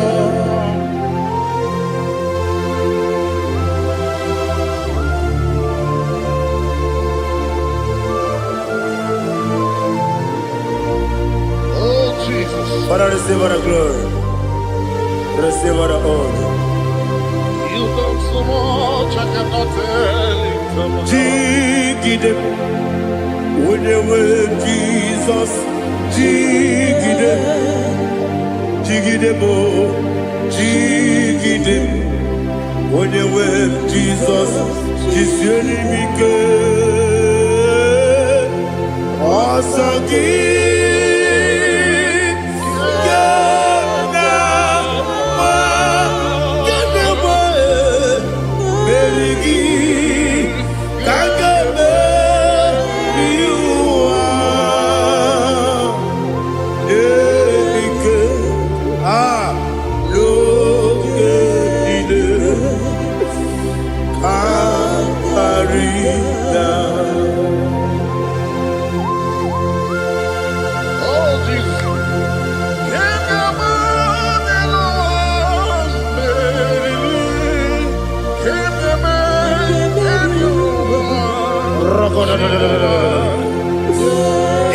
Father, receive all the glory. Receive all the honor. You done so much I cannot tell it. Jigide, when you were Jesus, Jigide, Jigide mo, Jigide, when you were Jesus, Jisuni Mike, Asagi.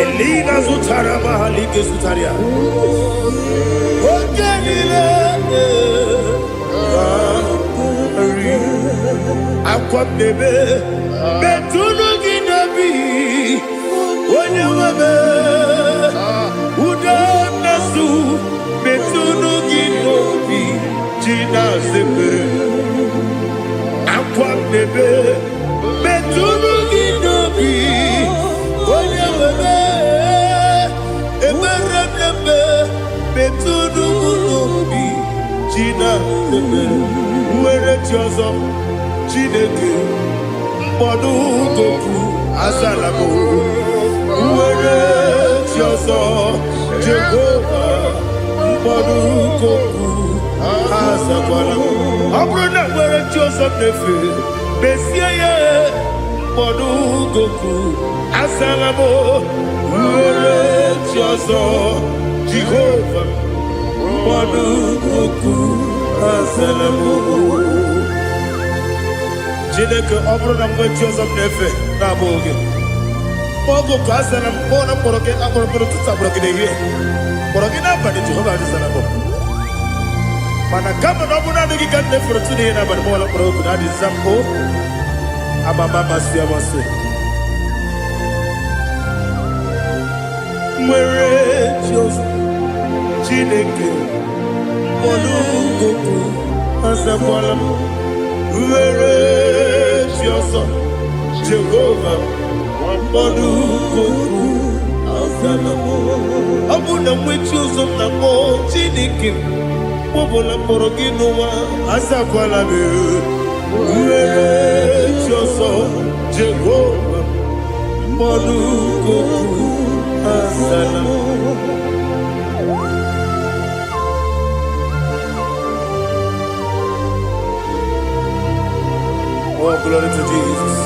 Elina Zutara Mahalike Zutaria. Aquabebe, Betunu Ginabi, Wanyamabe, Udanasu, Betunu Ginobi, Gina Zepe, Aquabebe, Betunu Ginobi, Wanyamabe, Eberebe, Betunu Ginobi, Gina Zepe, where it yours. Chineke mkpọdụ goku azalamo were chi ọzọ Jehova mkpọdụ goku azakwala ọ bụrụ na were chi ọzọ na-efe besie ya mkpọdụ goku azalamo were chi ọzọ Jehova mkpọdụ goku azalamo. Chineke ọ bụrụ na mgbe chi ọzọ m na-efe na-abụ oge ogo ka a sara m kpọọ na mkpọrọ gị akpọrọ mkpọrọ tutu agbọrọ gị n'ehihie mkpọrọ gị n'abalị Jehova adịzara m mana kama na ọ bụ naanị gị ka m na-efere otu n'ihe n'abalị mọwala mkpọrọ ogu na adịza m amama amasị amasị nwere chi ọzọ Chineke mkpọrọ ogu azakwala m were chi ọzọ Jehova mkpọdụ goku azala m ọ bụ na nwechi ụzọ m na mkpọ Chineke kpọbụla mkpọrọ gị n'ụwa azakwala m were chi ọzọ Jehova mkpọdụ goku azala m. Oh, glory to Jesus.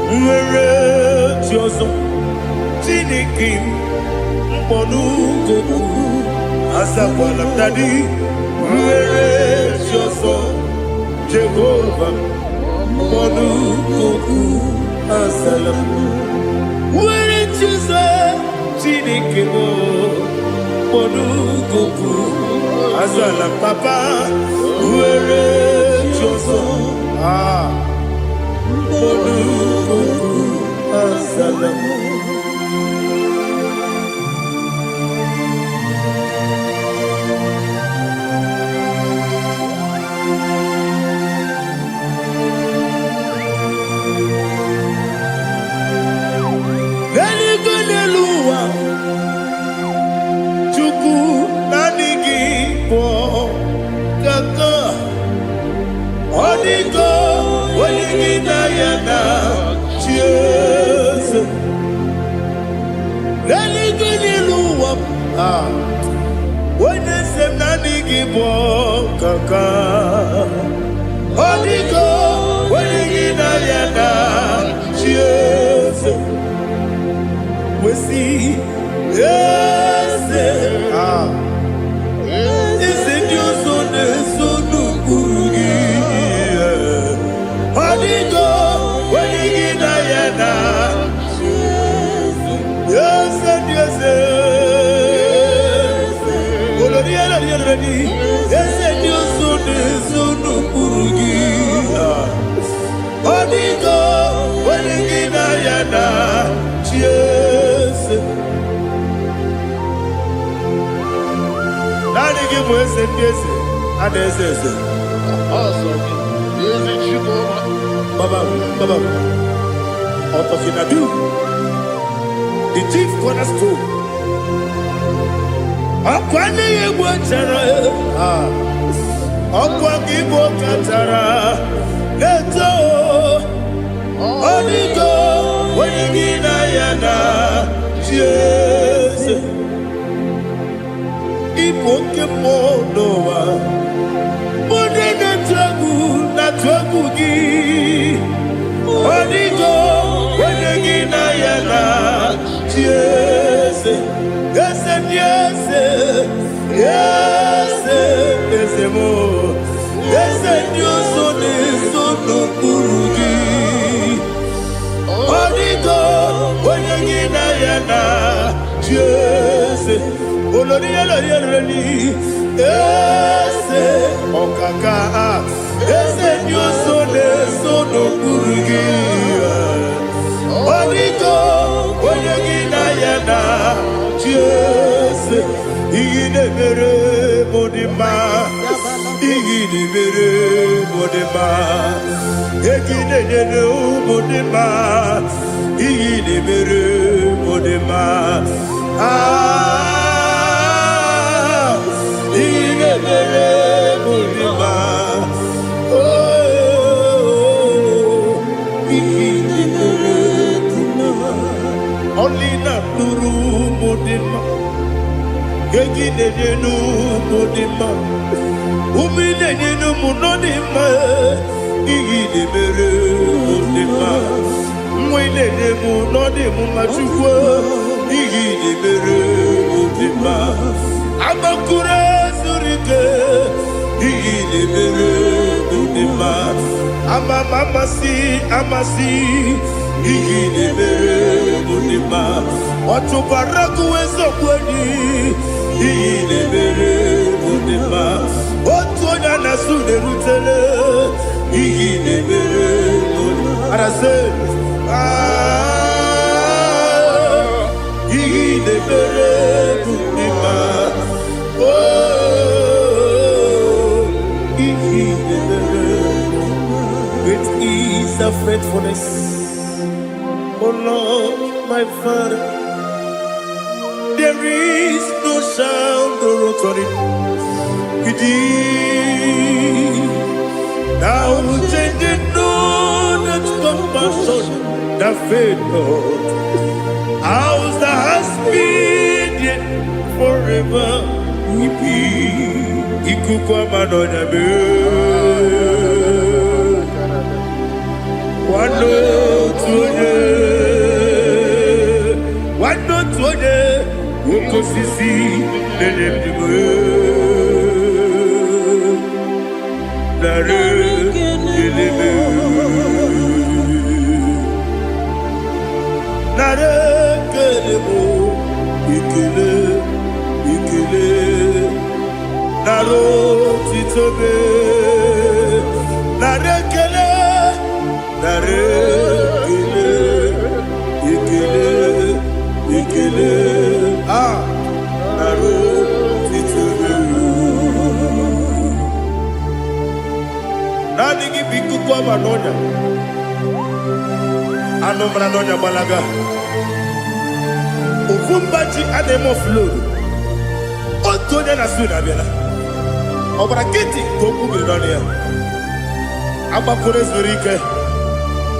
Where Joseph, Chineke, mkpọdụ goku azakwala m daddy. Where Joseph, Jehova mkpọdụ goku azala m were chizo Chineke mo mkpọdụ goku azala m papa were chizo mkpọdụ goku azala m. Chukwu na adịghị pụọ ọkaka ọdịgo onye gị na ya na chi eze wesi eze eze ndị ọzọ na-eso n'okpuru gị ọdịgo onye gị na ya na chi eze ndị eze eze ndị ọzọ na-eso n'okpuru gị ọdịgo onye gị na ya na chi eze naanị gị bụ eze ndị eze a na-eze eze baba ọtọfinadu the chief cornerstone ọkwa n'ihi egwu chara ọkwa gị bụ katara eto ọdịgo onye gị na ya na chi eze ịbụ oke mmụọ n'ụwa onye na-atụ egwu gị ọdịgo onye gị na ya na chi eze eze ndị eze eze eze m eze ndị ọzọ na-eso n'okpuru gị ọdịgo onye gị na ya na chi eze olori elori eze ọkaka eze ndị ọzọ na-eso n'okpuru gị ọdịgo onye gị na ya na chi eze iyi na-emere m dị mma iyi na-emere m dị mma egi na-enyere ụmụ dị mma iyi na-emere m dị mma iyi na-emere m dị mma iyi na-emere dị mma ọlị na-atụrụ ụmụ dị mma egi na-enyere ụmụ dị mma ume na-enyere ụmụ nọ dị mma iyi na-emere ụmụ dị mma nwa na-enye m nọ dị mma chukwu iyi na-emere ụmụ dị mma agbakụrụ ezuru ike iyi na-emere ụmụ dị mma amasị iyi na-emere ụmụ dị mma ọtụbara gụwa eziokwu enyi iyi na-emere ụmụ dị mma otu onye a na-asụ na-erutere iyi na-emere ụmụ dị mma arase iyi na-emere ụmụ dị mma iyi na-emere great is the faithfulness. Oh Lord, my Father, there is no sound or authority. Thou changest not that compassion, the faith, Lord. Ours that has been yet forever. Ikukwa manonabe. Wano tuone ukosisi nenemdiwe nare kelebe nare kelebo ikele naro titobe nare kele nare ikele naro titobe nani gi bikuko manonya anomra nonya balaga okumbaji ademo flow otonya na suna bela obara kiti kokubiri nonya agbapụrụ ezuru ike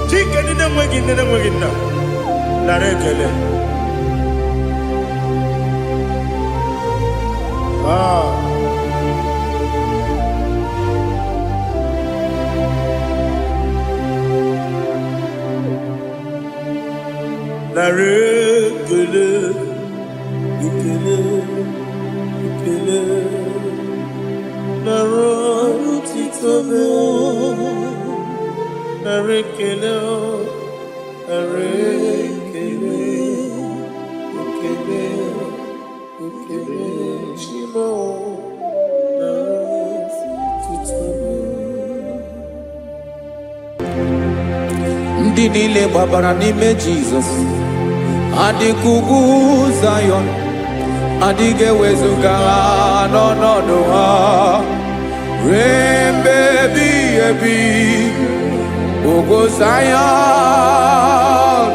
chike ndị na-enweghị nne na-enweghị nna nara ekele narekele ekele ekele narotitobe narekele narekele ekele ekele shimo narotitobe. Ndị niile gbabara n'ime Jizọs adịghị ugwu Zayọn, adịghị ewezuga ha n'ọnọdụ ha ruo mgbe ebighị ebi. Ugwu Zayọn,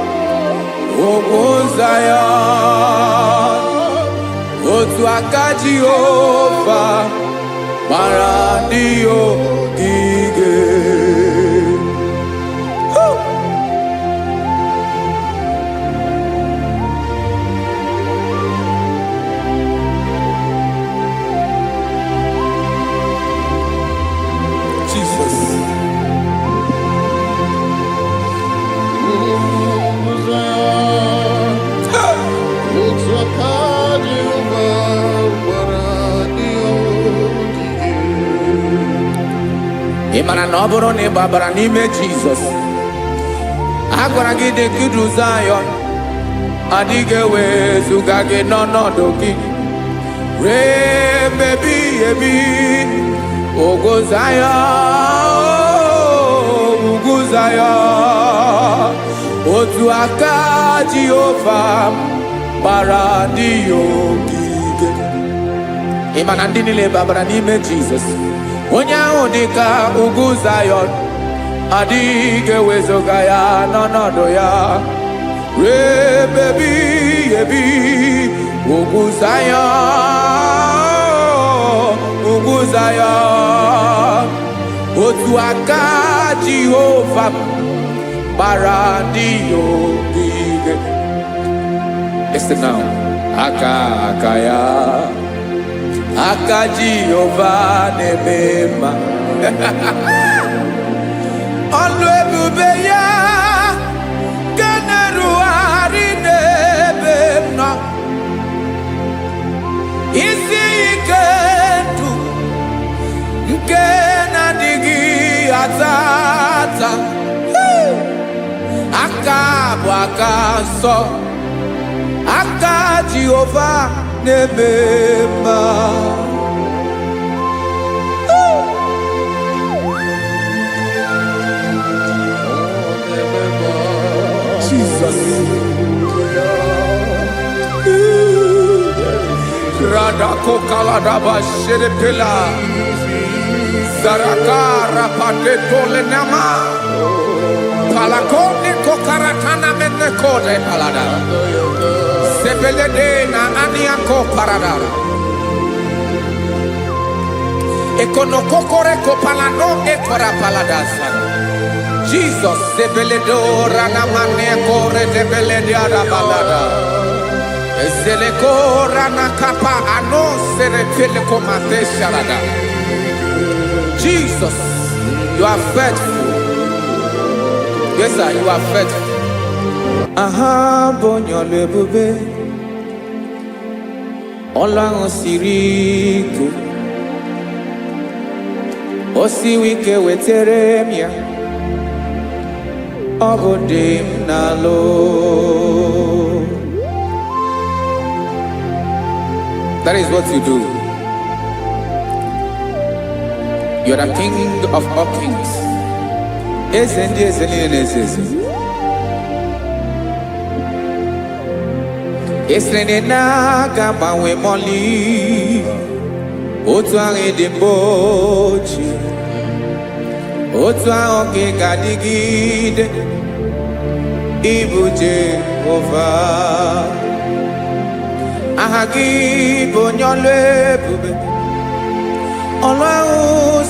ugwu Zayọn, otu aka Jehova gbara ndị ogige. Ị mara na ọ bụrụ na ị gbabara n'ime Jizọs, a gwara gị dị ka ugwu Zayọn, adịghị ewezuga gị n'ọnọdụ gị ruo mgbe ebighị ebi. Ugwu Zayọn, ugwu Zayọn, otu aka Jehova gbara ndị ogige. Ị ma na ndị niile gbabara n'ime Jizọs, onye ahụ dị ka ugwu Zayọn, adịghị ewezuga ya n'ọnọdụ ya ruo mgbe ebighị ebi. Ugwu Zayọn, ugwu Zayọn, otu aka Jehova gbara ndị ogige. Listen now, aka ya, aka Jehova na-eme mma. Ọlụ ebube ya ga na-erugharị n'ebe m nọ. Isi ike ndụ nke na-adịghị ata ata, aka bụ aka nsọ, aka Jehova na-eme mma. Jesus. Radako kaladaba sherepela zarakara pateto lenama palakone kokaratana mene kode palada sebelede na aniako paradara ekonokokore kopalano ekora paladasa. Jesus sebeledo ranamane kore debelede arabalada ezeleko ranakapa ano serepele komate sharada. Jesus, you are faithful. Yes sir, you are faithful. Aha bonyo lebube Ọlọ́run siri ike o siwe ike wetere m ya. Ọ bụ dị m n'alụ. That is what you do. You are the King of all kings. Eze ndị eze niile na-eze eze. Esere na-aga gbanwe mọlị, otu ahụ dị mgbe ochie, otu ahụ ka ị ga-adịgide. Ịbụ Jehova, aha gị bụ onye ọlụ ebube, ọlụ ahụ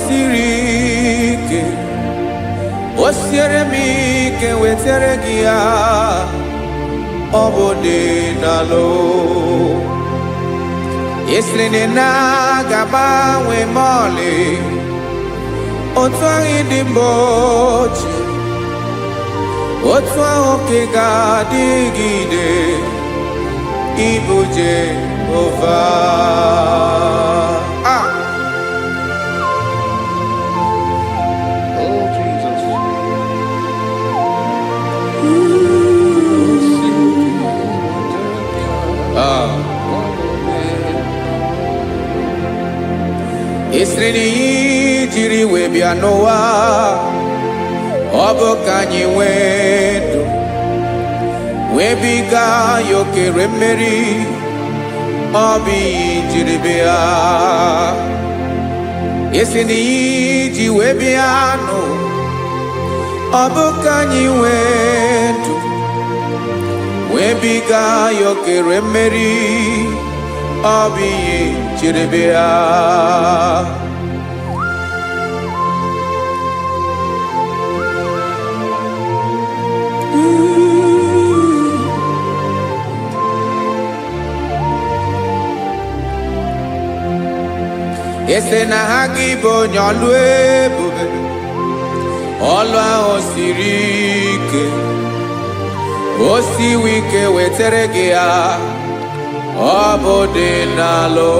siri ike, o siere m ike wetere gị ya. Ọ bụ dị n'alụ. Esiri na-agbanwe mọlị, otu ahụ dị mgbe ochie, otu ahụ ka ị ga-adịgide ịbụ Jehova. Oh, Jesus. Ị sịrị na ihe jiri wee bịa n'ụwa ọ bụ ka anyị nwee ndụ wee biga ya okere mmeri, ọ bụ ihe jiri bịa. Ị sị na ihe ji wee bịa nụ ọ bụ ka anyị nwee ndụ wee biga ya okere mmeri, ọ bụ ihe jiri bịa. Ese na ha gị bụ onye ọlụ ebube, ọlụ ahụ siri ike, o siwe ike wetara gị ya, ọ bụ dị n'alụ.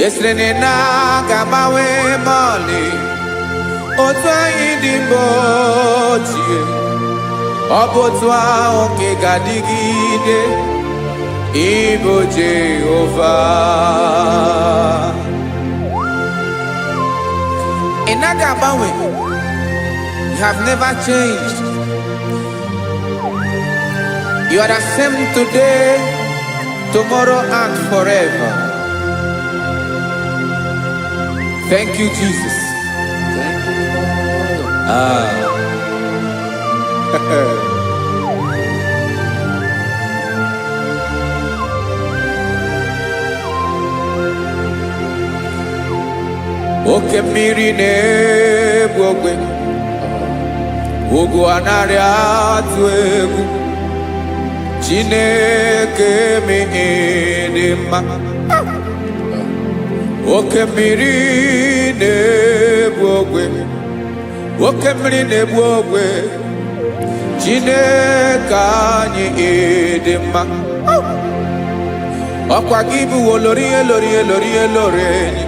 Esiri na ga-agbanwe ma ọlị, otu anyị dị mgbe ochie, ọ bụ otu ahụ ka ị ga-adịgide ịbụ Jehova. Ị naghị agbanwe. You have never changed. You are the same today, tomorrow and forever. Thank you, Jesus. Thank you, Lord. Oke mmiri na-egbu ogwe, ugwu anaghị atụ egwu, Chineke dị mma. Oke mmiri na-egbu ogwe, oke mmiri na-egbu ogwe, Chineke anyị dị mma. Ọkwa gị bụ olori elori elori elori enyi,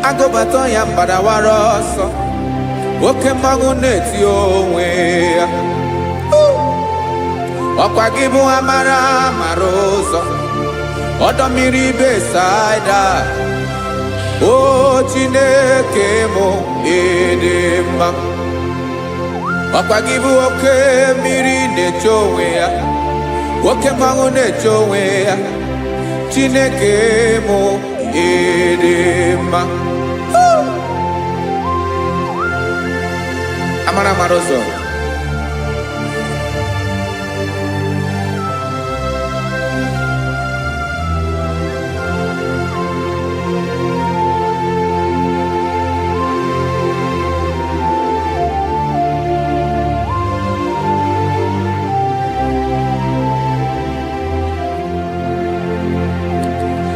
agụbata ya mbadawara ọsọ, oke mmanwụ na-eti onwe ya. Ọkwa gị bụ amara amara ụzọ, ọdọ mmiri Besaida, o Chineke mụ dị mma. Ọkwa gị bụ oke mmiri na-eche onwe ya, oke mmanwụ na-eche onwe ya, Chineke mụ dị mma. Amara amara ụzọ,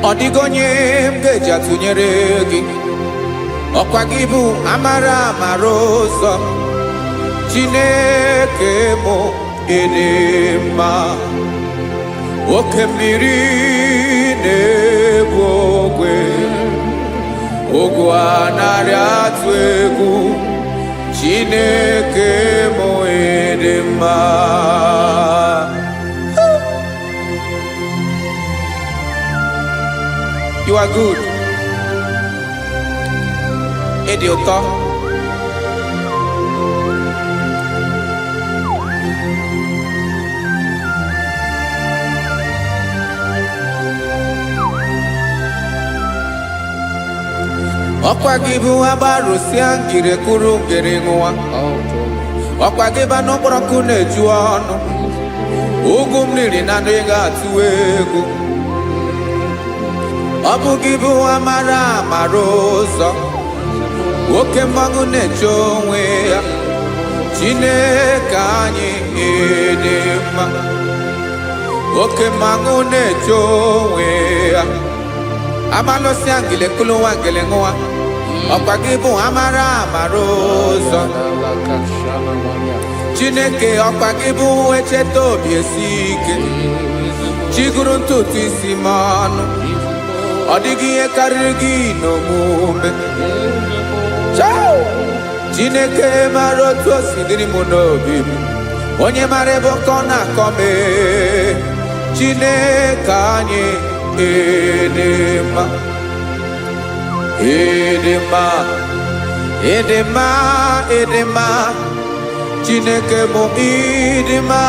ọ dịghị onye m ga-eji atụnyere gị. Ọkwa gị bụ amara amara ụzọ, Chineke mụ dị mma. Oke mmiri na-egbu ogwe, ugwu anaghị atụ egwu, Chineke mụ dị mma. You are good. Ịdị ụtọ. Ọkwa gị bụ agbarụsịa ngiri kwuru ngiri nwa. Ọkwa gị ba n'okporoko na-eju ọnụ, ugwu mmiri na ndị ga-atụ egwu. Ọ bụ gị bụ amara amara ụzọ, oke mmanwụ na-eche onwe ya, Chineke anyị dị mma. Oke mmanwụ na-eche onwe ya, amalụsị ngile kulu nwa ngile nwa. Ọkwa gị bụ amara amara ụzọ. Chineke ọkwa gị bụ echeta obi esi ike, chiguru ntutu isi m ọnụ, ọ dịghị ihe karịrị gị n'omume. Chao! Chineke mara otu o si dịrị m n'obi m, onye mara ebe ọkọ na-akọ m. Chineke anyị ịdị mma, ịdị mma, ịdị mma, ịdị mma. Chineke mụ ịdị mma,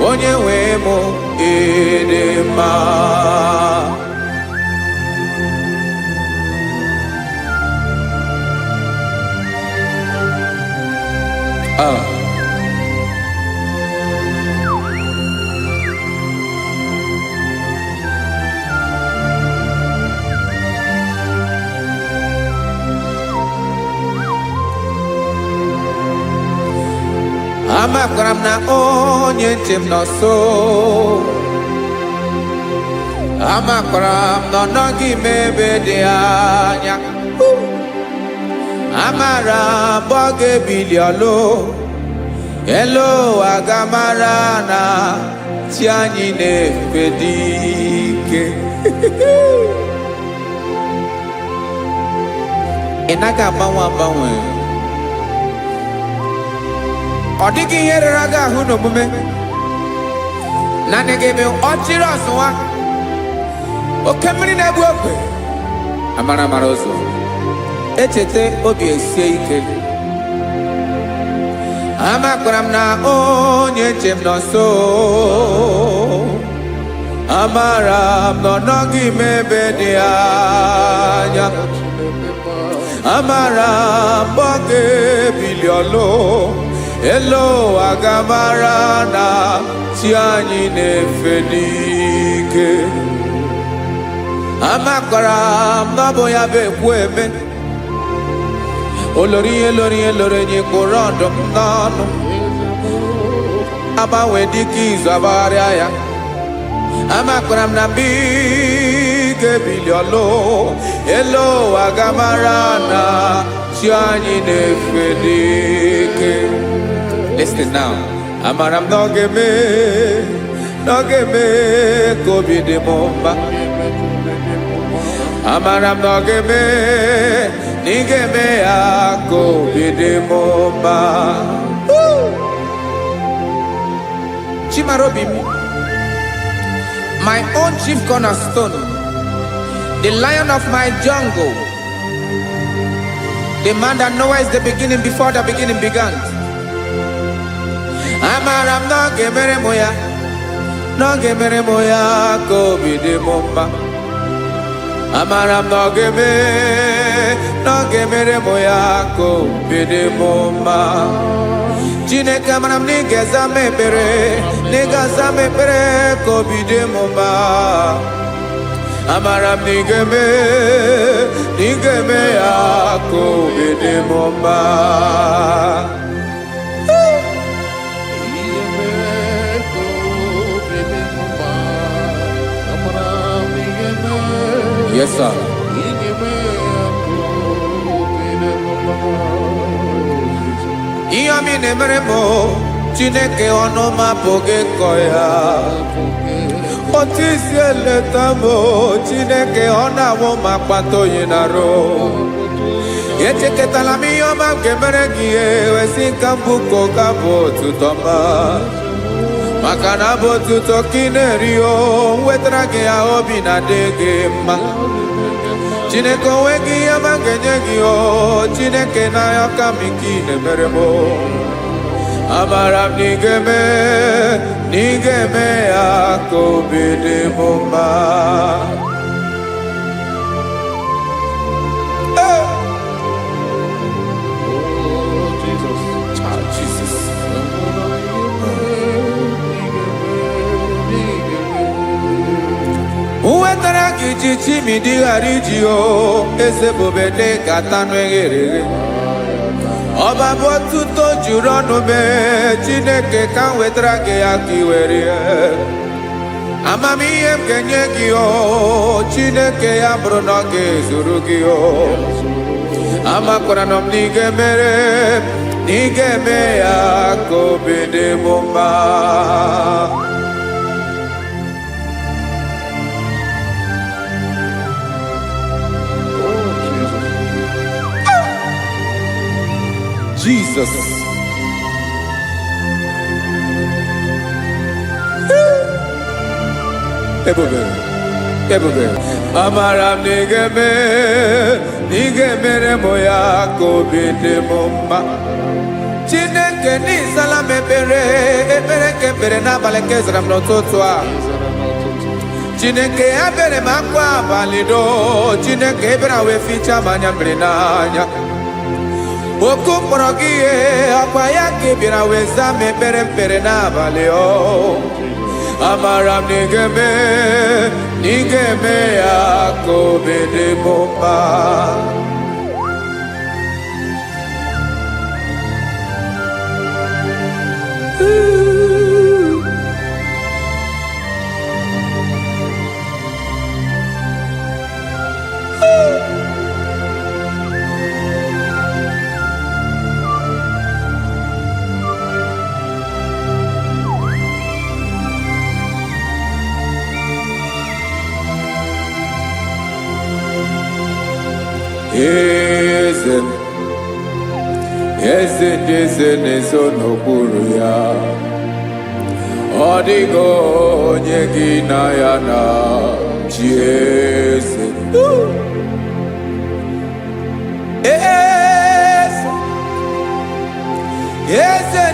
onye nwe mụ ịdị mma. Amakwara m na onye nche m nọ nso, amakwara m na ọ nọghị m ebe dị anya, amara m ọ ga-ebili ọlụ elu ụwa, ga-amara na chi anyị na-efe dị ike. Ị naghị agbanwe agbanwe, ọ dịghị ihe rere gị ahụ n'omume, naanị gị bụ ọchịrị ọsụwa, oke mmiri na-egbu ogwe, amara mara ụzọ, echeta obi esie ike. Amakwara m na onye nche m nọ nso, amara m na ọ nọghị m ebe dị anya, amara m ọ ga-ebili ọlụ elu ụwa, ga-amara na chi anyị na-efe n'ike. Amakwara m na ọ bụ ya bụ ekwu eme, olori ihe lori ihe lori enyi kpụrụ ọdụm n'ọnụ, agbanwe dịka izu agbagharịa ya. Amakwara m na mgbe ị ga-ebili ọlụ elu ụwa, ga-amara na chi anyị na-efe n'ike. Listen now. Amara m na ọ ga-eme ka obi dị m mma. Amara m na ọ ga-eme na ị ga-eme ya ka obi dị m mma. Chimara obi m, my own chief cornerstone, the lion of my jungle, the man that knows the beginning before the beginning began. Amara m na ọ ga-emere m ya, na ọ ga-emere m ya ka obi dị m mma. Amara m na ọ ga-emere m ya ka obi dị m mma. Chineke, amara m na ị ga-aza m ekpere, na ị ga-aza m ekpere ka obi dị m mma. Amara m na ị ga-eme ya ka obi dị m mma. Yes, sir. Ihe ọmị na-emere m, Chineke ọnụ m apụghị ịkọ ya. Otu isi eleta m, Chineke ọ na-awụ m akpata oyi n'arụ. Echeketala m ihe ọma m ga-emere gị, wesị ka m bụkọ ga bụ otuto mma. Maka na bụ otuto ka ị na-eri, o wetara gị ya obi na-adị gị mma. Chineke onwe gị ihe ọma ga-enye gị, o Chineke n'anya ka m ike ị na-emere m. Amara m na ị ga-eme ya ka obi dị m mma. Wetara gị ji chimidi ghara iji, o eze bobede gata nụ eghere eghe. Ọba bụ otuto juru ọnụ mee, Chineke ka m wetara gị ya ka ị were ya. Amamihe m ga-enye gị, o Chineke, ya bụrụ na ọ ga-ezuru gị, o amakwara na m na ị ga-emere n'igeme ya ka obi dị m mma. Jesus. Ebube. Amara m n'igeme mo ya ka obi dị m mma. Chineke n'ịzala m ekpere nke ekpere n'abalị nke zara m n'ụtụtụ a. Chineke ya bere m akwa abalị do. Chineke ebere wee ficha m anya mmiri n'anya. Oku mkpọrọ gị ihe akwa ya ka ị bịara wee zaa m ekpere n'abalị o. Amara m n'igeme ya ka obi dị m mma. Eze na-eso n'okpuru ya. Ọ dịghị onye gị na ya na-achị eze. Eze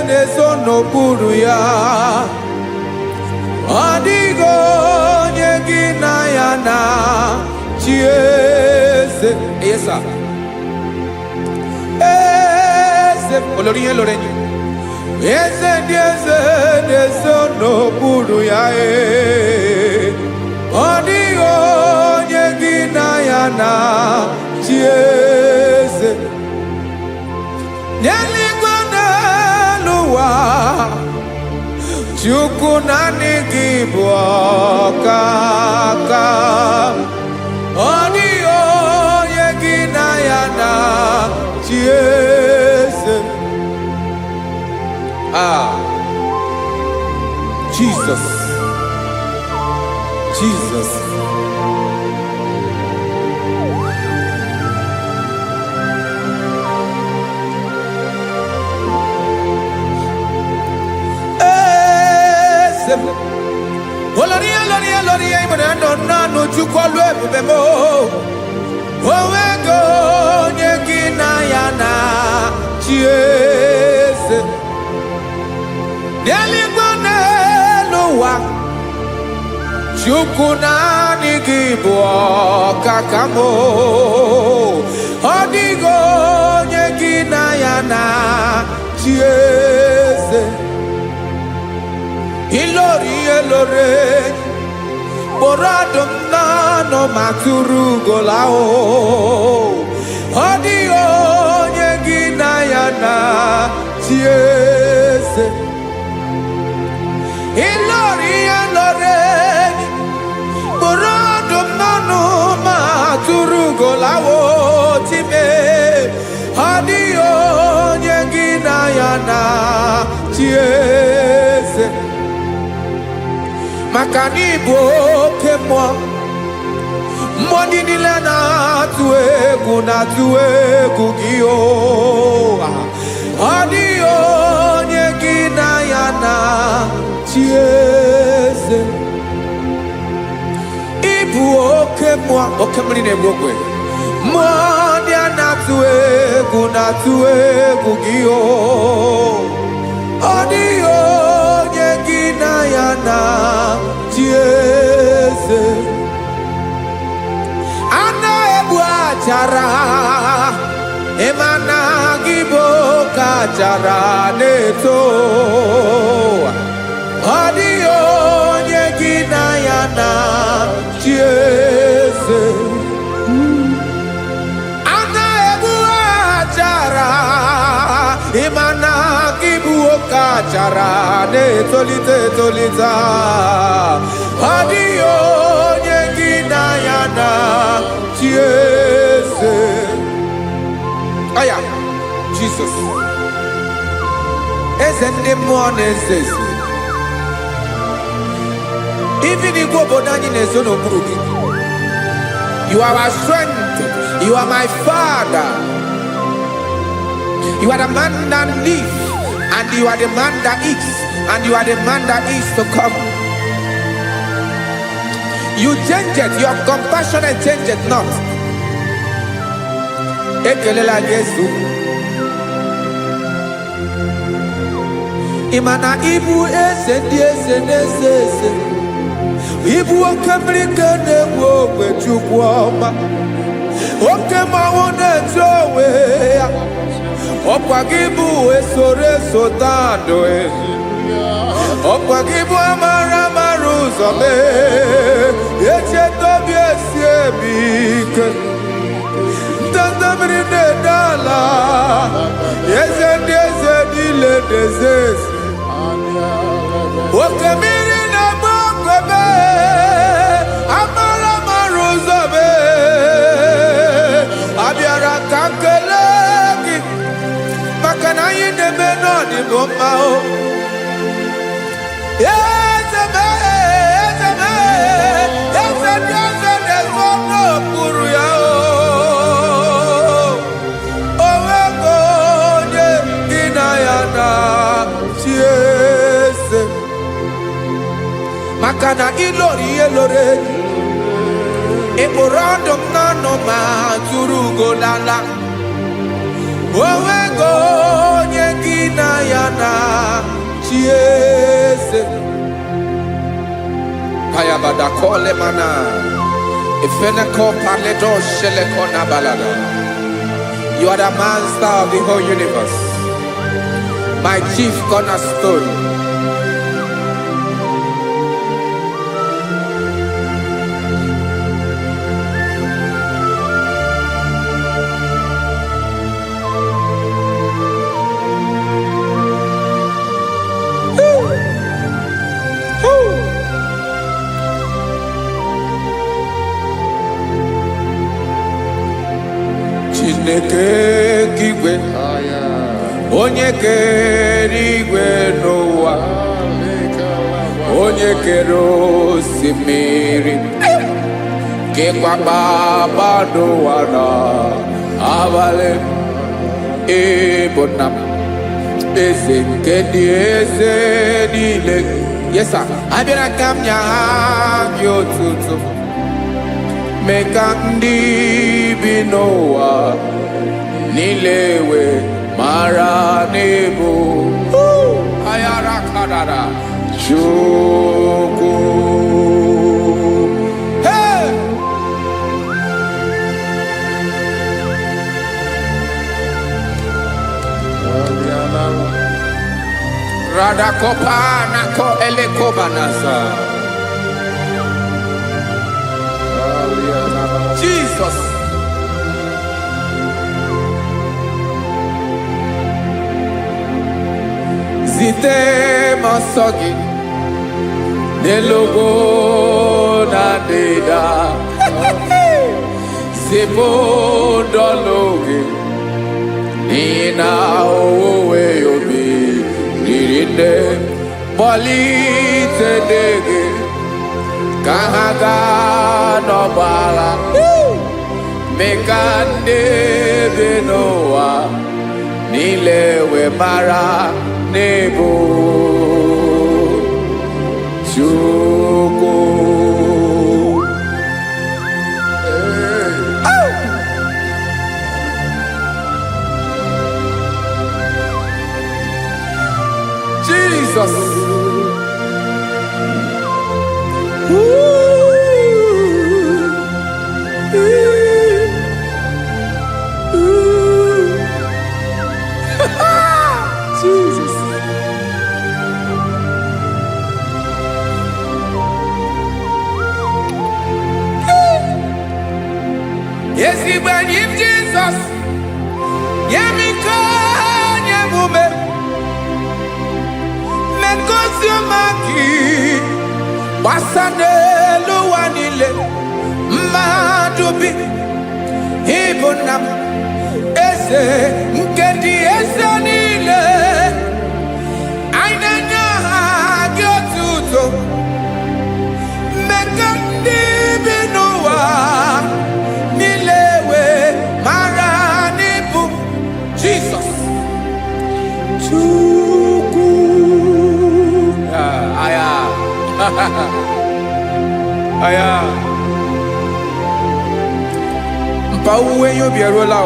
na-eso n'okpuru ya. Ọ dịghị onye gị na ya na-achị eze. Yes, sir. Olórí lórí eze na-eso n'okpuru ya. Ọ dịghị onye gị na ya na-achị eze. N'eluigwe n'elu ụwa, Chukwu naanị gị bụ ọkaka. Ọ dịghị onye gị na ya na-achị eze. Jesus. Olórí ibùdó nánú Chukwu olu ebube mo. Onwego onye gị na ya na-achị eze. N'eluigwe n'elu ụwa, Chukwu naanị gị bụ ọkaka m. Ọ dịghị onye gị na ya na-achị eze. Ilori kpụrụ ọdụm n'ọnụ ma tụrụ ugola o. Ọ dịghị onye gị na ya na-achị eze. Ilori kpụrụ ọdụm n'ọnụ ma tụrụ ugola o. Time ọ dịghị onye gị na ya na-achị eze. Maka na ị bụ oke mmụọ, mmụọ ndị niile na-atụ egwu gị o. Ọ dịghị onye gị na ya na-achị eze. Ị bụ oke mmụọ, oke mmiri na-egbu ogwe. Mmụọ ndị a na-atụ egwu gị o. Ọ dịghị onye gị na ya na-achị eze. A na-egbu achara, ịma na gị bụ ka achara na-eto. Ọ dịghị onye gị na ya na-achị eze. A na-egbu achara, ịma na gị bụ oke achara na-etolite. Ọ dịghị onye gị na ya na-achị eze. Jesus. Eze ndị mmụọ na-eze eze. Even Igbo obodo anyị na-ezo n'okpuru gị. You are our strength. You are my Father. You are the man that lives, and you are the man that eats, and you are the man that is to come. You change it. Your compassion and change it not. Ekelela Jesu. Imana ibu eze ndị eze na-eze eze. Ibu oke mmiri nke na-enwe ogwe Chukwu ọma. Oke mmanwụ na-eto onwe ya. Ọkwa gị bụ esoro eso tando ezi. Ọkwa gị bụ amara amara ụzọ mee. Echeta obi esi ebi ike. Ndanda mmiri na-ede ala. Eze ndị eze niile na-eze ezi. Oke mmiri na-agba okwebe. Amara amara ụzọ mee. Abịara ka nkele gị. Maka na anyị na-eme n'ọdịbụ mma o. Eze mee, eze mee, eze ndị eze na-ezo n'okpuru ya o. Onwego onye gị na ya na-achị eze. Maka na ịlọrọ ihe lọrọ enyi. Ịkpụrụ ọdụ m n'ọnụ ma tụrụ ugo n'ala. Onwego onye gị na ya na-achị eze. Kayabada kole mana. Ifene ko paledo shele kona balada. You are the master of the whole universe. My chief cornerstone. Chineke igwe, onye kere igwe n'ụwa, onye kere osimiri, kekwa kpakpando ụwa n'abalị. Ịbụ nna m, eze nke ndị eze niile. Yes sir, abịara ka m nye gị otuto. Mee ka ndị bi n'ụwa niile wee mara n'ebu ayara kadara Chukwu. Hey! Radakopa nako elekobanasa. Jesus. Zite masogi nelogo na deda. Zipo dologe nina owe obi nirinde bolite dege kahaga no bala. Mekande benoa nilewe mara nebo Chukwu. Jesus. Jesus. Yes, he when him Jesus. Yemiko nyemume. Mekosio maki. Basane luwanile. Madubi. Ibonam. Eze. Kedi esanile ainanya gyotuto mekandi binowa nilewe maranibu Jesus Chuku aya aya mpa uwe yo bierola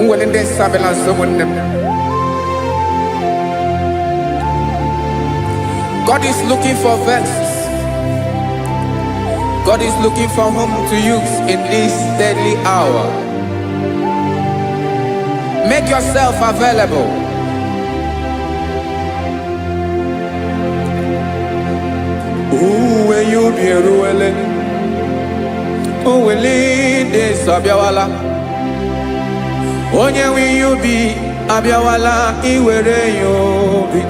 when they savel and someone them. God is looking for vessels. God is looking for whom to use in this deadly hour. Make yourself available. When you be ruling, who will lead this Sabiawala? Onye wi yubi abiawala iwere yubi.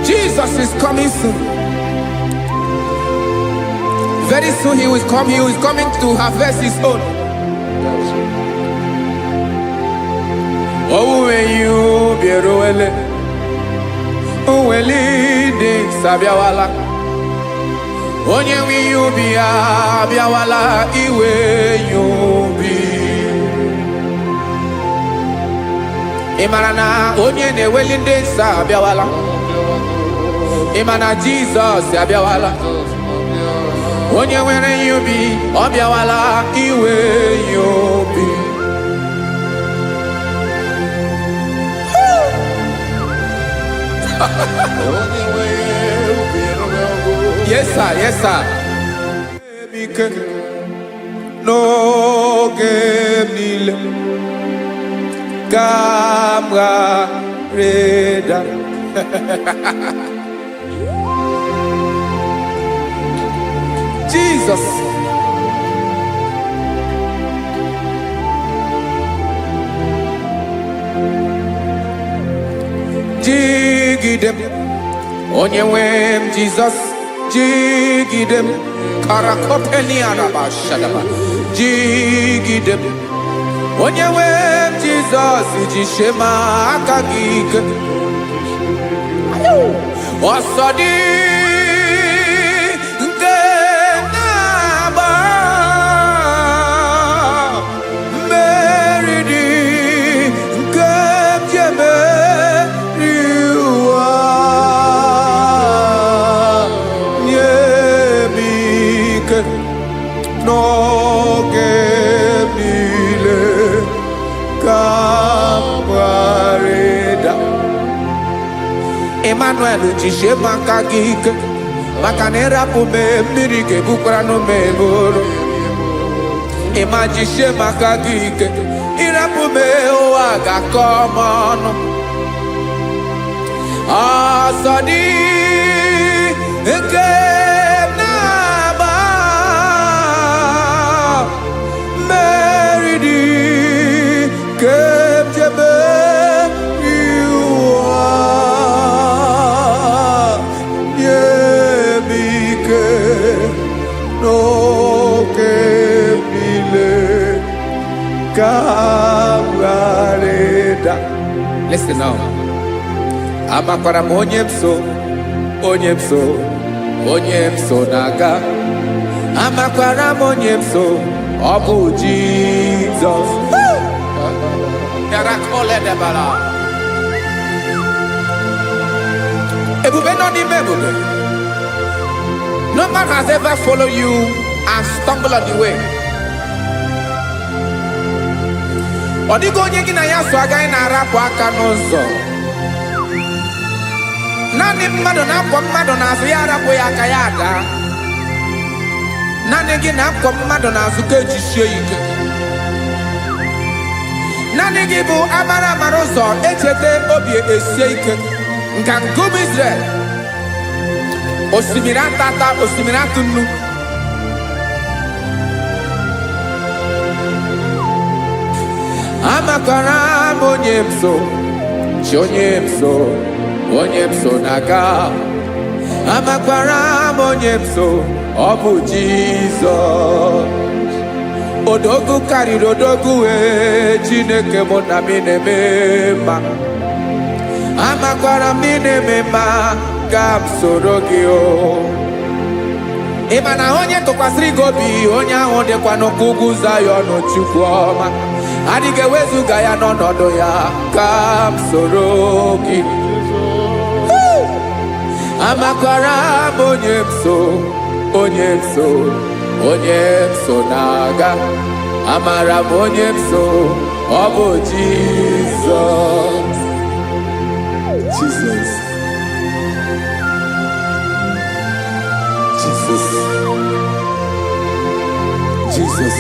Jesus is coming soon. Very soon he will come. He is coming to harvest his own. Oh, when you be ruele. Uwelide sabiawala onye wi yubi abiawala iwe yubi imarana onye na-ewelide sabiawala imana Jesus abiawala onye nwere yubi obiawala iwe yubi. Yes, sir. Yes, sir. No game nile Kamra Reda Jesus. Jigidem onye wem Jesus jigidem karakopeni araba shadaba jigidem onye wem Jesus jishema akagike osodi nke naba meridi nke jeme Emmanuel jishe maka gike maka na irapu me mmiri ga-ebukwara no me buru Ema jishe maka gike irapu me ụwa ga-akọ m ọnụ Asadi nke na-agba meridi kemjebe Listen now. Amakwara m onye m so naga. Amakwara m onye m so, ọ bụ Jesus. Ebube nọ n'ime ebube. No man has ever followed you and stumbled on the way. Ọ dịghị onye gị na ya so agaghị na-arapụ aka n'ụzọ. Naanị mmadụ na-akwọ mmadụ n'azụ ya arapụ ya aka ya ada. Naanị gị na-akwọ mmadụ n'azụ ka ejisie ike. Naanị gị bụ amara ụzọ echete obi esie ike. Nka ngụbụ Israel. Osimiri atata, osimiri atụ nnu. Amakwara m onye m so, chi onye m so, onye m so na-aga. Amakwara m onye m so, ọ bụ Jizọs. Odogwu karịrị odogwu, Chineke mụ na mi na-eme mma. Amakwara m na-eme mma, ga m soro gị o. Ị ma na onye tụkwasịrị gị obi, onye ahụ dịkwa n'ụkwụ ugwu Zayọn, Chukwu ọma. Adịghị ewezuga ya n'ọnọdụ ya, ka m soro gị. Amakwara m onye m so, onye m so, onye m so na-aga. Amara m onye m so, ọ bụ Jizọs. Jesus. Jesus. Jesus.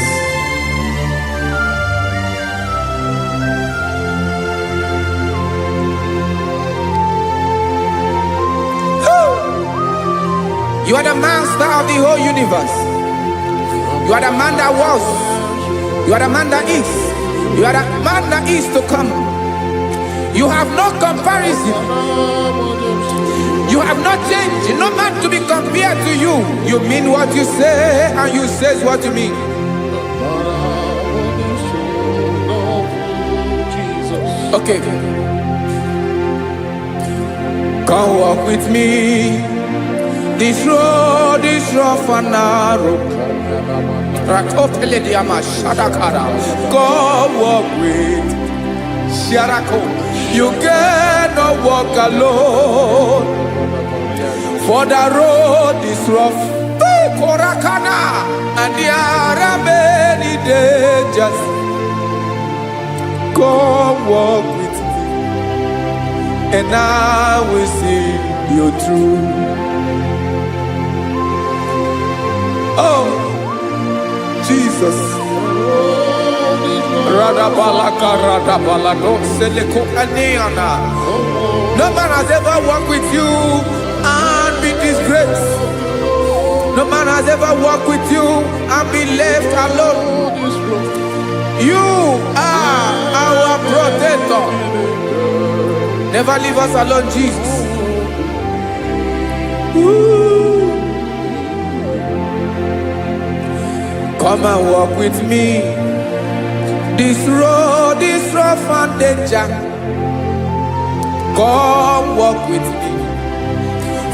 You are the master of the whole universe. You are the man that was. You are the man that is. You are the man that is to come. You have no comparison. You have not changed. No man to be compared to you. You mean what you say, and you say what you mean. Okay. Come walk with me. This road is rough and narrow. Come walk with Sharako. You cannot walk alone, for the road is rough. Korakana, and there are many dangers. Come walk with me, and I will see you through. Oh, Jesus. No man has ever walked with you and be disgraced. No man has ever walked with you and be left alone. You are our protector. Never leave us alone, Jesus. Ooh. Come and walk with me. This road is rough and danger. Come walk with me,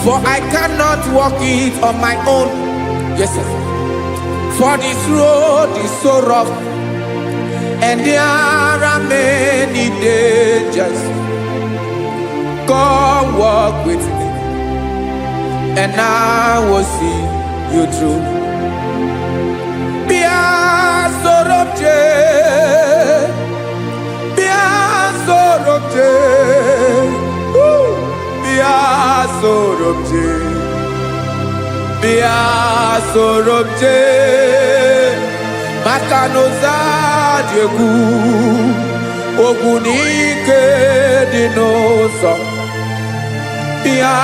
for I cannot walk it on my own. Yes, sir. For this road is so rough, and there are many dangers. Come walk with me, and I will see you through. Sorobje Makanoza Diegu Ogunike Dinosa Bia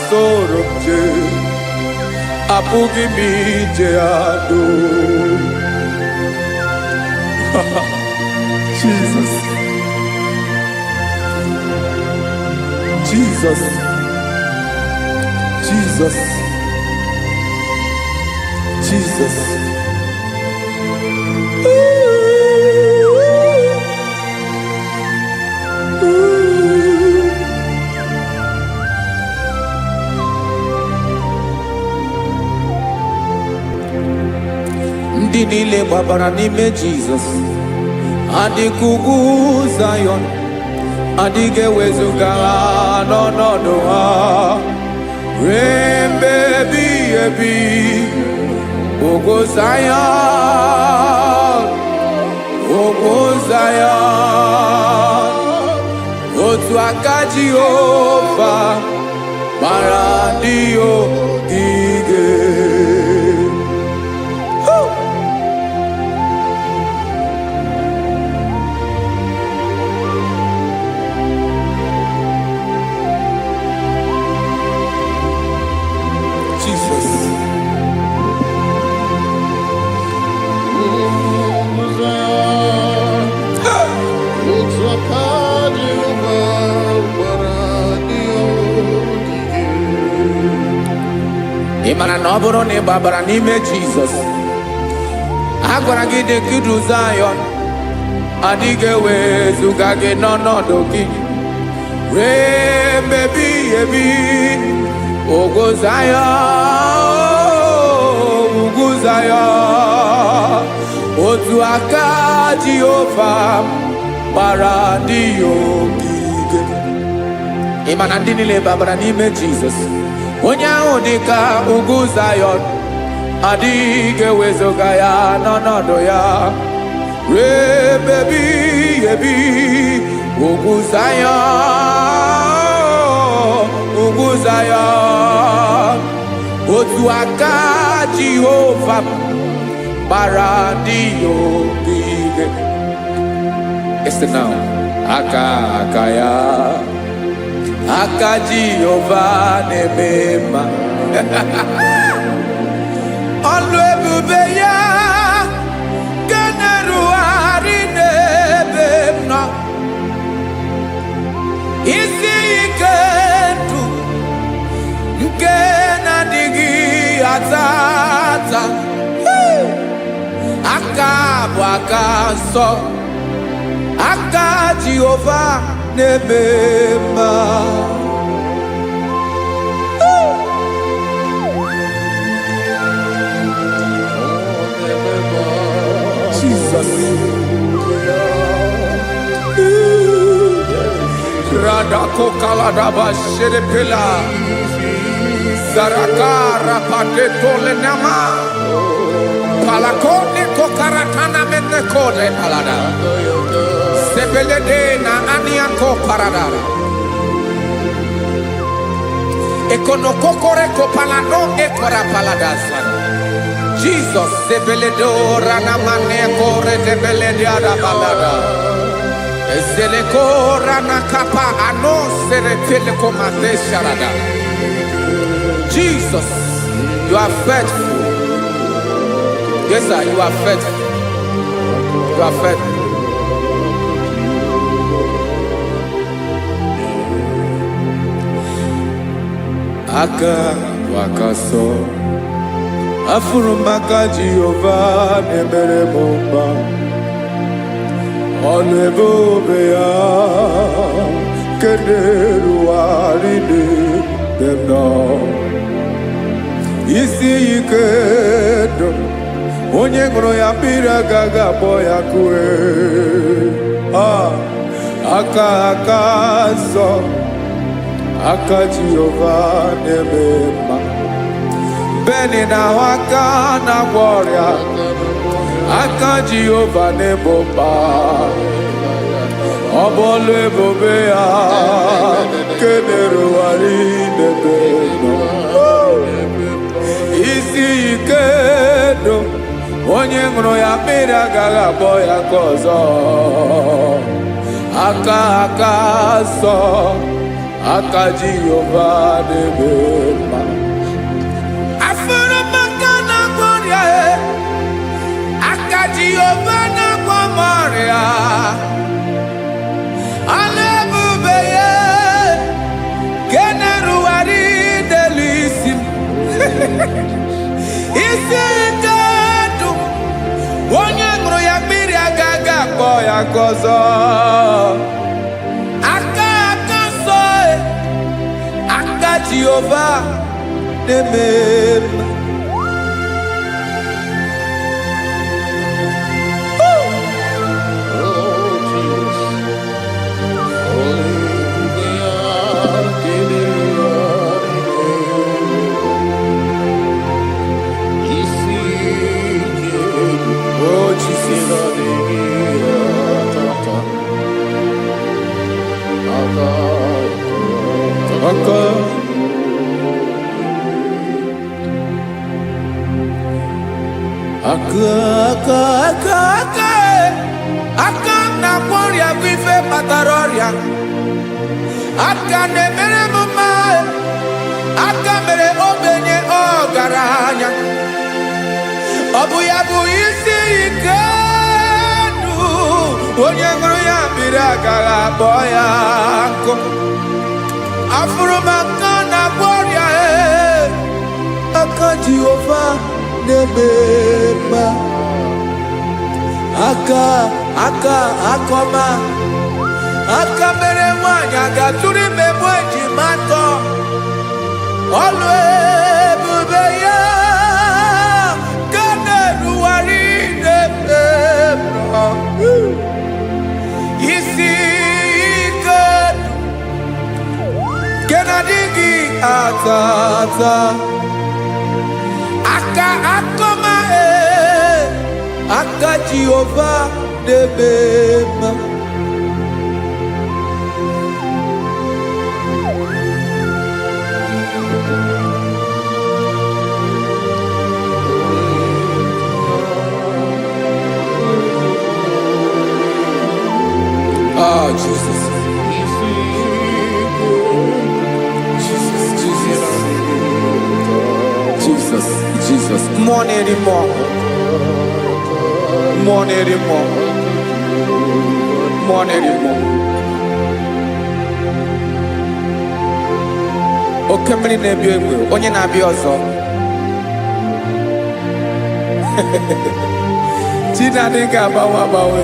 Sorobje Apugi Mijeado. Jesus. Jesus. Jesus. Jesus. Ndị niile gbabara n'ime Jizọs adịghị ugwu Zayọn, adịghị ewezuga ha n'ọnọdụ ha ruo mgbe ebighị ebi. Ogo Zayọn, Ogo Zayọn, otu aka Jehova gbara ndị ogige. ị mara na ọ bụrụ na ị gbabara n'ime Jizọs, a gwara gị dị ka idu Zayọn, adịghị ewezuga gị n'ọnọdụ gị ruo mgbe ebighị ebi. Ugwu Zayọn, ugwu Zayọn, otu aka Jehova gbara ndị ya ogige. Ị ma na ndị niile babara n'ime Jizọs, onye ahụ dị ka ugwu Zayọn, adịghị ewezuga ya n'ọnọdụ ya ruo mgbe ebighị ebi. Ugwu Zayọn, ugwu Zayọn, otu aka Jehova gbara ndị ya ogige. Listen now, aka ya, aka Jehova na-eme mma. Ọlụ ebube ya ga na-erugharị n'ebe m nọ. Isi ike ndụ nke na-adịghị ata ata, aka bụ aka nsọ, aka Jehova na-eme mma. Jesus. Radako kaladaba sherepela, zarakara pateto lenama, palakone kokaratana mene kode palada, sebelede na aniako paradara, ekonokokore kopalano ekora paladasa. Jesus, sebeledo ranamane kore debelede arabalada. Zeleko rana kapa ano serepele komande sharada. Jesus, you are faithful. Yes, sir, you are faithful. You are faithful. Aka wakaso, afurumaka Jehova nemere momba. Ọlụ ebube ya keneruarị n'ebe m nọ. Isi ike ndụ, onye ṅụrụ ya mmiri agaghị abọ ya kue. Aka nsọ, aka Jehova na-eme mma. Beni na-ahụ aka na-agwọ ọrịa, aka Jehova na-ebo mma. Ọ bụ ọlụ ebube ya kenerugharị n'ebe m nọ. Isi ike ndụ, onye ṅụrụ ya mmiri agaghị abọ ya ka ọzọ. Aka nsọ, aka Jehova na-eme mma. Jehova na-agwọ m ọrịa, ọlụ ebube ya ka na-erugharị n'elu isi m. Isi ike ndụ, onye ṅụrụ ya mmiri agaghị akpọ ya ka ọzọ. Aka nsọ, aka Jehova na-eme mma. Aka na-agwọ ọrịa bụ ife kpatara ọrịa. Aka na-emere m mma, aka mere ogbenye ọgaranya. Ọ bụ ya bụ isi ike ndụ, onye ṅụrụ ya mmiri agaghị akpọ ya nkụ. Afụrụ m aka na-agwọ ọrịa, aka Jehova na-eme mma. Aka akọma, aka mere nwanyị ga-atụrụ ime mụ ejima atọ. Ọlụ ebube ya ka na-erugharị na-eme mma. Isi ike nke na-adịghị ata ata. Aka akọma aka Jehova na-eme mma. Oh, Jesus. Jesus. More anymore. More anymore. More anymore. Oke mmiri na-ebi egbe, onye na-abịa ọzọ. Chi na-adị ga-agbanwe agbanwe.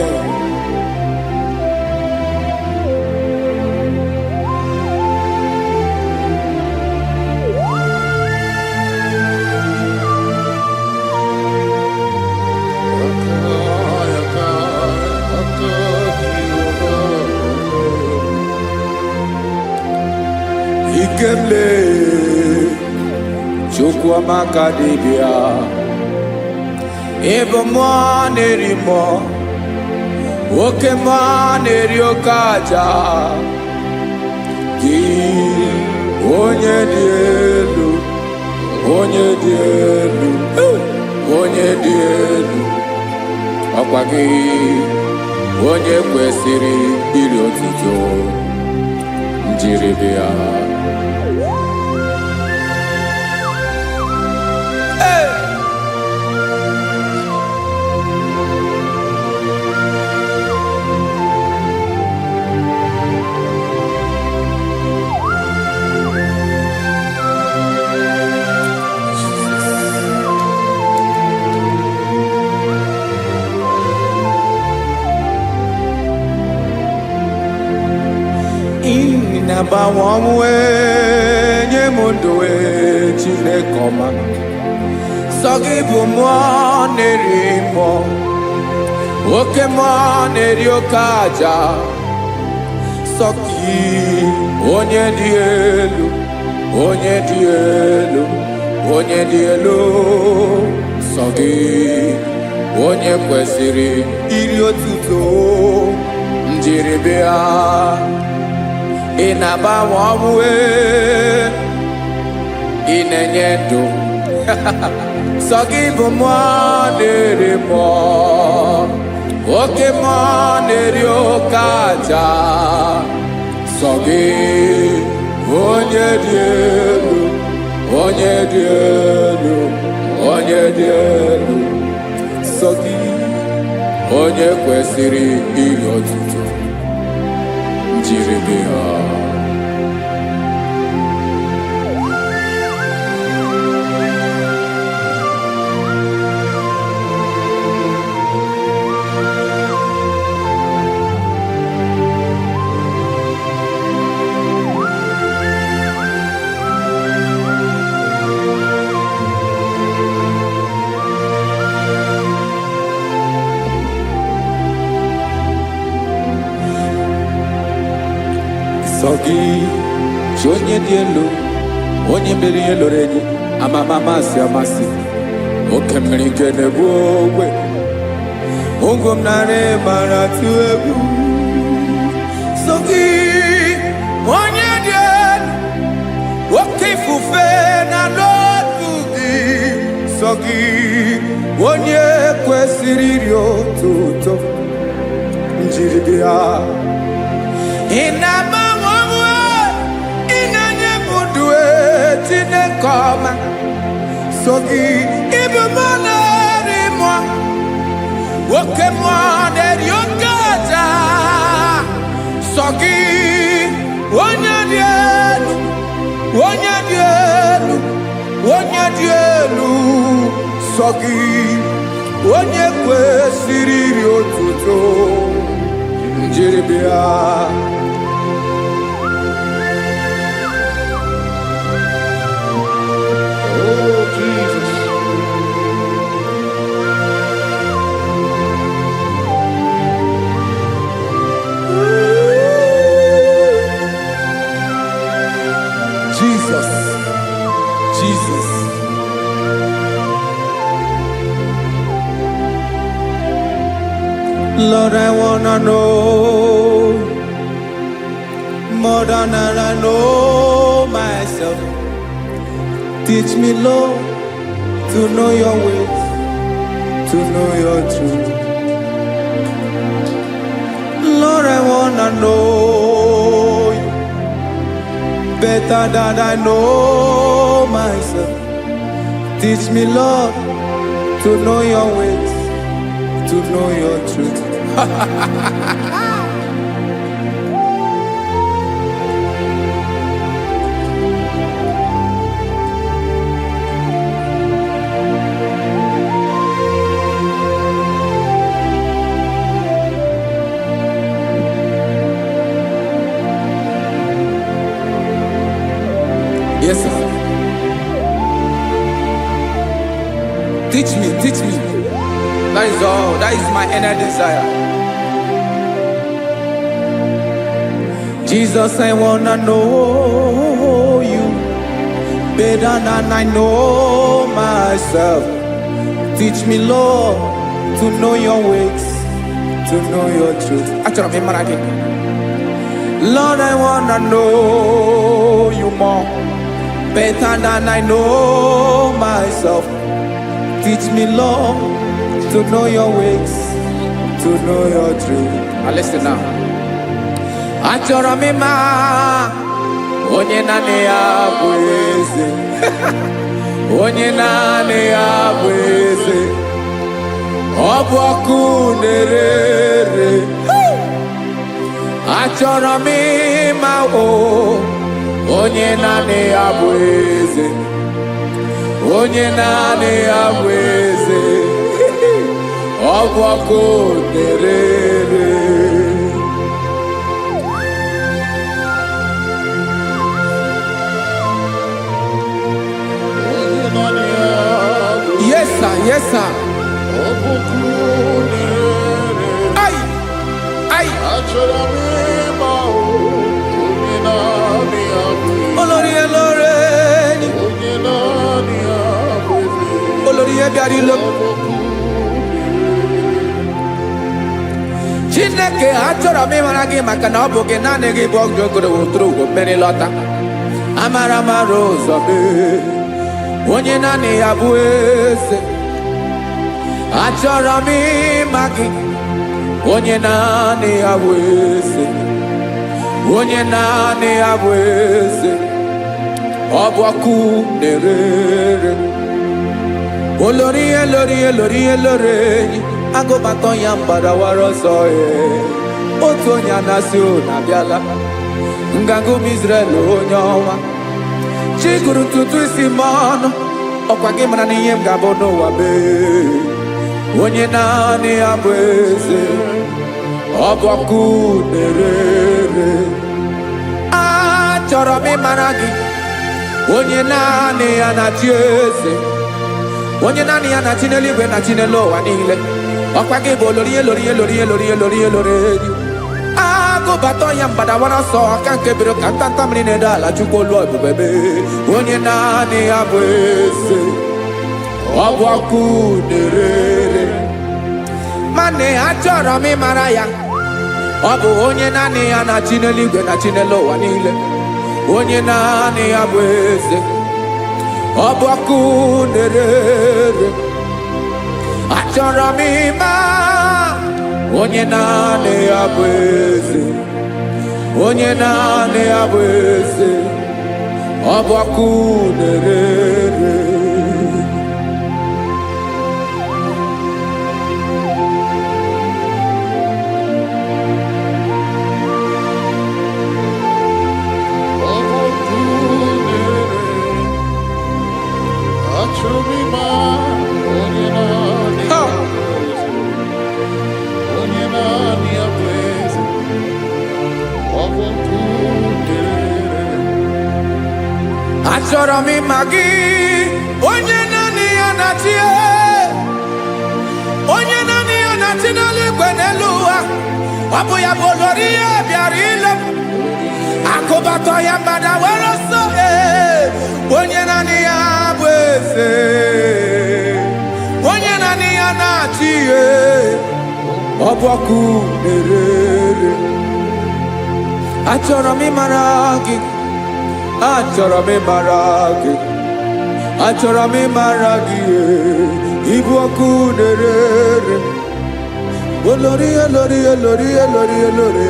Ikemle Chukwuamaka dibịa, ebe mmụọ na-eri mmụọ, oke mmụọ na-eri oke aja. Gị onye dị elu, onye dị elu, onye dị elu, ọkwa gị onye kwesịrị iri otuto. Njiri bịa. Na-agbanwe ọnwụ nye m ndụ Chineke ọma. Sọ gị bụ mmụọ na-eri mmụọ, oke mmụọ na-eri oke aja. Sọ gị onye dị elu, onye dị elu, onye dị elu. Sọ gị onye kwesịrị iri otuto. Njiri bịa. Ị na-agbanwe ọnwụ, ị na-enye ndụ. Sọ gị bụ mmụọ na-eri mmụọ, oke mmụọ na-eri oke aja. Sọ gị onye dị elu, onye dị elu, onye dị elu. Sọ gị onye kwesịrị iri otuto. Njiri bịa. Sọ gị chi onye dị elu, onye mere ihe lụrụ enyi, amama amasị amasị. Oke mmiri nke na-ebu ogwe, ụgwọ m narị mara tụ egwu. Sọ gị onye dị elu, oke ifufe na n'otu gị. Sọ gị onye kwesịrị iri otuto. Njiri bịa. Ị na-agbanwe ọnwụ, ị na-enye m ndụ Chineke ọma. Sọ gị ịbụ mmụọ na-eri mmụọ, oke mmụọ na-eri oke aja. Sọ gị onye dị elu, onye dị elu, onye dị elu. elu sọ gị onye kwesịrị iri otuto njiri bịa. Oh, Jesus. Jesus, Jesus. Lord, I wanna know more than I know myself. Teach me, Lord, to know your ways, to know your truth. Lord, I wanna know you better than I know myself. Teach me, Lord, to know your ways, to know your truth. Yes, sir. Teach me, teach me. That is all. That is my inner desire. Jesus, I wanna know you better than I know myself. Teach me, Lord, to know your ways, to know your truth. Lord, I wanna know you more better than I know myself. Teach me, Lord, to know your ways, to know your truth. Now listen now. Achọrọ m ịma onye naanị ya bụ eze. Onye naanị ya bụ eze. Ọ bụ ọkụ na-ere. Achọrọ m ịma onye naanị ya bụ eze. Onye naanị ya bụ eze. Ọ bụ ọkụ na-ere. Yes, sir. Yes, sir. Ay, ay. Olórí elóore ni. Olórí ebiari lo. Chineke achọrọ m ịmara gị maka na ọ bụ gị naanị gị bụ ọgụgụ wotoro ugwo mmeri lọta. Amara mara ụzọ mee. Onye naanị ya bụ eze. Achọrọ m ịma gị. Onye naanị ya bụ eze. Onye naanị ya bụ eze. Ọ bụ ọkụ na-ere. Olórí elórí elórí elóore enyi. Agụbatọ ya mgbadawara ọsọ ya. Otu onye anasị unu abịala. Nganga ụmụ Izrel onye ọma. Chi gụrụ ntutu isi m ọnụ. Ọkwa gị mara na ihe m ga-abụ n'ụwa mee. Onye naanị ya bụ eze. Ọ bụ ọkụ na-ere. Achọrọ m ịmara gị. Onye naanị ya na-achị eze. Onye naanị ya na-achị n'eluigwe na-achị n'elu ụwa niile. Ọkwa gị bụ olórí elórí elórí elórí elórí elóore enyi. Agụbatọ ya mgbadawara ọsọ aka nke biro ka ntanta mmiri na-edo ala Chukwu olu ebube mee. Onye naanị ya bụ eze. Ọ bụ ọkụ na-ere. Mane achọrọ m ịmara ya. Ọ bụ onye naanị ya na-achị n'eluigwe na-achị n'elu ụwa niile. Onye naanị ya bụ eze. Ọ bụ ọkụ na-ere. Achọrọ m ịma onye naanị ya bụ eze. Onye naanị ya bụ eze. Ọ bụ ọkụ na-ere. To be achọrọ m ịma gị, onye naanị ya na-achị, onye naanị ya na-achị n'eluigwe n'elu ụwa. Ọ bụ ya bụ olori ihe bịara ile m, akụbatọ ya mgbada were ọsọ. Onye naanị ya bụ eze, onye naanị ya na-achị ihe. Ọ bụ ọkụ na-erere. Achọrọ m ịmara gị, achọrọ m ịmara gị, achọrọ m ịmara gị. Ịbụ ọkụ na-erere. Olori olori olori olori olori,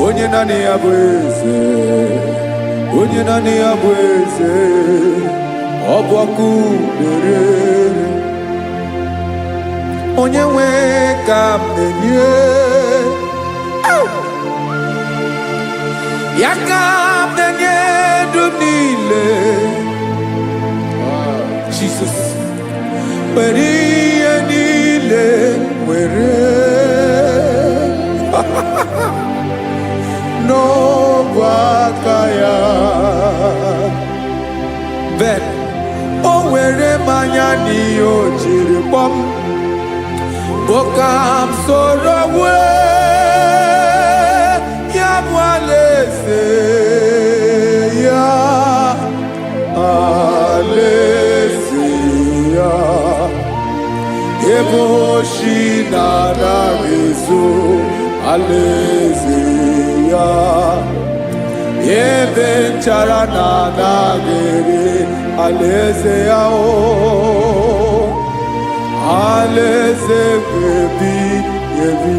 onye naanị ya bụ eze, onye naanị ya bụ eze. Ọ bụ ọkụ na-erere. Onye nwe ka m na-enye, ya ka m na-enye ndụ m niile. Jesus, were ihe niile were n'ọbụ aka ya. Ben, o were mmanya n'ihe o jiri kpọm, Bokam soro ya bụ alaeze ya, alaeze ya. Ebe oshi na-anaghị ezo, alaeze ya. Ebe nchara na-anaghị ere, alaeze ya. Alaeze ebi ebi.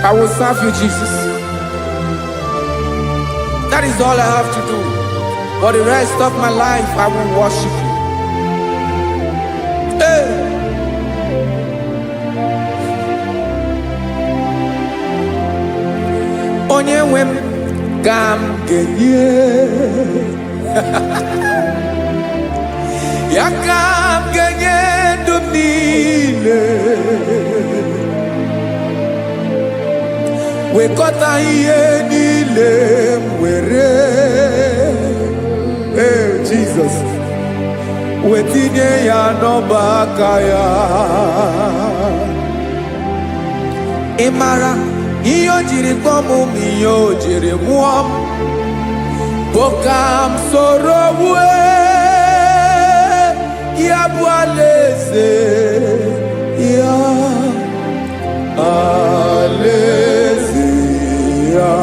I will serve you, Jesus. That is all I have to do. For the rest of my life, I will worship you. Hey. Onye nwe m ka m ga-enye, ya ka m ga-enye ndụ m niile. Wekọta ihe niile m were, Jesus, wetinye ya n'ọba aka ya. Ị mara ihe o jiri kpọọ m, ihe o jiri mụọ m. Bokam soro ya bụ alaeze ya, alaeze ya.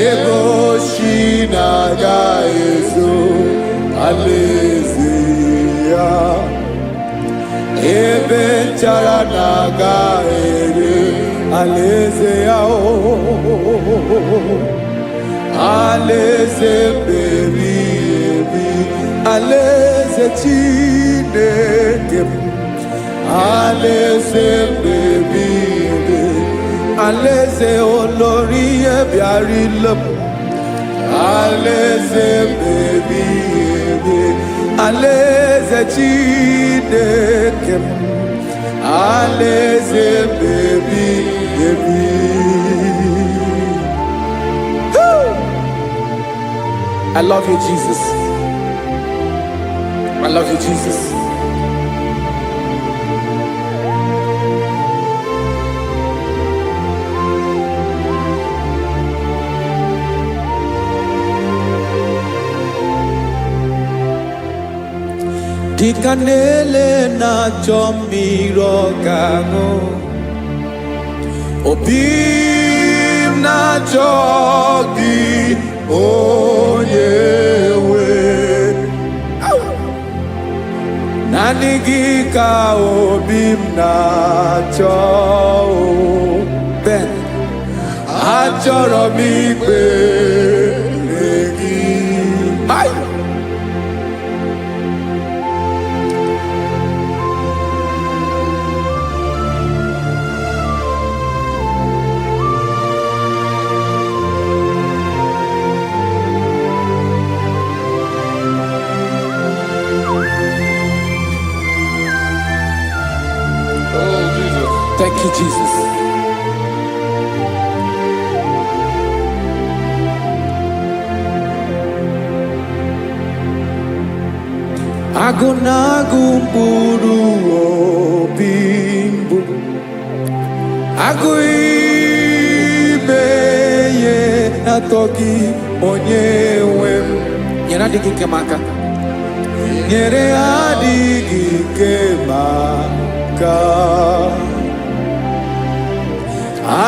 Ebe oshi na-agaghị ezo, alaeze ya. Ebe nchara na-agaghị ere, alaeze ya. Alaeze ebi ebi, alaeze Chineke m. Alaeze ebi ebi, alaeze olori ihe bịara ile m. Alaeze ebi ebi, alaeze Chineke m. Alaeze ebi ebi. I love you, Jesus. I love you, Jesus. Dịka na-ele na-achọ mmiri ọ ga-aṅụ, obi m na-achọ gị, onye nwe. Naanị gị ka obi m na-achọ. Ben, achọrọ m ikpere gị. Thank you, Jesus. Agụnagụ mkpụrụ obi mbụ, agụ ime ihe atọ gị onye nwe m. Nyere adịghị ike m aka, nyere adịghị ike m aka.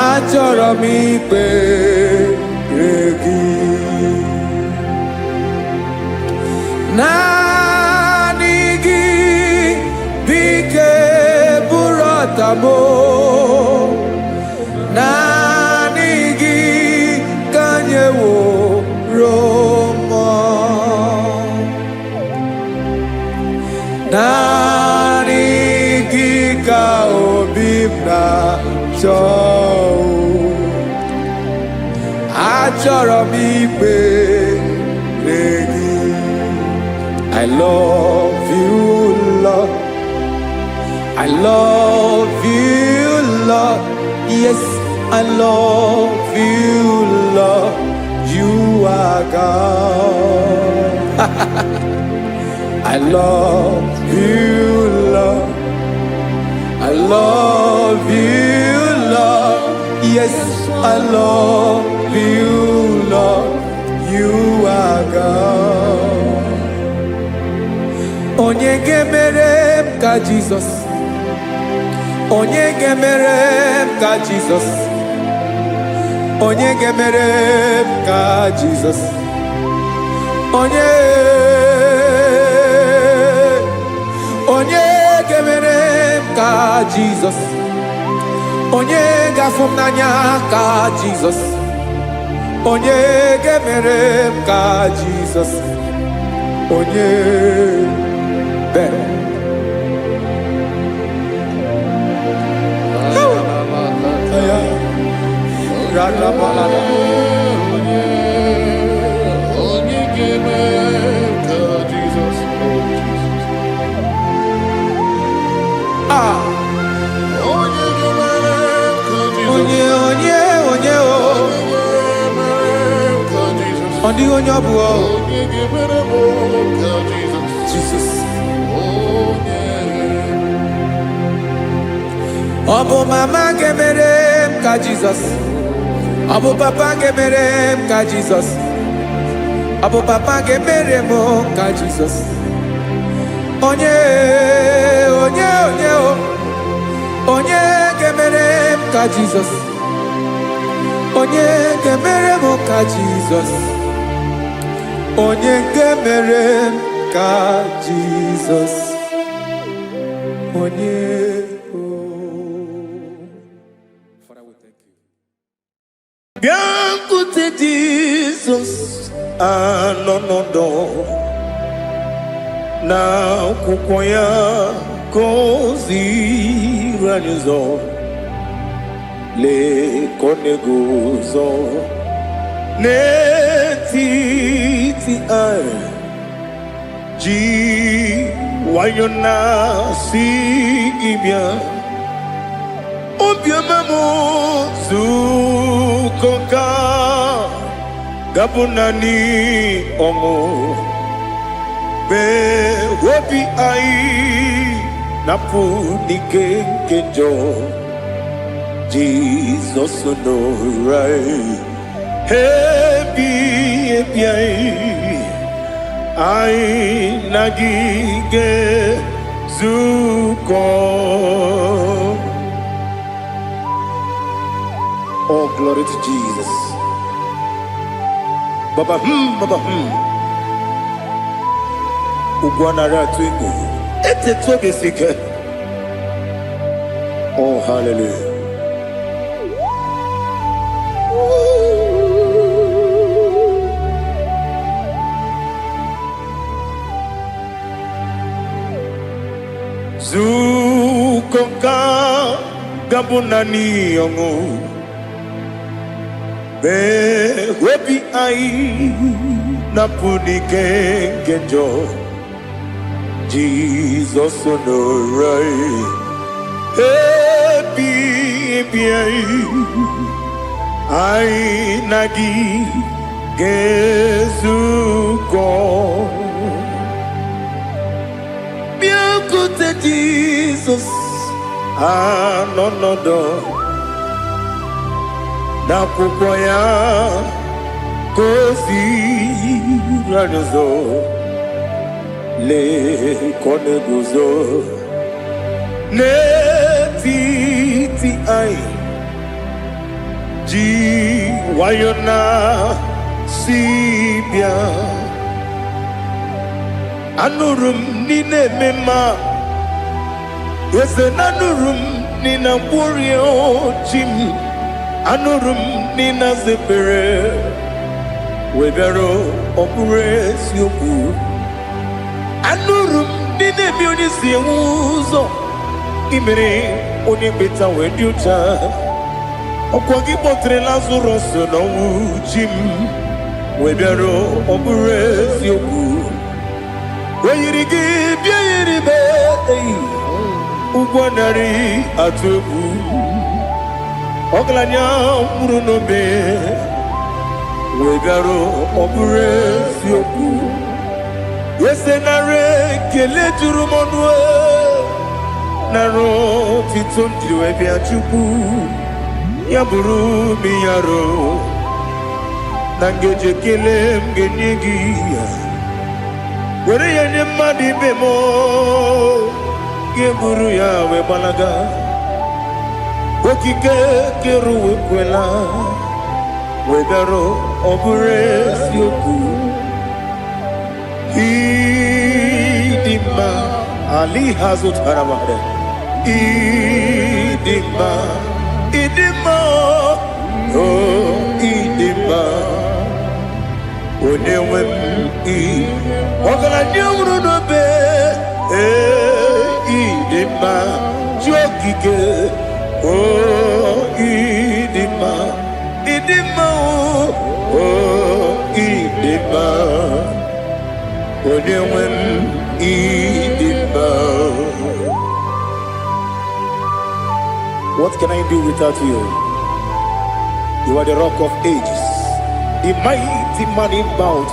Achọrọ m ikpere gị, naanị gị bike bụrụ ọtabo, naanị gị ka nyeworo m, naanị gị ka obi m na-achọ. Achọrọ m ikpere gị. I love you, Lord. I love you, Lord. Yes, I love you, Lord. You are God. I love you, Lord. I love you, Lord. Yes, I love you, Lord. You are God. Onye gemere m ka Jesus, onye gemere m ka Jesus, onye gemere m ka Jesus, onye gemere m ka Jesus, onye gafụ m n'anya ka Jesus, onye gemere m ka Jesus, onye better. Jesus. Obu mama gemere m ka Jesus, obu papa gemere m ka Jesus, obu papa gemere m ka Jesus. Onye gemere m ka Jesus, onye gemere m ka Jesus, onye gemere m ka Jesus, onye. Biancote Jesus, anonodo na kukoya kozi ranizo le konegozo netiti ai ji wayona si ibia obiamamu zukoka gabunani omo be wobi ai napudike kenjo Jesus no right happy ai nagige zuko. Oh, glory to Jesus. Baba Baba Ugwanara twingu. Ete toge sike. Oh, hallelujah. Zukoka gabunani yongu. Be webi ai napudike genjo Jesus no right happy ai nagi gezuko. Jesus anọnọdụ n'akwụkwọ ya ka o ziri anyị ụzọ lee ka ọ na-eguzo n'etiti anyị ji nwayọọ na si bịa. Anụrụ m n'ile eme mma eze na anụrụ m n'ile mkpụrụ ochi m anụrụ m n'ile zepere wee bịara ọ bụrụ eziokwu. Anụrụ m n'ile eme onye si enwe ụzọ imere onye mkpeta wee dị ụcha. Ọkwa gị kpọtere Lazarọs n'ọnwụ chi m wee bịara ọ bụrụ eziokwu. Oyiri gị bịa yiri be ụgwọ narị atụ egwu. Ọgaranya mkpụrụ n'obe wee bịara ọ bụrụ eziokwu. Eze nara ekele juru m ọnụ nara otito m jiri wee bịa Chukwu. Ya bụrụ m ya ro na ngeji ekele m ga-enye gị ya. Were ya nye mmadụ ibe m ga-eburu ya wee gbalaga. Okike kere wee kwela wee bịara ọ bụrụ eziokwu. Ịdị mma Ali hazụtara mmadụ. Ịdị mma ịdị mma ịdị mma onye nwe m ọgaranya nwụrụ n'obe ịdị mma ji okike ịdị mma ịdị mma ịdị mma onye nwe m ịdị mma. What can I do without you? You are the rock of ages, the mighty man in battle.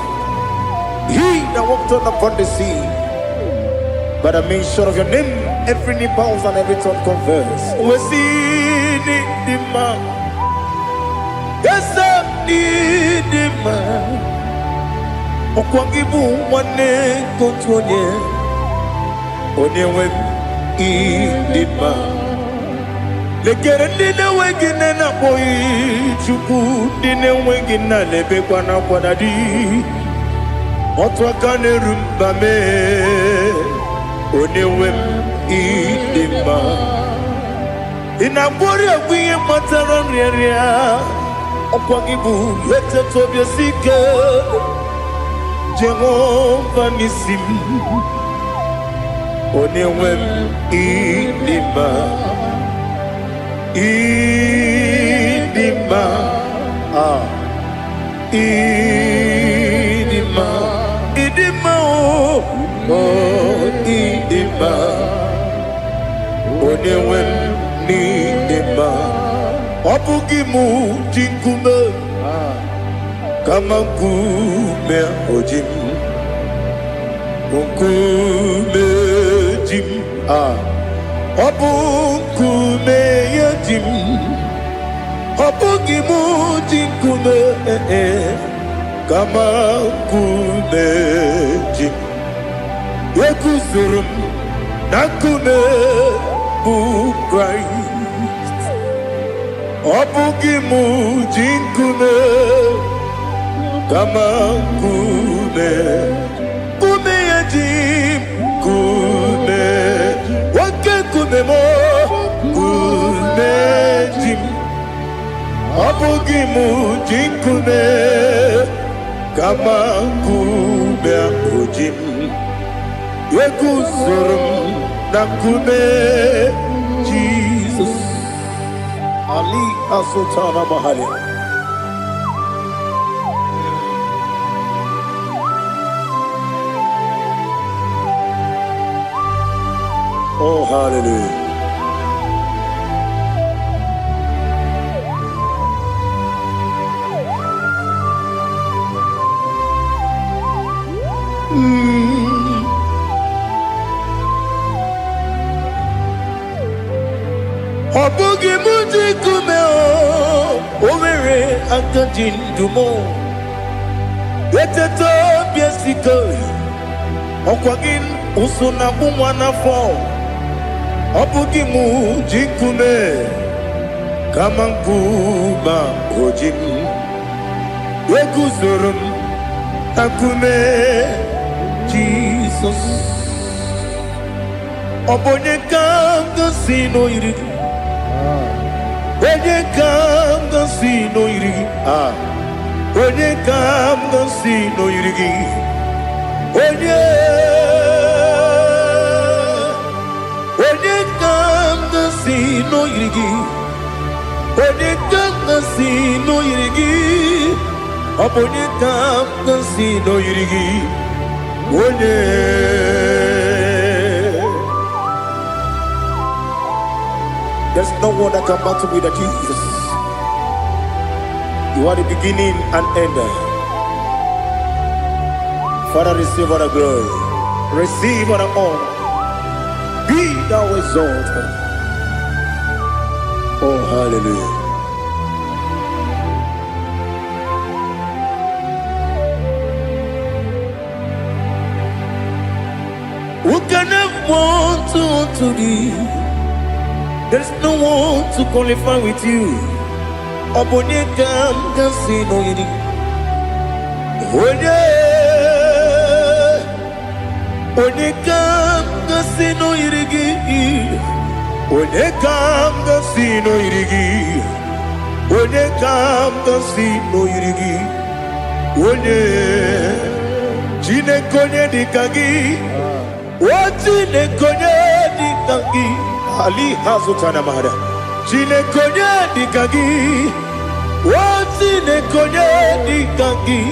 He that walked upon the sea. By the mention of your name, every knee bows and every tongue confess. We see the man. Yes, sir, the man. Okwangibu wane kotonye. Onyewe the man. Lekere ndị na-enweghị nne na-akpọghị Chukwu, ndị na-enweghị nna na-ebekwa n'akwa na di. Otu aka na-eru mba mee onye nwe m ịdị mma. Ị na-agbọrị egwu ihe kpatara nrịarịa, ọkwa gị bụ eteta obi esi ike Jehova n'isi m. Onye nwe m ịdị mma. Ịdị mma, ịdị mma, ịdị mma, ịdị mma, onye nwe m n'ịdị mma. Ọ bụghị mụ ji nkume kama nkume oji m, nkume ji m. Ọ bụ nkume ya ji m, ọ bụghị mụ ji nkume kama nkume ji m. Eguzoro m na nkume bụ Kraịst. Ọ bụghị mụ ji nkume kama nkume ya ji m. Nkume nkume mo nkume ji m. Ọ bụghị mụ ji nkume kama nkume ahụ ji m. Eguzoro m na nkume Jizọs. Ali asụtara mahali. Oh, hallelujah. jikume o mere agadi ndumo eteto biesiko okwagin usuna bumwana fo obugi mu jikume kama nkuba ojim eguzorum akume Jesus obonye kanga sino irigi onye kanga sino irigi onye kanga sino irigi onye kanga sino irigi onye kanga sino irigi obonye kanga sino irigi onye. There's no one that can battle with Jesus. You are the beginning and end. Father, receive all the glory. Receive all the honor. Be thou exalted. Oh, hallelujah. Who can have one to thee? There's no one to qualify with you. Obonye kam kasi no yiri. Onye kam kasi no yiri. Onye kam kasi no yiri. Onye kam kasi no yiri. Onye jine konye dikagi. Wajine konye dikagi. Ali hazutana mahada jine konye dikagi wazine konye dikagi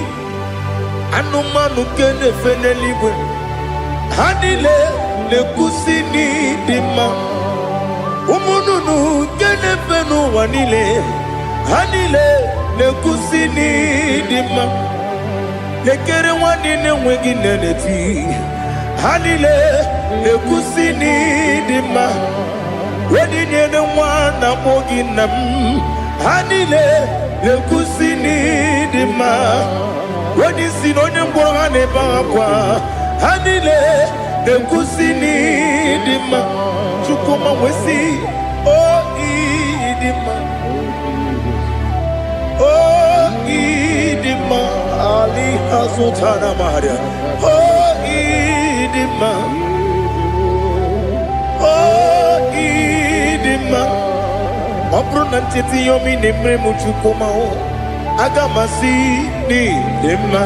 anumanu kene fenelibwe hanile nekusini dima umununu kene fenu wanile hanile nekusini dima lekere wanine wegi neneti hanile nekusini dima wedi nyene mwana moginam hanile lekusini dima wedi sinonye mborane bakwa hanile lekusini dima chukuma wesi o idima o idima ali hazutana maria o idima Opro nantiti yomi nemre muchukoma o agamasi ni demma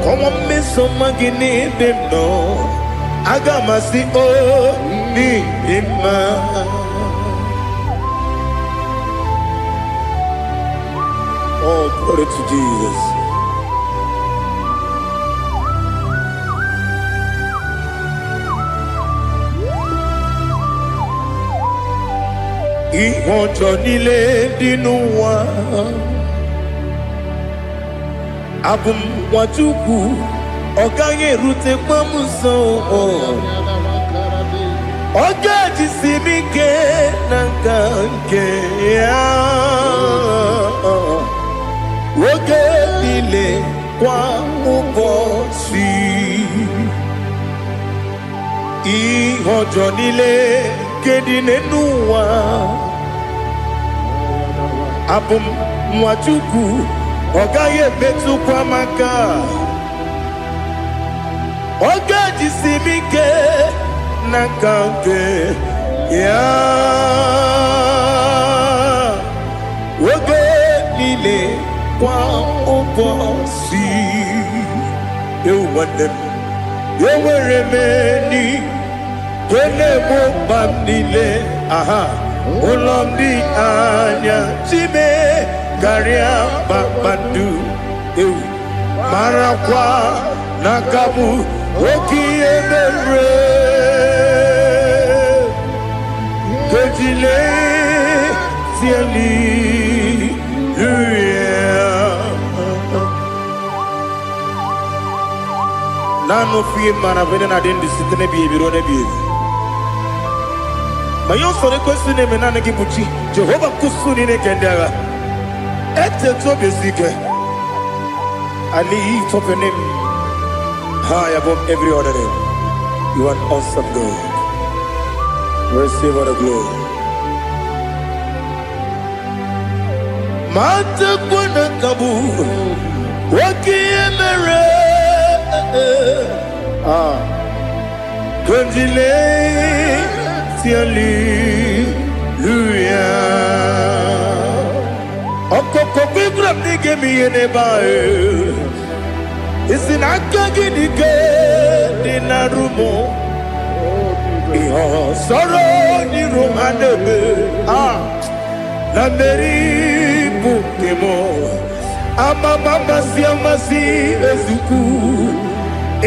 Komo meso magini demno agamasi o ni demma Oh, glory to Jesus. Ihojo nile dinuwa Abum wajuku Oganye rute pamuso Oga jisimike nankanke ya Oge nile kwa ubosi Ihojo nile kedine nuwa Abum mwachuku Ogaye betu kwa maka Oga jisimike Nakanke Ya Oge nile kwa ubosi Ewandem Eweremeni Kene mo bamnile aha Ulomdi anya Chime Garia babandu Marakwa Nakamu Oki emere Kejile Siali Nano fiye mana vene na dendi sitene biye biro ne biye Mayon sore kwesi ne menane kibuchi. Jehovah kusuni ne kendera. Ete to besike. I lift up your name high above every other name. You are an awesome God. Receive all the glory. Mata kuna kabu. Waki emere. Konjile. Hallelujah. Okoko bigram ni gemi ene bae. Isinaka ginike dinarumo. Iho soro ni romanebe. Na meri bukemo. Ama mama siamasi ezuku.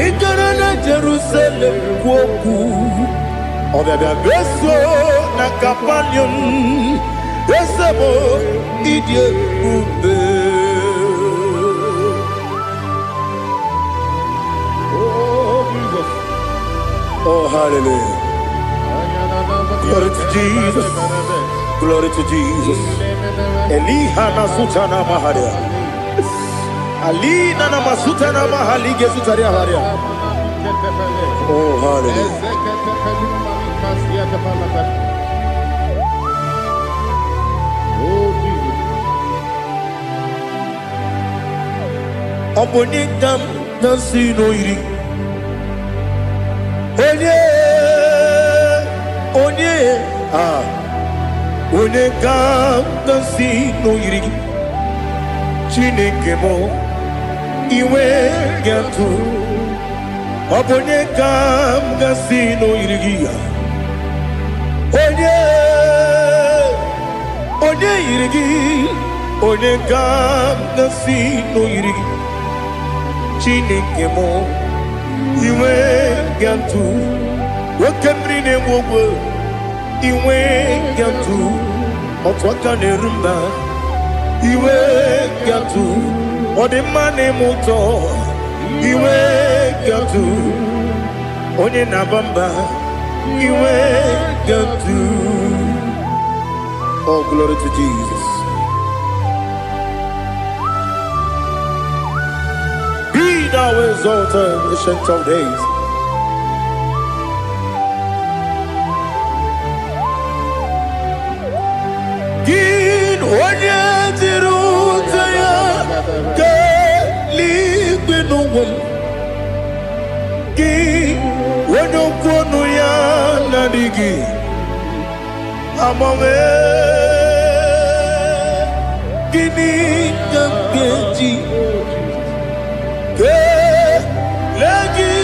Ikarana Jerusalem woku. Obebe beso na kapanion Besebo idie ube. Oh, Jesus. Oh, hallelujah. Glory to Jesus. Glory to Jesus. Elihana sutana maharia. Alina na masutana mahalige sutaria haria. Oh, hallelujah. Oh, Jesus. Obonikam nasino iri. Onekam nasino iri. Chineke mo iwe gatu. Obonekam nasino iri. Onye irigi, onye kam nasino irigi. Chineke mo, iwe gantu. Wakemri ne mwogo, iwe gantu. Otwaka ne rumba, iwe gantu. Odemane moto, iwe gantu. Onye nabamba, iwe gantu. Oh, glory to Jesus. Be thou exalted, ancient of days. Gin onye tirutaya ke ligbinugum. Gin onye kwonu ya nadigi. Amame gini keji ke lagi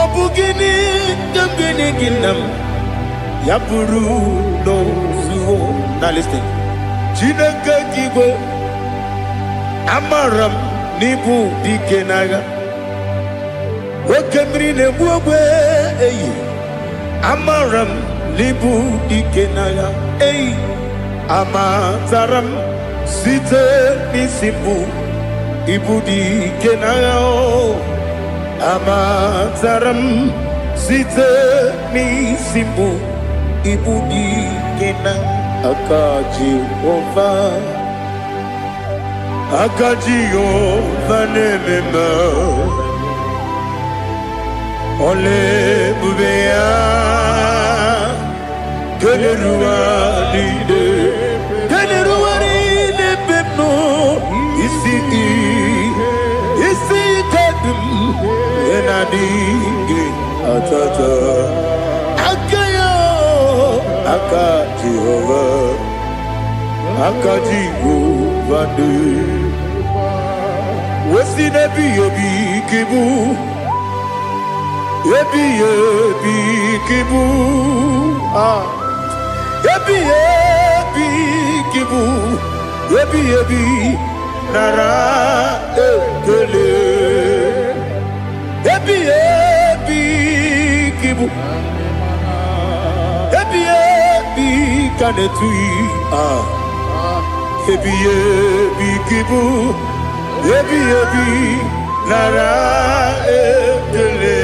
obu gini kebini ginam ya buru no zuo. Now listen. Chineke kigo amaram nibu dikenaga okemri ne buogwe eyi amaram libu dikenaya ei amataram site nisibu ibu dikenaya o amataram site nisibu ibu dikena akaji ova nemema ole bubea Keneruaride pepno isi kadum enadinge atata akaya Jehovah de wesi nebi obi kibu ebi kibu Ebi kibu, ebi nara ekele. Ebi kibu, ebi kanetui. Ebi kibu, ebi nara ekele.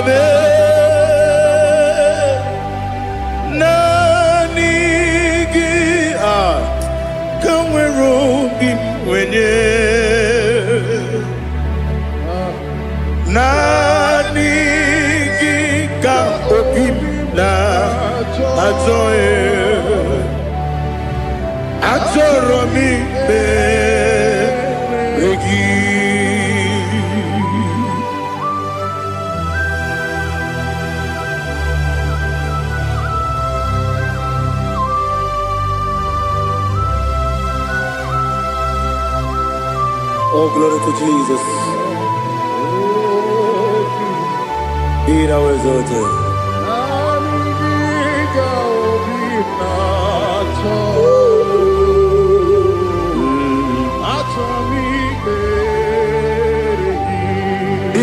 Zame Nanigi Kamwero Bimwenye Nanigi Ka Obim Na Atoe Atoromi Beregi. Oh, glory to Jesus. Be thou exalted.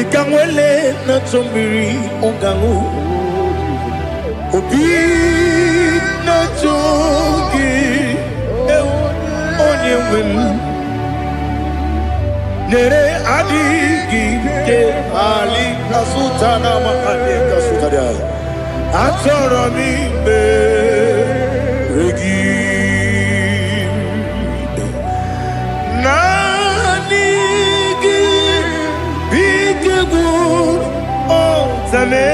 Ikangwele na chombiri ongangu Obi na chogi onye wem Nere adigi ke ali kasutana ma ali kasutaria Atoro mi beregi Nanigi bigegu otame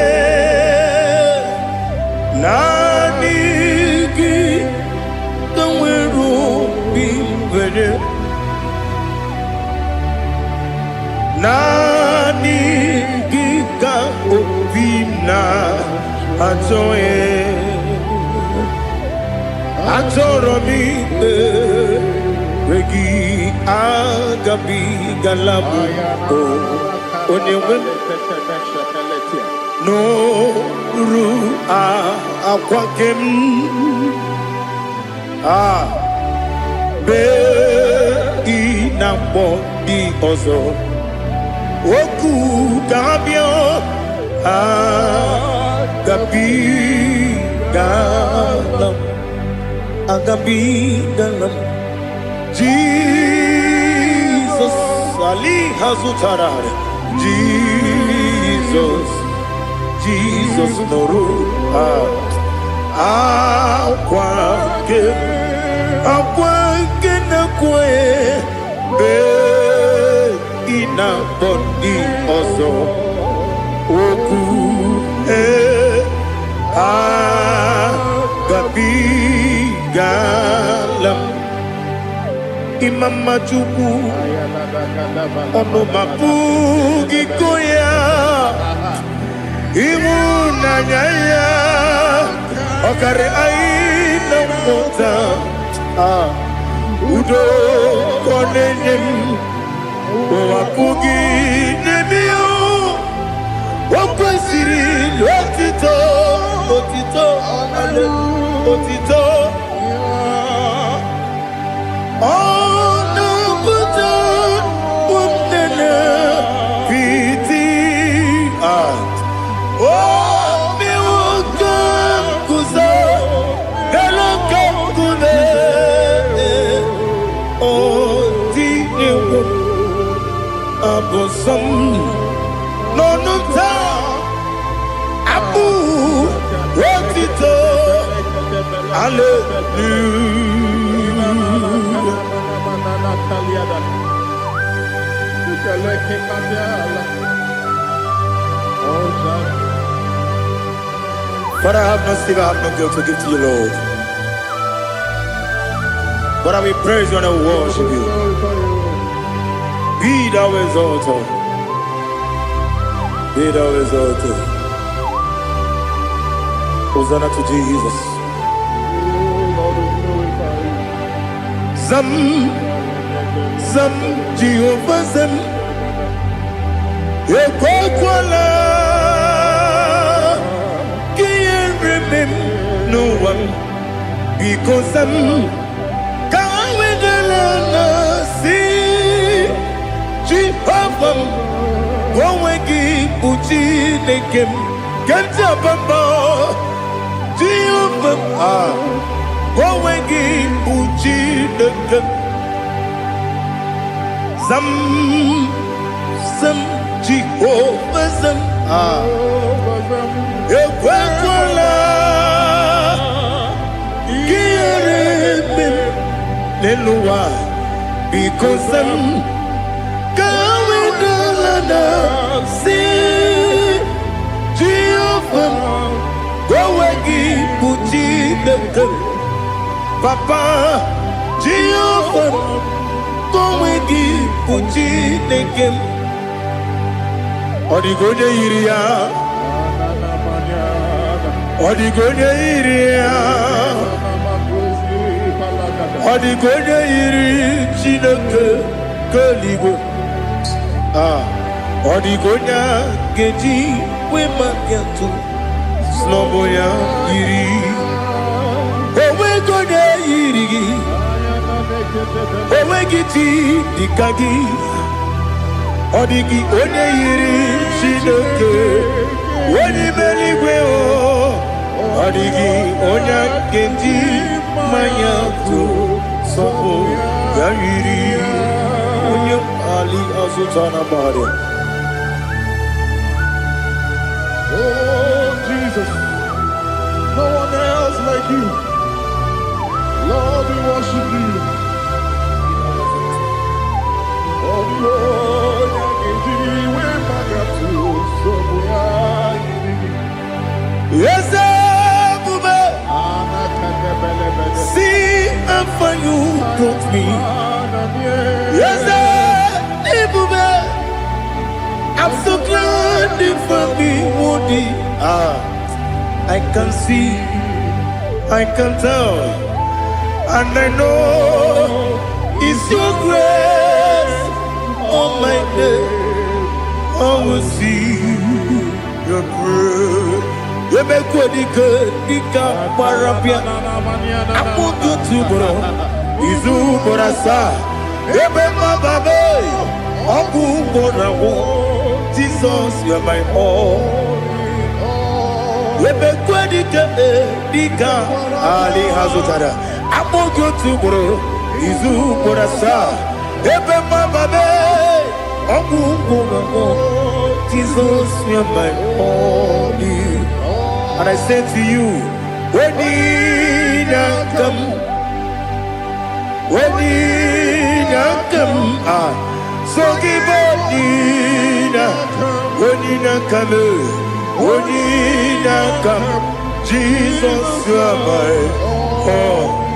Nanigi kamweru bimvere Nanigi ka obimna atoe Atoro mi regi agabi galabu onyewe no ru akwakem be inambo di ozo oku gabio agabi galam agabi galam Jesus Ali Hazutarare Jesus Noru Akwake na kwe be ina bodi ozo oku gabi galam Imama Chukwu ono mapugi koya imu nanyaya okare aina mota udo konenyem wapugi nemio wakwesiri otito ale otito Abosam no nunta abu rotito Father, I have no silver, I have no gold to give to you, Lord. But I will praise you and I will worship you. Be thou exalted. Be thou exalted. Hosanna to Jesus. Zam Jehovah Zam Ekwakwala Can't remember no one because Zam Kawedalana see Jehovah Gowegi Uchi Nekem Kantabamba Jehovah Gowegi Uchi Nekem Zam Jehovah Zam ekwekwala ihere eme n'elu ụwa biko zam ka wedala na si Jehova gowe gị bụ Chineke Papa Jehova gowe gị bụ Chineke ọ dịghị onye yiri ya ọ dịghị onye yiri ya ọ dịghị onye yiri Chineke nke eluigwe ọ dịghị onye ga-eji wee maka atụ n'ọbụ ya yiri onweghị onye yiri gị onweghị chi dịka gị ọ dịghị onye yiri Chineke onye mere igwe ọ dịghị onye ga-eji mmanya atụ sọpụ ya yiri onye ali azụta na mmadụ. Oh, Jesus, no one else like you. Lord, we worship you. Oh, Lord, I can do it, my God, too. So we are Yes, Bube. See how far you brought me. Yes, Bube. I'm so glad you found me, Woody. I can see, I can tell, and I know it's your grace on my day. I will see your grace. You make what you could, you can't parapia. I'm going to bro. Izu Borasa. You make my baby. I'm going to Jesus, you're my all. You make what you can, Ali Hazutara. I'm going to bro. Izu Borasa. You make my baby. I'm going to Jesus, you're my all. And I say to you, when you come, so give when you come, Jesus, you are my all.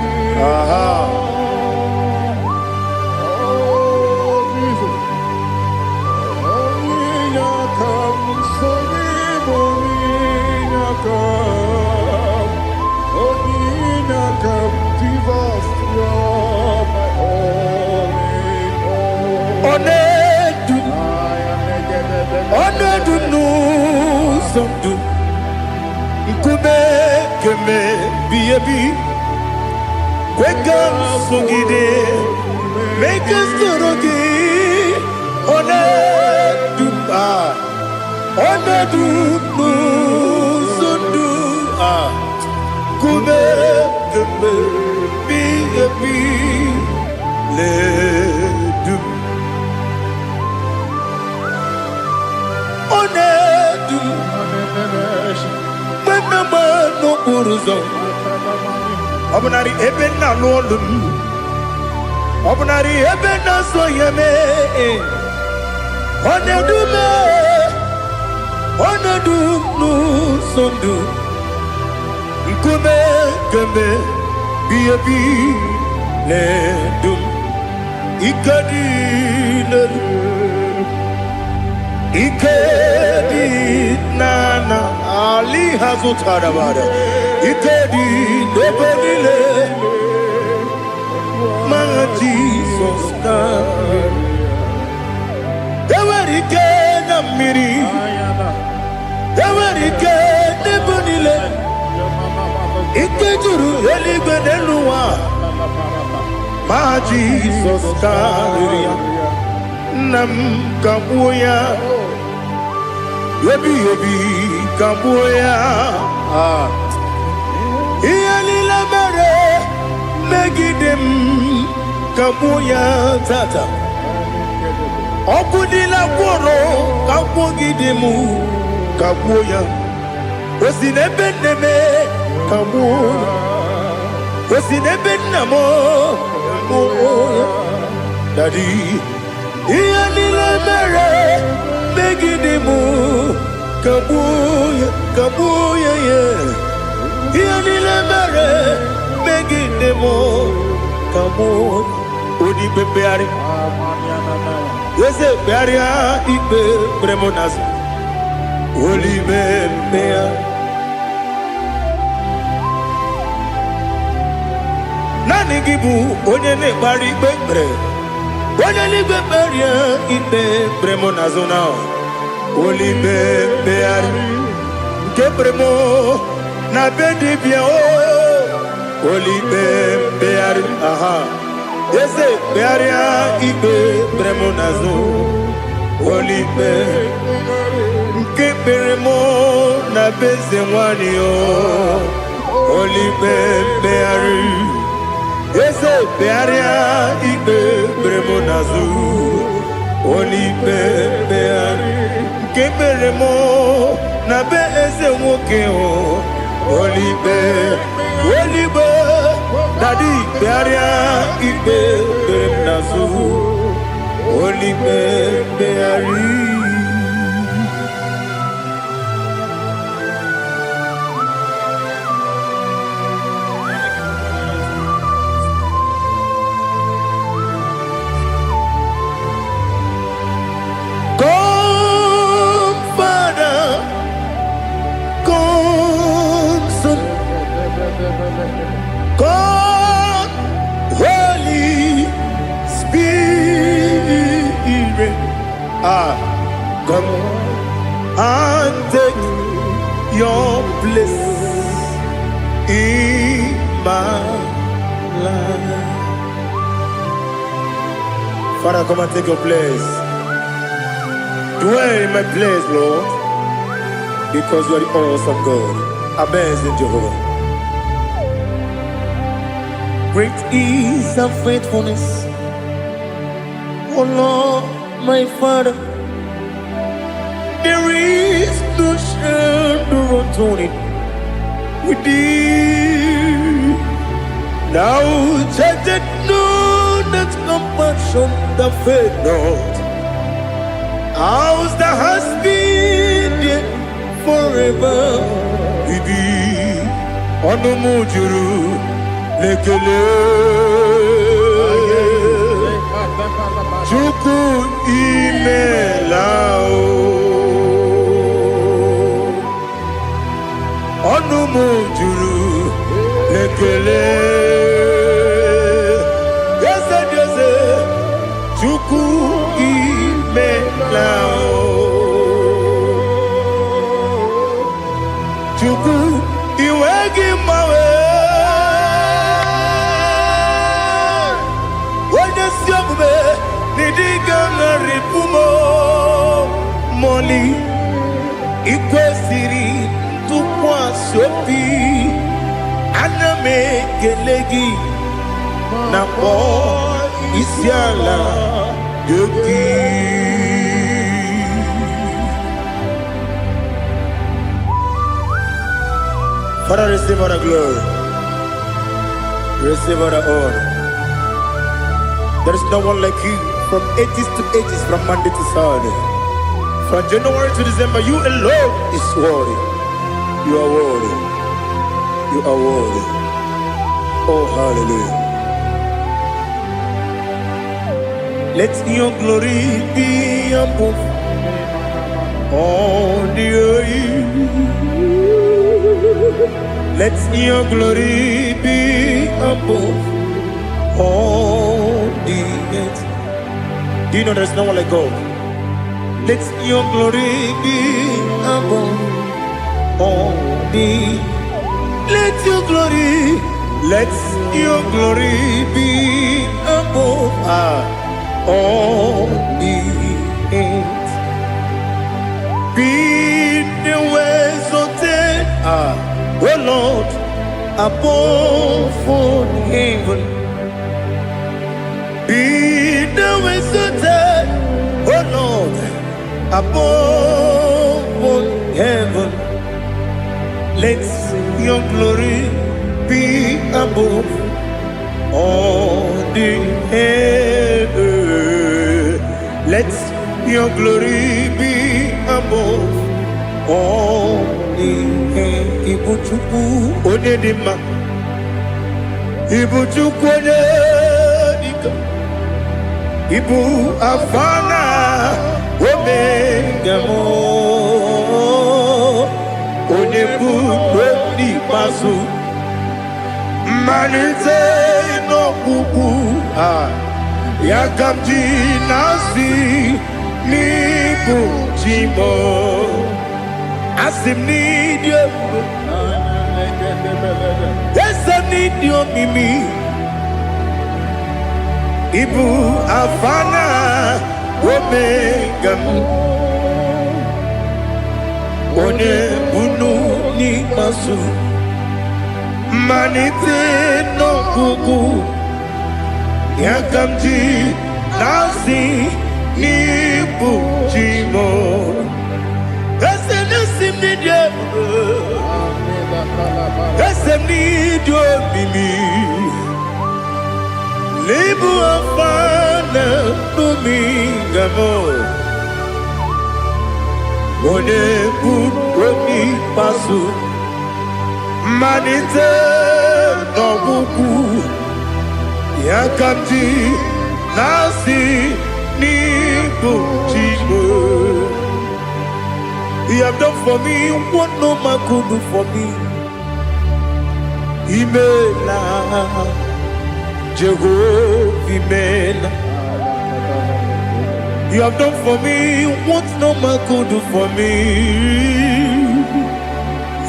Onedu no somdu Nkube keme biyebi Kwekam sugide Make us torogi Onedu Onedu no somdu Nkube keme biyebi Ledu Onedu Menama no Uruzo Obnari Ebena Lolum Obnari Ebena Soyeme Onedu me Onedu no Sondu Nkume Keme Biyabi Ledum Ikadi Ledum Ikedi nana Ali Hazutara Bada Ikedi Nebelile My Jesus Ewerike Namiri Ewerike Nebelile Ikejuru Eligwe Neluwa My Jesus Nam Kabuya Yebi Kabuya Iyalila mere Megidem Kabuya Tata Okudila Koro Kabugidemu Kabuya Osinebe neme kamu. Osinebe namo kamu. Daddy, iya nila mere megidimu kabuya kabuya ye. Iya nila mere megidimu kamu. Odi bebeari. Yese bearia ibe bremonas. Oli bebea. Nani gibu onye ne bari bebre. Onye ni beberia ibe bremonazona. Oli bebeari. Kebremo na bedi bia o. Oli bebeari. Aha. Yese bearia ibe bremonazo. Oli bebeari. Kebremo na beze mwani o. Oli bebeari. Yese bearia ibe bremonazo. Oli bebeari. Kebremo na beze mwoke o. Oli be Daddy bearia ibe bremonazo. Oli bebeari. God, Holy Spirit, come and take your place in my life. Father, come and take your place. Dwell in my place, Lord, because you are the awesome God. Amazing Jehovah. Great is thy faithfulness, O Lord, my Father. There is no shadow of turning with thee. Thou judgest not that compassion that faith not. Ours that has been there forever with thee. Onomujuru lekele Chuku imelao Onumujuru lekele Yese yese Chuku imelao Chuku iwegi mawe Ripumo Moli Ikwesiri Tukwa Sopi Aname Gelegi Napo Isiala Yogi. Father, receive all the glory, receive all the honor. There is no one like you. From ages to ages, from Monday to Saturday, from January to December, you alone is worthy. You are worthy. You are worthy. Oh, hallelujah. Let your glory be above all the earth. Let your glory be above all the earth. Do you know there's no one like God? Let your glory be above all the. Let your glory be above all the earth. Be the ways of oh Lord, above all heaven. Be the visited, oh Lord, above all heaven. Let your glory be above all the earth. Let your glory be above all the earth. Ibuchukwu onye dị mma, Ibuchukwu onye dịka, Ibu Afana Omega mo, onye bụ n'ikpeazụ, mmalite n'ọgwụgwụ ya ka m ji na-asị n'ịbụ chi m. Asị m n'ịdị ebube, ese m n'ịdị omimi, Ibu Afana Omega m, onye bunu n'ikpeazụ, mmalite n'ọgwụgwụ ya ka m ji na-asị n'ịbụ chi m. Ese n'isi m n'ịdị ebube, ese m n'ịdị omimi, Ibu Afana Omega m, onye bụ n'ikpeazụ, mmalite n'ọgwụgwụ ya ka m ji na-asị n'ịbụ chi m. You have done for me what no man could do for me. Imela Jehovah, Imela. You have done for me what no man could do for me.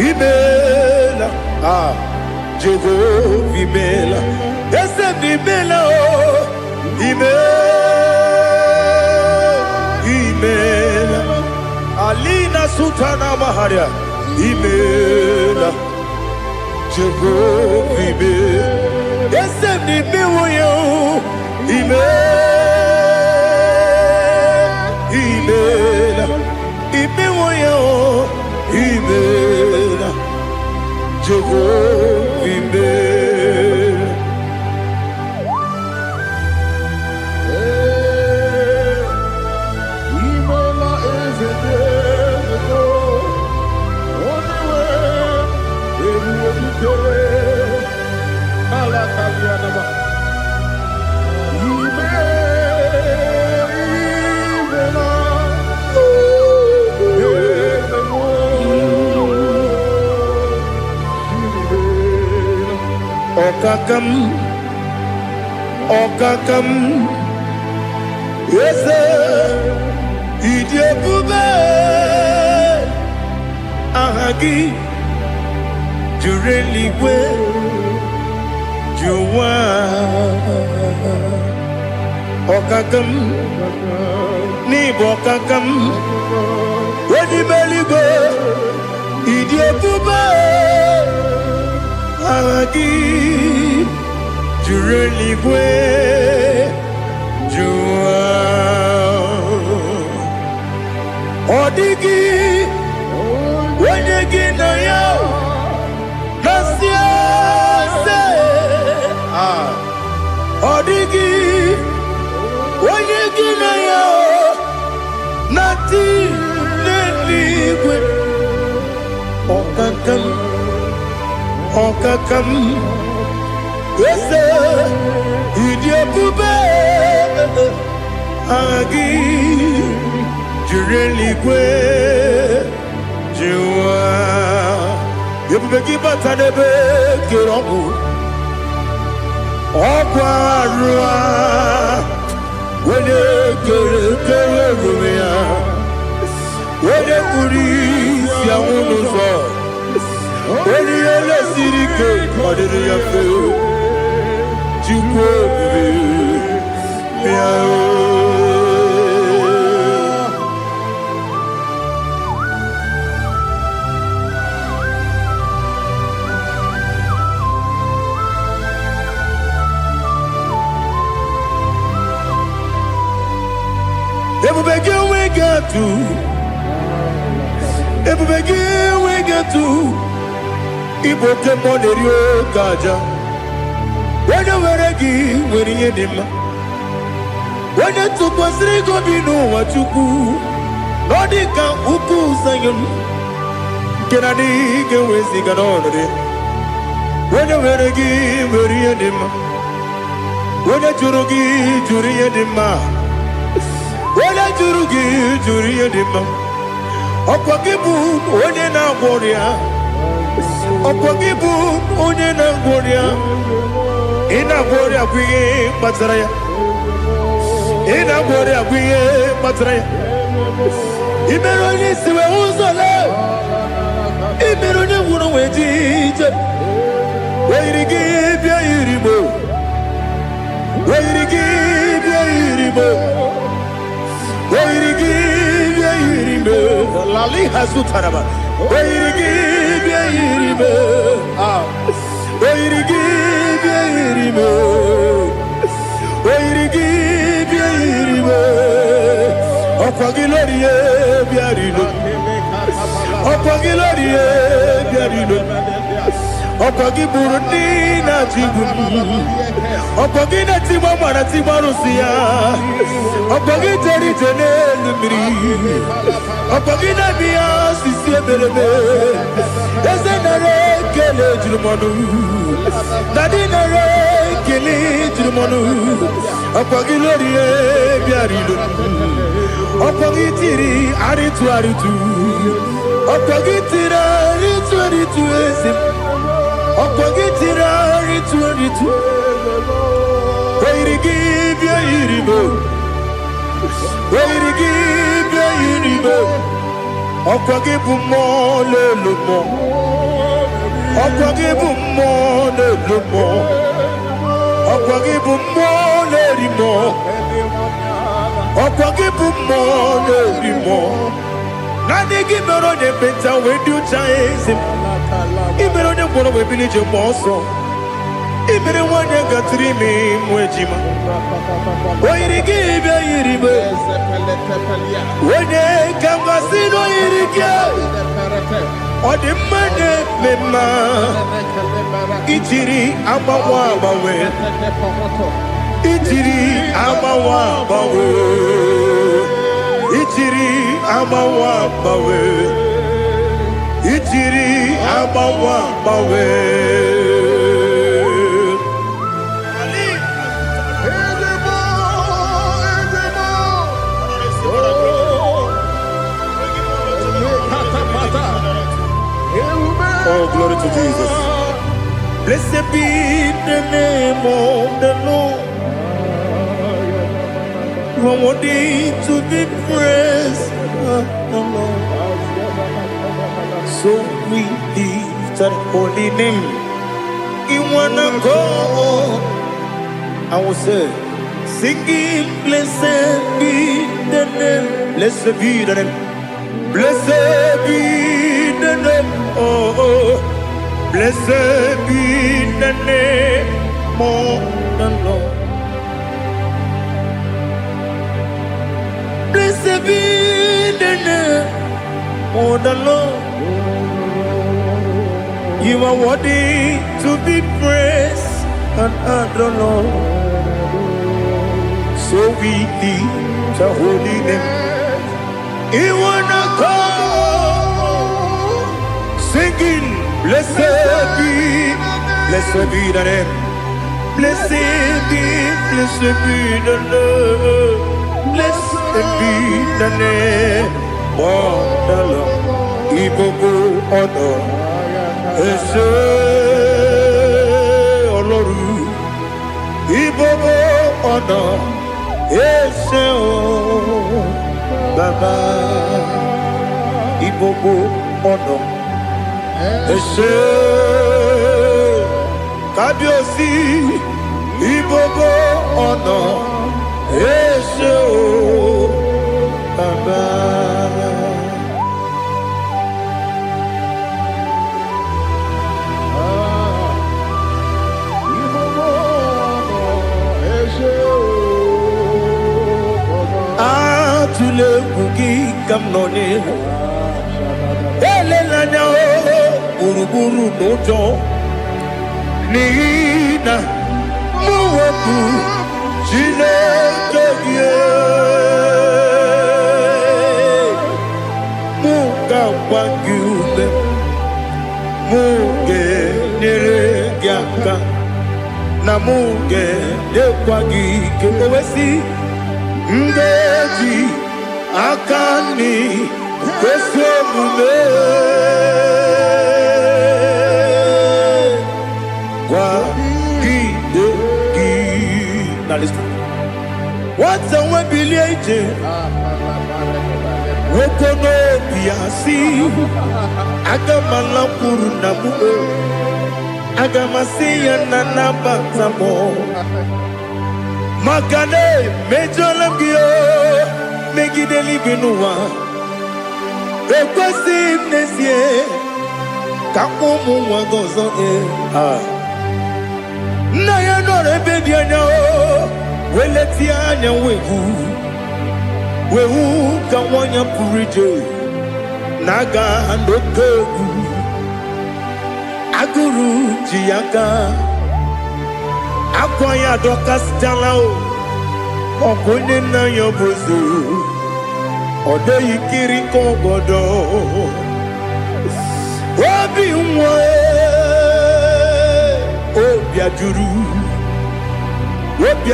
Imela, Jehovah, Imela. Yes, Imela, oh, Imela. Alina Sutana Maharia, Imela, Jehovah, Imela. Yes, Imela, Imela, Imela, Jehovah, Imela. Okakam, yes, ịdị ebube, aha gị juru eluigwe jụwa. Okakam, n'ịbụ okakam, onye eluigwe, ịdị ebube, aha gị juru eluigwe jụwa. Ọ dịghị onye gị na ya na-asị ase, ọ dịghị onye gị na ya na-atị n'eluigwe. Ọkakam, ọkakam, ese ịdị ebube, aha gị juru eluigwe jụwa. Ebube gị bata n'ebe kere ọgwụ arụ a, onye kere erume ya, onye kpụrụ isi anwụ n'ụzọ, onye ihe na-esiri ike ọ dịrị ya mfe. Chukwu ebube bịa ebube gị enweghị atụ, ebube gị enweghị atụ, Igbo kemo nerio gaja. When you were gi, when you dima. When you took was rigo binu what you go. Nodika uku sayum. Kenadi get with the ganone. When you were gi, when you dima. When you jurugi, juri dima. When you jurugi, juri dima. Okwagibu, when you na warrior. Okwagibu, when you na warrior. Ina gloria kwiye matraya. Ina gloria kwiye matraya. Imeroni siwe uzole. Imeroni wuno wejije. Weirigi bia iribo. Weirigi bia iribo. Weirigi bia iribo. Lali hasutaraba. Weirigi bia iribo. Weirigi bia iribo. Weirigi bia iribo. Okwagilorie bia iribo. Okwagilorie bia iribo. Okwagiburu ni na jibu. Okwagina tiwa mwana tiwa rusia. Okwagiteri tene lumiri. Okwagina biya sisi ebelebe. Ezenere kele jirumonu. Nadinere kele jirumonu. Okwagilorie biarido. Okwagitiri aritu. Okwagitiri aritu esim. Okwagitiri aritu. Weirigi bia iribo. Weirigi bia iribo. Okwagibu mo lelumo. Okwagibu mo lelumo. Okwagibu mo lerimo. Okwagibu mo lerimo. Nani gibero de benta we do chaise. Ibero de boro we village moso. Ibere wanya gatrimi mwejima. Oirigi bia iribo. Wene kangasino irige. Odimane mema. Itiri amawa bawe. Itiri amawa bawe. Itiri amawa bawe. Itiri amawa bawe. Oh, glory to Jesus. Blessed be the name of the Lord. You are worthy to be praised. So we lift that holy name. You wanna go? I will say, singing, blessed be the name. Blessed be the name. Blessed be the name. Oh, blessed be the name of the Lord. Blessed be the name of the Lord. You are worthy to be praised and adored, Lord. So we lift the holy name. You wanna call, singing, blessed be the name. Blessed be the Lord. Blessed be the name of the Lord. Igbo honor, Ese Oloru. Igbo honor, Ese Baba. Igbo honor, Ese Kabiosi. Igbo honor, Ese Baba. Tule kuki kam noni elelanya gburugburu n'ụjọ n'ihi na mụ wepụ Chineke gị mụ ga-agba gị ume mụ ga-enyere gị aka na mụ ga-enyekwa gị ike owesi m ga-eji aka nri kwesị omume gwagide gị na listen nwata nwe bilie ije nwoke n'obi ya si aga m alakwuru na mụ aga m asị ya na nabata m maka na emejọla m gị megide eluigwe n'ụwa ekwesịghị m n'ezie ka ụmụ nwa gị ọzọ nna ya nọrọ ebe dị anya weletie anya wehu ka nwanyị pụrụ ije na-aga n'oke egwu agụrụ ji ya gaa akwa ya dọkasịchala ọkụ onye nna ya bụzo ọ dịghị kiri ka ọgọdọ obi nwa obi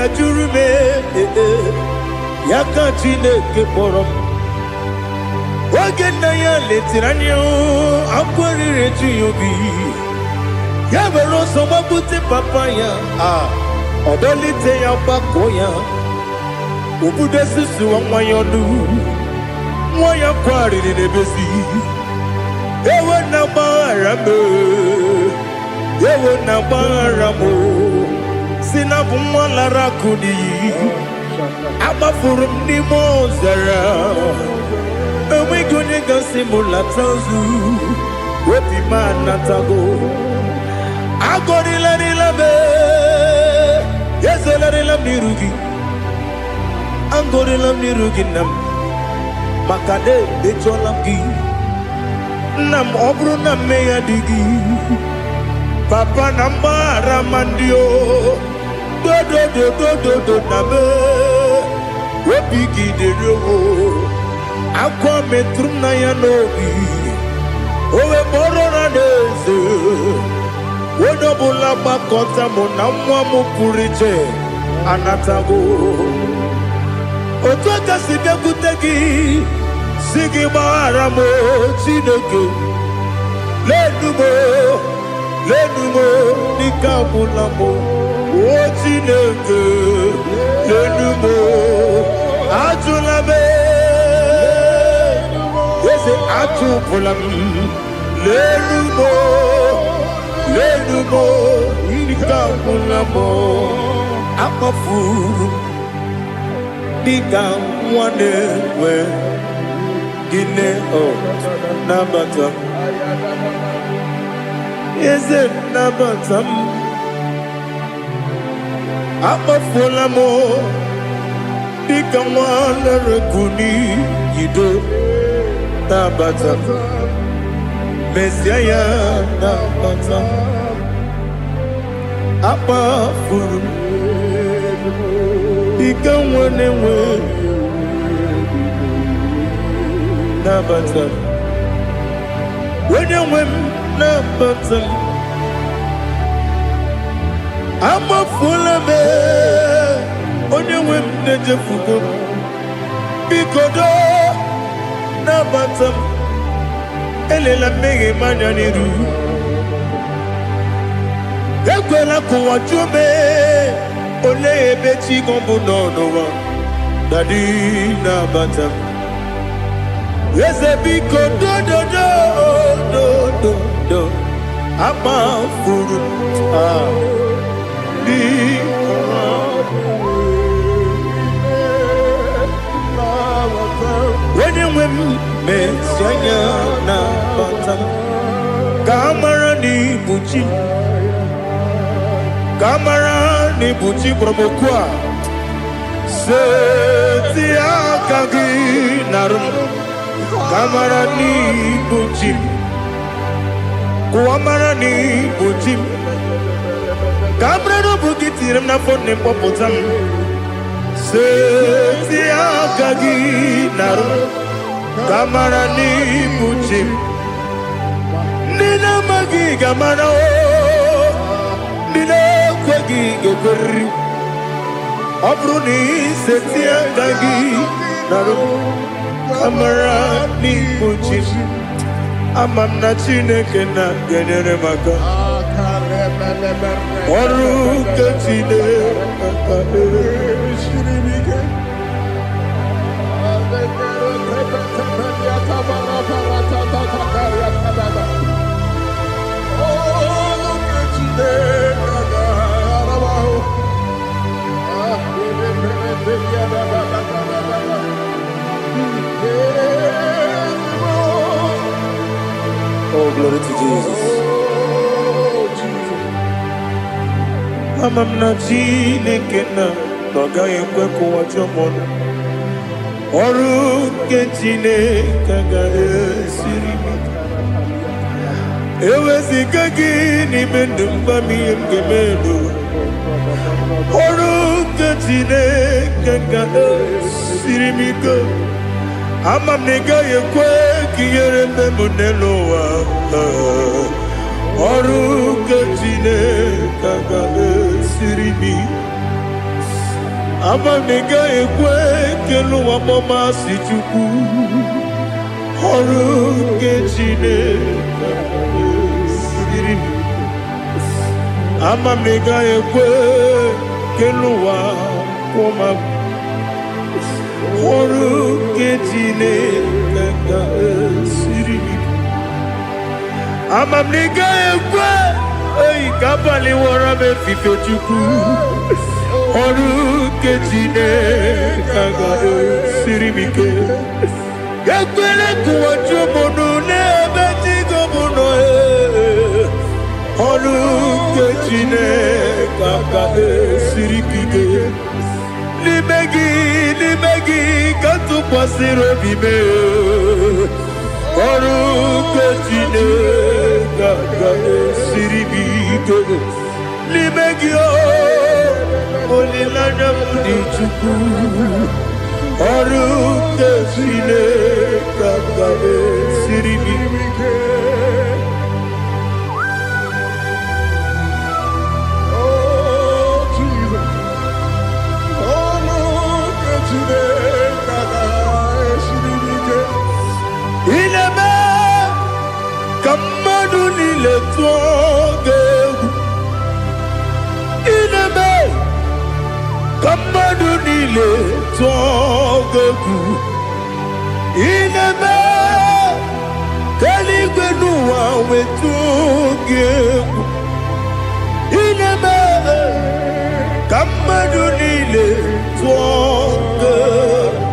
ajuru m ya ka Chineke kpọrọ m oge nna ya letiri anya akwa riri eju ya obi ya were ọsọ gbapute papa ya ọ dọlite ya gbakọ ya obodo susuwa nwa ya ọnụ nwa ya kwarịrị n'ebezi ewe na gbaghara m si na bụ nwa lara akụ n'iyi agbafuru m n'ime ọzara enweghị onye gasị m lata ozu obi m anatago agọrịlarịla m ezelarịla m n'iru gị agọrịla m n'iru gị nna m maka na emejọla m gị nna m ọ bụrụ na mmehie dị gị papa na mgbaghara ma ndị dodododododo na me obi gị dịrị owo akwa metụrụ m na ya n'obi o wee kpọrọ na n'eze onye ọbụla gbakọta mụ na nwa m pụrụ iche anatago otu aka si bịakwute gị si gị gbaghara m Chineke lenumo n'ike agwụla m o Chineke lenumo ajụla m eze ajụpụla m lenumo n'ike agwụla m akpafuru dịka nwa na-enwe gịnị nabata m eze nabata m akpafuola m dịka nwa na-ereku n'iyido nabata m mesia ya nabata m akpafuru dịka nwa na-enwe nabata m onye nwe m nabata m amafuola m onye nwe m na-ejefugo m biko nabata m elela mmehie m anya n'iru ekwela ka ụwa jụọ m olee ebe chi gọ bụ n'ụwa dadi nabata m eze biko do akpafuru onye nwe m mesi anya nabata m ka amara n'ibu chi ka amara n'ibu chi gwara m okwu a seti aka gị narụ m Kamara ni buchim. Kuamara ni buchim. Kamara no bukitiram na phone popotam. Setia kagi naru. Kamara ni buchim. Nina magi kamara o. Nina kwagi gekori. Abruni setia kagi naru. Kamara ni buchim. Amam na Chineke na genyere maka. Ọrụ nke Chineke. Oh, glory to Jesus. Amam na Chineke na agaghị ekwe ka ụwa jọọ m. Ọrụ nke Chineke ga-esiri m ike. Eweziga gị n'ime ndụ m, gwa m ihe m ga-eme n'ụwa. Ọrụ nke Chineke ga-esiri m ike. Ama m na ị gaghị ekwe ka ihere eme m n'elu ụwa. Ọrụ nke Chineke ga-esiri m ike. Ama m na ị gaghị ekwe ka elu ụwa gbamasị Chukwu. Ọrụ nke Chineke ga-esiri m ike. Ama m na ị gaghị ekwe ka elu ụwa kwụọ m. Ọrụ nke Chineke ga-esiri m ike. Ama m na ị gaghị ekwe ka abalị wara m efife Chukwu. Ọrụ nke Chineke ga-esiri m ike. Ekwela ka ụwa jụọ m n'ebe Chigo m nọ. Ọrụ nke Chineke ga-esiri m ike. N'ime gị ka tụkwasịrị obi m. Ọrụ nke Chineke ga-esiri m ike. N'ime gị olileanya m dị Chukwu. Ọrụ nke Chineke ga-esiri m ike. Ineme ka mmadụ niile tụọ gị egwu. Ineme ka mmadụ niile tụọ gị egwu. Ineme ka eluigwe n'ụwa wee tụọ gị egwu. Ineme ka mmadụ niile tụọ gị egwu.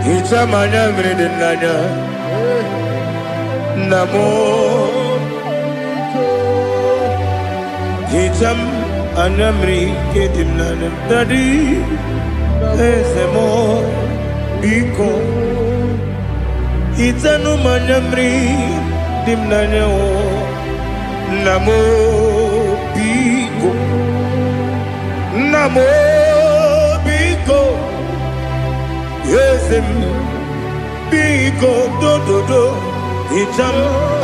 Itamanya mrede nanya namo. Itam anamri kedim nanya dadi ezemo biko. Itanu manyamri dimnanya o namo biko. Namo biko. Yesem biko do do do. Itam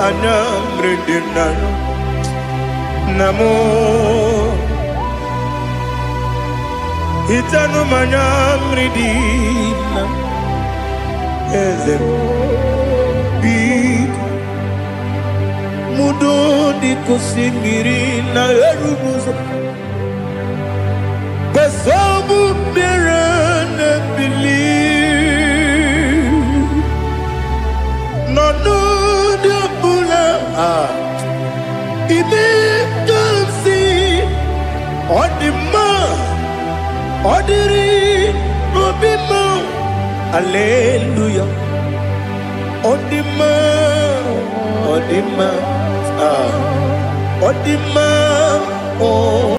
anamri dimnanya namo. Itanu manyamri dimnanya. Yesem biko. Mudo di kusimiri na erubuzo. Besobu mirane believe. No no de bula. Ibe kansi. Odima. Odiri. Obima. Hallelujah. On the man, on the man, on the man, oh.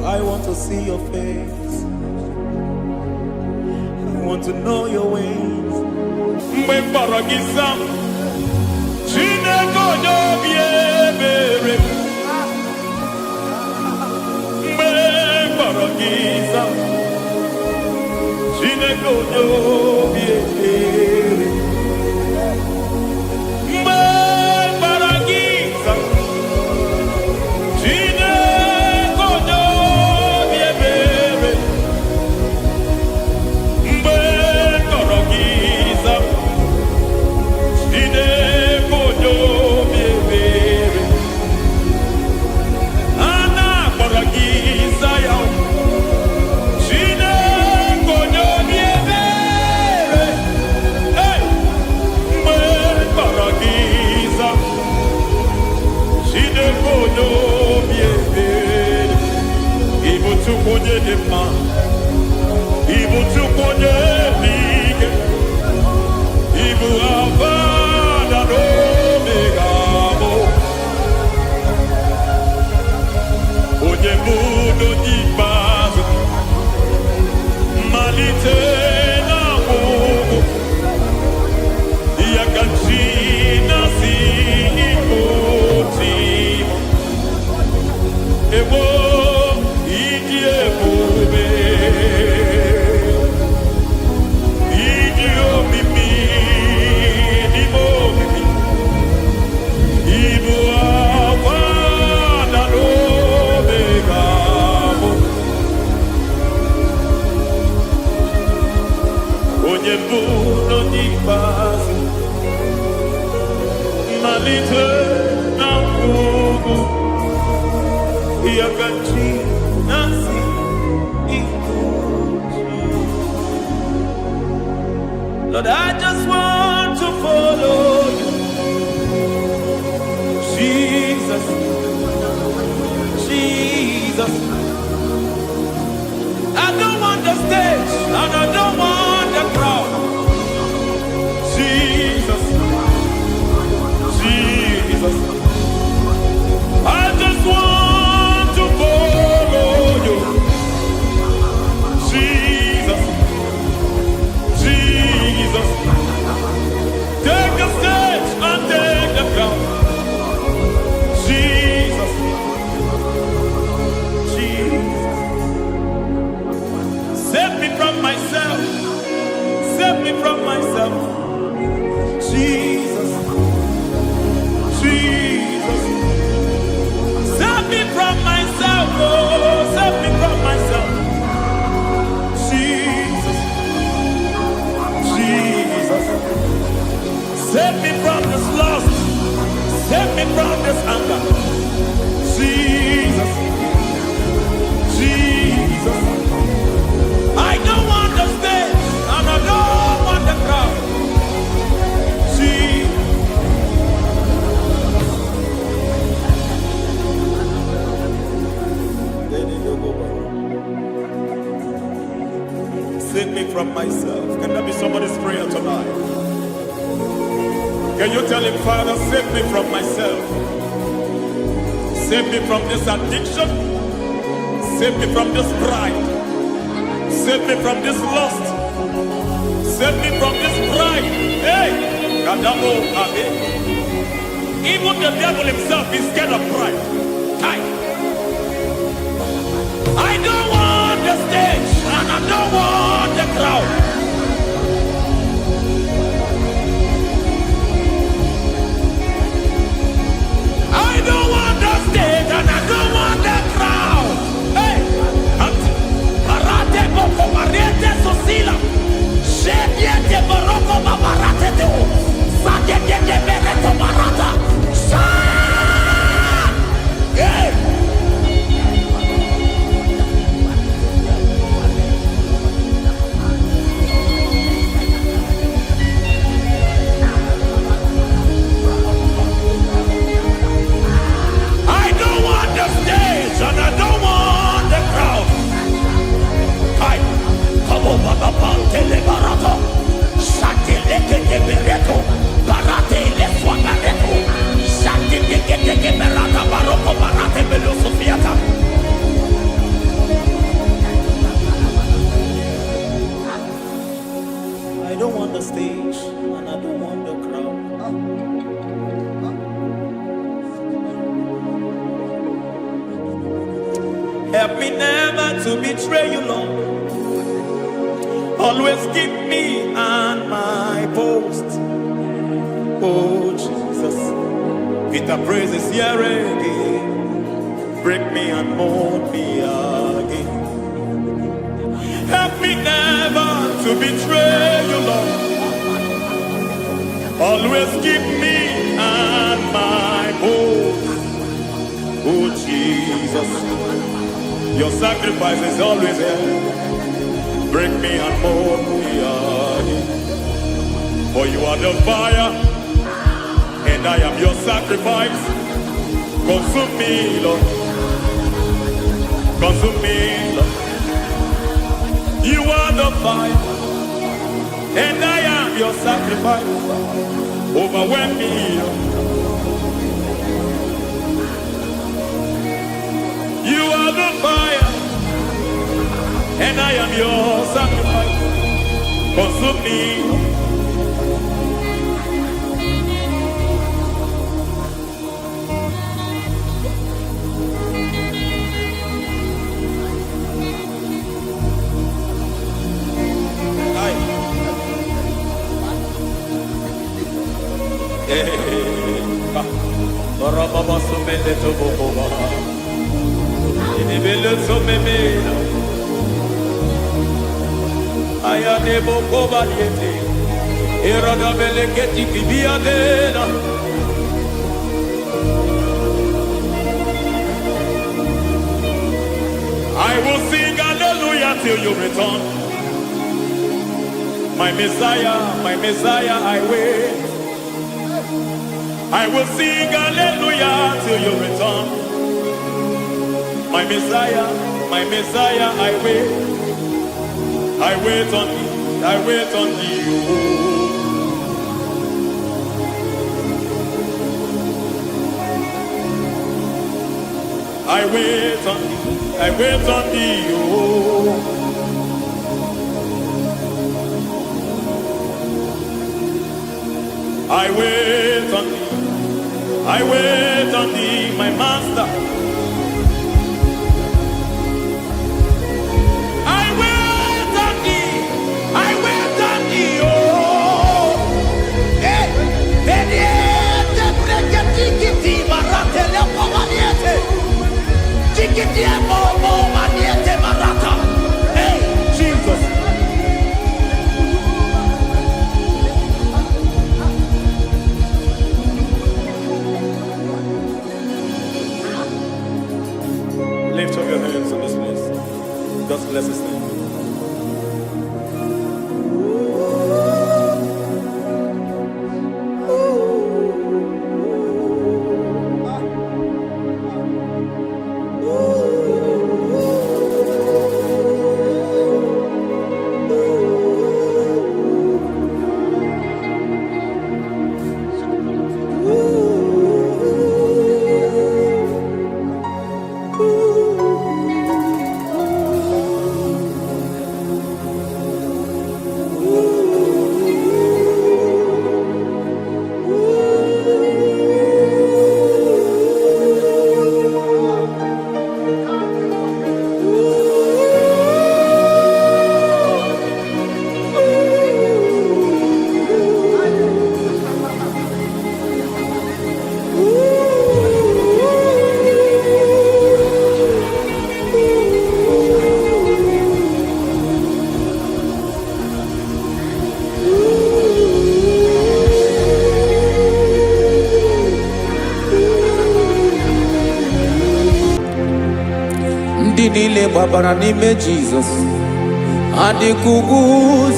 I want to see your face. I want to know your ways. Mgbe mkpọrọ gị zam, Chineke onye obi ebere. Mgbe mkpọrọ gị zam, Chineke onye obi ebere. Mgbe mkpọrọ gị zam, Chineke onye obi ebere. Mgbe mkpọrọ gị zam, Chineke onye obi ebere. A na-akpọrọ gị Zion, Chineke onye obi ebere. malite na mfugu yakachi nasi ikuchi. Lord, I just want to follow you, Jesus, Jesus. I don't want the stage and I don't want the crowd. Jesus, Jesus. I just want to follow you. Jesus, Jesus. Take the stage and take the crown. Jesus, Jesus. Save me from myself. Save me from myself. Jesus, Jesus. Save me from myself, oh, save me from myself. Jesus, Jesus. Save me from this lust. Save me from this anger. Jesus, Jesus. I don't want the stage and I don't want the crowd. Save me from myself. Can that be somebody's prayer tonight? Can you tell him, Father, save me from myself. Save me from this addiction. Save me from this pride. Save me from this lust. Save me from this pride. Hey! Kadamo Abe. Even the devil himself is scared of pride. I don't want the stage and I don't want the crowd. I don't want the stage and I don't want the crowd. Hey! Parate boko barete sosila. Shebiete baroko babarate teo. Sadete bereto barata. Hey! And I don't want the crowd. Hi, come over the pantele barato. Shati leke de bereto. Barate le swagareto. Shati leke de berata baroko barate belo sofiata. I don't want the stage and I don't want the crowd. Help me never to betray you, Lord. Always keep me on my post. Oh, Jesus. With the praises here again. Break me and mold me again. Help me never to betray you, Lord. Always keep me on my post. Oh, Jesus. Your sacrifice is always here. Break me and mold me again. For you are the fire, and I am your sacrifice. Consume me, Lord. Consume me, Lord. You are the fire, and I am your sacrifice. Overwhelm me, Lord. You are the fire, and I am your sacrifice. Consume me. I will sing hallelujah till you return. My Messiah, I wait. I will sing hallelujah till you return. My Messiah, I wait. I wait on thee, I wait on thee. I wait on thee, I wait on thee. Oh. I wait on thee, I wait on thee, my master. I wait on thee, I wait on thee, oh. Hey, Beniete, Breketi, Marate, Lepo Maniete, Tikiti, Momo, Maniete, Marata. Hey, Jesus. Lift up your hands in this place. Just bless his name. Ndị niile gbabara n'ime Jizọs adịghị ugwu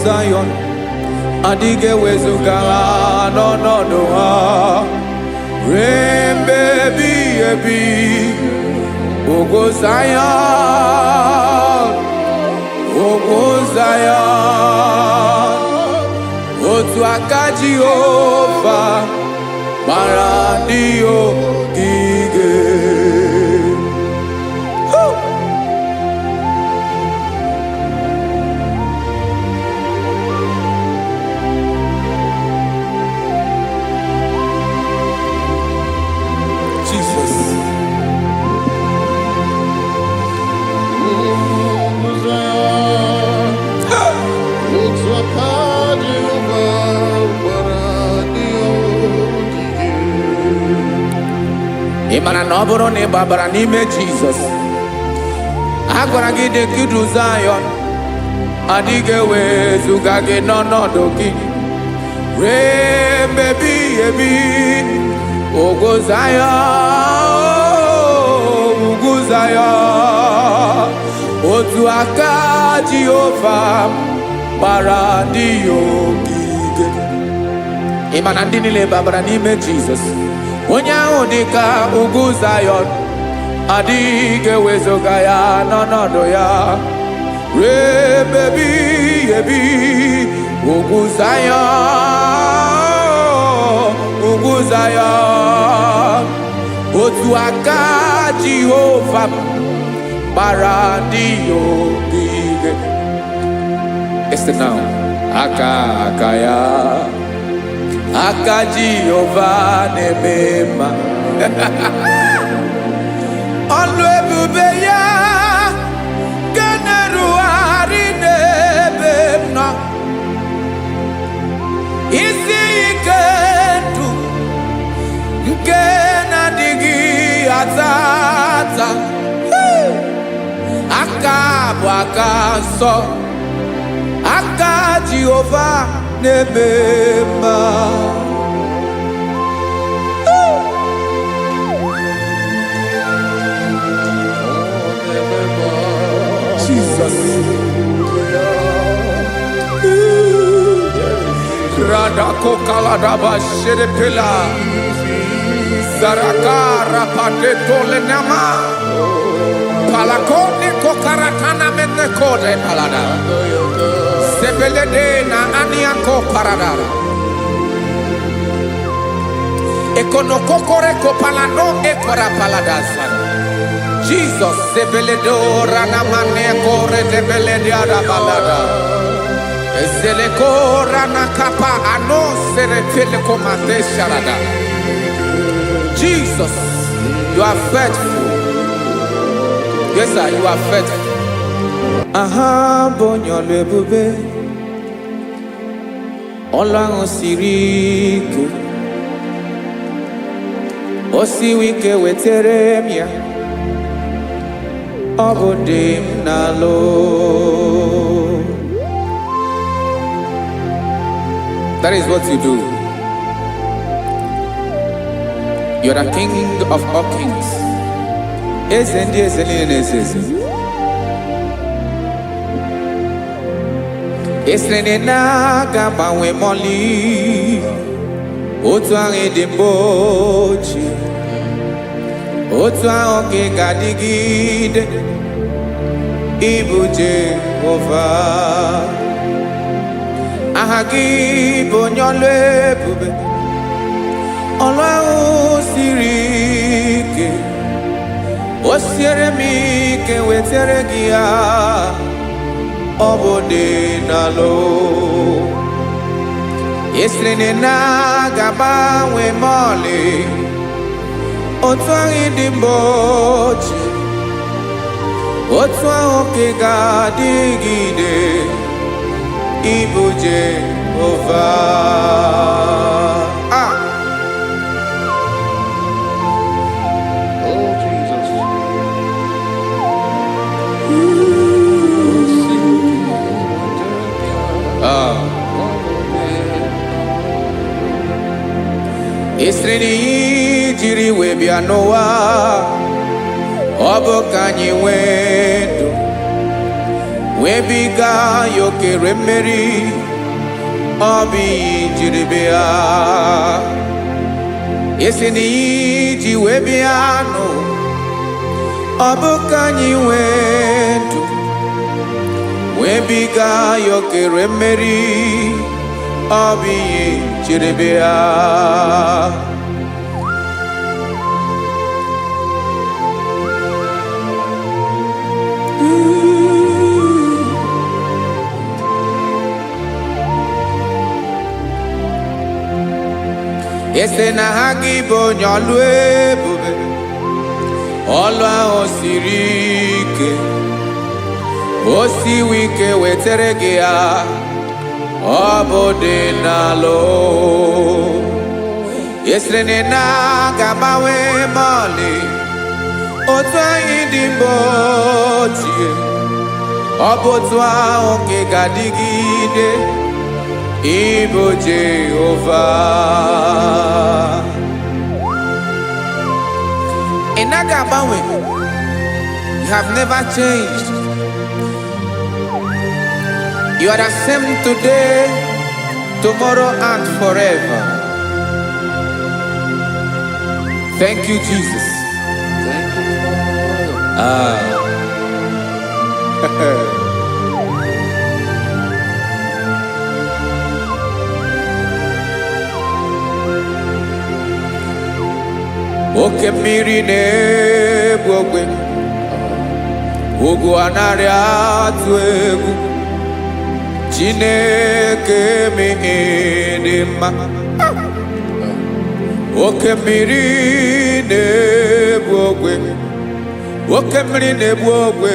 Zayọn, adịghị ewezuga ha n'ọnọdụ ha ruo mgbe ebighị ebi. Ugwu Zayọn, ugwu Zayọn, otu aka Jehova gbara ndị ogige. Ị mara na ọ bụrụ na ị gbabara n'ime Jizọs, a gwara gị dị ka idu Zayọn, adịghị ewezuga gị n'ọnọdụ gị ruo mgbe ebighị ebi. Ugwu Zayọn, ugwu Zayọn, otu aka Jehova gbara ndị ogige. Ị ma na ndị niile gbabara n'ime Jizọs, onye ahụ dị ka ugwu Zayọn, adịghị ewezuga ya n'ọnọdụ ya ruo mgbe ebighị ebi. Ugwu Zayọn, ugwu Zayọn, otu aka Jehova gbara ndị ogige. Listen now, aka ya, aka Jehova na-eme mma. Ọlụ ebube ya ga na-erugharị n'ebe m nọ. Isi ike ndụ nke na-adịghị ata ata, aka bụ aka nsọ, aka Jehova na-eme mma. kaladaba shedepela. Zarakara pateto lenama. Palakone kokaratana mene kode palada. Sebelede na aniako paradara. Ekonokokore kopalano ekora paladasa. Jesus sebeledo rana mane kore debelede arabalada. Ezeleko rana kapa ano serefele komate sharada. Jesus, you are faithful. Yes, sir, you are faithful. Aha, bonyo lebube. Olang osirike. Osiwike weteremia. Obodim nalo. That is what you do. You are the King of all kings. Ezendi ezeli. Esrene na gabawe moli. Otu ange dembochi. Otu ange gadigide. Ibu Jehovah. Ahagi bonyole bube. Ọlọ́run siri ike, o siere mi ike wetere gị ya, ọ bụ dị n'alụ. Esiri na ga-agbanwe ma ọlị, otu ahụ dị mgbe ochie, otu ahụ ka ị ga-adịgide, ịbụ Jehovah. Esreni jiri webia noa, obo kanyi wedu, webiga yokere meri, obi jiri bea. Esreni jiri webia no, obo kanyi wedu, webiga yokere meri, obi jiri bea. Ese na hagi bonyolu ebube, olu ahụ siri ike, o siwe ike wetere gị ya, ọ bụ dị n'alụ. Esere na ga-agbanwe ma ọlị, otu anyị dị mgbe ochie, ọ bụ otu ahụ ka ị ga-adịgide. Igbo Jehovah. Inagabawe, you have never changed. You are the same today, tomorrow, and forever. Thank you, Jesus. Thank you, Lord. Oke mmiri na-egbu ogwe, ugwu anaghị atụ egwu. Chineke mee dị mma. Oke mmiri na-egbu ogwe, oke mmiri na-egbu ogwe.